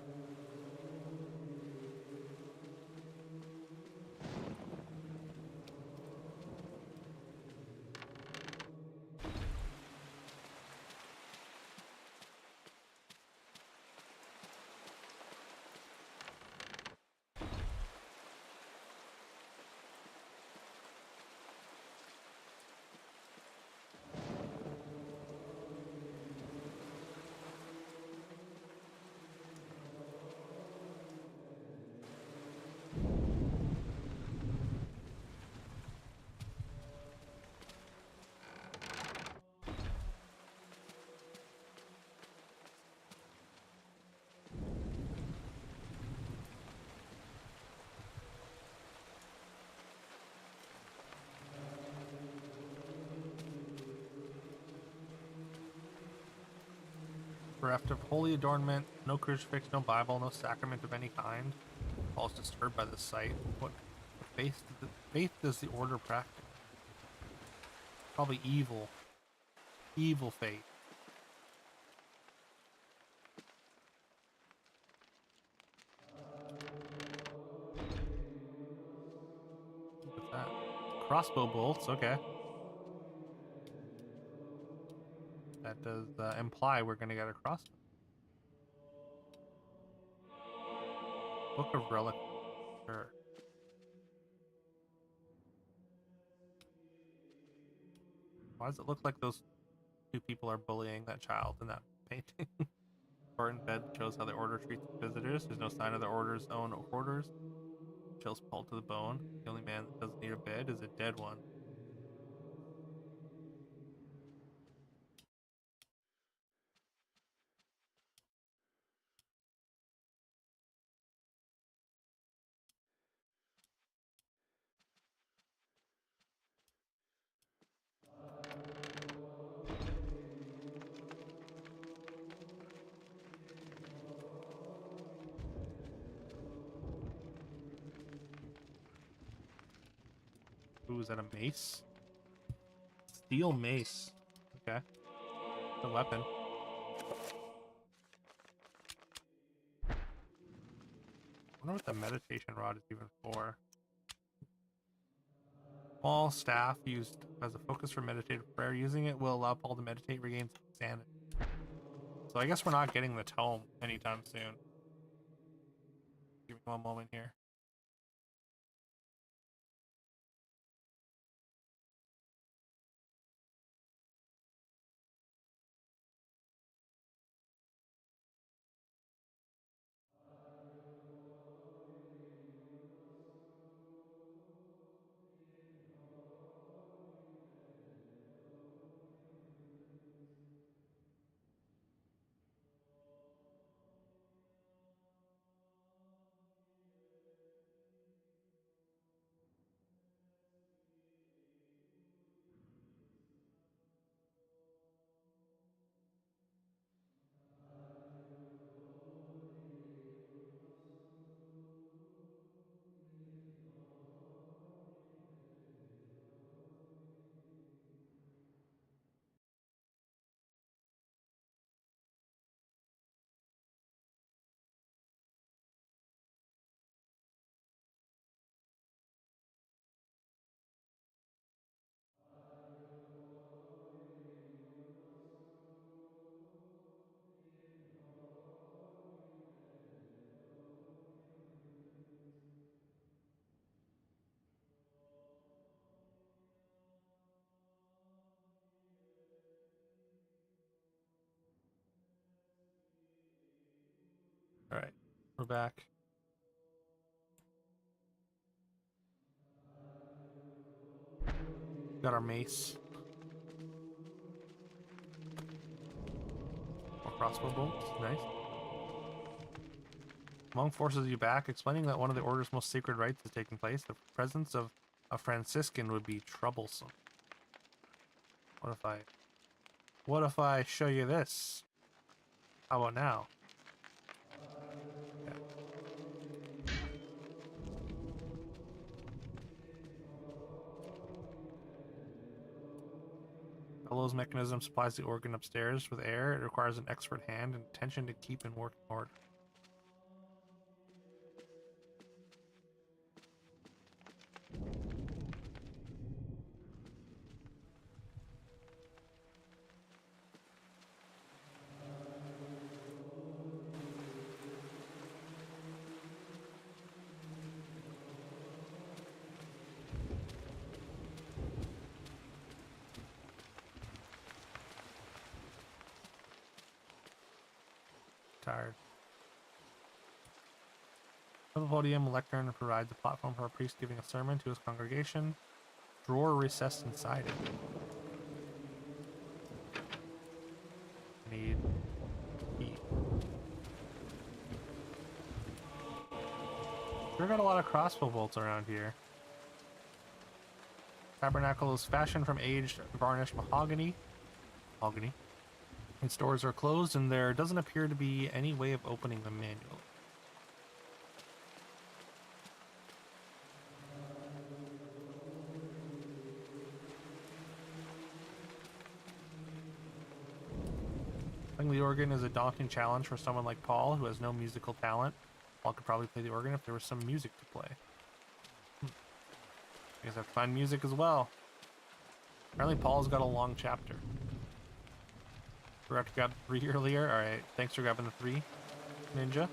Bereft of holy adornment, no crucifix, no Bible, no sacrament of any kind. Paul's disturbed by this sight. What faith does the order practice? Probably evil. Evil faith. What's that? Crossbow bolts, okay. That does imply we're going to get a crossbow. Book of Relic. Sure. Why does it look like those two people are bullying that child in that painting? Barton bed shows how the order treats visitors. There's no sign of the order's own orders. Chills Paul to the bone. The only man that doesn't need a bed is a dead one. Ooh, is that a mace? Steel mace. Okay. It's a weapon. I wonder what the meditation rod is even for. Small staff used as a focus for meditative prayer. Using it will allow Paul to meditate, regain sanity. So I guess we're not getting the tome anytime soon. Give me one moment here. All right, we're back. Got our mace. More crossbow bolts. Nice. Monk forces you back, explaining that one of the order's most sacred rites is taking place. The presence of a Franciscan would be troublesome. What if I show you this? How about now? Bellows mechanism supplies the organ upstairs with air. It requires an expert hand and attention to keep in working order. Tired. On the podium, a lectern provides a platform for a priest giving a sermon to his congregation. Drawer recessed inside it. Need key. Sure got a lot of crossbow bolts around here. Tabernacle is fashioned from aged varnished mahogany. Its doors are closed and there doesn't appear to be any way of opening them manually. Playing the organ is a daunting challenge for someone like Paul, who has no musical talent. Paul could probably play the organ if there was some music to play. I guess I have to find music as well. Apparently Paul's got a long chapter. Forgot to grab 3 earlier. Alright, thanks for grabbing the 3, Ninja.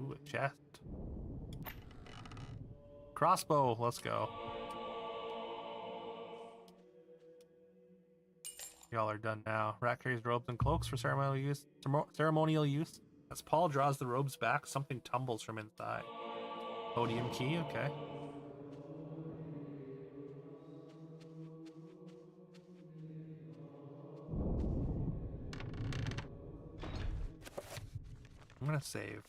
Ooh, a chest. Crossbow, let's go. Y'all are done now. Rat carries robes and cloaks for ceremonial use. As Paul draws the robes back, something tumbles from inside. Podium key, okay. I'm gonna save.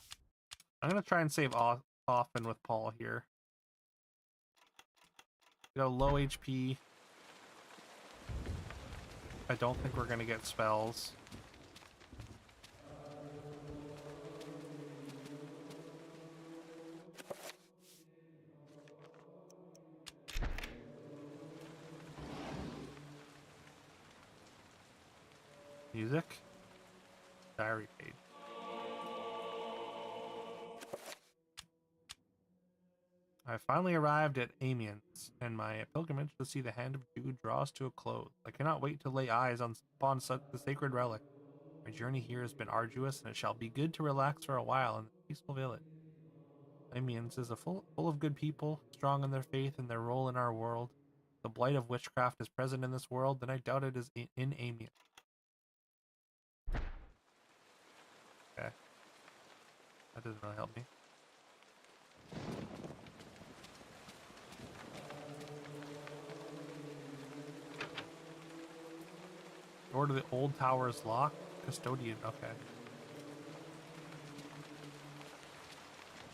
I'm gonna try and save often with Paul here. Got a low HP. I don't think we're gonna get spells. Music. Diary page. I finally arrived at Amiens, and my pilgrimage to see the Hand of Jude draws to a close. I cannot wait to lay eyes upon such the sacred relic. My journey here has been arduous, and it shall be good to relax for a while in this peaceful village. Amiens is full of good people, strong in their faith and their role in our world. If the blight of witchcraft is present in this world, then I doubt it is in Amiens. Okay. That doesn't really help me. Door to the old tower is locked. Custodian, okay.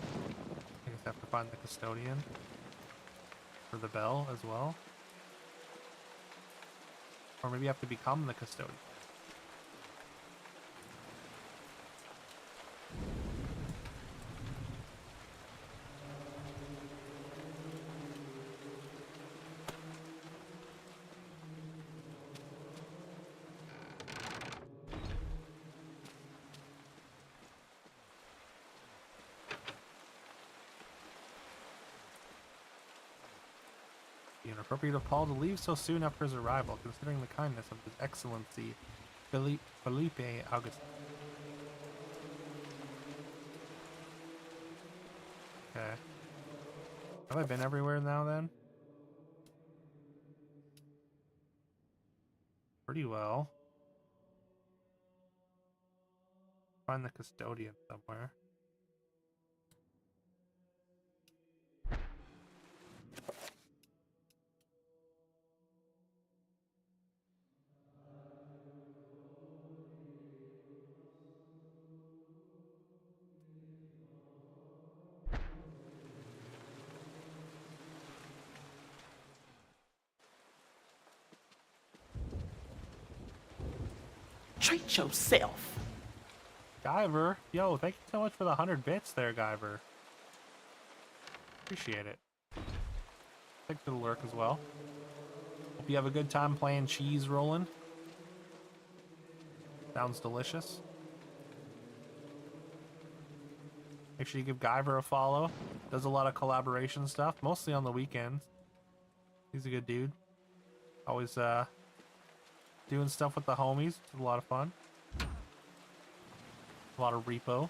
I guess I have to find the custodian for the bell as well. Or maybe I have to become the custodian. Inappropriate of Paul to leave so soon after his arrival, considering the kindness of His Excellency Felipe Augustin. Okay. Have I been everywhere now then? Pretty well. Find the custodian somewhere. Treat yourself. Guyver, yo, thank you so much for the 100 bits there, Guyver. Appreciate it. Thanks for the lurk as well. Hope you have a good time playing Cheese Rolling. Sounds delicious. Make sure you give Guyver a follow. Does a lot of collaboration stuff, mostly on the weekends. He's a good dude. Always doing stuff with the homies. It's a lot of fun. A lot of repo,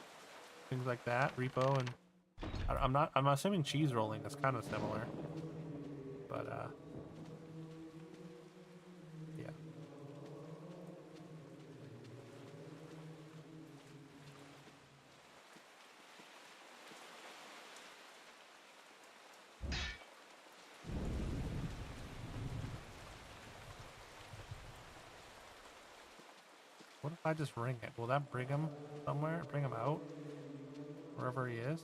things like that. Repo and I'm assuming cheese rolling is kind of similar, but yeah. What if I just ring it? Will that bring him somewhere? Bring him out? Wherever he is?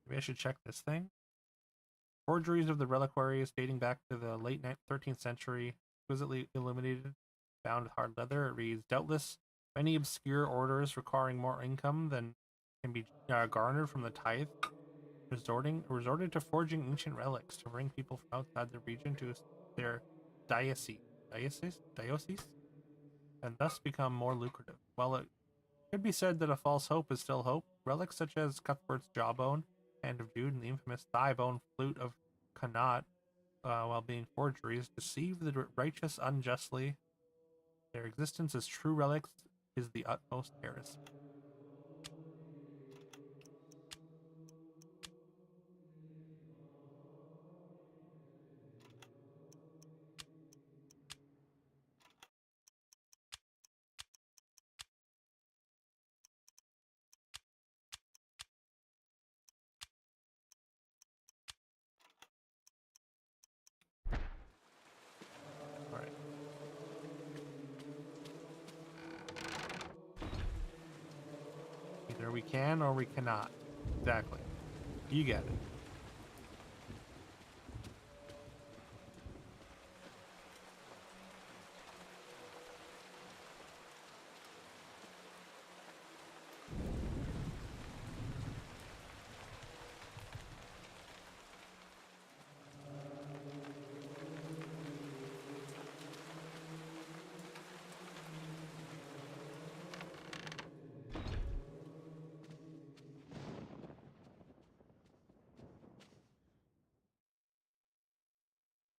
Maybe I should check this thing. Forgeries of the reliquaries dating back to the late 13th century, exquisitely illuminated, bound with hard leather. It reads, doubtless many obscure orders requiring more income than can be garnered from the tithe resorted to forging ancient relics to bring people from outside the region to their diocese, and thus become more lucrative. While it could be said that a false hope is still hope, relics such as Cuthbert's jawbone, Hand of Jude, and the infamous thigh bone flute of Connaught, while being forgeries, deceive the righteous unjustly. Their existence as true relics is the utmost heresy. Either we can or we cannot. Exactly. You get it.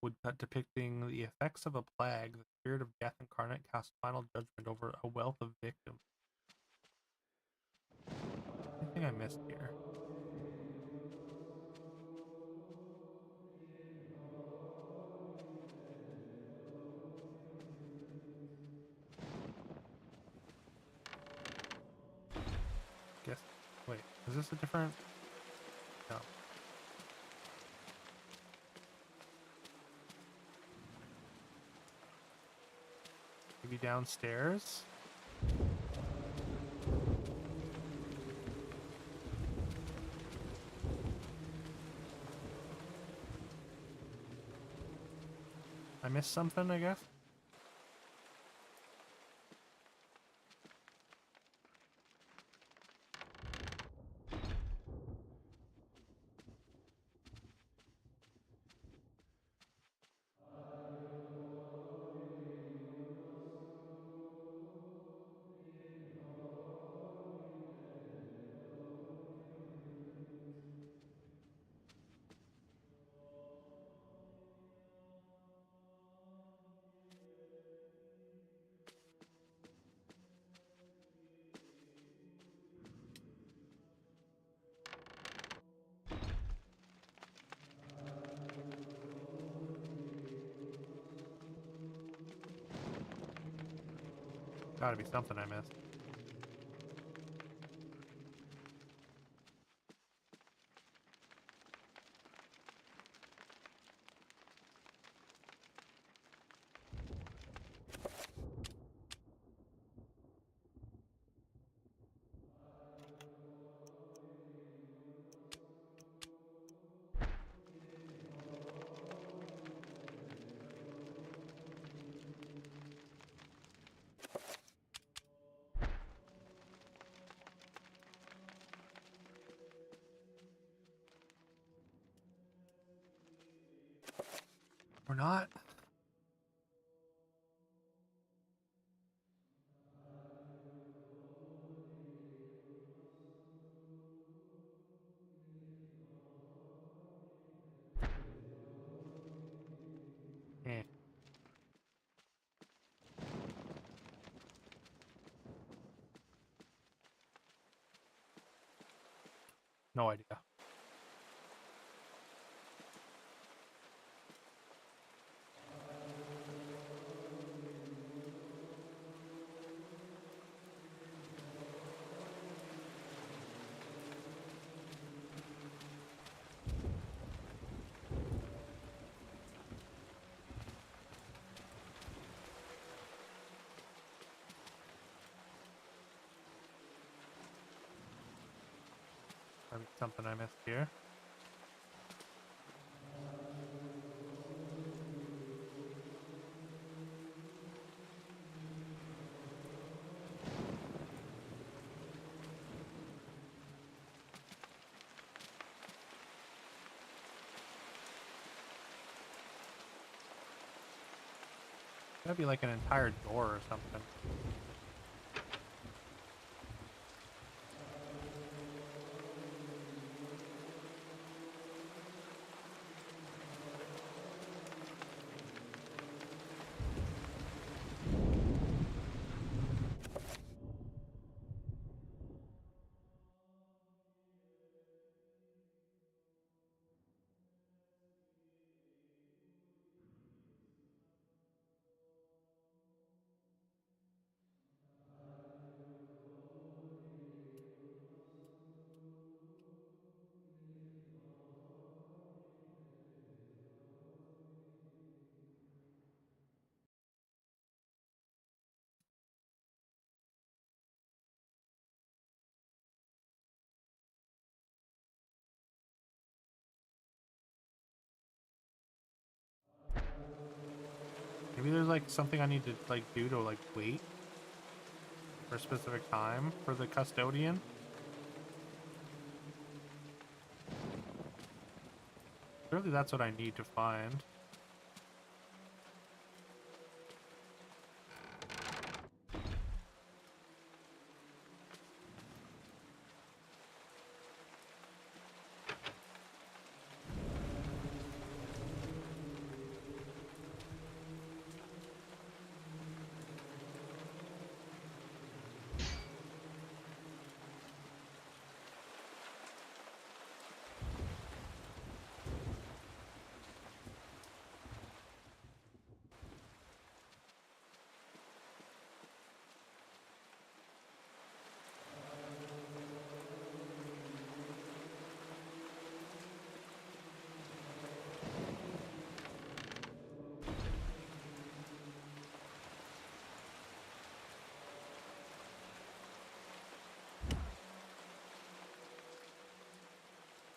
Woodcut depicting the effects of a plague, the spirit of death incarnate casts final judgment over a wealth of victims. Anything I missed here? Guess. Wait, is this a different? No. Maybe downstairs? I missed something, I guess? Gotta be something I missed. Or not. Eh. No idea. Maybe something I missed here. That'd be like an entire door or something. Maybe there's like something I need to like do to like wait for a specific time for the custodian. Surely that's what I need to find.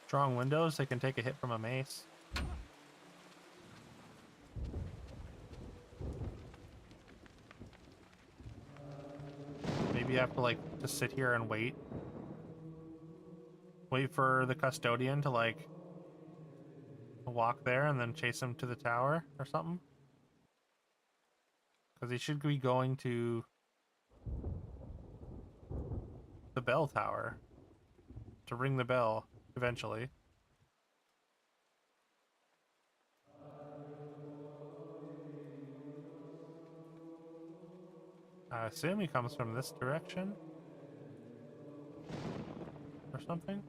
Strong windows, they can take a hit from a mace. Maybe you have to like just sit here and wait. Wait for the custodian to like walk there and then chase him to the tower or something. Because he should be going to the bell tower to ring the bell eventually. I assume he comes from this direction or something.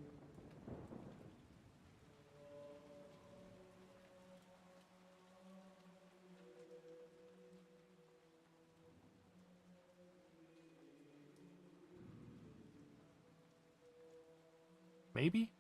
Maybe?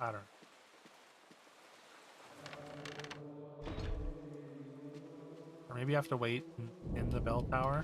I don't know. Or maybe I have to wait in the bell tower.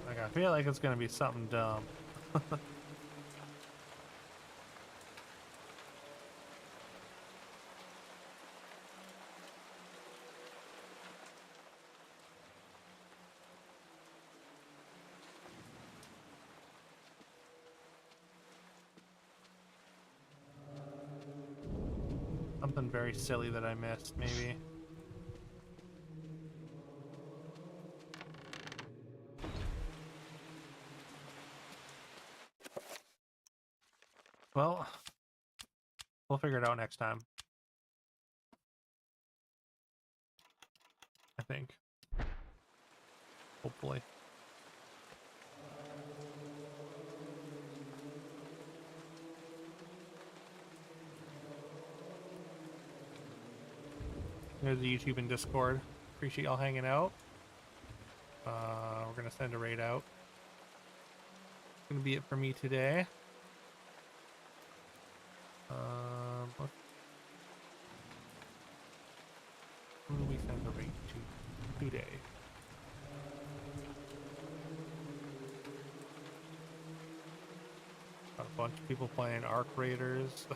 Like, I feel like it's gonna be something dumb. Something very silly that I missed, maybe. Well, we'll figure it out next time. I think. Hopefully. There's the YouTube and Discord. Appreciate y'all hanging out. We're gonna send a raid out. Gonna be it for me today. Who do we send a raid to today? Got a bunch of people playing Arc Raiders.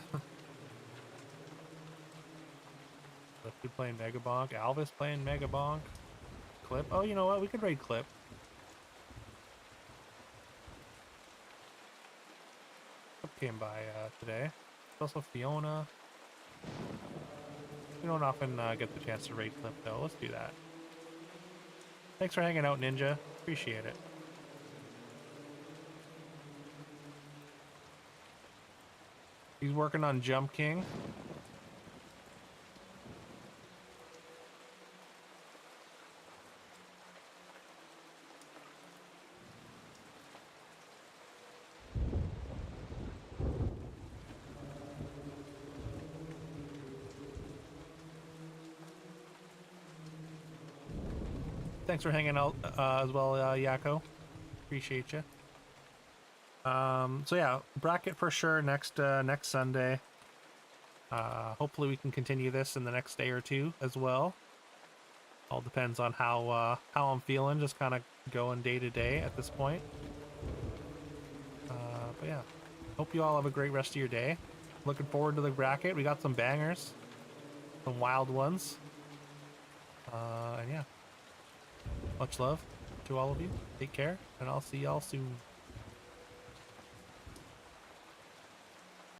Lefty playing Megabonk. Alvis playing Megabonk. Clip. Oh, you know what? We could raid Clip. Clip came by today. There's also Fiona. We don't often get the chance to raid Clip, though. Let's do that. Thanks for hanging out, Ninja. Appreciate it. He's working on Jump King. Thanks for hanging out as well, Yako. Appreciate you. So yeah, bracket for sure next Sunday. Hopefully we can continue this in the next day or two as well. All depends on how I'm feeling. Just kind of going day to day at this point. But yeah, hope you all have a great rest of your day. Looking forward to the bracket. We got some bangers, some wild ones. And yeah. Much love to all of you. Take care, and I'll see y'all soon.